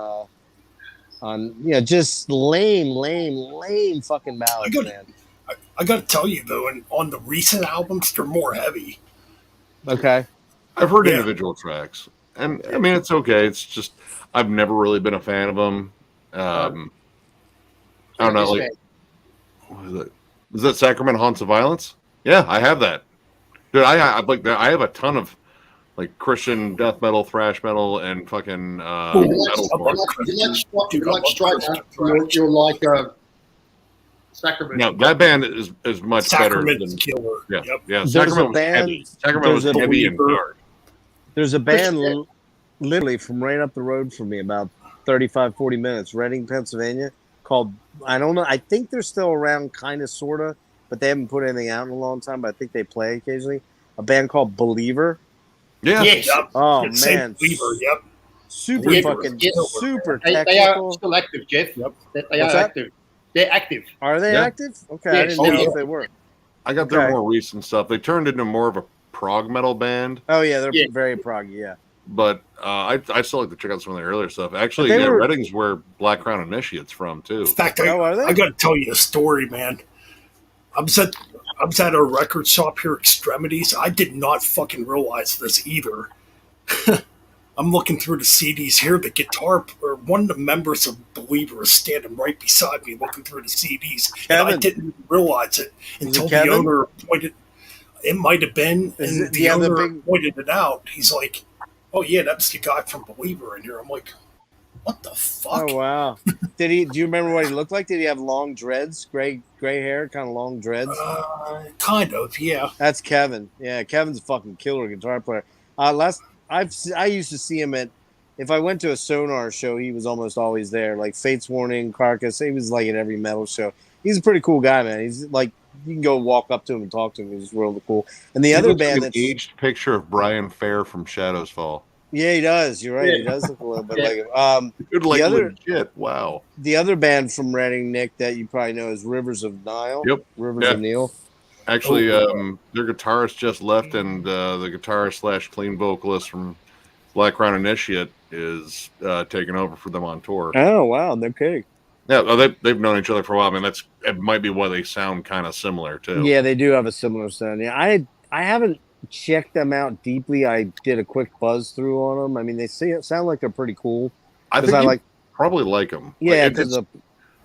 just lame fucking ballads, man. I got to tell you though, and on the recent albums, they're more heavy. Okay, I've heard individual tracks, and I mean it's okay. It's just I've never really been a fan of them. I don't know, like what is it? Is that Sacrament Haunts of Violence? Yeah, I have that. Dude, I like that. I have a ton of like Christian death metal, thrash metal, and fucking metalcore. You like Striper, you'll like Sacrament. No, that band is much Sacrament's better than killer. Yeah, Yep. yeah. There's Sacrament a was band- heavy. Sacrament was there's a heavy and believer. dark. there's a band literally from right up the road from me, about 35-40 minutes, Reading, Pennsylvania, called, I don't know, I think they're still around, kind of, sort of, but they haven't put anything out in a long time, but I think they play occasionally. A band called Believer. Yeah. Yes. Yep. Oh, It's Saint man. Believer. Yep. Super Believer fucking, is killer, super They are technical. still active, Jeff. Yep. They What's are that? active. They're active. Are they Yeah. active? Okay, I Yes. didn't know Oh, if they were. I got their Okay. more recent stuff. They turned into more of a prog metal band, Oh, yeah, they're Yeah. very proggy, yeah. but I still like to check out some of their earlier stuff. Actually, But they yeah, were- Reading's where Black Crown Initiate's from too. In fact, Oh, are they? I got to tell you a story, man. I was at a record shop here, Extremities. I did not fucking realize this either. I'm looking through the CDs here. The guitar, or one of the members of Believer, is standing right beside me, looking through the CDs, and I Kevin. didn't realize it Is until it the Kevin? owner pointed. It might have been, Is and it the the other owner big- pointed it out. He's like, "Oh yeah, that's the guy from Believer in here." I'm like, "What the fuck?" Oh, wow. Do you remember what he looked like? Did he have long dreads, gray hair, kind of long dreads? Kind of, yeah. That's Kevin. Yeah, Kevin's a fucking killer guitar player. I used to see him at, if I went to a Sonar show, he was almost always there. Like Fates Warning, Carcass, he was like at every metal show. He's a pretty cool guy, man. He's like, you can go walk up to him and talk to him. He's really cool. And the He other looks band like that's, an aged picture of Brian Fair from Shadows Fall. yeah, he does. You're right. He does look a little bit like him. Dude, like other- legit. Wow. The other band from Reading, Nick, that you probably know is Rivers of Nile. Yep. Rivers Yeah. of Nile. Actually, their guitarist just left, and the guitarist / clean vocalist from Black Crown Initiate is taking over for them on tour. Oh, wow. Okay. Yeah, they've known each other for a while. I mean, it might be why they sound kind of similar too. Yeah, they do have a similar sound. Yeah, I haven't checked them out deeply. I did a quick buzz through on them. I mean, they sound like they're pretty cool. I 'Cause think I you like, probably like them. yeah, because the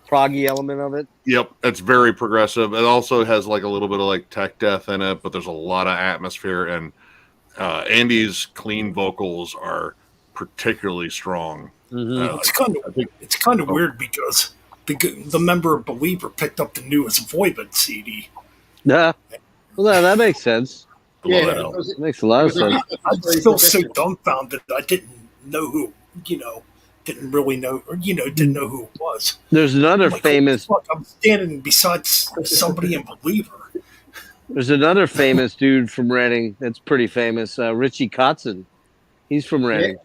proggy element of it. Yep, it's very progressive. It also has like a little bit of like tech death in it, but there's a lot of atmosphere. And Andy's clean vocals are particularly strong. It's kind of weird because the member of Believer picked up the newest Voivod CD. Yeah, well, that makes sense. Yeah, Well, because Makes a lot of sense. I'm still so dumbfounded that I didn't know who, didn't really know, or didn't know who it was. There's another I'm like, famous. "What the fuck? I'm standing beside somebody in Believer. There's another famous dude from Reading that's pretty famous. Richie Kotzen. He's from Reading.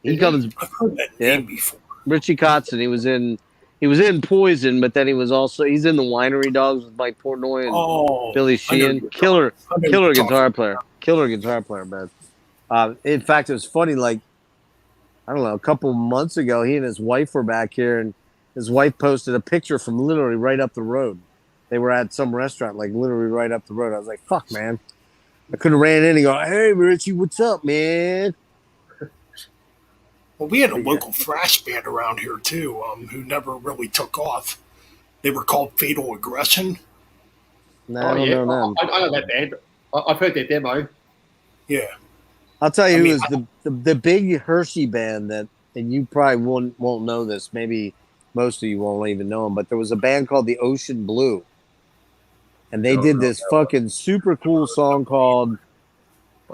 He comes. I've heard that Yeah. name before. Richie Kotzen. He was in Poison, but then he's in the Winery Dogs with Mike Portnoy and Oh, Billy I know Sheehan. you're Killer talking- I know you're talking- Killer guitar player, man. In fact, it was funny. Like, I don't know, a couple months ago, he and his wife were back here, and his wife posted a picture from literally right up the road. They were at some restaurant, like literally right up the road. I was like, "Fuck, man!" I could have ran in and go, "Hey, Richie, what's up, man?" Well, we had a local thrash band around here too, who never really took off. They were called Fatal Aggression. Nah, I don't know them. I know that band. I've heard their demo. Yeah. I'll tell you I who mean, is the big Hershey band that, and you probably won't know this. Maybe most of you won't even know them, but there was a band called the Ocean Blue, and they did this fucking super cool song called,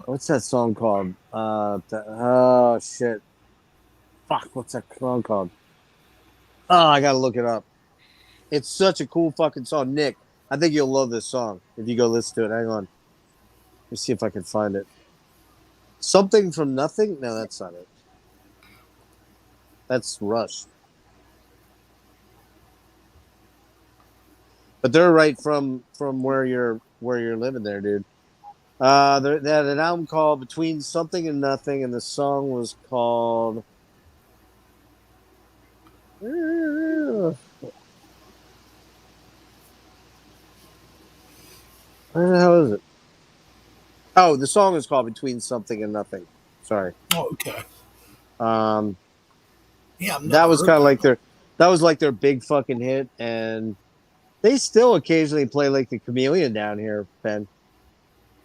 what's that song called? Oh shit, fuck, what's that song called? Oh, I gotta look it up. It's such a cool fucking song, Nick. I think you'll love this song if you go listen to it. Hang on, let me see if I can find it. Something from Nothing? No, that's not it. That's Rush. But they're right from where you're living there, dude. They had an album called Between Something and Nothing, and the song was called. Where the hell is it? Oh, the song is called Between Something and Nothing. Sorry. Oh, okay. Yeah, that was kind of like their big fucking hit, and they still occasionally play like the Chameleon down here, Ben.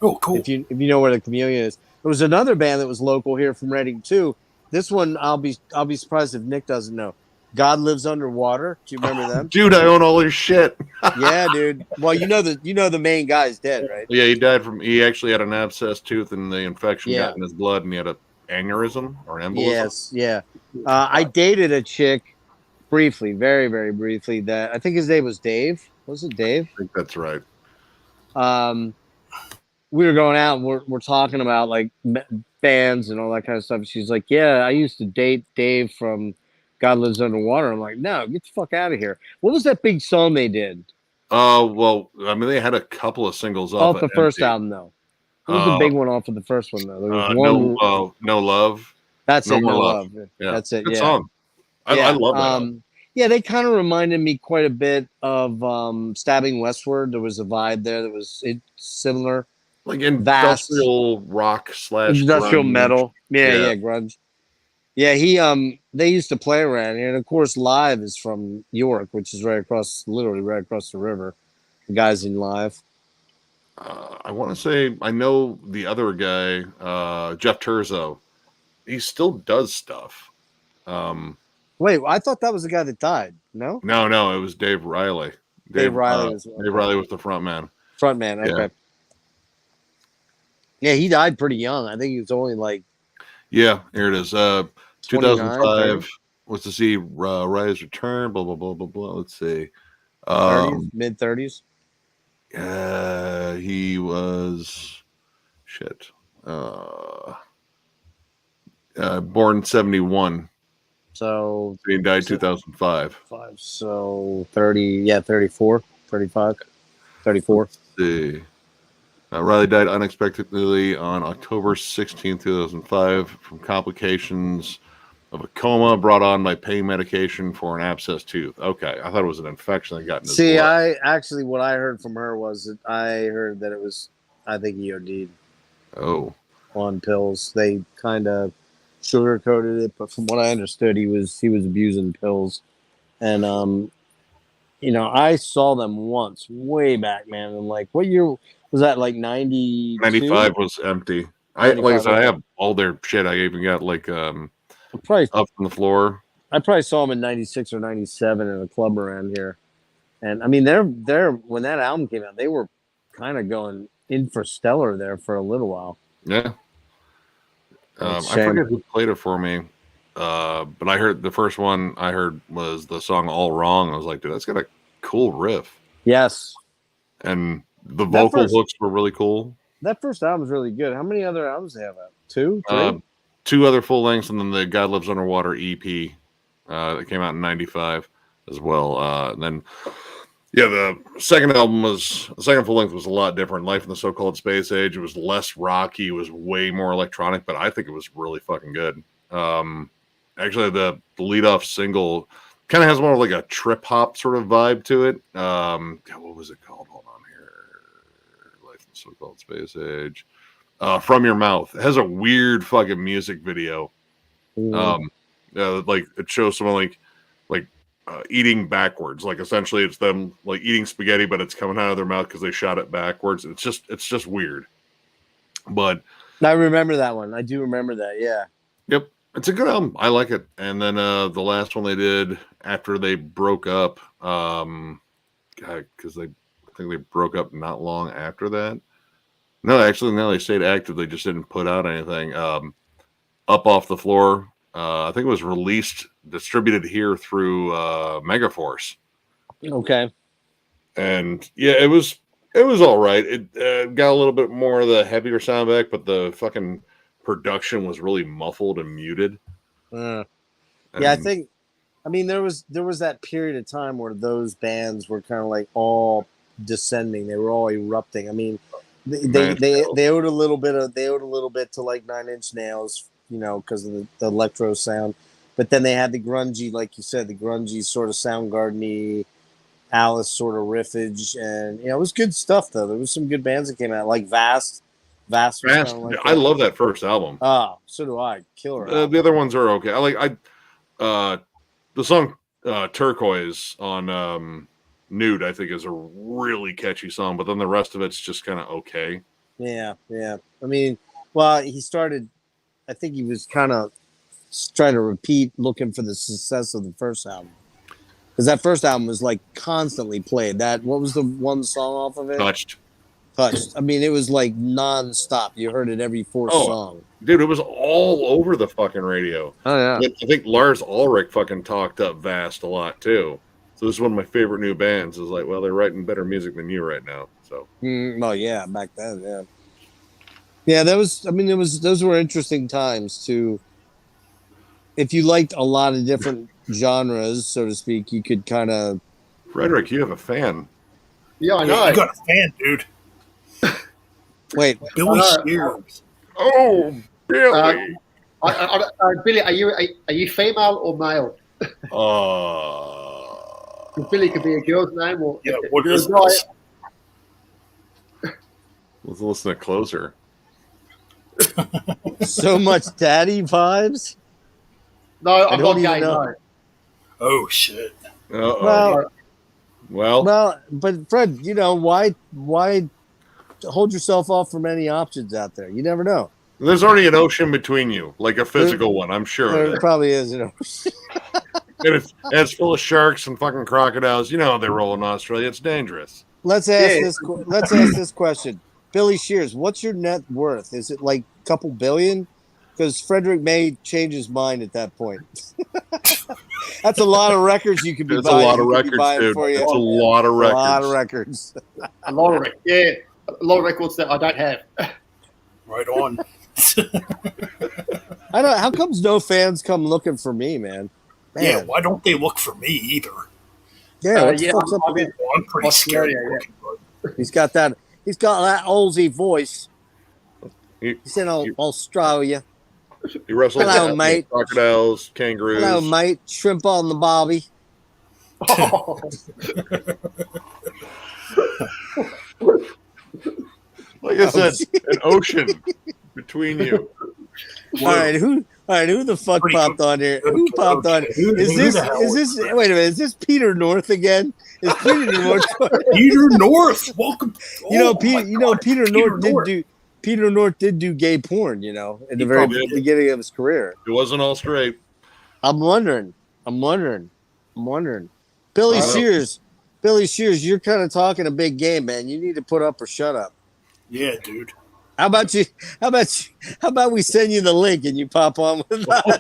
Oh, cool. If you know where the Chameleon is, there was another band that was local here from Reading too. This one, I'll be surprised if Nick doesn't know. God Lives Underwater. Do you remember them? Dude, I own all his shit. Yeah, dude. Well, you know the main guy's dead, right? Yeah, he actually had an abscessed tooth and the infection got in his blood and he had an aneurysm or an embolism. Yes, yeah. I dated a chick briefly, very, very briefly, that I think his name was Dave. Was it Dave? I think that's right. We were going out and we're talking about like bands and all that kind of stuff. She's like, yeah, I used to date Dave from God Lives Underwater. I'm like, no, get the fuck out of here. What was that big song they did? Well, I mean, they had a couple of singles off the first album, though. What was the big one off of the first one, though? There was one. No Love. That's No it. More No Love. Love. Yeah. That's it. Good yeah. song. I love that. Album. Yeah, they kind of reminded me quite a bit of Stabbing Westward. There was a vibe there that was similar. Like industrial rock / industrial grunge. Metal. Yeah, grunge. Yeah, they used to play around here, and of course, Live is from York, which is literally right across the river. The guys in Live. I want to say I know the other guy, Jeff Turzo. He still does stuff. Wait, I thought that was the guy that died. No, it was Dave Riley. Dave Riley was Dave Riley was the front man. Front man, okay. Yeah, he died pretty young. I think he was only like. Yeah, here it is. 2005. What's to see? Rise Return. Blah blah blah blah blah. Let's see. Mid 30s. He was born 71. So he died 2005. So 30, 34, 35, 34. Let's see. Riley died unexpectedly on October 16, 2005 from complications of a coma brought on by pain medication for an abscessed tooth. Okay, I thought it was an infection that got in his blood. What I heard from her was that I heard that it was, I think he OD'd. Oh. On pills. They kind of sugarcoated it, but from what I understood, he was abusing pills. And, I saw them once, way back, man. And like, what year was that? Like 90? 95 was empty. I have all their shit. I even got like probably up from the floor. I probably saw them in 96 or 97 in a club around here. And I mean, they're when that album came out, they were kind of going interstellar there for a little while. Yeah. I forget who played it for me. But I heard the first one I heard was the song All Wrong. I was like, dude, that's got a cool riff. Yes. And the vocal hooks were really cool. That first album was really good. How many other albums do they have out? 2? 3? 2 other full lengths, and then the God Lives Underwater EP that came out in 95 as well. And then, the second full length was a lot different. Life in the So-Called Space Age. It was less rocky. It was way more electronic, but I think it was really fucking good. Actually, the lead-off single kind of has more of like a trip-hop sort of vibe to it. What was it called? Hold on here. Life in the So-Called Space Age. From Your Mouth. It has a weird fucking music video. Like it shows someone like eating backwards. Like essentially, it's them like eating spaghetti, but it's coming out of their mouth because they shot it backwards. It's just weird. But I remember that one. I do remember that. Yeah. yep, it's a good album. I like it. And then the last one they did after they broke up, because I think they broke up not long after that. No, actually, no, they stayed active. They just didn't put out anything. Up Off the Floor. I think it was distributed here through Megaforce. Okay. And yeah, it was all right. It got a little bit more of the heavier sound back, but the fucking production was really muffled and muted. Yeah, I think. I mean, there was that period of time where those bands were kind of like all descending. They were all erupting. I mean, they owed a little bit to like Nine Inch Nails, you know, because of the electro sound. But then they had the grungy, like you said, the grungy sort of Soundgarden-y, Alice sort of riffage, and you know, it was good stuff though. There was some good bands that came out, like Vast. Vast was kind of like I love that first album. Oh, so do I. Killer. The other ones are okay. The song Turquoise on Nude, I think, is a really catchy song, but then the rest of it's just kind of okay. Yeah. I mean, well, he started. I think he was kind of trying to repeat, looking for the success of the first album, because that first album was like constantly played. What was the one song off of it? Touched. I mean, it was like nonstop. You heard it every fourth song. Dude, it was all over the fucking radio. Oh yeah. I think Lars Ulrich fucking talked up Vast a lot too. So this is one of my favorite new bands. Is like, well, they're writing better music than you right now. So. Well, yeah, back then, yeah. Yeah, those were interesting times too. If you liked a lot of different genres, so to speak, you could kind of. Frederick, you have a fan. Yeah, I know. You got a fan, dude. Wait, Billy Shears. Oh, Billy. Billy, are you female or male? Billy could be a girl's name or Yeah, what is a guy. this? Let's listen to Closer. so much daddy vibes. No, I'm not don't even gay. know. No. Oh shit. Uh-oh. Well, but Fred, you know, why hold yourself off from any options out there? You never know. there's already an ocean between you, like a physical one. I'm sure. There probably is, you know. And it's full of sharks and fucking crocodiles. You know how they roll in Australia. It's dangerous. Let's ask this question. Billy Shears, what's your net worth? Is it like a couple billion? Because Frederick may change his mind at that point. That's a lot of records you could be It's buying. a lot of records, dude. It's a lot of records. A lot of records. A lot of records that I don't have. Right on. I don't. How comes no fans come looking for me, man? Yeah, why don't they look for me either? Yeah, what the fuck's up with Well, I'm pretty scary. Looking, it? He's got that Aussie voice. He- He's in Australia. He wrestled Hello, mate. crocodiles, kangaroos. Hello, mate. Shrimp on the barbie. Like I said, an ocean between you. All right, who the fuck popped on here? Who popped on? Is this wait a minute, is this Peter North again? Is Peter North Peter North, welcome. Peter North did do gay porn, you know, in the very beginning of his career. It wasn't all straight. I'm wondering. Billy Shears, you're kind of talking a big game, man. You need to put up or shut up. Yeah, dude. How about we send you the link and you pop on with us?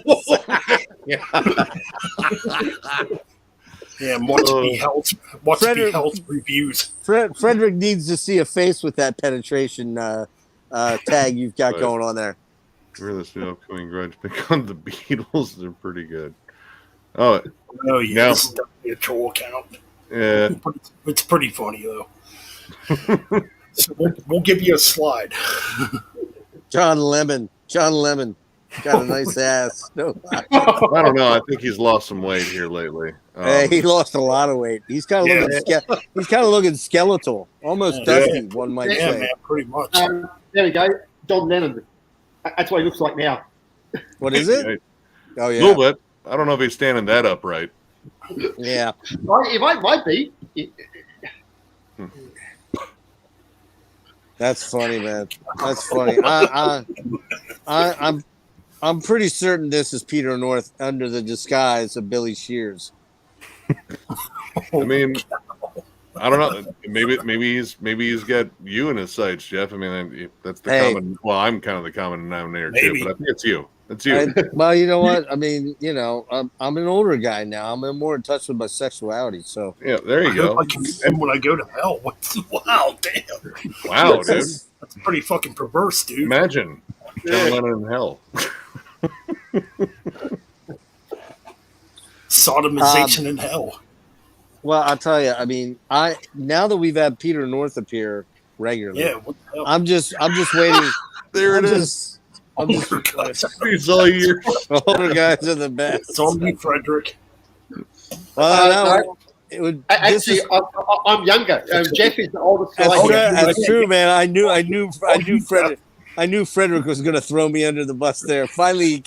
Yeah, watch me health reviews. Frederick needs to see a face with that penetration tag you've got going on there. We're this new upcoming grudge pick on the Beatles. They're pretty good. Oh yeah, this is definitely a troll account. Yeah, it's pretty funny though. So we'll give you a slide. John Lemon got a nice ass. No, I don't know. I think he's lost some weight here lately. Hey, he lost a lot of weight. He's kind of looking skeletal, almost dusty. One might say. Man, pretty much. There we go. John Lennon. That's what he looks like now. What is it? Oh yeah, a little bit. I don't know if he's standing that upright. Yeah. It might be. That's funny, man. That's funny. I'm pretty certain this is Peter North under the disguise of Billy Shears. I mean, I don't know. Maybe he's got you in his sights, Jeff. I mean, that's the common. Well, I'm kind of the common denominator too, but I think it's you. It's you. Well, you know what? I mean, you know, I'm an older guy now. I'm more in touch with my sexuality. So yeah, there you go. I can see when I go to hell. Wow, damn. Wow, dude. That's pretty fucking perverse, dude. Imagine John Lennon in hell. Sodomization in hell. Well, I'll tell you. I mean, now that we've had Peter North appear regularly, Yeah, what the hell? I'm just waiting. There it is. I'm just It's all yours. older guys are the best. It's on you, Frederick. Well, it would. Actually, I'm younger. Jeff is the oldest guy. That's true, man. I knew Frederick. I knew Frederick was going to throw me under the bus there. Finally,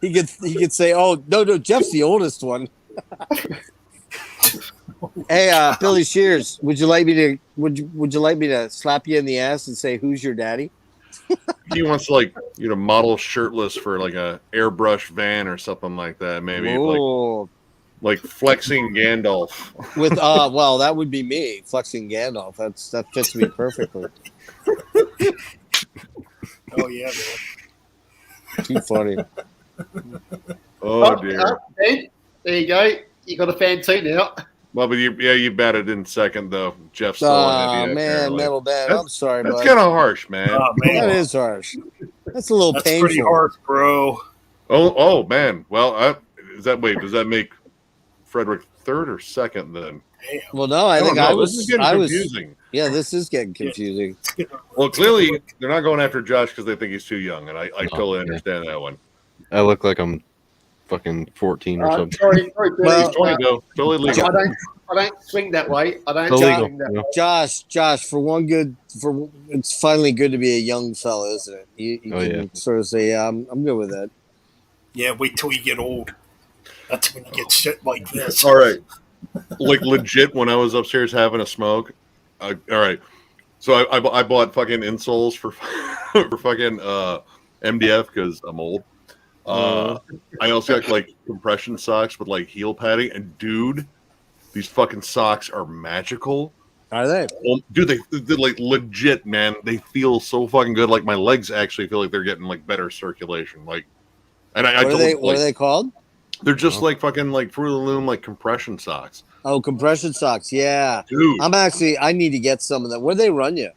he could say, "Oh no, Jeff's the oldest one." Hey, Billy Shears, would you like me to slap you in the ass and say, "Who's your daddy"? He wants model shirtless for like a airbrush van or something like that. Maybe like flexing Gandalf. With well, that would be me flexing Gandalf. That fits me perfectly. Oh yeah, man. Too funny. Oh dear. Ben, there you go. You got a fan too now. Well, but you batted in second though. Jeff's still on Oh man, Metal Bad. I'm sorry, That's bud. kind of harsh, man. Oh, man. That is harsh. That's a little That's painful. pretty harsh, bro. Oh man. Well, does that make Frederick third or second then? Well, no, I think don't know. I was. This is getting I was. confusing. Yeah, this is getting confusing. Well, clearly they're not going after Josh because they think he's too young, and I totally understand that one. I look like I'm fucking 14 or something. Sorry, Billy. Well, He's 20 though. Totally legal. I don't swing that way. I don't Illegal. swing that way. Josh, it's finally good to be a young fella, isn't it? You can sort of say, yeah, I'm good with that. Yeah, wait till you get old. That's when you get shit like this. All right. Like legit, when I was upstairs having a smoke. All right. So I bought fucking insoles for fucking MDF because I'm old. I also got like compression socks with like heel padding, and dude, these fucking socks are magical. Are they? Dude, they're like legit, man. They feel so fucking good. Like my legs actually feel like they're getting like better circulation. Like, and what are they called? They're just like fucking like Fruit of the Loom like compression socks. Oh, compression socks. Yeah, dude. I need to get some of them. Where they run you?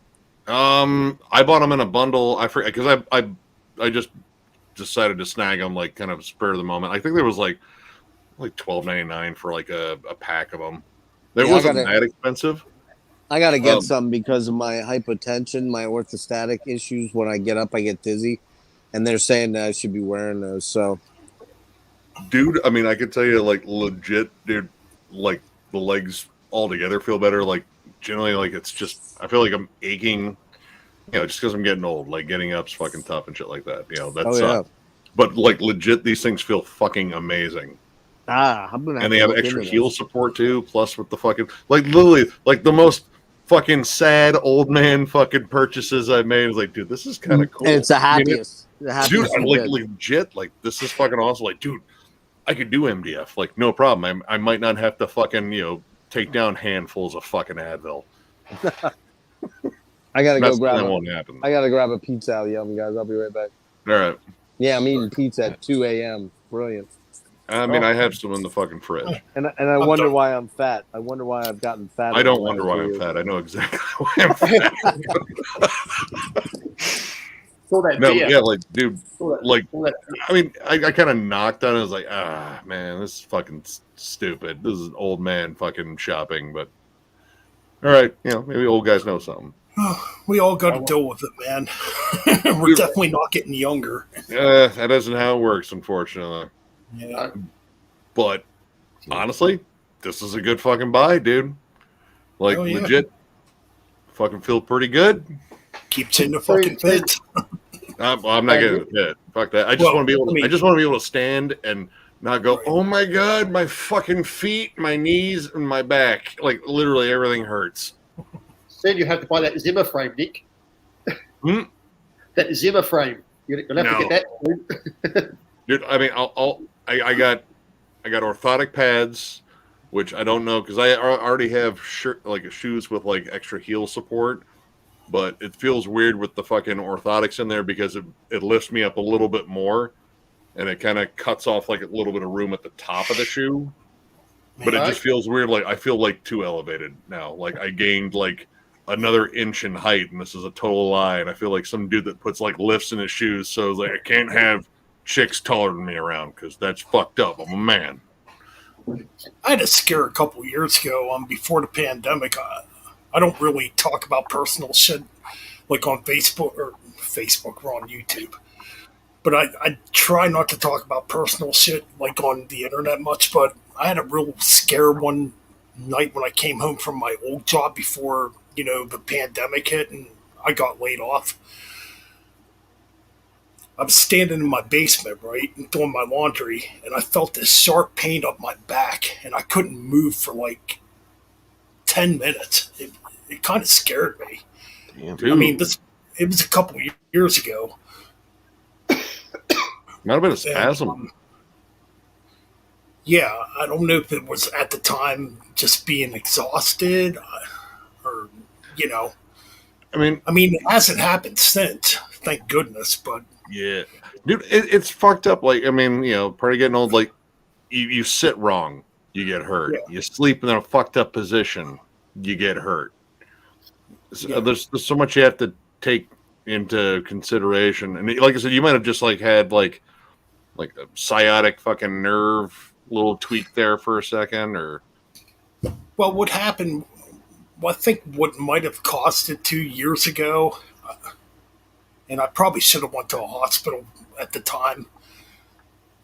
I bought them in a bundle. I forget because I just decided to snag them like kind of spur of the moment. I think there was like $12.99 for like a pack of them. It wasn't that expensive. I got to get some because of my hypotension, my orthostatic issues. When I get up, I get dizzy, and they're saying that I should be wearing those. So, dude, I mean, I could tell you, like, legit, dude, like the legs all together feel better. Like, generally, like it's just I feel like I'm aching, just because I'm getting old. Like, getting up's fucking tough and shit like that. That's but like legit, these things feel fucking amazing. And they have extra heel support too. Plus, with the fucking literally the most fucking sad old man fucking purchases I've made. Is like, dude, this is kind of cool. And it's the happiest. Dude, I'm like legit. Like, this is fucking awesome. Like, dude, I could do MDF. Like, no problem. I might not have to fucking take down handfuls of fucking Advil. I gotta go grab. That won't happen. I gotta grab a pizza out of the oven, guys. I'll be right back. All right. Yeah, I'm eating pizza at 2 a.m. Brilliant. I mean, I have some in the fucking fridge. And I wonder why I'm fat. I wonder why I've gotten fat. I don't wonder why I'm fat. I know exactly why I'm fat. Yeah, like, dude, like, I mean, I kind of knocked on it. I was like, man, this is fucking stupid. This is old man fucking shopping. But all right, maybe old guys know something. We all got to deal with it, man. We're definitely not getting younger. That isn't how it works, unfortunately. Yeah. But honestly, this is a good fucking buy, dude. Like, legit, fucking feel pretty good. Keeps in the fucking pit. I'm not getting the pit. Fuck that. I just want to be able to. I just want to be able to stand and Not go, Right. oh my God, my fucking feet, my knees, and my back. Like, literally everything hurts. Soon you have to buy that Zimmer frame, Nick. Hmm? That Zimmer frame. You'll have No. to get that. Dude, I mean, I got orthotic pads, which I don't know because I already have shoes with like extra heel support, but it feels weird with the fucking orthotics in there because it lifts me up a little bit more, and it kind of cuts off like a little bit of room at the top of the shoe. But it just feels weird. Like I feel like too elevated now. Like I gained like another inch in height, and this is a total lie. And I feel like some dude that puts like lifts in his shoes, so it's like I can't have chicks taller than me around because that's fucked up. I'm a man. I had a scare a couple years ago. Before the pandemic, I don't really talk about personal shit like on Facebook. We're on YouTube, but I try not to talk about personal shit like on the internet much. But I had a real scare one night when I came home from my old job before the pandemic hit and I got laid off. I was standing in my basement, right, and doing my laundry, and I felt this sharp pain up my back, and I couldn't move for like 10 minutes. It kind of scared me. Damn. Dude, I mean, it was a couple years ago. not a bit of spasm. And, yeah, I don't know if it was at the time just being exhausted or, I mean, it hasn't happened since, thank goodness, but yeah, dude, it's fucked up. Like, I mean, part of getting old, like, you sit wrong, you get hurt. Yeah. You sleep in a fucked up position, you get hurt. So, Yeah. there's so much you have to take into consideration. And like I said, you might have just like had like a sciatic fucking nerve little tweak there for a second, or well, what happened? Well, I think what might have caused it 2 years ago, and I probably should have went to a hospital at the time.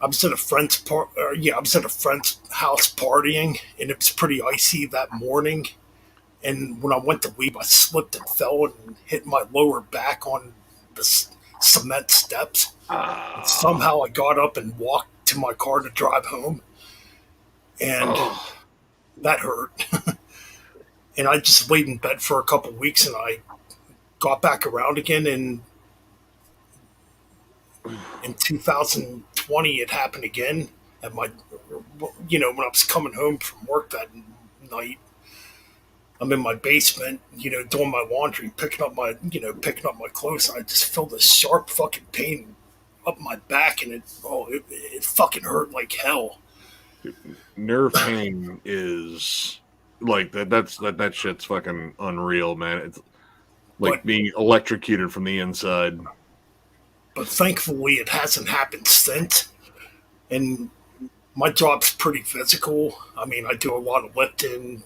I was at a friend's I was at a friend's house partying, and it was pretty icy that morning. And when I went to leave, I slipped and fell and hit my lower back on the cement steps. And somehow I got up and walked to my car to drive home, and that hurt. And I just laid in bed for a couple weeks, and I got back around again. And in 2020, it happened again at my, when I was coming home from work that night. I'm in my basement, doing my laundry, picking up my clothes, and I just feel this sharp fucking pain up my back, and it fucking hurt like hell. nerve pain is like that shit's fucking unreal, man. It's like being electrocuted from the inside. But thankfully, it hasn't happened since. And my job's pretty physical. I mean, I do a lot of lifting,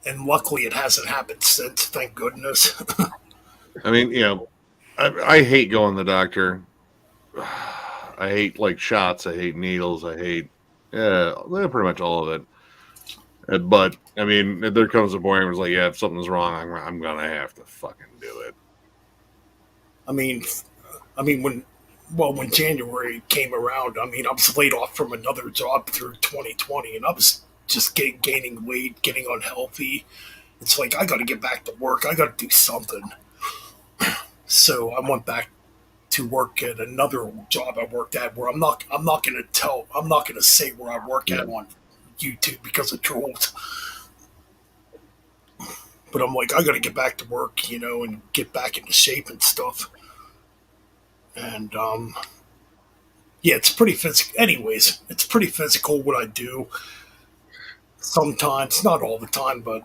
and luckily it hasn't happened since, thank goodness. I mean, I hate going to the doctor. I hate like shots. I hate needles. I hate pretty much all of it. But I mean, there comes a point where it's like, yeah, if something's wrong, I'm gonna have to fucking do it. I mean, when January came around, I was laid off from another job through 2020, and I was just gaining weight, getting unhealthy. It's like, I got to get back to work. I got to do something. So I went back to work at another job I worked at, where I'm not going to say where I work at on YouTube because of trolls. But I'm like, I got to get back to work, and get back into shape and stuff. And it's pretty physical. Anyways, it's pretty physical what I do. Sometimes, not all the time, but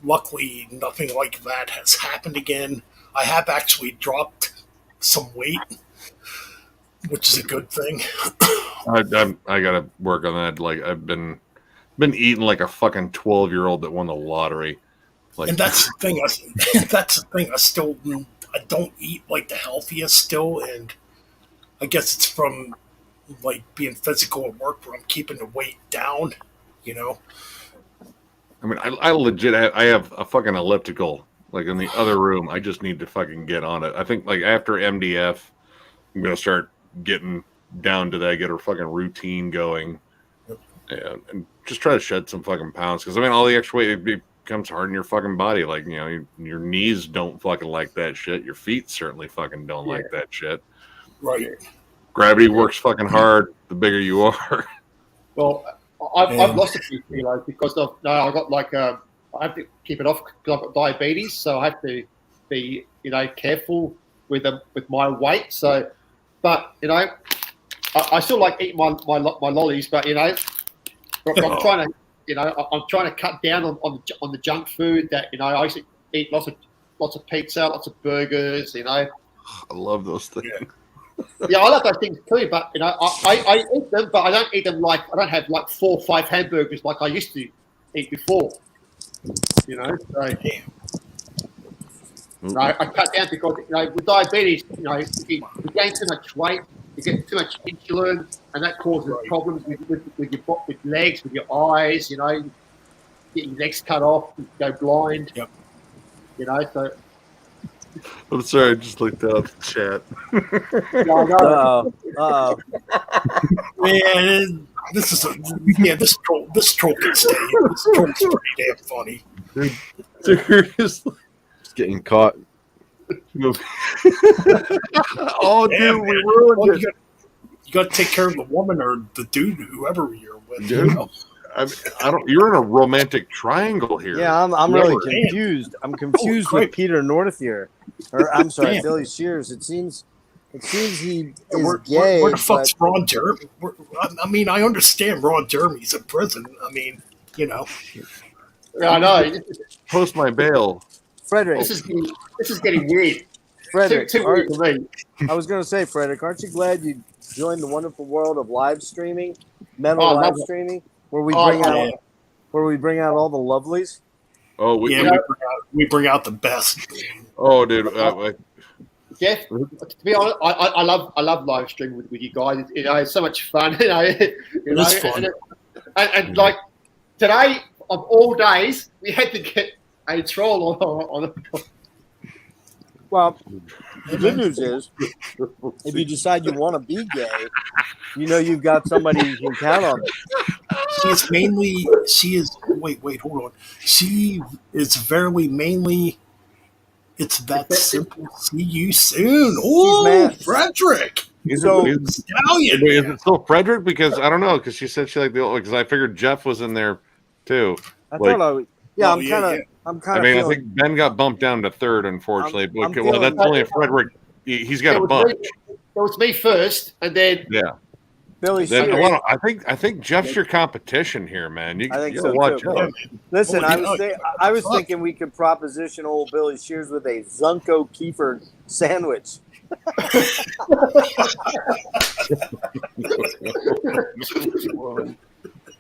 luckily nothing like that has happened again. I have actually dropped some weight, which is a good thing. I gotta work on that. Like, I've been eating like a fucking 12-year-old that won the lottery. Like, And that's the thing. I don't eat like the healthiest still, and I guess it's from like being physical at work where I'm keeping the weight down. I mean, I legit I have a fucking elliptical like in the other room. I just need to fucking get on it. I think like after MDF, I'm gonna start getting down to that, get her fucking routine going, and just try to shed some fucking pounds. Because I mean, all the extra weight, it becomes hard in your fucking body. Like, you know, your knees don't fucking like that shit. Your feet certainly fucking don't like that shit. Right. Gravity works fucking hard the bigger you are. Well, I've lost a few kilos because of I got like I have to keep it off because I've got diabetes, so I have to be careful with my weight. So, but I still like eating my lollies, but I'm trying to I'm trying to cut down on the junk food that I used to eat lots of pizza, lots of burgers. I love those things. Yeah, I like those things too, but I eat them, but I don't eat them I don't have like 4 or 5 hamburgers like I used to eat before. So I cut down because with diabetes, you gain too much weight, you get too much insulin, and that causes problems with your legs, with your eyes. Get your legs cut off, you go blind. Yep. So. I'm sorry, I just looked out the chat. Man, this troll can stay. This troll's pretty damn funny. Seriously. It's getting caught. Oh, Yeah, dude, man. we ruined Well, it. you got to take care of the woman or the dude, whoever you're with. Dude. I don't. You're in a romantic triangle here. Yeah, I'm really confused. I'm confused with Peter North here, or I'm sorry, Damn. Billy Shears. It seems he is Where gay. the fuck's but- Ron Jeremy? I mean, I understand Ron Jeremy's in prison. I mean, I know. Post my bail. Frederick, This is getting weird. Frederick, Too weird for me. I was going to say, Frederick, aren't you glad you joined the wonderful world of live streaming, metal Oh, I live love it. streaming, where we Oh, bring out yeah. all the lovelies? Oh, we bring out the best. Oh, dude. Jeff, to be honest, I love live streaming with you guys. It's so much fun. It is fun. And like today, of all days, we had to get a troll on. Well, the good news is, if you decide you want to be gay, you've got somebody you can count on. Wait, hold on. She is very mainly, it's that simple. See you soon. Oh, mad. Frederick. So, Stallion. Wait, is it still Frederick? Because I don't know. Because she said she liked the old. Because I figured Jeff was in there too. I Like- thought I would. Yeah, Oh, I'm yeah, kind of. yeah. I'm I kind of. mean, I think Ben got bumped down to third, unfortunately. I'm But feeling- that's only a Frederick. He's got a bunch. It was me first, and then Yeah. Billy Then, Shears. well, I think Jeff's your competition here, man. You I think gotta so, watch too. out. Listen, Oh, I was thinking we could proposition old Billy Shears with a Zunko Kiefer sandwich.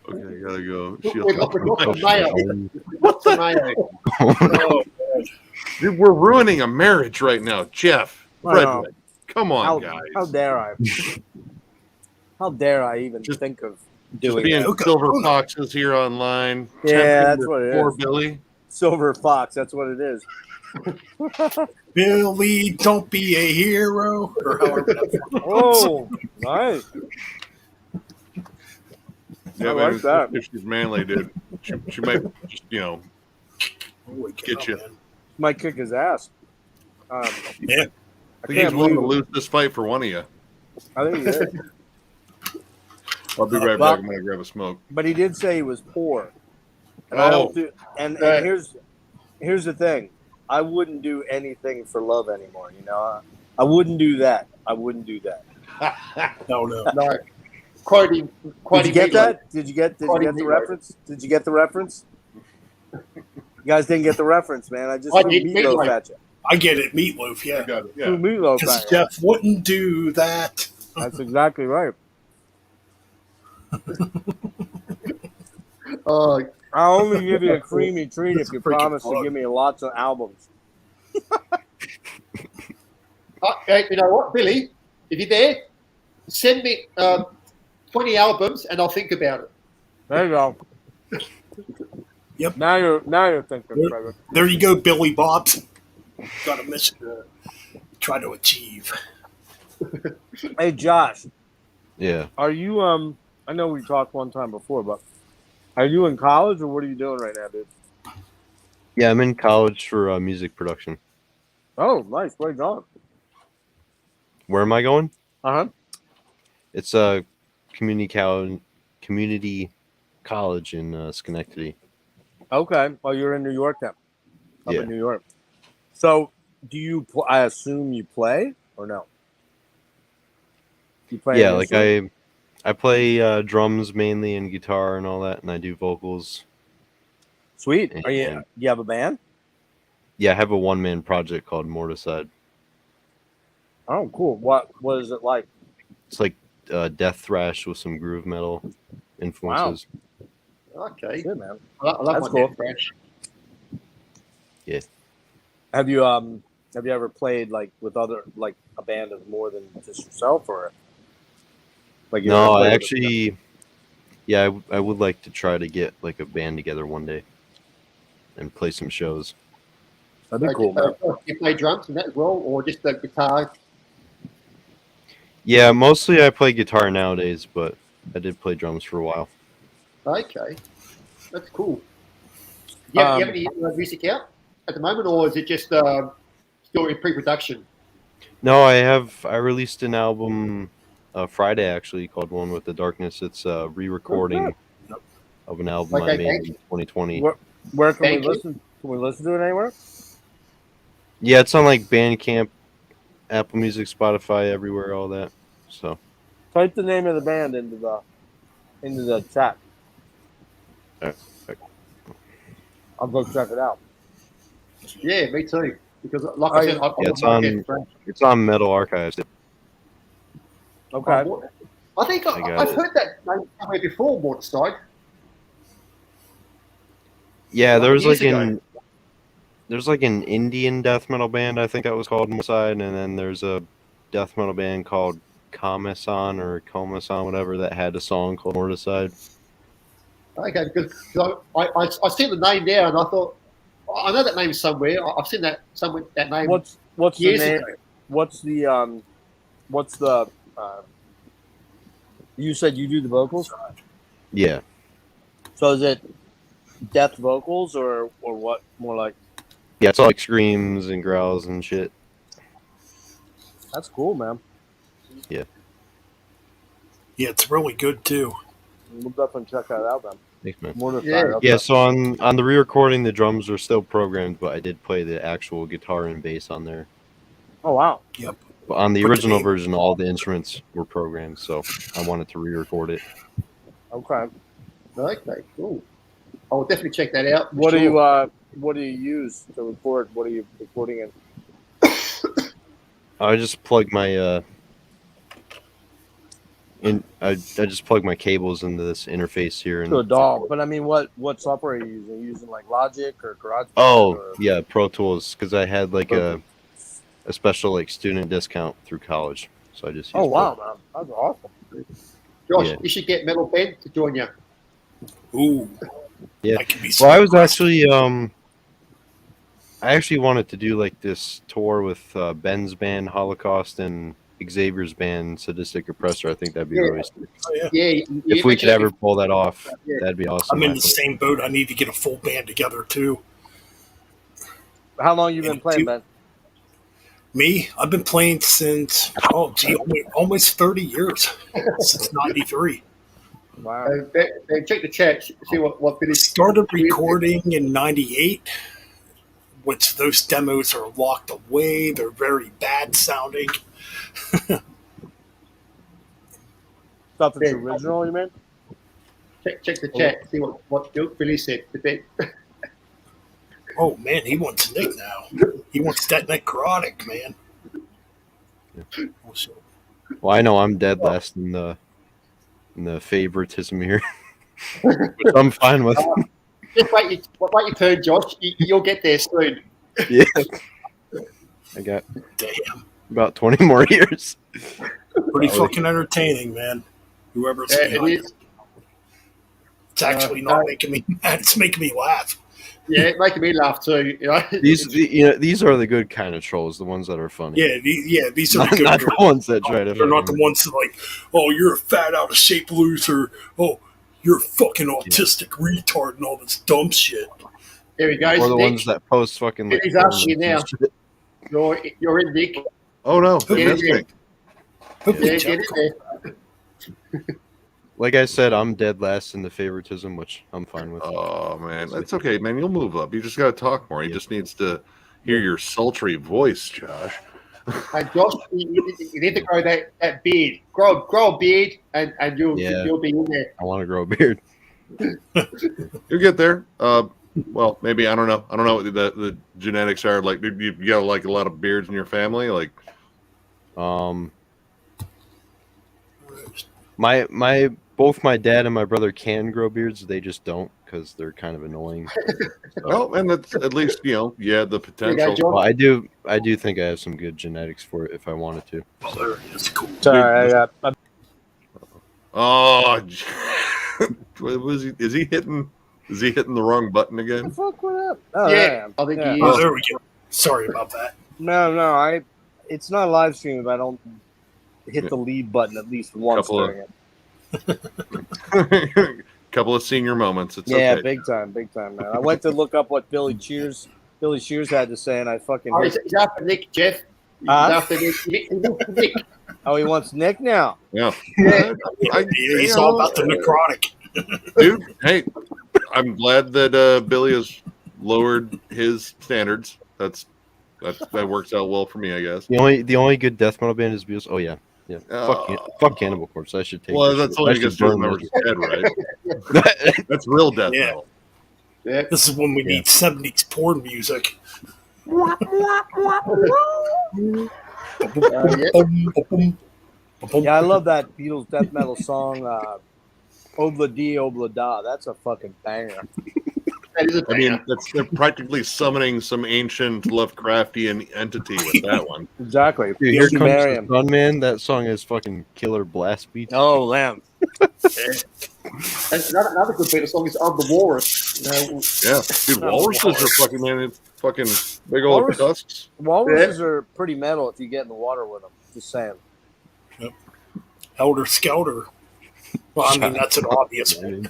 Okay, I gotta go. with lots of mayo. Lots of mayo. Dude, we're ruining a marriage right now, Jeff. Wow. Frederick, come on, How, guys. how dare I? How dare I even think of Just doing being that? silver foxes here online. Yeah, tempting that's your what it poor is. Billy. Silver Fox, that's what it is. Billy, don't be a hero. Or however that Oh, nice. Yeah, I man, like that. if she's manly, dude, she might just Holy cow, get you. man. Might kick his ass. Yeah. I I think he's can't willing believe to it. lose this fight for one of you. I think he is. I'll be right back. I'm gonna grab a smoke. But he did say he was poor. And I don't Oh. do, and Right. here's the thing. I wouldn't do anything for love anymore, I wouldn't do that. I wouldn't do that. No. No. Quoting Did you get Meatloaf. that? Did you get the Meatloaf. reference? Did you get the reference? You guys didn't get the reference, man. I just I threw did meatloaf Meatloaf. at you. I get it. Meatloaf, yeah. got it. Threw meatloaf Because at you. Jeff wouldn't do that. That's exactly right. I'll only give you a creamy treat if you Freaking promise to plug. give me lots of albums. You know what, Billy? If you're there, send me 20 albums, and I'll think about it. There you go. Yep. Now you're thinking, Frederick. There you go, Billy Bobs. Got a mission to try to achieve. Hey, Josh. Yeah. Are you I know we talked one time before, but are you in college or what are you doing right now, dude? Yeah, I'm in college for music production. Oh, nice. Where you going? Where am I going? Uh-huh. It's a community college in Schenectady. Okay. Well, you're in New York then. Up Yeah. in New York. So, do you? I assume you play or no? You play? Yeah, an like instrument? I play drums mainly and guitar and all that, and I do vocals. Sweet. Are you? And You have a band? yeah, I have a one-man project called Morticide. Oh, cool. What is it like? It's like death thrash with some groove metal influences. Okay. Shit, man. I love That's my cool. Death Thrash. Yeah. Have you ever played like with other like a band of more than just yourself or like you No, ever I played with actually, yeah, I would like to try to get like a band together one day and play some shows. That'd be cool, man. You play drums and that as well, or just the guitar? Yeah, mostly I play guitar nowadays, but I did play drums for a while. Okay, that's cool. You have any music out at the moment, or is it just still in pre-production? No, I released an album Friday actually called One with the Darkness. It's a re-recording of an album I Okay, made thank in 2020. Where can Thank we you. listen? Can we listen to it anywhere? Yeah, it's on like Bandcamp, Apple Music, Spotify, everywhere, all that. So Type the name of the band into the chat. Alright. I'll go check it out. Yeah, me too. Because like Oh, I said, yeah. I it's love on Death Thrash. it's on Metal Archives. Okay. I think I got I've it. heard that name somewhere before, Morningside. Yeah, there was Years like ago. there's like an Indian death metal band I think that was called Morticide, and then there's a death metal band called Kamasan or Komasan, whatever, that had a song called Morticide. Okay, because I seen the name there, and I thought I know that name somewhere. I've seen that somewhere. That name. What's the years name? ago. What's the you said you do the vocals? Yeah. So is it death vocals or what? More like Yeah, it's all like screams and growls and shit. that's cool, man. Yeah, it's really good too. We'll definitely check that out then. Thanks, man. More to Yeah. okay. Yeah, so on the re-recording, the drums are still programmed, but I did play the actual guitar and bass on there. Oh wow. But on the Put the original name- version, all the instruments were programmed, so I wanted to re-record it. Okay. Okay, cool. I'll definitely check that out. for What do sure. you use to record? What are you recording in? I just plug my I just plug my cables into this interface here and To a DAW. But I mean, what software are you using? Are you using like Logic or GarageBand? oh or... yeah, Pro Tools, because I had like Pro a special like student discount through college, so I just used Oh Pro- wow, man, that's awesome. Josh, yeah. you should get Metal Ben to join you. Ooh. Yeah. That could be Well, I was aggressive. actually I actually wanted to do like this tour with Ben's band Holocaust and Xavier's band Sadistic Oppressor. I think that'd be Yeah. really sick. Oh, yeah. Yeah, If we could ever pull that off, Yeah. that'd be awesome. I'm in I the think. same boat. I need to get a full band together too. How long you been And playing, two- Ben? Me, I've been playing since almost 30 years, since '93. Wow. Ben, check the chat. See what I Billy. started recording in '98, which those demos are locked away. They're very bad sounding. Stuff that's Ben. original, you mean? Check the chat. See what Billy said. To Ben. Oh man, he wants Nick now. He wants that necrotic, man. Oh, so- Well, I know I'm dead last in the favoritism here, which I'm fine with. Just wait your turn, Josh. You'll get there soon. Yeah, I got Damn, about 20 more years. pretty fucking entertaining, man. Whoever's Yeah, it behind is. it. It's actually not making me mad. It's making me laugh. Yeah, making me laugh too. You know, These are the good kind of trolls, the ones that are funny. These are Not, the good not the trolls. ones that try to. They're not the ones that like, oh, you're a fat out of shape loser. Oh, you're a fucking autistic retard and all this dumb shit. there he goes. Or the Nick. ones that post fucking like. He's asking you now. shit. You're in, Nick. Oh no, Yeah, they missed yeah. me. Yeah, get it there. Like I said, I'm dead last in the favoritism, which I'm fine with. Oh man, that's okay, man. You'll move up. You just got to talk more. He just needs to hear your sultry voice, Josh. And Josh, you need to grow that beard. Grow a beard, and you'll be in there. I want to grow a beard. You'll get there. Well, maybe I don't know. I don't know what the genetics are like. You got like a lot of beards in your family, like. My both my dad and my brother can grow beards. They just don't because they're kind of annoying. Well, and that's at least you had the potential. Well, I do think I have some good genetics for it if I wanted to. Oh, there it is. Cool. Sorry, Oh, was he? Is he hitting? Is he hitting the wrong button again? fuck what up? Oh, Yeah, I think he Oh, is. there we go. Sorry about that. No, it's not a live stream if I don't hit the leave button at least once Couple of- during it. Couple of senior moments. It's Yeah, okay. big time, man. I went to look up what Billy Shears had to say, and I fucking. Oh, he's after Nick, Jeff. He's Huh? after Nick. Oh, he wants Nick now. Yeah. He's all about the necrotic. Dude, hey, I'm glad that Billy has lowered his standards. That works out well for me, I guess. The only good death metal band is Beatles. Oh yeah. Fuck Cannibal Corpse. I should take. Well, this that's shit. only I should because Joe burn remembers this. his head, right? That's real death Yeah. metal. Yeah. This is when we need 70s porn music. Yeah, I love that Beatles death metal song, Obla Di Obla Da. That's a fucking banger. That is a I mean, they're practically summoning some ancient Lovecraftian entity with that one. Exactly. Dude, here comes Sumerian. the sun, man. That song is fucking killer blast beats. Oh, lamb. That's another good Beatles song is On the Walrus. You know, Yeah, dude, walruses are fucking fucking big old Walrus- tusks. Walruses are pretty metal if you get in the water with them. Just saying. Elder Scouter. Well, I mean, that's an obvious one.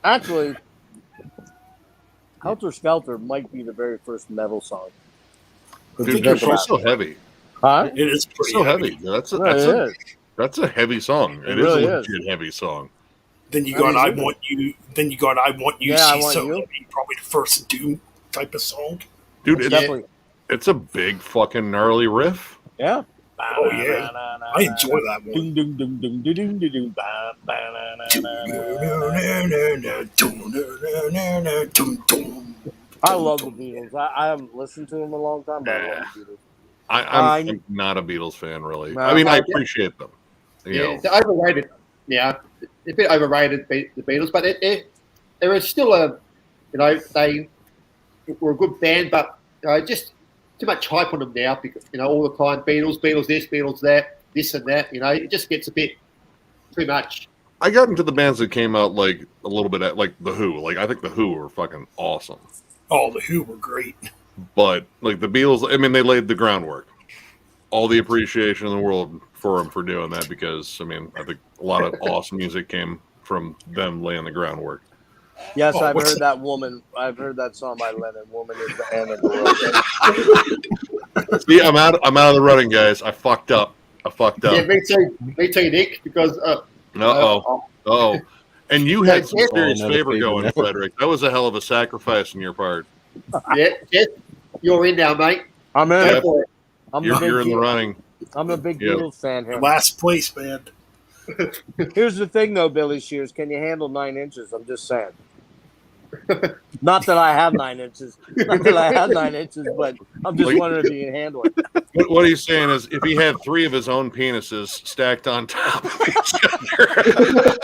Actually, Helter Skelter might be the very first metal song. If you Dude, think it's about so it. heavy. Huh? It is It's pretty so heavy. heavy. That's a, Yeah, that's it a, is. that's a heavy song. It It is really a is. legit heavy song. Then you I got mean, I even- Want You. Then you got I Want You. Yeah, I See Want So. You. That'd be probably the first Doom type of song. Dude, It's it's, definitely. it's a big fucking gnarly riff. Yeah. Oh, yeah. I enjoy that one. Ding, ding, ding, ding, ding, ding, ding, ding, ba, ba, na, na, na, na. I love the Beatles. I haven't listened to them in a long time, but I love the Beatles. I'm not a Beatles fan, really. No, I mean, I yeah. appreciate them. You yeah, know, they're overrated. Yeah, they're a bit overrated, the Beatles, but they're still they were a good band, but just too much hype on them now because all the time Beatles this, Beatles that, this and that. It just gets a bit too much. I got into the bands that came out like a little bit at like the Who. Like I think the Who were fucking awesome, Oh, the Who were great. but like the Beatles, I mean, they laid the groundwork. All the appreciation in the world for them for doing that because I mean, I think a lot of awesome music came from them laying the groundwork. Yes, Oh, I've what's heard that woman. I've heard that song by Lennon. Woman is the end of the world. See, I'm out of the running, guys. I fucked up. Yeah, me too, Nick. Because Oh, and you had some Yeah, serious another favor favor going, now. Frederick. That was a hell of a sacrifice on your part. yeah, you're in now, mate. I'm Go in. for it. I'm You're in the running. I'm a big Yeah. Beatles fan here. Last place, man. Here's the thing, though, Billy Shears. Can you handle 9 inches? I'm just saying. Not that I have 9 inches. Not that I have 9 inches, but I'm just Well, wondering if you can handle it. What he's saying is, if he had 3 of his own penises stacked on top of each other,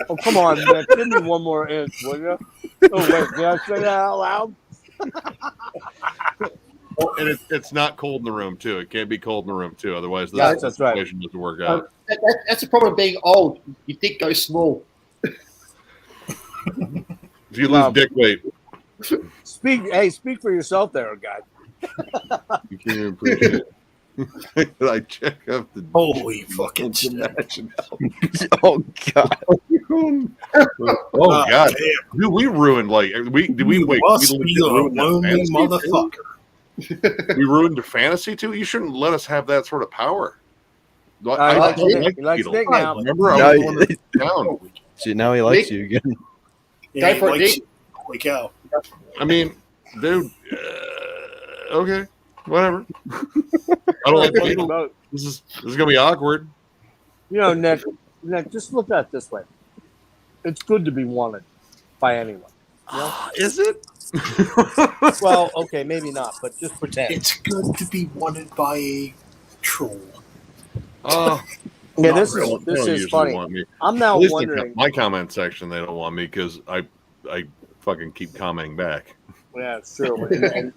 Oh, come on, man. Give me 1 more inch, will you? Oh, wait. Did I say that out loud? and it's not cold in the room too. It can't be cold in the room too. Otherwise, the Yes, that's right. situation doesn't work out. That's the problem of being old. You think go small. If you lose dick weight, Speak for yourself, there, guy. you can't even appreciate it. I check out the Holy fucking shit. Oh God! Oh God! Dude, we ruined like we did we wait? Must We be legit a ruined that lonely fantasy, motherfucker. we ruined the fantasy too. You shouldn't let us have that sort of power. I like don't Nick. He likes Beetle. Nick now. Remember, I Now was the one that down. See, now he likes you again. Yeah, Go for it, he likes Nick. you. Holy cow. I mean, dude. Okay, whatever. I don't like Beetle. This is gonna be awkward. You know, Nick, just look at it this way. It's good to be wanted by anyone. You know? Is it? Well, okay, maybe not, but just pretend. It's good to be wanted by a troll. Oh, Yeah, not this really. is They don't usually funny. want me. I'm now At least wondering. my comment section, they don't want me because I fucking keep commenting back. Yeah, it's true. And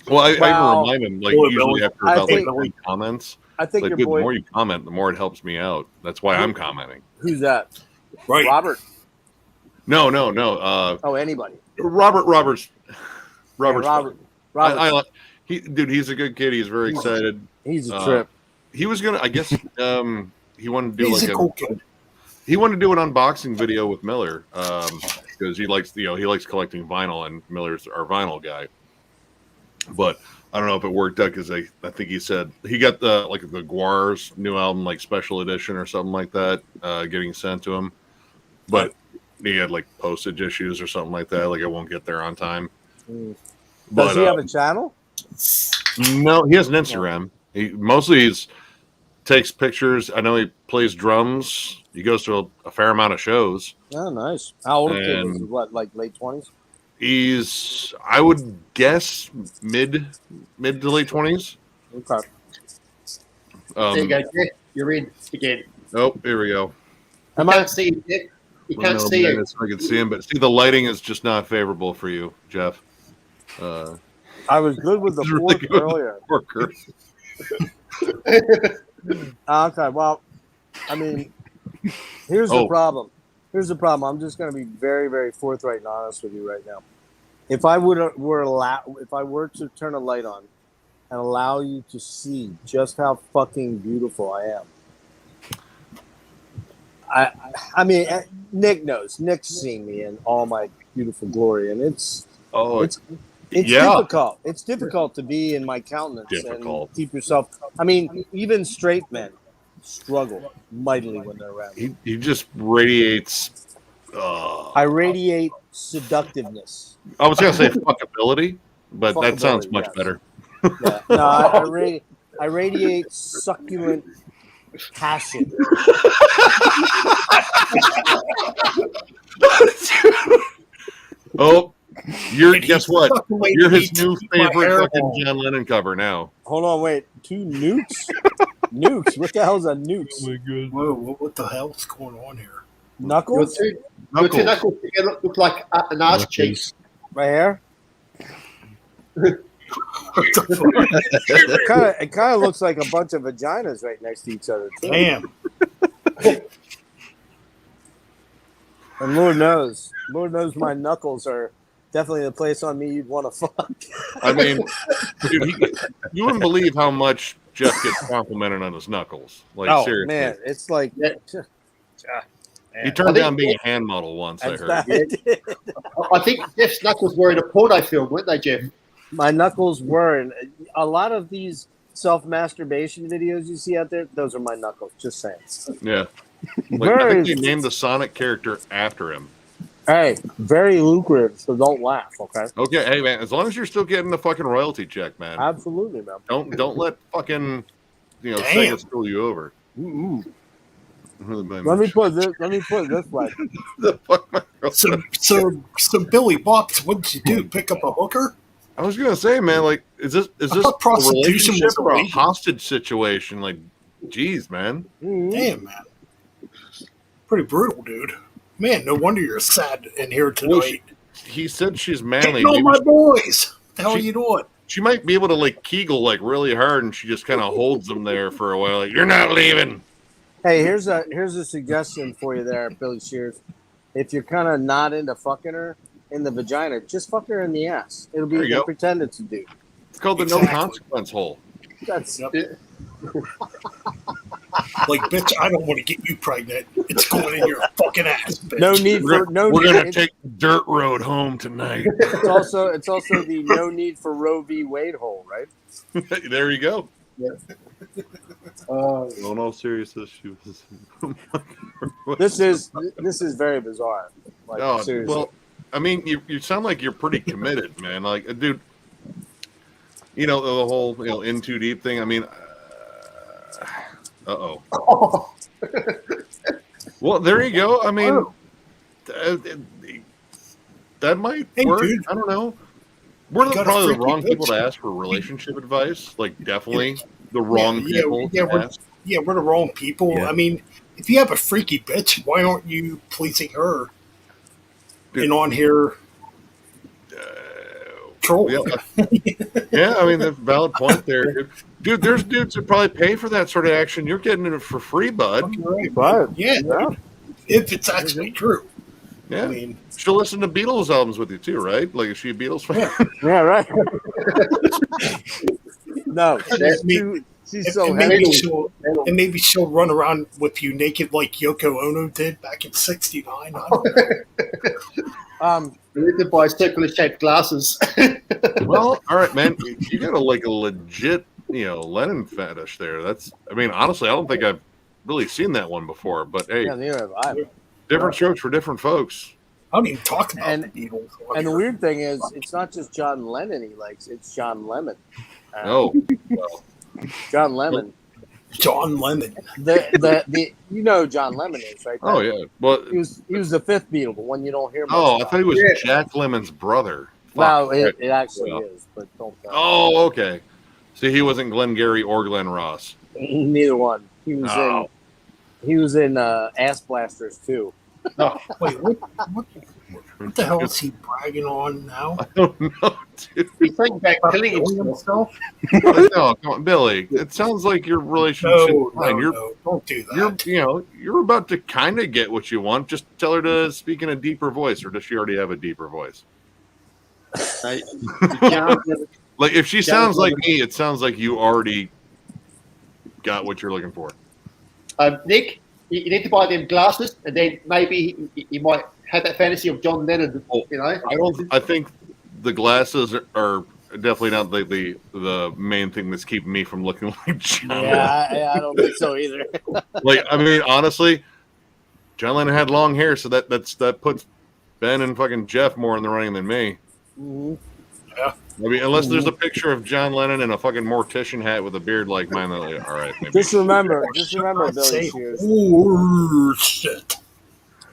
Well, I Wow. even remind them like Boy, usually Billy. after I about think- like 3 comments. I think Like, your dude, the boy. more you comment, the more it helps me out. That's why I'm commenting. Who's that? Right. Robert. No. Oh, anybody. Robert's. Yeah, Robert. Robert. I like. He's a good kid. He's very excited. He's a Uh, trip. He was gonna. I guess. He wanted to do He's like a cool kid. He wanted to do an unboxing video with Miller because he likes he likes collecting vinyl, and Miller's our vinyl guy. But I don't know if it worked out because I think he said he got the Guar's new album like special edition or something like that getting sent to him, but he had like postage issues or something like that. Like it won't get there on time. Does But he have a channel? no, he has an Instagram. He mostly takes pictures. I know he plays drums. He goes to a fair amount of shows. Oh, nice. How old a kid is And- he? What, like late 20s? He's, I would guess, mid to late 20s. Okay. There you go, Jeff. You're in again. Oh, here we go. You can't see him, Jeff. You can't No, see man, him. it's- I can see him, but see, the lighting is just not favorable for you, Jeff. I was good with the This is really fourth good. earlier. Worker. Okay, well, I mean, here's the Oh. problem. Here's the problem. I'm just going to be very, very forthright and honest with you right now. If I were to turn a light on and allow you to see just how fucking beautiful I am, I mean, Nick knows. Nick's seen me in all my beautiful glory, and it's Oh, yeah. difficult. It's difficult to be in my countenance Difficult. and keep yourself. I mean, even straight men struggle mightily when they're around me. he just radiates. I radiate seductiveness. I was gonna say fuckability, but that sounds Fuckability, much yes. better. Yeah. No, I radiate succulent passion. Oh, you're And guess he's what? fucking waiting You're to his new eat my favorite hair fucking ball. John Lennon cover now. Hold on, wait. 2 nukes? Nukes? What the hell is a nukes? Whoa, what the hell's going on here? Your Knuckles? two knuckles together look like an ass cheek. Right here? What the fuck? It kind of looks like a bunch of vaginas right next to each other. Too. Damn. And Lord knows my knuckles are definitely the place on me you'd want to fuck. I mean, dude, you wouldn't believe how much Jeff gets complimented on his knuckles. Like Oh seriously, man, it's like he turned down being a hand model once. I that's heard. that. I think Jeff's knuckles were in a porno film, weren't they, Jeff? My knuckles were, and a lot of these self-masturbation videos you see out there, those are my knuckles. Just saying. Yeah, like, I Very, think they named the Sonic character after him. hey, very lucrative. So don't laugh, okay? Okay, hey man, as long as you're still getting the fucking royalty check, man. Absolutely, man. Don't let fucking Damn. Sega screw you over. Mm-mm. Let me put it this way. The fuck, man? So Billy Box, what did you do? Pick up a hooker? I was gonna say, man, like, is this I a thought prostitution relationship was or a illegal. hostage situation? Like, geez, man. Mhm. Damn, man. Pretty brutal, dude. Man, no wonder you're sad in here Well, tonight. He said she's manly. Getting on Maybe my boys. The hell are She- you doing? she might be able to like Kegel like really hard, and she just kind of holds them there for a while. Like, you're not leaving. Hey, here's a suggestion for you there, Billy Shears. if you're kind of not into fucking her in the vagina, just fuck her in the ass. It'll be There you go. pretend it's a dude. It's called the no Exactly. consequence hole. That's Like, bitch, I don't want to get you pregnant. It's going in your fucking ass, bitch. no need for no. We're need, gonna it's, take the dirt road home tonight. it's also the no need for Roe v. Wade hole, right? There you go. In all seriousness, she was. This is very bizarre. Like, Oh, seriously. well, I mean, you sound like you're pretty committed, man. Like, dude, you know the whole in too deep thing. I mean, oh. Well, there you go. I mean, that might Hey, work. dude. I don't know. We're You got a probably the freaky wrong people to bitch. ask for relationship advice. Like, definitely the wrong people yeah, to ask. we're the wrong people. Yeah. I mean, if you have a freaky bitch, why aren't you pleasing her? Dude. And on here, troll. Yeah, yeah. I mean, that's a valid point there, dude. There's dudes that probably pay for that sort of action. You're getting it for free, bud. Right. Yeah, if it's actually true. Yeah, I mean, she'll listen to Beatles albums with you too, right? Like, is she a Beatles fan? Yeah, right. No, That's me. she's so and heavy. maybe she'll run around with you naked like Yoko Ono did back in '69. I don't know. You need to buy circular shaped glasses. Well, all right, man. You got a legit, Lennon fetish there. I mean, honestly, I don't think I've really seen that one before. But hey, Yeah, neither have I. different strokes for different folks. I don't even talk about And- the Beatles. And the weird thing is, it's not just John Lennon he likes; it's John Lemon. Oh, John Lemon. John Lennon. The you know who John Lemon is, right? oh yeah. Well, He was the fifth Beatle, the one you don't hear much oh, I about. thought he was Yeah. Jack Lemon's brother. Fuck. Well, it actually Well. is, but don't. Oh, okay. See, he wasn't Glenn Gary or Glenn Ross. Neither one. He was Oh. He was in Ass Blasters too. Wait, what the hell is he bragging on now? I don't know, dude. He's thinking about About killing killing himself. himself? No, come on, Billy. It sounds like your relationship. No, don't do that. You're about to kind of get what you want. Just tell her to speak in a deeper voice, or does she already have a deeper voice? Like, if she sounds like me, it sounds like you already got what you're looking for. Nick, you need to buy them glasses, and then maybe you might have that fantasy of John Lennon. I think the glasses are definitely not the main thing that's keeping me from looking like John. Yeah, I don't think so either. Like, I mean, honestly, John Lennon had long hair, so that puts Ben and fucking Jeff more in the running than me. Mhm. I mean, unless there's a picture of John Lennon in a fucking mortician hat with a beard like mine, then, like, all right, maybe. Just remember, Billy Say Shears. horseshit.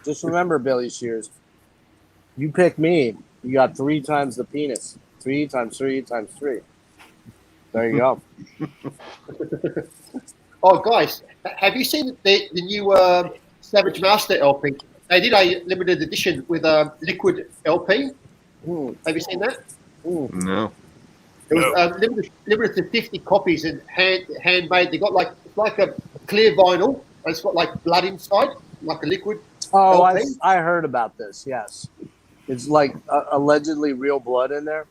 Just remember, Billy Shears. You pick me, you got 3 times the penis. 3 times 3 times 3. There you go. Oh, guys, have you seen the new Savage Master LP? They did a limited edition with a liquid LP. Hmm. Have you seen that? No. It was limited to 50 copies and handmade. They got it's like a clear vinyl, and it's got like blood inside, like a liquid. Oh, LP. I heard about this. Yes, it's like allegedly real blood in there.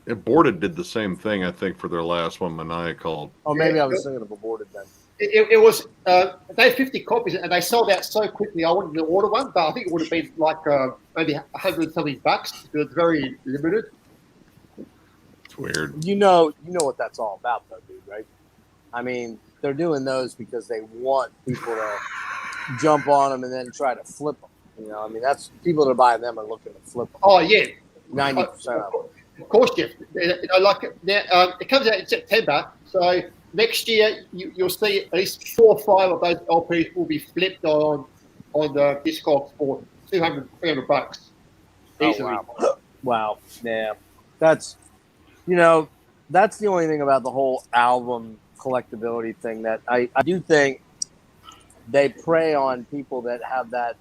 Aborted did the same thing, I think, for their last one, Maniacal. Oh, maybe I was thinking of Aborted then. It was they had 50 copies and they sold out so quickly. I wanted to order one, but I think it would have been like maybe $100 something bucks. It was very limited. It's weird. You know what that's all about, though, dude, right? I mean, they're doing those because they want people to jump on them and then try to flip them. I mean, that's people that are buying them are looking to flip them. Oh yeah, 90% of them. of course, Jeff. It comes out in September, so next year you'll see at least 4 or 5 of those LPs will be flipped on the Discogs for $200-300 bucks. Easily. Oh, wow. Wow. Yeah. That's the only thing about the whole album collectability thing that I do think they prey on people that have that,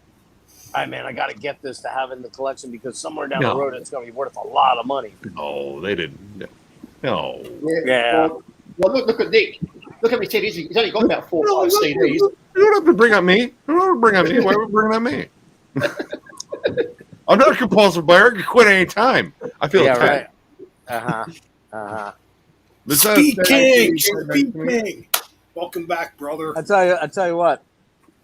I got to get this to have in the collection because somewhere down the road it's going to be worth a lot of money. No, they didn't. No. Yeah. Well, look at Nick. Look how many CDs he's only got about 4 or 5 CDs. You don't have to bring up me. You don't have to bring up me. Why would you bring up me? I'm not a compulsive buyer. I can quit any time. I feel attacked. Speed King, Speed King. Welcome back, brother. I tell you what.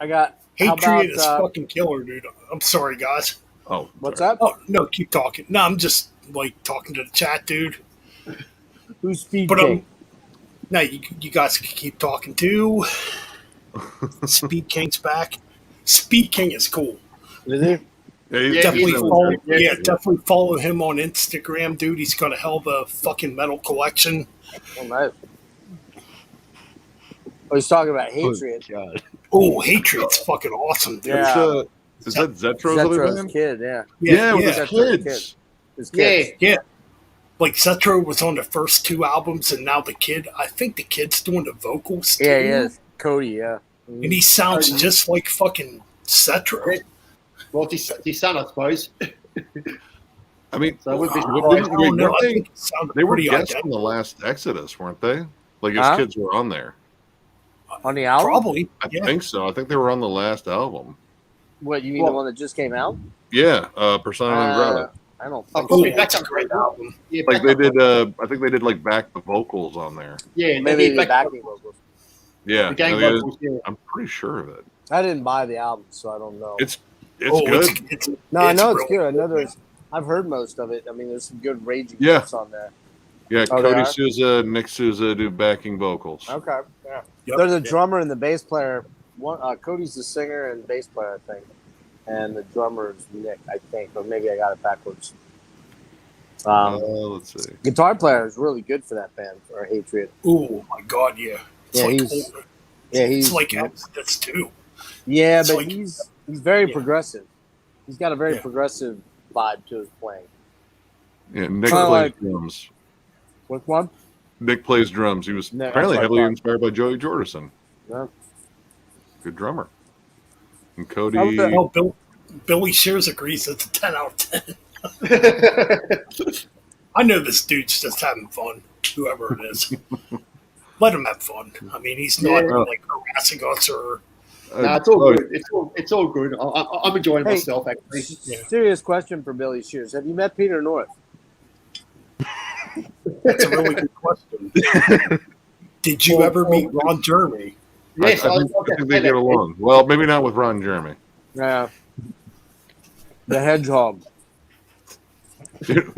I got. Hatred is fucking killer, dude. I'm sorry, guys. Oh, what's that? Oh no, keep talking. No, I'm just like talking to the chat, dude. Who's Speed But King? no, you guys can keep talking too. Speed King's back. Speed King is cool. Is he? Definitely follow him on Instagram, dude. He's got a hell of a fucking metal collection. Oh, nice. Oh, he's talking about Hatred. God. Oh, Hatred's fucking awesome, dude. Yeah. Is that Zetro's other Zetro's band? kid, yeah. With his Zetro's kids. His kids. Yeah. Like Zetro was on the first 2 albums, and now the kid. I think the kid's doing the vocals too. Yeah, he is. Cody, yeah. And he sounds just like fucking Zetro. Well, his son, I suppose. I mean, So I would be they were pretty guests on the last Exodus, weren't they? Like his Huh? kids were on there. On the album? Probably. I think so. I think they were on the last album. What, you mean the one that just came out? Yeah, Persona non grata. I don't Oh, think probably so. That's a great album. Yeah, Like they did. I think they did like back the vocals on there. Yeah, Maybe the back backing vocals. Yeah, the gang I mean, vocals. Yeah. I'm pretty sure of it. I didn't buy the album, so I don't know. It's Oh, good. No, I know it's real good. I know I've heard most of it. I mean, there's some good raging Yeah. riffs on there. Yeah, Oh, they Cody are? Souza, Nick Souza do backing vocals. Okay. Yeah. Yep. They're the drummer and the bass player. One, Cody's the singer and bass player, I think, and the drummer is Nick, I think, or maybe I got it backwards. Let's see. Guitar player is really good for that band for Hatred. Oh my god, yeah. It's Yeah, like he's- Yeah, it's like Exodus too. Yeah, It's but like- he's very yeah. progressive. He's got a very Yeah. progressive vibe to his playing. Yeah, Nick Kinda plays like- drums. Which one? Nick plays drums. He was No, apparently that's what I heavily thought. inspired by Joey Jordison. Yeah. Good drummer. And Cody. How about No, Billy Shears agrees it's a 10 out of 10. I know this dude's just having fun, whoever it is. Let him have fun. I mean, he's not Yeah. like harassing us or. Nah, it's all good. It's all good. I'm enjoying Hey, myself actually. Serious question for Billy Shears. Have you met Peter North? That's a really good question. Did you ever meet Ron Jeremy? Yes, I think they get along. Well, maybe not with Ron Jeremy. Yeah. The Hedgehog. Dude,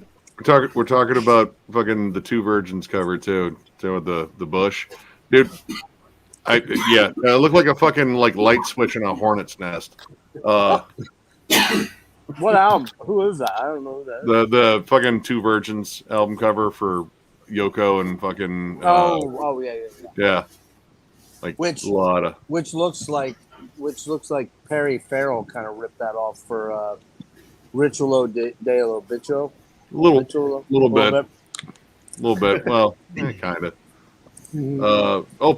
we're talking about fucking the Two Virgins cover too. So with the bush, dude. It looked like a fucking like light switch in a hornet's nest. What album? Who is that? I don't know who that is. The fucking Two Virgins album cover for Yoko and fucking yeah, like Which- a lot of Which looks like Perry Farrell kind of ripped that off for Ritualo de lo Bicho. little Ritualo, bit. Well, kind of.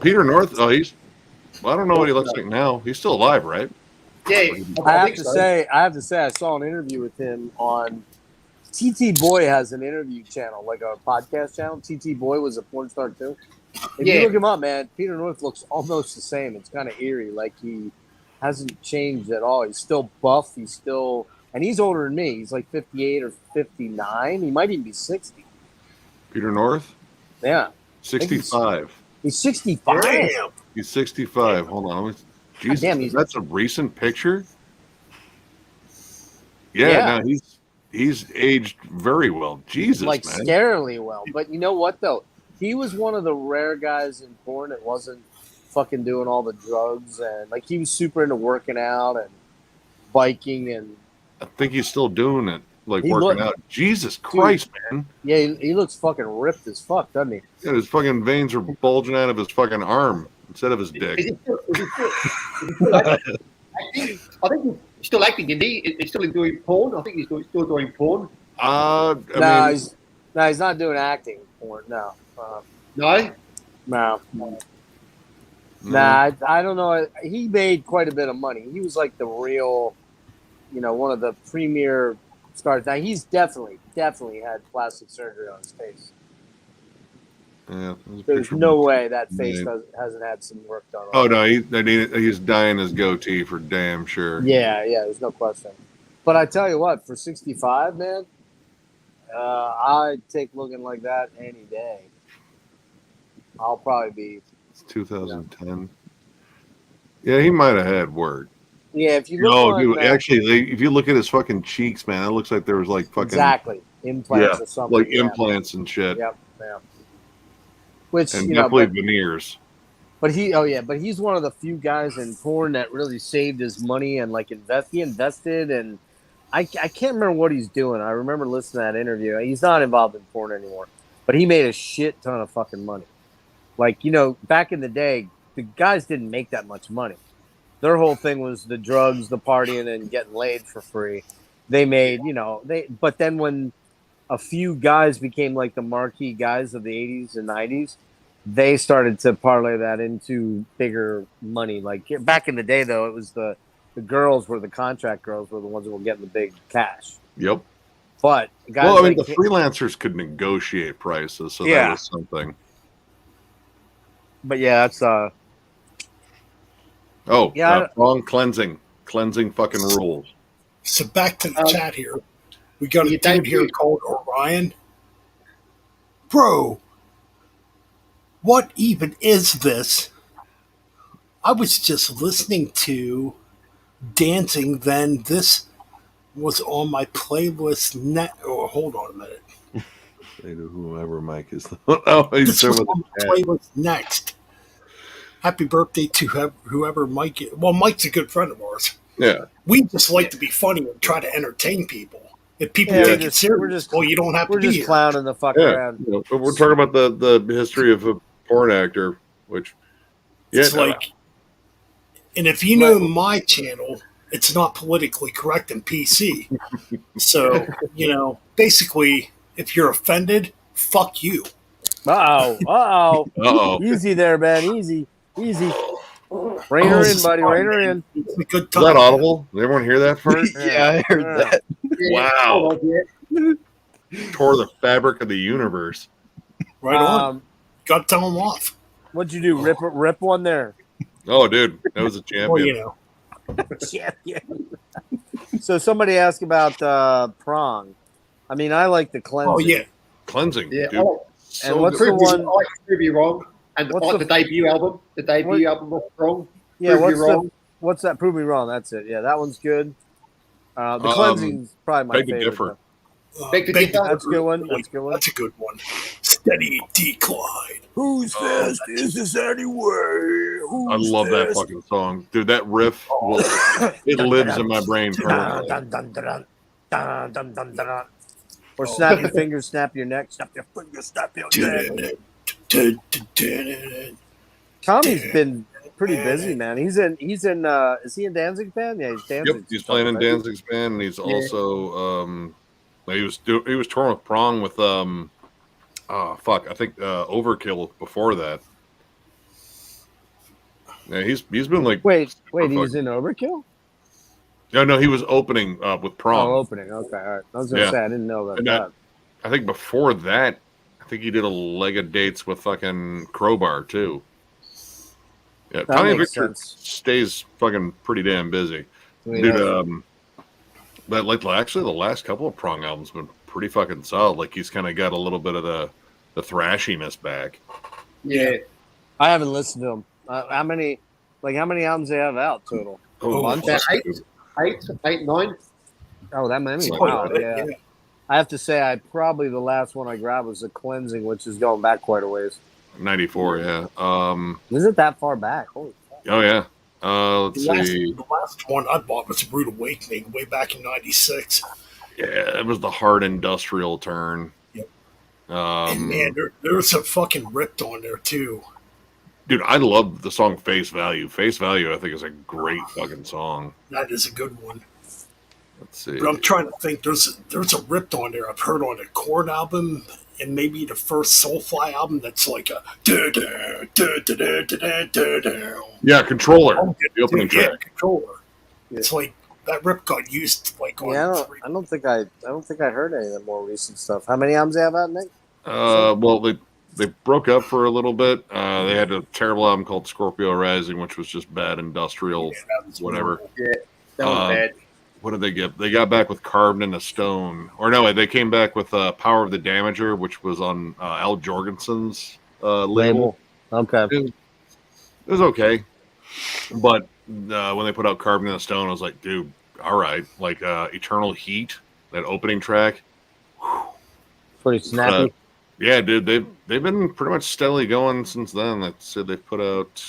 Peter North. Oh, I don't know what he looks like now. He's still alive, right? Yeah, I have think to so. say, I saw an interview with him on TT Boy has an interview channel, like a podcast channel. TT Boy was a porn star too. If Yeah. you look him up, man, Peter North looks almost the same. It's kind of eerie, like he hasn't changed at all. He's still buff. And he's older than me. He's like 58 or 59. He might even be 60. Peter North, Yeah, 65. he's 65. Damn. He's 65. Hold on. Let me, Jesus, damn, he's- that's a recent picture. Yeah, no, he's aged very well. Jesus, like man. scarily well. But you know what though? He was one of the rare guys in porn that wasn't fucking doing all the drugs, and like he was super into working out and biking, and I think he's still doing it, like He working look- out. Jesus Christ, man. yeah, he looks fucking ripped as fuck, doesn't he? Yeah, his fucking veins are bulging out of his fucking arm instead of his dick. Is he still acting? I think he's still acting, isn't he? He's still doing porn. I think he's still doing porn. I mean, He's not doing acting porn. No, No? no. no. Nah, I don't know. He made quite a bit of money. He was like the real, one of the premier stars. Now he's definitely had plastic surgery on his face. Yeah, there's a There's picture no of him. way that face Yeah. hasn't had some work done. Oh on it. no, he's dyeing his goatee for damn sure. Yeah, there's no question. But I tell you what, for 65, man, I'd take looking like that any day. I'll probably be. It's 2010. Yeah, he might have had word. Yeah, if you look No, on, dude. Actually, if you look at his fucking cheeks, man, it looks like there was like fucking exactly implants or something. like yeah. implants and shit, Yep. Yeah. Which and you know, definitely veneers. but he's one of the few guys in porn that really saved his money and like he invested, and I can't remember what he's doing. I remember listening to that interview. He's not involved in porn anymore, but he made a shit ton of fucking money. Like, you know, back in the day, the guys didn't make that much money. Their whole thing was the drugs, the partying, and getting laid for free. They made, you know, but then when a few guys became like the marquee guys of the 80s and 90s, they started to parlay that into bigger money. Like back in the day, though, it was the girls were the contract girls were the ones that were getting the big cash. Yep. But guys, Well, I mean, like, the freelancers could negotiate prices, so Yeah. that was something. but yeah, that's Oh, Yeah, wrong cleansing fucking rules. So back to the chat here. We got a you dude thank here you. called Orion. Bro, what even is this? I was just listening to Dancing, then this was on my playlist net. Oh, hold on a minute. Say to whoever Mike is. Oh, he's This was doing on my playlist next. Happy birthday to whoever Mike is. Well, Mike's a good friend of ours. Yeah. We just like to be funny and try to entertain people. If people Yeah, take we're it just- serious, we're just- well, you don't have we're to be just here. clowning the fuck Yeah. around. You know, but we're talking about the history of a porn actor, which It's no, like, and if you know my channel, it's not politically correct and PC. So, you know, basically, if you're offended, fuck you. Uh-oh. Easy there, man. Easy. Rein her in, buddy. Rein her in. It's a good Is time. that audible? Did everyone hear that first? Yeah, I heard that. Wow. Tore the fabric of the universe. Right on. Got to tell them off. What'd you do? Rip one there. Oh, dude, that was a champion. Well, you know. Champion. So somebody asked about prong. I mean, I like the cleansing. Oh, yeah. Cleansing, Yeah. dude. Oh, And So what's good. the one? I like Prove You Wrong. And What's like the- the debut album. The debut album was wrong. Yeah, Prove You Wrong. what's that? Prove me wrong. That's it. Yeah, that one's good. The Um, cleansing's probably my Beg to favorite. differ. Beg to Beg differ. That's a good one. That's a good one. That's a good one. Steady decline. Who's fast is this anyway? I love that fucking song, dude. That riff, it lives in my brain permanently. Dun, dun, dun, dun, dun, dun, dun, dun, dun. Or snap your fingers, snap your neck, snap your fingers, snap your neck. Tommy's been pretty busy, man. He's in is he in Danzig's band? Yeah, he's Danzig's. Yep, he's playing in Danzig's band, and he's also he was touring with Prong with I think Overkill before that. Yeah, he's been like Wait, he was in Overkill? no, he was opening with Prong. Oh, opening. Okay, all right. I was gonna Yeah. say I didn't know about And that. I think before that, I think he did a leg of dates with fucking Crowbar too. Yeah, That Tommy makes Victor sense. stays fucking pretty damn busy. I mean, Dude, but like actually the last couple of Prong albums been pretty fucking solid. Like he's kind of got a little bit of the thrashiness back. Yeah. I haven't listened to him. How many albums they have out total? Oh, bunch? About eight, 9. Oh, that many. Oh, Wow, yeah. I have to say, probably the last one I grabbed was the Cleansing, which is going back quite a ways. 94, yeah. Is it that far back? Holy fuck. Oh yeah. Let's see. The last one I bought was Rude Awakening way back in '96. Yeah, it was the hard industrial turn. Yep. And man, there's some fucking ripped on there too. Dude, I love the song Face Value. Face Value, I think, is a great fucking song. That is a good one. Let's see. But I'm trying to think. There's a ripped on there I've heard on a Korn album and maybe the first Soulfly album that's like a Yeah, Controller. The opening yeah, track. Controller. It's like that rip got used like on Yeah, three. I don't think I heard any of the more recent stuff. How many albums they have out, Nick? Well, they broke up for a little bit. They had a terrible album called Scorpio Rising, which was just bad industrial, Yeah, that was whatever. Yeah. That was bad. what did they get? They got back with Carved in a Stone, or no, they came back with Power of the Damager, which was on Al Jorgensen's label. Okay. It was okay, but when they put out Carved in a Stone, I was like, dude, all right, like Eternal Heat, that opening track. Pretty snappy. Yeah, dude, they've been pretty much steadily going since then. Like I said, they've put out,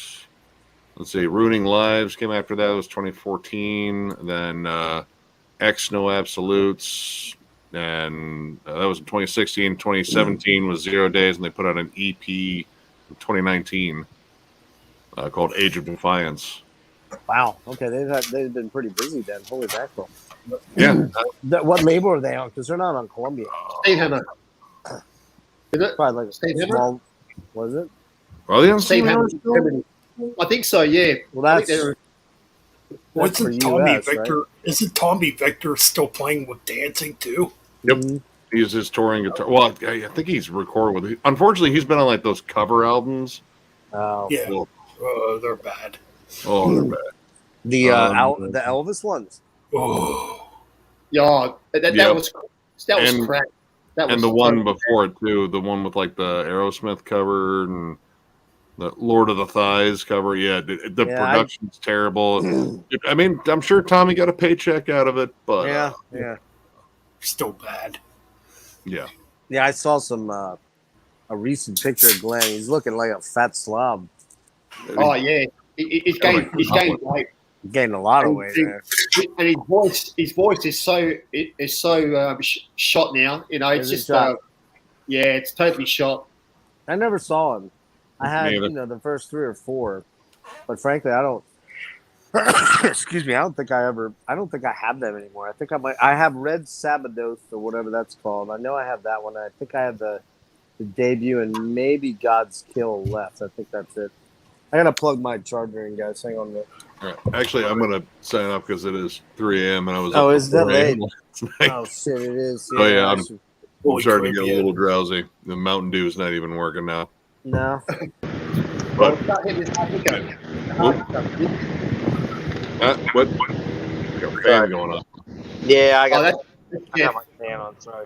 let's see, Ruining Lives came after that. It was 2014. Then X No Absolutes, and that was in 2016. 2017 was 0 Days, and they put out an EP in 2019 called Age of Defiance. Wow. Okay, they've been pretty busy then. Holy mackerel. Yeah. What label are they on? Because they're not on Columbia. Steve Hammer. Is it? Probably like Steve a Hammer? small. Was it? Are they on Steve Hammer. CMR still? I think so. Yeah. Well, I think that's they're- That's Wasn't for Tommy US, right? Victor? Isn't Tommy Victor still playing with dancing too? Yep. Mhm. He's his touring guitar. Well, I think he's recorded with. Unfortunately, he's been on like those cover albums. Oh. Yeah. Well, They're bad. oh, they're bad. The the Elvis ones. Oh, yeah. That Yep. was And- crap. That was And the one so- before it too, the one with like the Aerosmith cover and the Lord of the Thighs cover. Yeah, the Yeah, production's terrible. I mean, I'm sure Tommy got a paycheck out of it, but Yeah, yeah, still bad. yeah. yeah. I saw some a recent picture of Glenn. He's looking like a fat slob. Oh yeah. He's gained weight. He gained a lot of weight there. And his voice is so shot now. You know, it's Is it just shot? yeah, it's totally shot. I never saw him. I had Me either. the first 3 or 4, but frankly, I don't. Excuse me. I don't think I have them anymore. I think I have Red Sabados or whatever that's called. I know I have that one. I think I have the debut and maybe God's Kill left. I think that's it. I gotta plug my charger in, guys. Hang on a minute. All right. Actually, I'm gonna sign off because it is 3 a.m. and I was. Oh, up is till that 4 a.m. late? last night. Oh shit! It is. Oh, yeah, I'm- I'm Holy starting to crap, get a yeah. little drowsy. The Mountain Dew is not even working now. No. But Start hitting this hard liquor. what? We got a fan going on. Yeah, I Oh, got. that's I yeah. got my fan on. Sorry.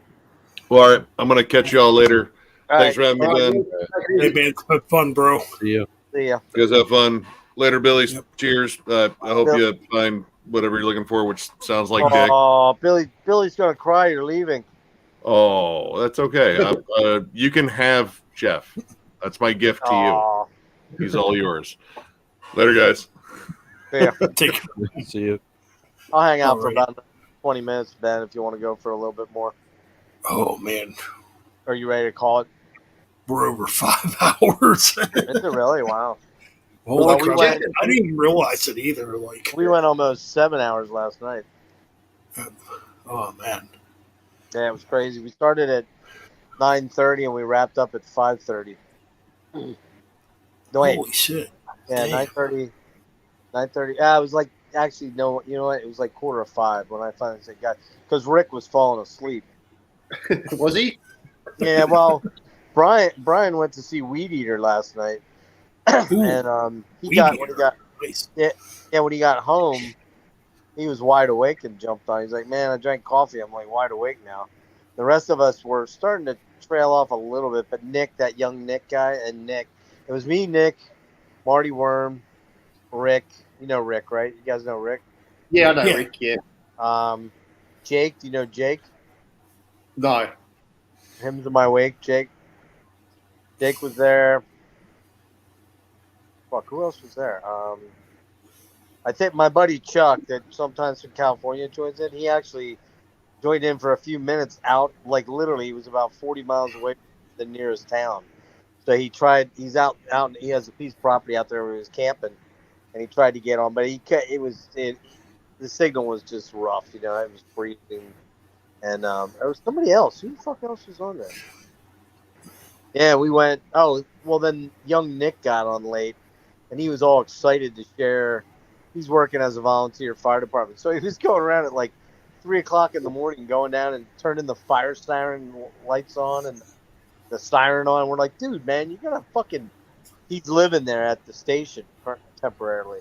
Well, all right. I'm gonna catch y'all later. All Thanks right. for having me, All right, Ben. Hey man, it's been fun, bro. See ya. See ya. You guys have fun. Later, Billy. Yep. Cheers. I hope Yep. you find whatever you're looking for, which sounds like Dick. Oh, Billy's gonna cry. You're leaving. Oh, that's okay. You can have Jeff. That's my gift to Aw. you. He's all yours. Later, guys. Take See you. I'll hang out for Alright. about 20 minutes, Ben, if you want to go for a little bit more. Oh man, Are you ready to call it? we're over 5 hours. Is it really? Wow. Holy Well, we crap! went- I didn't even realize it either. Like, We went almost 7 hours last night. oh man, Yeah, it was crazy. We started at 9:30 and we wrapped up at 5:30. No, wait. holy shit! Yeah, damn. 9:30. 9:30. Yeah, it was like actually no. You know what? It was like 4:45 when I finally said, "God," because Rick was falling asleep. Was he? Yeah, well, Brian went to see Weed Eater last night, Ooh, and he Weed got when Eater. he got nice. when he got home, he was wide awake and jumped on. He's like, "Man, I drank coffee. I'm like wide awake now." The rest of us were starting to trail off a little bit, but Nick, that young Nick guy, and Nick, it was me, Nick, Marty Worm, Rick. You know Rick, right? You guys know Rick. Yeah, I know Yeah. Rick. Yeah. Jake. Do you know Jake? No. Hymns of My Wake. Jake was there. Fuck, who else was there? I think my buddy Chuck, that sometimes from California joins in. He actually joined in for a few minutes out. Like literally, he was about 40 miles away from the nearest town. So he tried. He's out. He has a piece of property out there where he was camping, and he tried to get on, but the signal was just rough. You know, it was freezing. And there was somebody else. Who the fuck else was on there? Yeah, we went. Oh, well, then young Nick got on late, and he was all excited to share. He's working as a volunteer fire department, so he was going around at like 3 o'clock in the morning, going down and turning the fire siren lights on and the siren on. We're like, dude, man, you gotta fucking. He's living there at the station temporarily,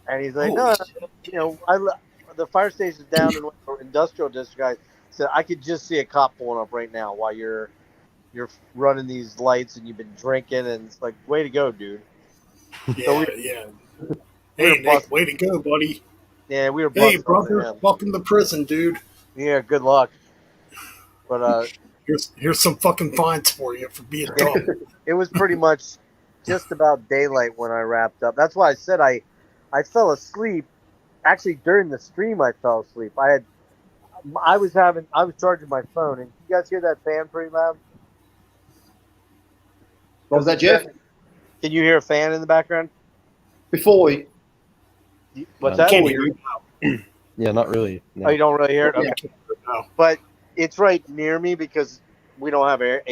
and he's like, Holy no, you know, the fire station down in the industrial district. I said I could just see a cop pulling up right now while you're running these lights and you've been drinking, and it's like, way to go, dude. Yeah, yeah. Hey, Nick, way to go, buddy. Yeah, we were. Hey, busting on brother, him. welcome to prison, dude. Yeah, good luck. But here's some fucking fines for you for being dumb. it was pretty much just about daylight when I wrapped up. That's why I said I fell asleep. Actually, during the stream, I fell asleep. I was charging my phone, and you guys hear that fan pretty loud? What was that, Jeff? Can you hear a fan in the background? Before we, What's that? Can't hear you. Yeah, not really. No. Oh, you don't really hear it? Yeah, Okay. no. But it's right near me because we don't have air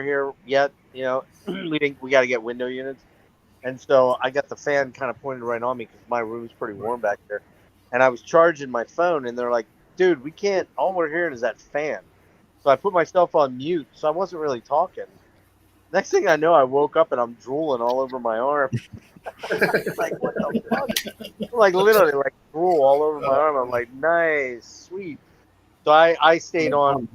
here yet. You know, we got to get window units, and so I got the fan kind of pointed right on me because my room's pretty warm back there. And I was charging my phone, and they're like, "Dude, we can't. All we're hearing is that fan." So I put myself on mute, so I wasn't really talking. Next thing I know, I woke up and I'm drooling all over my arm. Like, what the fuck? Like, literally, like, drool all over my arm. I'm like, nice, sweet. So I stayed on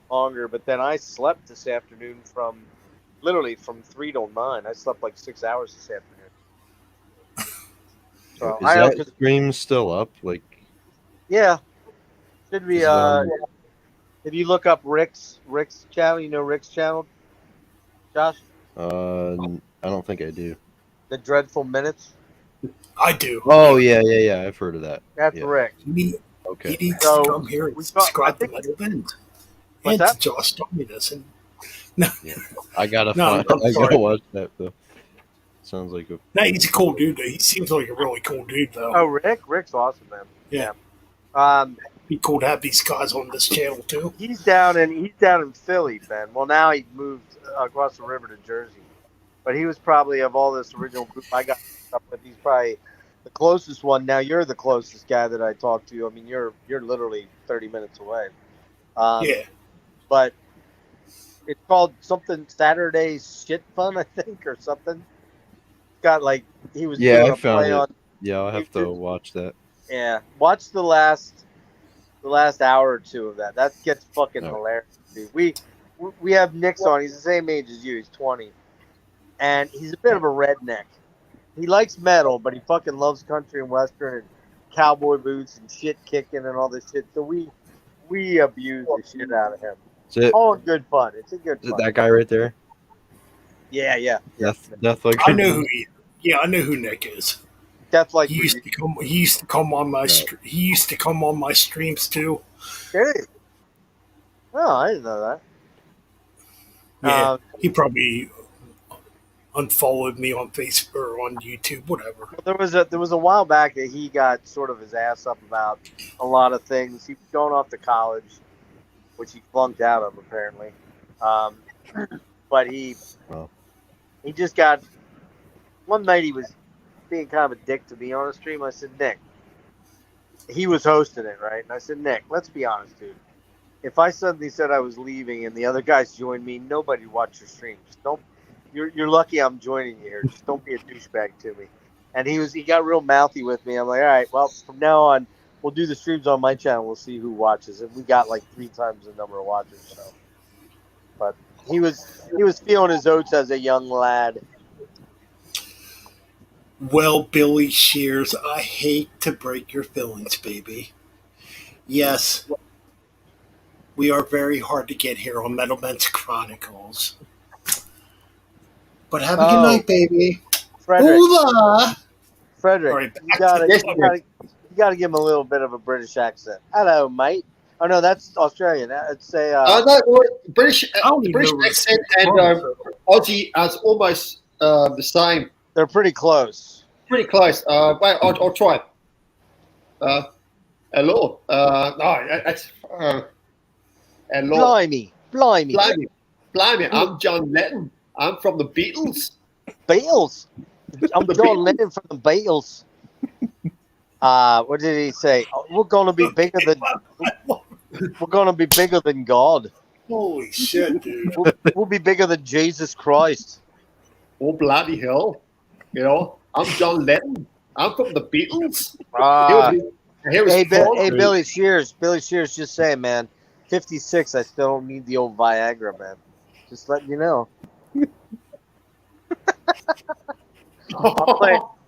longer, but then I slept this afternoon from 3 till 9. I slept like 6 hours this afternoon. So Is that stream still up? Like, yeah, should be. If you look up Rick's channel, you know Rick's channel, Josh. I don't think I do. The Dreadful Minutes. I do. Oh yeah. I've heard of that. That's Yeah. Rick. Okay. He needs So, to come here and we thought- subscribe I to think- Metal Bend. What's And that? Josh told me this. And I gotta No, find. I'm I sorry. gotta watch that though. Sounds like a. no, he's a cool dude. Though. He seems like a really cool dude, though. Oh, Rick's awesome, man. Yeah. Be cool to have these guys on this channel too. He's down in Philly, Ben. Well, now he moved across the river to Jersey, but he was probably, of all this original group I got up with, he's probably the closest one. Now you're the closest guy that I talked to. I mean, you're literally 30 minutes away. Yeah. But it's called something Saturday Shit Fun, I think, or something. Got like he was Yeah, doing I a found play it. on. Yeah, I'll have to watch that. Yeah, watch the last hour or two of that. That gets fucking hilarious, dude. We have Nick's on. He's the same age as you. He's 20, and he's a bit of a redneck. He likes metal, but he fucking loves country and western and cowboy boots and shit kicking and all this shit. So we abuse the shit out of him. Is it, All in good fun. It's a good is it fun. that guy right there? Yeah. Death like. I know who he. Yeah, I know who Nick is. Death like He used to come on my. He used to come on my streams too. Did he? Oh, I didn't know that. Yeah, he probably unfollowed me on Facebook or on YouTube, whatever. There was a while back that he got sort of his ass up about a lot of things. He was going off to college, which he flunked out of apparently. But he just got one night he was being kind of a dick to me on a stream. I said, Nick, he was hosting it, right? And I said, Nick, let's be honest, dude. If I suddenly said I was leaving and the other guys joined me, nobody would watch your stream. Just don't. You're lucky I'm joining you here. Just don't be a douchebag to me. And he got real mouthy with me. I'm like, all right, well, from now on, we'll do the streams on my channel. We'll see who watches. And we got like 3 times the number of watchers. So, but he was feeling his oats as a young lad. Well, Billy Shears, I hate to break your feelings, baby. Yes, we are very hard to get here on Metal Men's Chronicles. But have a good night, baby. Frederick. Hola! Frederick, All right, you gotta give him a little bit of a British accent. Hello, mate. Oh no, that's Australian. I'd say. British accent and Aussie is almost the same. They're pretty close. Pretty close. Wait, I'll try it. Hello. No, that's. Hello. Blimey. Blimey. I'm John Lennon. I'm from the Beatles. Beatles. I'm The John Beatles. Lennon from the Beatles. What did he say? Oh, we're gonna be bigger than God. Holy shit, dude. We'll be bigger than Jesus Christ. Oh bloody hell! You know, I'm John Lennon. I'm from the Beatles. Ah, Here was Hey, Paul. hey, Billy Shears. Billy Shears, just saying, man. 56. I still don't need the old Viagra, man. Just letting you know.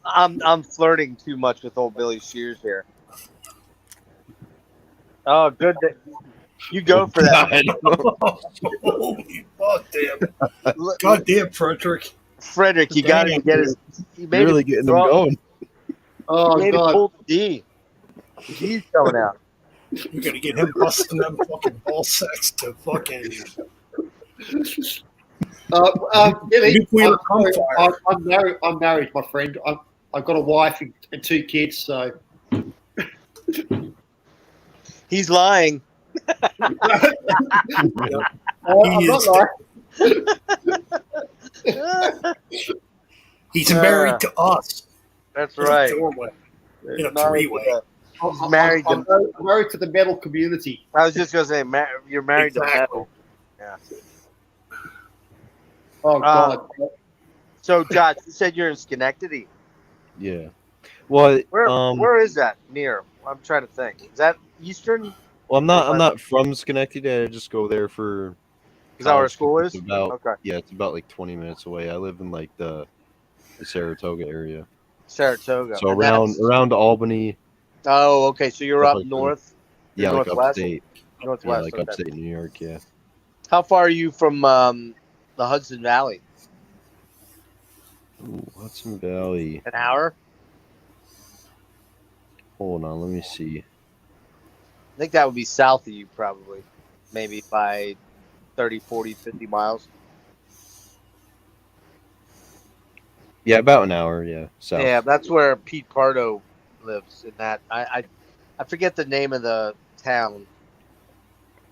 I'm flirting too much with old Billy Shears here. Oh, good. You go for that. Holy fuck, damn. Look, God damn, Frederick. Frederick, you got to get his. You made You're really it getting them draw- going. Oh, You made it God. pull the D. The D's coming out. We gotta get him busting them fucking ball sacks to fucking. Billy, Nuclear I'm married. I'm married, my friend. I've got a wife and 2 kids. So He's lying. I'm He not is- lying. He's married to us. That's In a right. doorway. In a Married three-way. to married I'm married to the metal community. I was just gonna say, you're married to Exactly. metal. Yeah. Oh God. So, Josh, you said you're in Schenectady. Yeah. Well, Where is that near? I'm trying to think. Is that Eastern? well, I'm not from Schenectady. I just go there for. Is that where college. school It's is? About, Okay. Yeah, it's about like 20 minutes away. I live in like the Saratoga area, Saratoga. so And around Albany. Oh, okay. So you're Stuff up like that. north. Yeah, like Northwest? upstate. Northwest. Yeah, like okay. upstate New York. Yeah. How far are you from the Hudson Valley? Ooh, Hudson Valley. An hour? Hold on, let me see. I think that would be south of you, probably. Maybe by 30, 40, 50 miles. Yeah, about an hour. Yeah, south. Yeah, that's where Pete Pardo lives. In that, I forget the name of the town.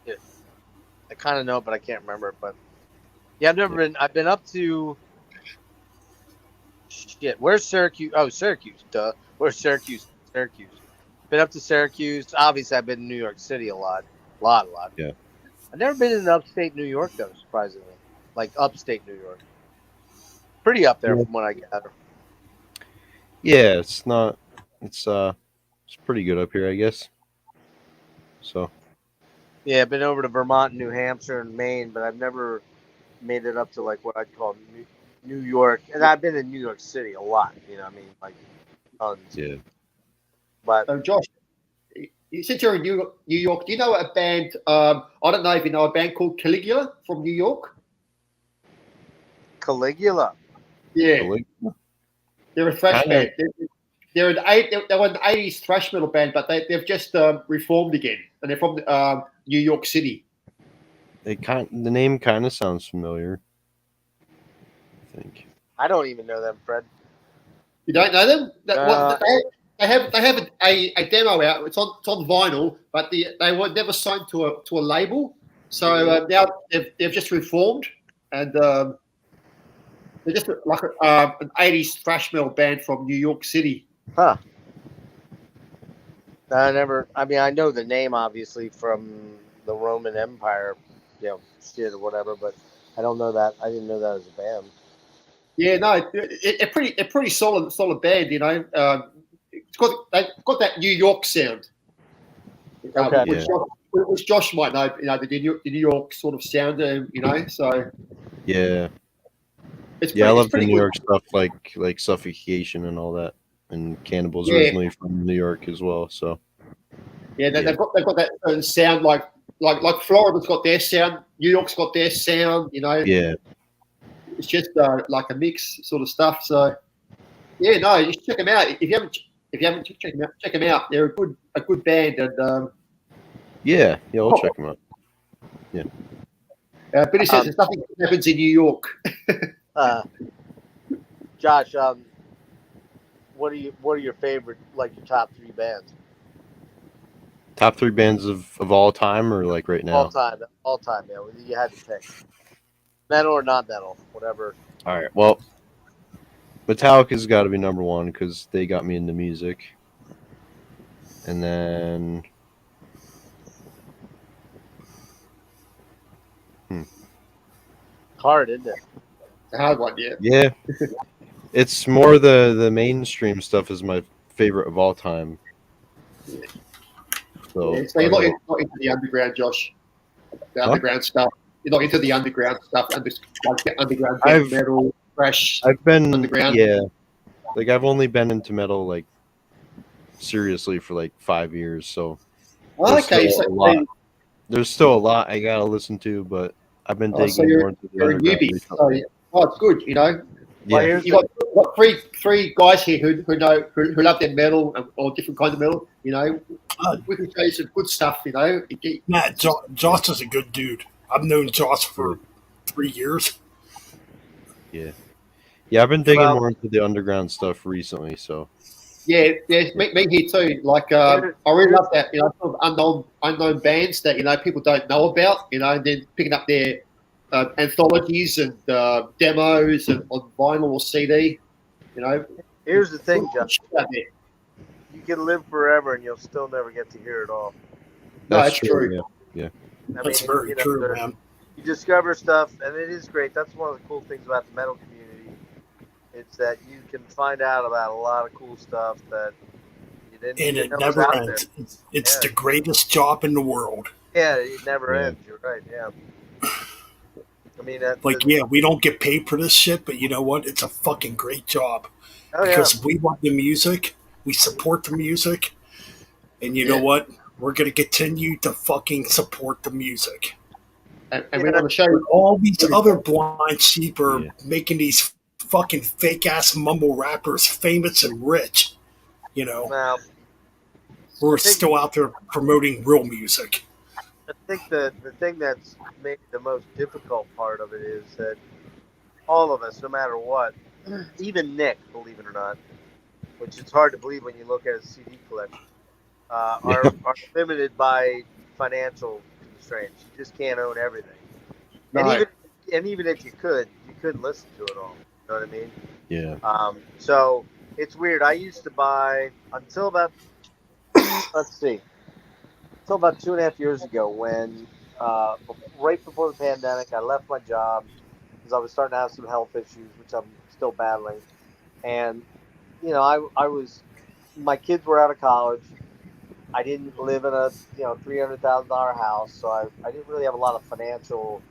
I kind of know it, but I can't remember it. But yeah, I've never been. I've been up to. Shit, where's Syracuse? Oh, Syracuse. Duh. Where's Syracuse? Syracuse. Been up to Syracuse. Obviously, I've been in New York City a lot. Yeah. I've never been in upstate New York though. Surprisingly, like upstate New York. Pretty up there from what I gather. Yeah, it's not. It's pretty good up here, I guess. So. Yeah, I've been over to Vermont, New Hampshire, and Maine, but I've never made it up to like what I'd call New York. And I've been in New York City a lot. You know what I mean? Like tons. Yeah. But So Josh, since you're in New York, do you know a band? I don't know if you know a band called Caligula from New York. Caligula. Yeah, they're a thrash band. They were an 80s thrash metal band, but they've just reformed again, and they're from New York City. The name kind of sounds familiar. I think. I don't even know them, Fred. You don't know them? They have a demo out. It's on vinyl, but they were never signed to a label. So now they've just reformed, and they're just like an 80s thrash metal band from New York City. Huh. I mean, I know the name obviously from the Roman Empire, shit or whatever, but I don't know that. I didn't know that as a band. Yeah, no, a pretty solid band. You know, they've got that New York sound, Okay. which Josh might know. You know, the New York sort of sound. You know, so Yeah. it's Yeah, I love the pretty New good. York stuff, like Suffocation and all that, and Cannibal's Yeah. originally from New York as well. So Yeah, they've got that certain sound like Florida's got their sound, New York's got their sound. You know, yeah, it's just like a mix sort of stuff. So yeah, no, you should check them out if you haven't check them out. They're a good band, and yeah, I'll check them out. Billy says there's nothing that happens in New York. Josh, what are your favorite, like your top 3 bands? Top 3 bands of all time, or like right now? All time, man. You had to pick metal or not metal, whatever. All right. Well, Metallica's got to be number 1 because they got me into music, and then. Hard, isn't it? A hard one, yeah. Yeah, it's more the mainstream stuff is my favorite of all time. So, Yeah, so you're not into the underground, Josh. The underground stuff. You're not into the underground stuff. Like underground death metal, thrash. I've been underground. Yeah, like I've only been into metal like seriously for like 5 years. So there's Okay, still a lot. There's still a lot I gotta listen to, but I've been digging so more into the you're a underground newbie. recently. So, it's good, you know. Yeah. You got three guys here who know who love their metal or different kinds of metal. You know, we can show you some good stuff. You know, Matt, Josh is a good dude. I've known Josh for 3 years. Yeah, I've been digging more into the underground stuff recently. So yeah, me here too. Like, I really love that. You know, sort of unknown bands that people don't know about. You know, and then picking up their anthologies and demos and on vinyl or CD. You know, here's the thing, Josh. You can live forever and you'll still never get to hear it all. That's true. Yeah. That's very true, man. You discover stuff, and it is great. That's one of the cool things about the metal community. It's that you can find out about a lot of cool stuff that you didn't. And it know was never out ends. there. It's the greatest job in the world. Yeah, it never ends. You're right. Yeah. I mean, we don't get paid for this shit, but you know what? It's a fucking great job. Oh, Because we love the music, we support the music, and you know what? We're gonna continue to fucking support the music. And we want to show you all these other blind sheep are making these fucking fake ass mumble rappers famous and rich. You know, we're still out there promoting real music. I think the thing that's made the most difficult part of it is that all of us, no matter what, even Nick, believe it or not, which it's hard to believe when you look at his CD collection, are limited by financial constraints. You just can't own everything. Right. And even if you couldn't listen to it all. You know what I mean? Yeah. So it's weird. I used to buy until about until about 2.5 years ago when right before the pandemic, I left my job because I was starting to have some health issues, which I'm still battling. And I was my kids were out of college. I didn't live in a $300,000 house, so I didn't really have a lot of financial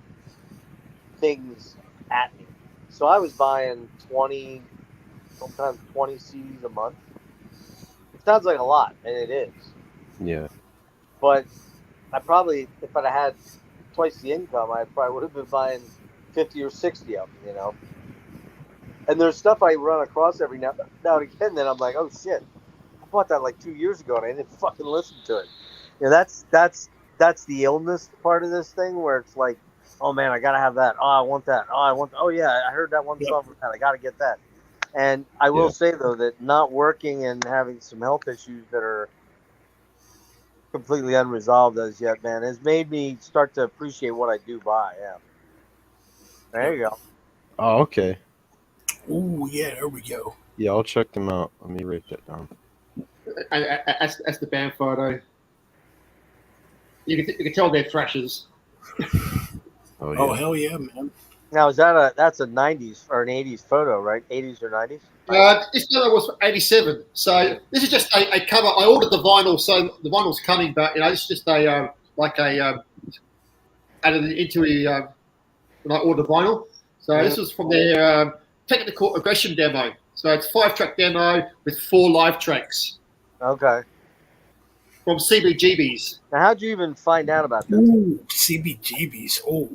things at me. So I was buying 20 CDs a month. It sounds like a lot, and it is. Yeah. But I probably, if I'd had twice the income, I probably would have been buying 50 or 60 of them, And there's stuff I run across every now and again that I'm like, oh shit, I bought that like 2 years ago and I didn't fucking listen to it. That's the illness part of this thing where it's like, oh man, I gotta have that. Oh, I want that. Oh yeah, I heard that one song from that. I gotta get that. And I will say though that not working and having some health issues that are completely unresolved as yet, man, has made me start to appreciate what I do buy. Yeah. There you go. Oh, okay. Oh yeah, there we go. Yeah, I'll check them out. Let me write that down. As the band photo, you can tell they're thrashers. Oh, Oh hell yeah, man. Now that's a 90s or an 80s photo, right? 80s or 90s? This photo was 87. So this is just a cover. I ordered the vinyl, so the vinyl's coming, but it's just added it into when I ordered the vinyl. So this was from their Technical Aggression demo. So it's 5-track demo with 4 live tracks. Okay. From CBGBs. Now, how'd you even find out about this? Ooh, CBGBs. Oh.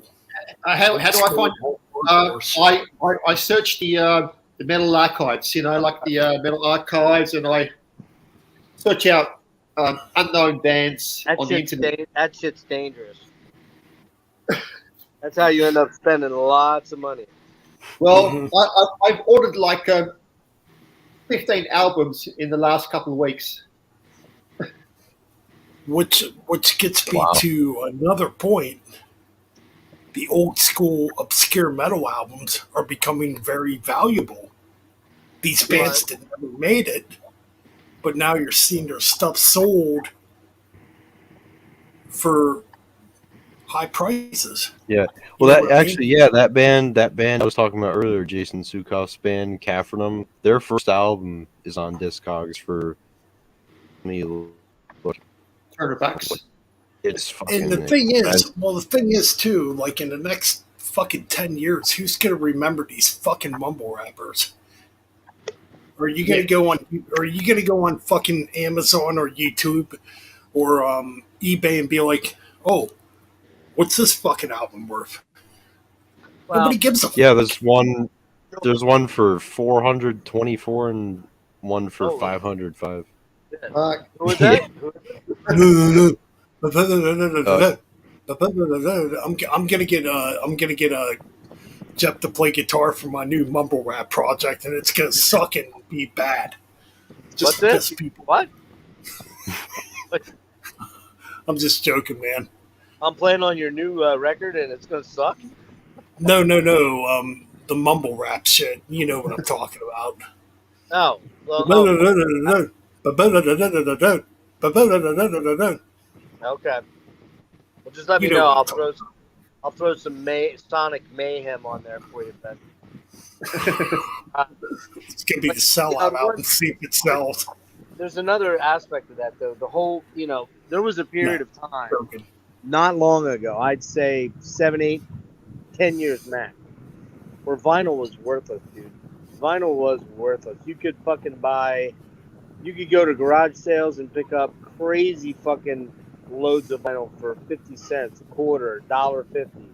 How do I find? I searched the metal archives. Like the metal archives, and I search out unknown bands on the internet. That shit's dangerous. That's how you end up spending lots of money. Well, I've ordered like 15 albums in the last couple of weeks. Which gets me to another point. The old school obscure metal albums are becoming very valuable. These bands that never made it, but now you're seeing their stuff sold for high prices. Yeah. Well, that band I was talking about earlier, Jason Sukoff's band, Capernaum, their first album is on Discogs for $200. It's fucking. And the thing is too, like in the next fucking 10 years, who's gonna remember these fucking mumble rappers? Are you gonna go on? Are you gonna go on fucking Amazon or YouTube or eBay and be like, "Oh, what's this fucking album worth?" Well, Nobody gives a fuck. Yeah, there's one. There's one for 424 and one for Oh. 505. Who was that? I'm gonna get Jeff to play guitar for my new mumble rap project, and it's gonna suck and be bad. What's to piss this? people. What? I'm just joking, man. I'm playing on your new record and it's gonna suck. No. The mumble rap shit. You know what I'm talking about. Oh, well, okay. Well, just let me You know know. what I'm I'll throw some Sonic Mayhem on there for you, Ben. It's gonna be the sellout out and see if it sells. There's another aspect of that, though. The whole, there was a period of time not long ago, I'd say 7, 8, 10 years max, where vinyl was worthless, dude. Vinyl was worthless. You could go to garage sales and pick up crazy fucking loads of vinyl for 50 cents, a quarter, $1.50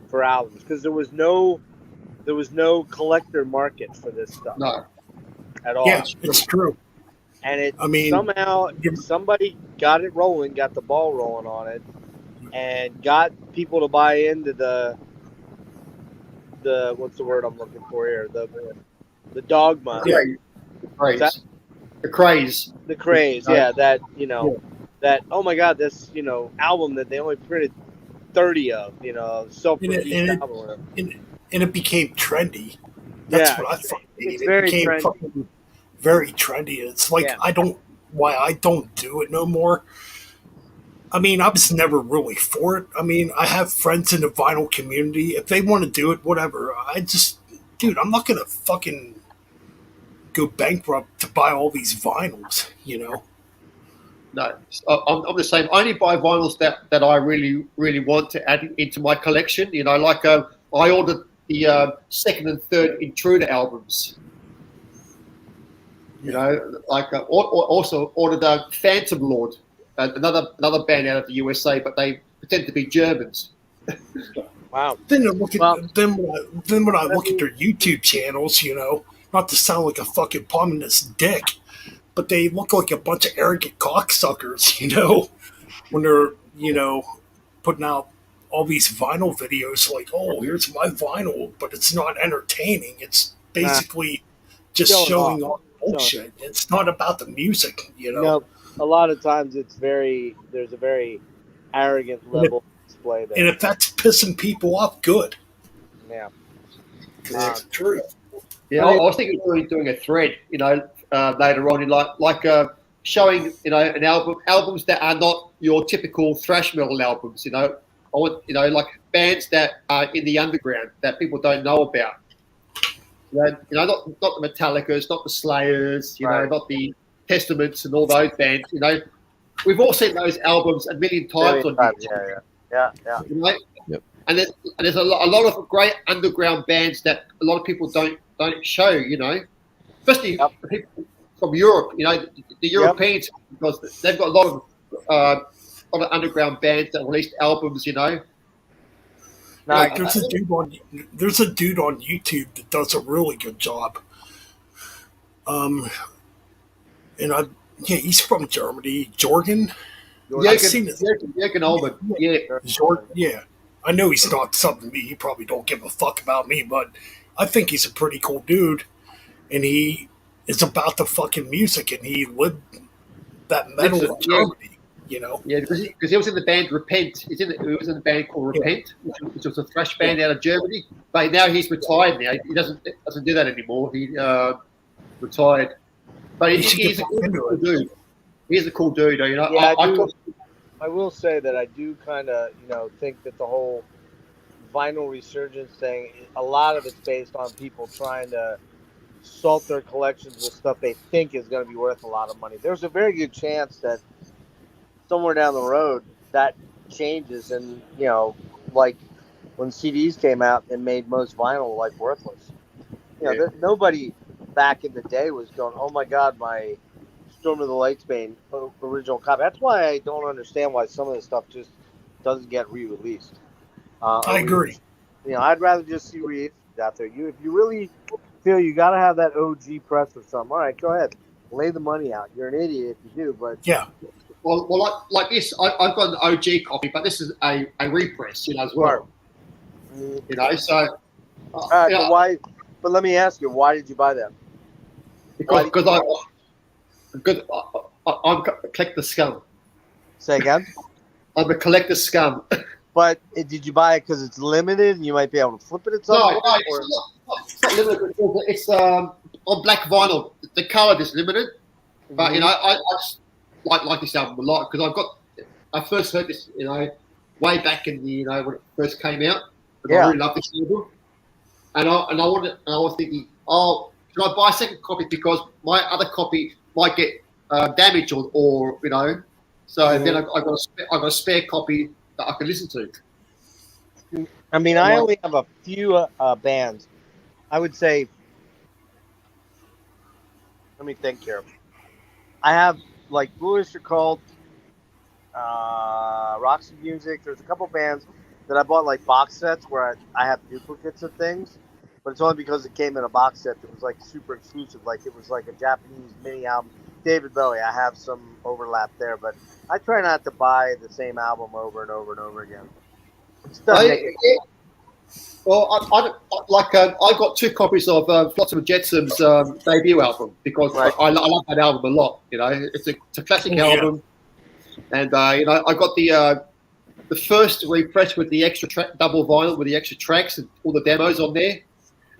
for albums, because there was no collector market for this stuff. No. At all. Yeah, it's true. And somehow somebody got it rolling, got the ball rolling on it, and got people to buy into the what's the word I'm looking for here? The dogma. Yeah. The craze. The craze, yeah. That that oh my god, this album that they only printed 30 of, self-produced album. Or whatever. And it became trendy. That's what I thought. It's It very became trendy. fucking very trendy. It's like I don't do it no more. I mean, I was never really for it. I mean, I have friends in the vinyl community. If they want to do it, whatever. Dude, I'm not gonna fucking go bankrupt to buy all these vinyls. No, I'm the same. I only buy vinyls that I really, really want to add into my collection. I ordered the second and third Intruder albums. Also ordered Phantom Lord, another band out of the USA, but they pretend to be Germans. Wow. Then when I look at their YouTube channels, not to sound like a fucking pominous dick, but they look like a bunch of arrogant cocksuckers, when they're, putting out all these vinyl videos like, oh, here's my vinyl, but it's not entertaining. It's basically just showing off bullshit. It's not about the music, A lot of times there's a very arrogant level display there. And if that's pissing people off, good. Yeah. That's the truth. Yeah, I was thinking of doing a thread, later on, in showing, an albums that are not your typical thrash metal albums. I want, like bands that are in the underground that people don't know about. Not the Metallicas, not the Slayers, not the Testaments and all those bands. We've all seen those albums a million times on YouTube. Yeah. Yep. And there's a lot of great underground bands that a lot of people don't show. Especially the people from Europe. The Europeans, because they've got a lot of underground bands that released albums. Like there's a dude on YouTube that does a really good job. He's from Germany, Jorgen. I've seen it. Jürgen Olman. Yeah. I know he's not something to me. He probably don't give a fuck about me, but I think he's a pretty cool dude, and he is about the fucking music, and he lived that metal in Germany. Yeah, because he was in the band Repent. He was in the band called Repent, which was a thrash band out of Germany. But now he's retired. Now he doesn't do that anymore. He retired. But he's a cool dude. He's a cool dude. Yeah, I will say that I do kind of think that the whole vinyl resurgence thing, a lot of it's based on people trying to salt their collections with stuff they think is going to be worth a lot of money. There's a very good chance that somewhere down the road that changes, and like when CDs came out and made most vinyl like worthless. Nobody back in the day was going, "Oh my God, my Storm of the Lakesbane original copy." That's why I don't understand why some of this stuff just doesn't get re-released. I agree. I'd rather just see re-issues out there. If you really feel you got to have that OG press or something, all right, go ahead, lay the money out. You're an idiot if you do, but Yeah. Well, like this, I've got an OG copy, but this is a repress, as well. So. But why? But let me ask you, why did you buy them? Because I'm a collector scum. Say again? I'm a collector scum. But did you buy it because it's limited and you might be able to flip it at some No, point? it's not limited. It's on black vinyl. The color is limited, but I just like this album a lot because I first heard this way back in the when it first came out. And I really loved this album, and I was thinking, oh, should I buy a second copy because my other copy might get damaged or so then I got a spare copy that I can listen to. I mean, I only have a few bands. I would say, let me think here. I have like Blue Oyster Cult, Roxy Music. There's a couple bands that I bought like box sets where I have duplicates of things, but it's only because it came in a box set that was like super exclusive. Like it was like a Japanese mini album. David Bowie, I have some overlap there, but I try not to buy the same album over and over and over again. I got 2 copies of Flotsam and Jetsam's debut album because I love that album a lot. It's a classic album, and I got the first repress with the extra double vinyl with the extra tracks and all the demos on there,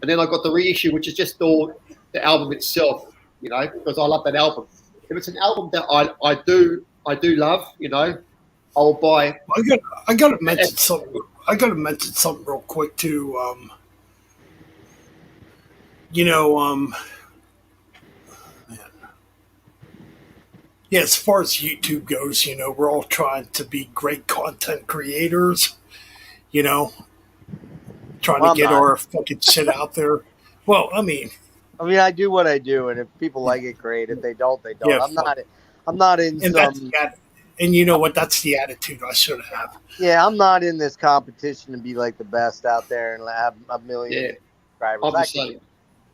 and then I got the reissue, which is just all the album itself. Because I love that album. If it's an album that I do love, I'll buy. I gotta mention something. I gotta mention something real quick too. Yeah, as far as YouTube goes, we're all trying to be great content creators. Trying to get our fucking shit out there. Well, I mean, I do what I do, and if people like it, great. If they don't, they don't. Yeah, I'm not in and some. And you know what? That's the attitude I should have. Yeah, I'm not in this competition to be like the best out there and have a million subscribers.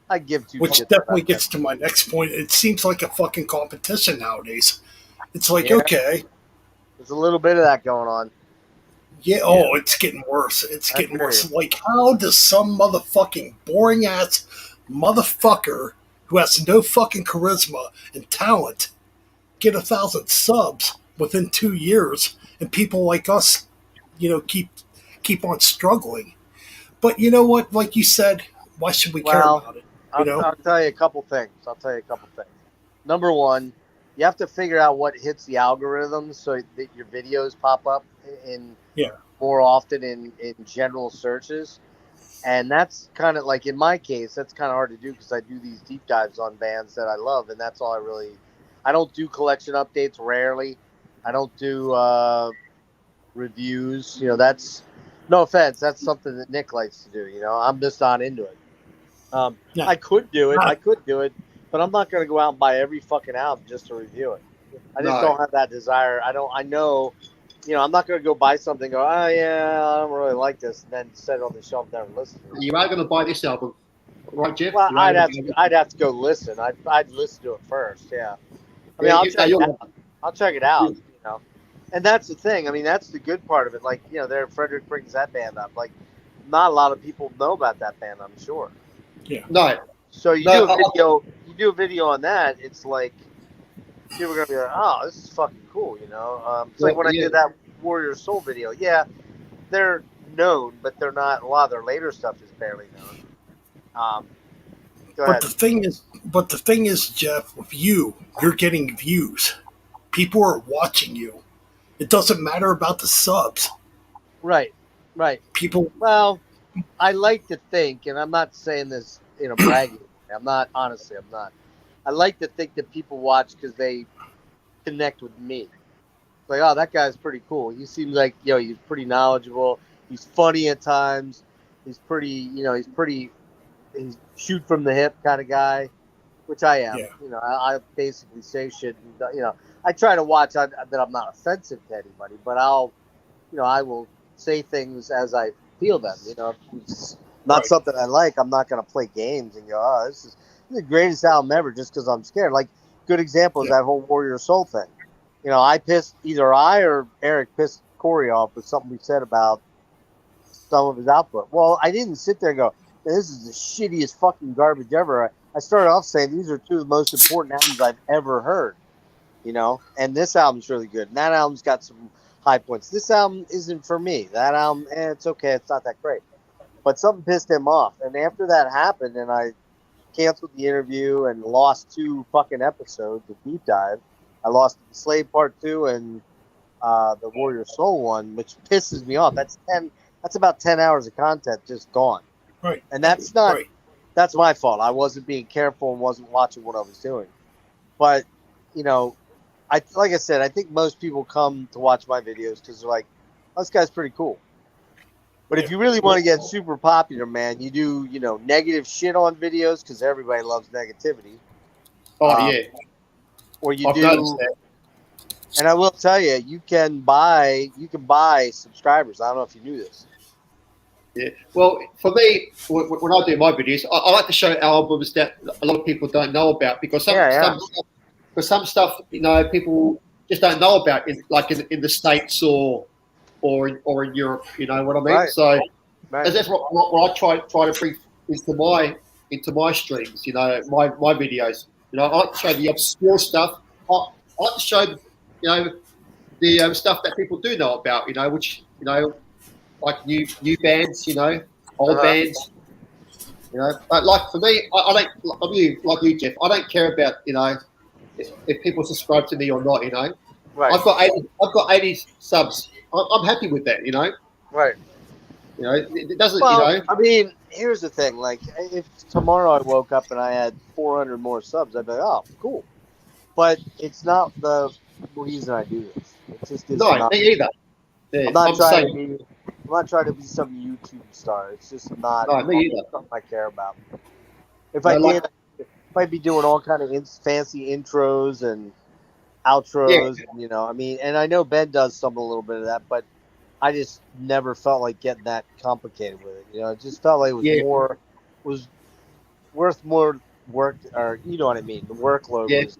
I give two. Which definitely gets to my next point. It seems like a fucking competition nowadays. It's like, okay, there's a little bit of that going on. Yeah. Oh, it's getting worse. It's getting worse. Like, how does some motherfucking boring ass motherfucker who has no fucking charisma and talent get 1,000 subs within 2 years, and people like us, keep on struggling? But you know what? Like you said, why should we care about it? I'll tell you a couple things. Number one, you have to figure out what hits the algorithms so that your videos pop up more often in general searches. And that's kind of like, in my case, that's kind of hard to do because I do these deep dives on bands that I love, and that's all I don't do collection updates rarely. I don't do reviews. That's, no offense, that's something that Nick likes to do. I'm just not into it. I could do it, but I'm not going to go out and buy every fucking album just to review it. I just don't have that desire. I know, I'm not going to go buy something and go, oh yeah, I don't really like this, and then set it on the shelf there and listen to it. You are going to buy this album, right, Jeff? Well, I'd have to go listen. I'd listen to it first, yeah. I'll check it out, And that's the thing. That's the good part of it. Like, Frederick brings that band up. Like, not a lot of people know about that band, I'm sure. Yeah. No. So you do a video on that, it's like people are gonna be like, oh, this is fucking cool, It's like when I did that Warrior Soul video. Yeah, they're known, but they're not. A lot of their later stuff is barely known. But the thing is, Jeff, with you're getting views. People are watching you. It doesn't matter about the subs. Right. People. Well, I like to think, and I'm not saying this bragging. I'm not. Honestly, I'm not. I like to think that people watch because they connect with me. Like, oh, that guy's pretty cool. He seems like, he's pretty knowledgeable. He's funny at times. He's pretty, he's shoot from the hip kind of guy, which I am. Yeah. I basically say shit. And, I try to watch that I'm not offensive to anybody, but I will say things as I feel them. If it's not something I like, I'm not going to play games and go, oh, this is the greatest album ever just because I'm scared. Like, good example is that whole Warrior Soul thing. Either I or Eric pissed Corey off with something we said about some of his output. Well, I didn't sit there and go, this is the shittiest fucking garbage ever. I started off saying these are two of the most important albums I've ever heard, and this album's really good. And that album's got some high points. This album isn't for me. That album, it's okay. It's not that great. But something pissed him off. And after that happened and I canceled the interview and lost 2 fucking episodes of Deep Dive, I lost the Slave Part 2 and the Warrior Soul one, which pisses me off. That's about 10 hours of content just gone. Right. And that's my fault. I wasn't being careful and wasn't watching what I was doing. But, like I said, I think most people come to watch my videos because they're like, oh, this guy's pretty cool. But if you really want to get super popular, man, you do, negative shit on videos because everybody loves negativity. Oh, yeah. Or you I've do, noticed that. and I will tell you, you can buy subscribers. I don't know if you knew this. Yeah. Well, for me, when I do my videos, I like to show albums that a lot of people don't know about because some stuff, people just don't know about, in the States or in Europe. You know what I mean? Right. So Right. that's what I try to bring into my streams. My videos. I like to show the obscure stuff. I like to show, the stuff that people do know about. Which like new bands. Old bands. But like for me, I don't like you, Jeff. I don't care about if people subscribe to me or not. Right. I've got 80 subs. I'm happy with that. Right. It doesn't. Well, I mean, here's the thing. Like, if tomorrow I woke up and I had 400 more subs, I'd be like, oh, cool. But it's not the reason I do this. It just is No, not. me either. Yeah, I'm not trying saying- to be some YouTube star. It's just not No, me either. something I care about. If No, I like- did, I'd be doing all kind of fancy intros and outros. And, and I know Ben does some a little bit of that, but I just never felt like getting that complicated with it. It just felt like it was worth more work, or you know what I mean. The workload was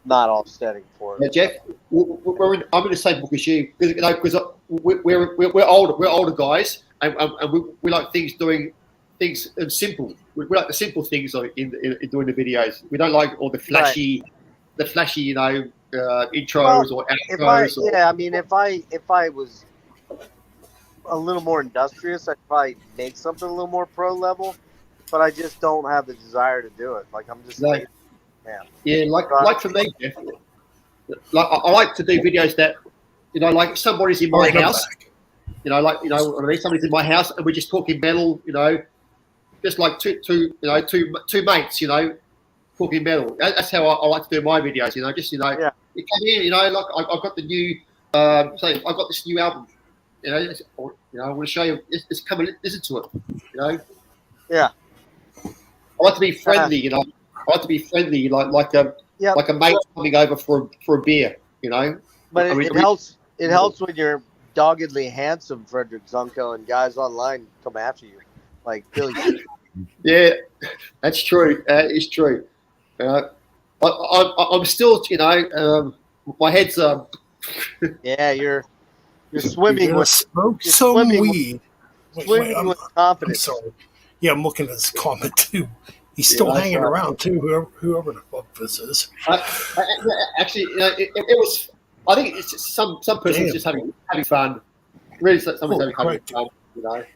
not offsetting for it. Yeah, Jeff, I'm in the same book as you because we're older guys, and we like doing things simple. We like the simple things in doing the videos. We don't like all the flashy, intros or outros. If I was a little more industrious, I'd probably make something a little more pro level, but I just don't have the desire to do it. Like, I'm just like, man. Yeah, like for me, Jeff, like I like to do videos that, like somebody's in my house, somebody's in my house and we're just talking metal, just like two mates, talking metal. That's how I like to do my videos, you come in, like I've got the new, I've got this new album, I want to show you. Just come and listen to it. Yeah. I like to be friendly. I like to be friendly, like a mate coming over for a beer. But it helps. It helps when you're doggedly handsome, Frederick Zunko, and guys online come after you, like Billy. Yeah, that's true. It's true. I'm still, my head's Yeah, you're swimming with smoke you're some swimming with- weed. swimming I'm with confidence. sorry. Yeah, I'm looking at his comment too. He's still hanging around too. Whoever the fuck this is. Actually, it was. I think it's just some person's just having fun. Really, someone's having fun.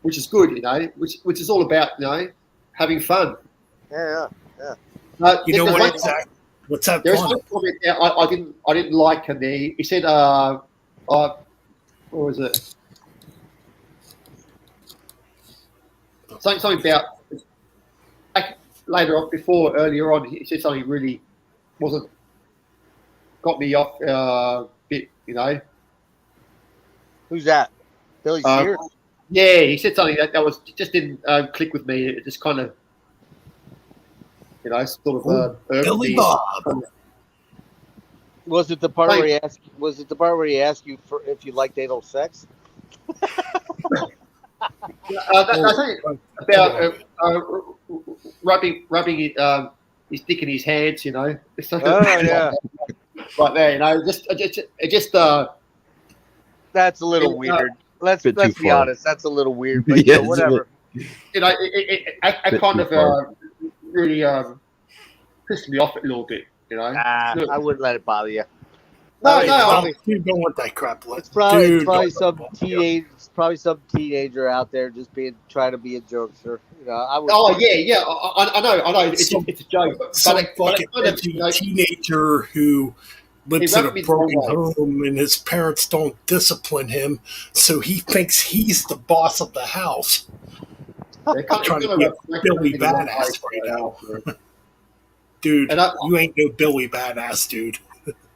Which is good. Which is all about having fun. Yeah. You know what? What's that? There's one comment there I didn't like, and he said, what was it? Something about earlier on. He said something really wasn't got me off a bit, you know. Who's that? Billy Sears? Yeah, he said something that was just didn't click with me. It just kind of, you know, sort of irked Billy me. Bob. Was it the part where he asked? Was it the part where he asked you for if you liked anal sex? I think about rubbing his dick in his hands, you know. Oh yeah, Right there, you know. Just that's a little Yeah, weird. Let's bit too be far. honest. That's a little weird, but Yeah, you know, whatever. you know, I Bit kind too of far. really pissed me off a little bit, you know. Look, I wouldn't let it bother you. no, It's no, probably- You don't want that crap. It's probably Dude, don't- some teenage. It's probably some teenager out there just trying to be a jokester. You know, I would. oh yeah, I know. It's a joke, Some but fucking it kind of, edgy you know, teenager who lives He in a rubbed me the wrong broken way. home and his parents don't discipline him, so he thinks he's the boss of the house. they're kind Trying to of get rubbed Billy me the wrong Badass way. right now. Dude, And you ain't no Billy Badass, dude.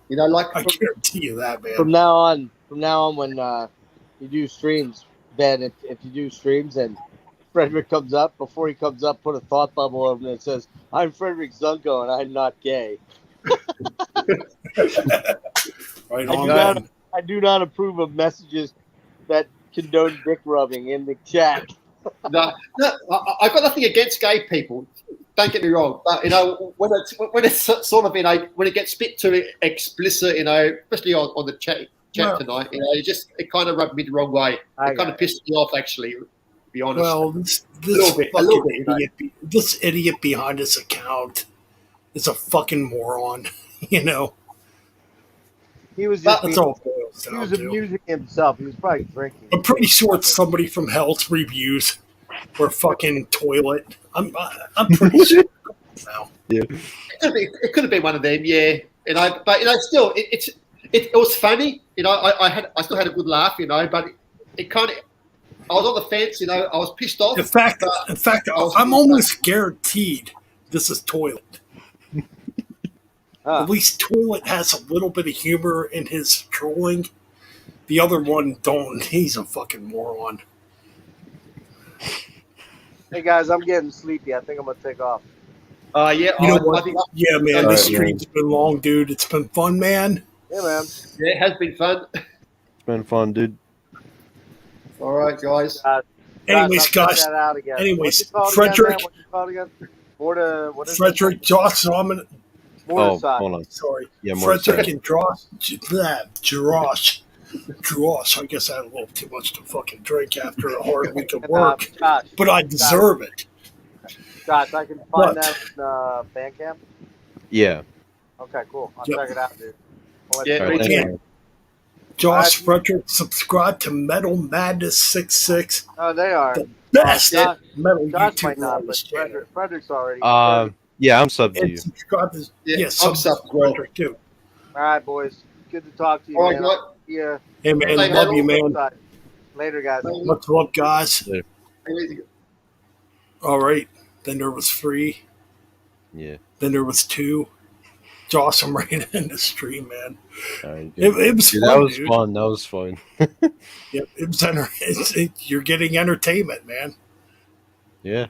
you know, like I guarantee you that, man. From now on, when you do streams, Ben, if you do streams and Frederick comes up, before he comes up, put a thought bubble over him that says, "I'm Frederick Zunko and I'm not gay." Right I on, do not- man. I do not approve of messages that condone dick rubbing in the chat. no, I've got nothing against gay people. Don't get me wrong, but you know when it's sort of, you know, when it gets a bit too explicit, you know, especially on the chat Well- tonight, you know, it kind of rubbed me the wrong way. I It kind got of pissed me off, actually. To be honest. Well, this little bit, a little fucking bit, you know. idiot, this idiot behind his account is a fucking moron. You know, He was just that's all it boils he down was to. amusing himself. He was probably drinking. I'm pretty sure it's somebody from Hell's Reviews or fucking Toilet. I'm pretty sure. Now. It could have been one of them, yeah. But you know, still, it was funny. You know, I still had a good laugh. You know, but it kind of, I was on the fence. You know, I was pissed off. In fact, was- I'm almost guaranteed this is Toilet. Huh. At least Toilet has a little bit of humor in his trolling. The other one don't. He's a fucking moron. Hey guys, I'm getting sleepy. I think I'm gonna take off. Yeah, You know I what? think Yeah, man, All this right, stream's been long, dude. It's been fun, man. Yeah, man. yeah, it has been fun. It's been fun, dude. All right, guys. Anyways, I'll check guys, that out again. anyways, What's it called Frederick- Again, man? What's it called again? What is Frederick, Josh, Simon, Oh, Morningside. hold on. sorry, Yeah, more Frederick and Josh. I guess I had a little too much to fucking drink after a hard week of work, Josh, but I deserve it. Josh, I can What? find that in Bandcamp. Yeah. Okay, cool. I'll Yep. check it out, dude. I'll let Yeah, you All know. right, thanks, Yeah. man. Josh, Frederick, subscribe to Metal Madness 66, Oh, they are. the best Josh, metal Josh might YouTuber not, on but this channel. Frederick's already. Yeah, I'm sub to And you. subscribe to Yeah, I'm sub sub to as well. Frederick too. All right, boys. Good to talk to you, All right, man. guys. Yeah. Hey man, Hey, love you, man. Later, guys. Much love, guys. Yeah. All right. Then there was 3. Yeah. Then there was 2. Josh, I'm right in the stream, man. All right, It, good. it was Dude, fun, that was dude. fun. That was fun. Yep, it was you're getting entertainment, man. Yeah.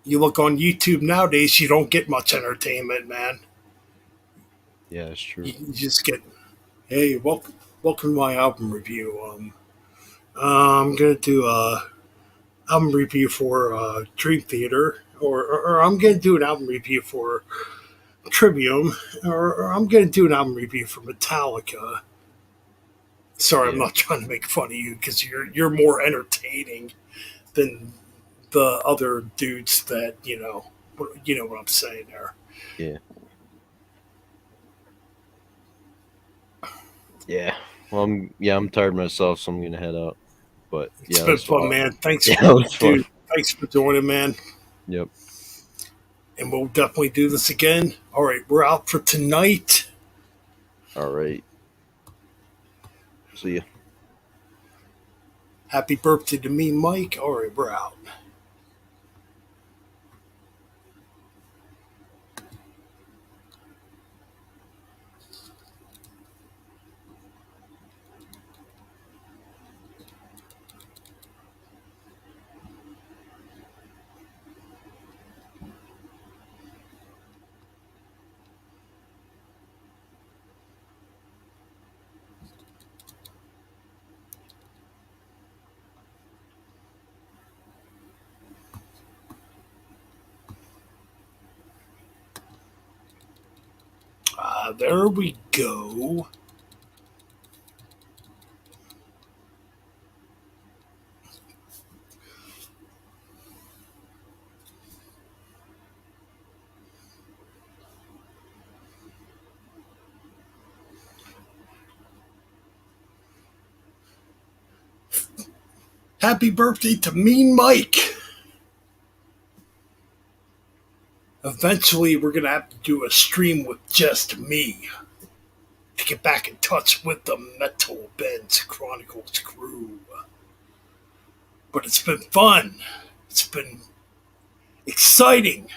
You look on YouTube nowadays, you don't get much entertainment, man. Yeah, it's true. You just get, hey, welcome to my album review. I'm gonna do a album review for Dream Theater, or I'm gonna do an album review for Trivium, or I'm gonna do an album review for Metallica. Sorry, I'm Yeah. not trying to make fun of you because you're more entertaining than the other dudes that you know what I'm saying there. Yeah. Well, I'm tired myself, so I'm gonna head out. But It's yeah, it been was fun, man. Thanks, Yeah, it was fun. dude. Thanks for joining, man. Yep. And we'll definitely do this again. All right, we're out for tonight. All right. See ya. Happy birthday to me, Mike. All right, we're out. There we go. Happy birthday to Mean Mike. Eventually, we're going to have to do a stream with just me to get back in touch with the Metal Bends Chronicles crew. But it's been fun. It's been exciting.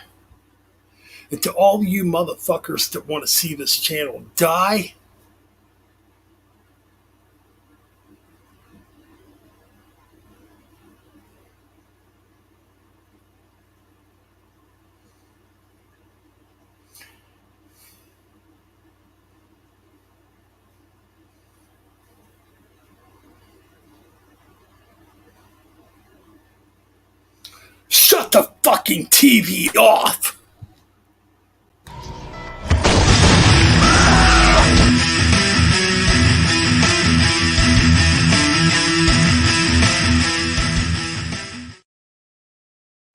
And to all you motherfuckers that want to see this channel die, shut the fucking TV off!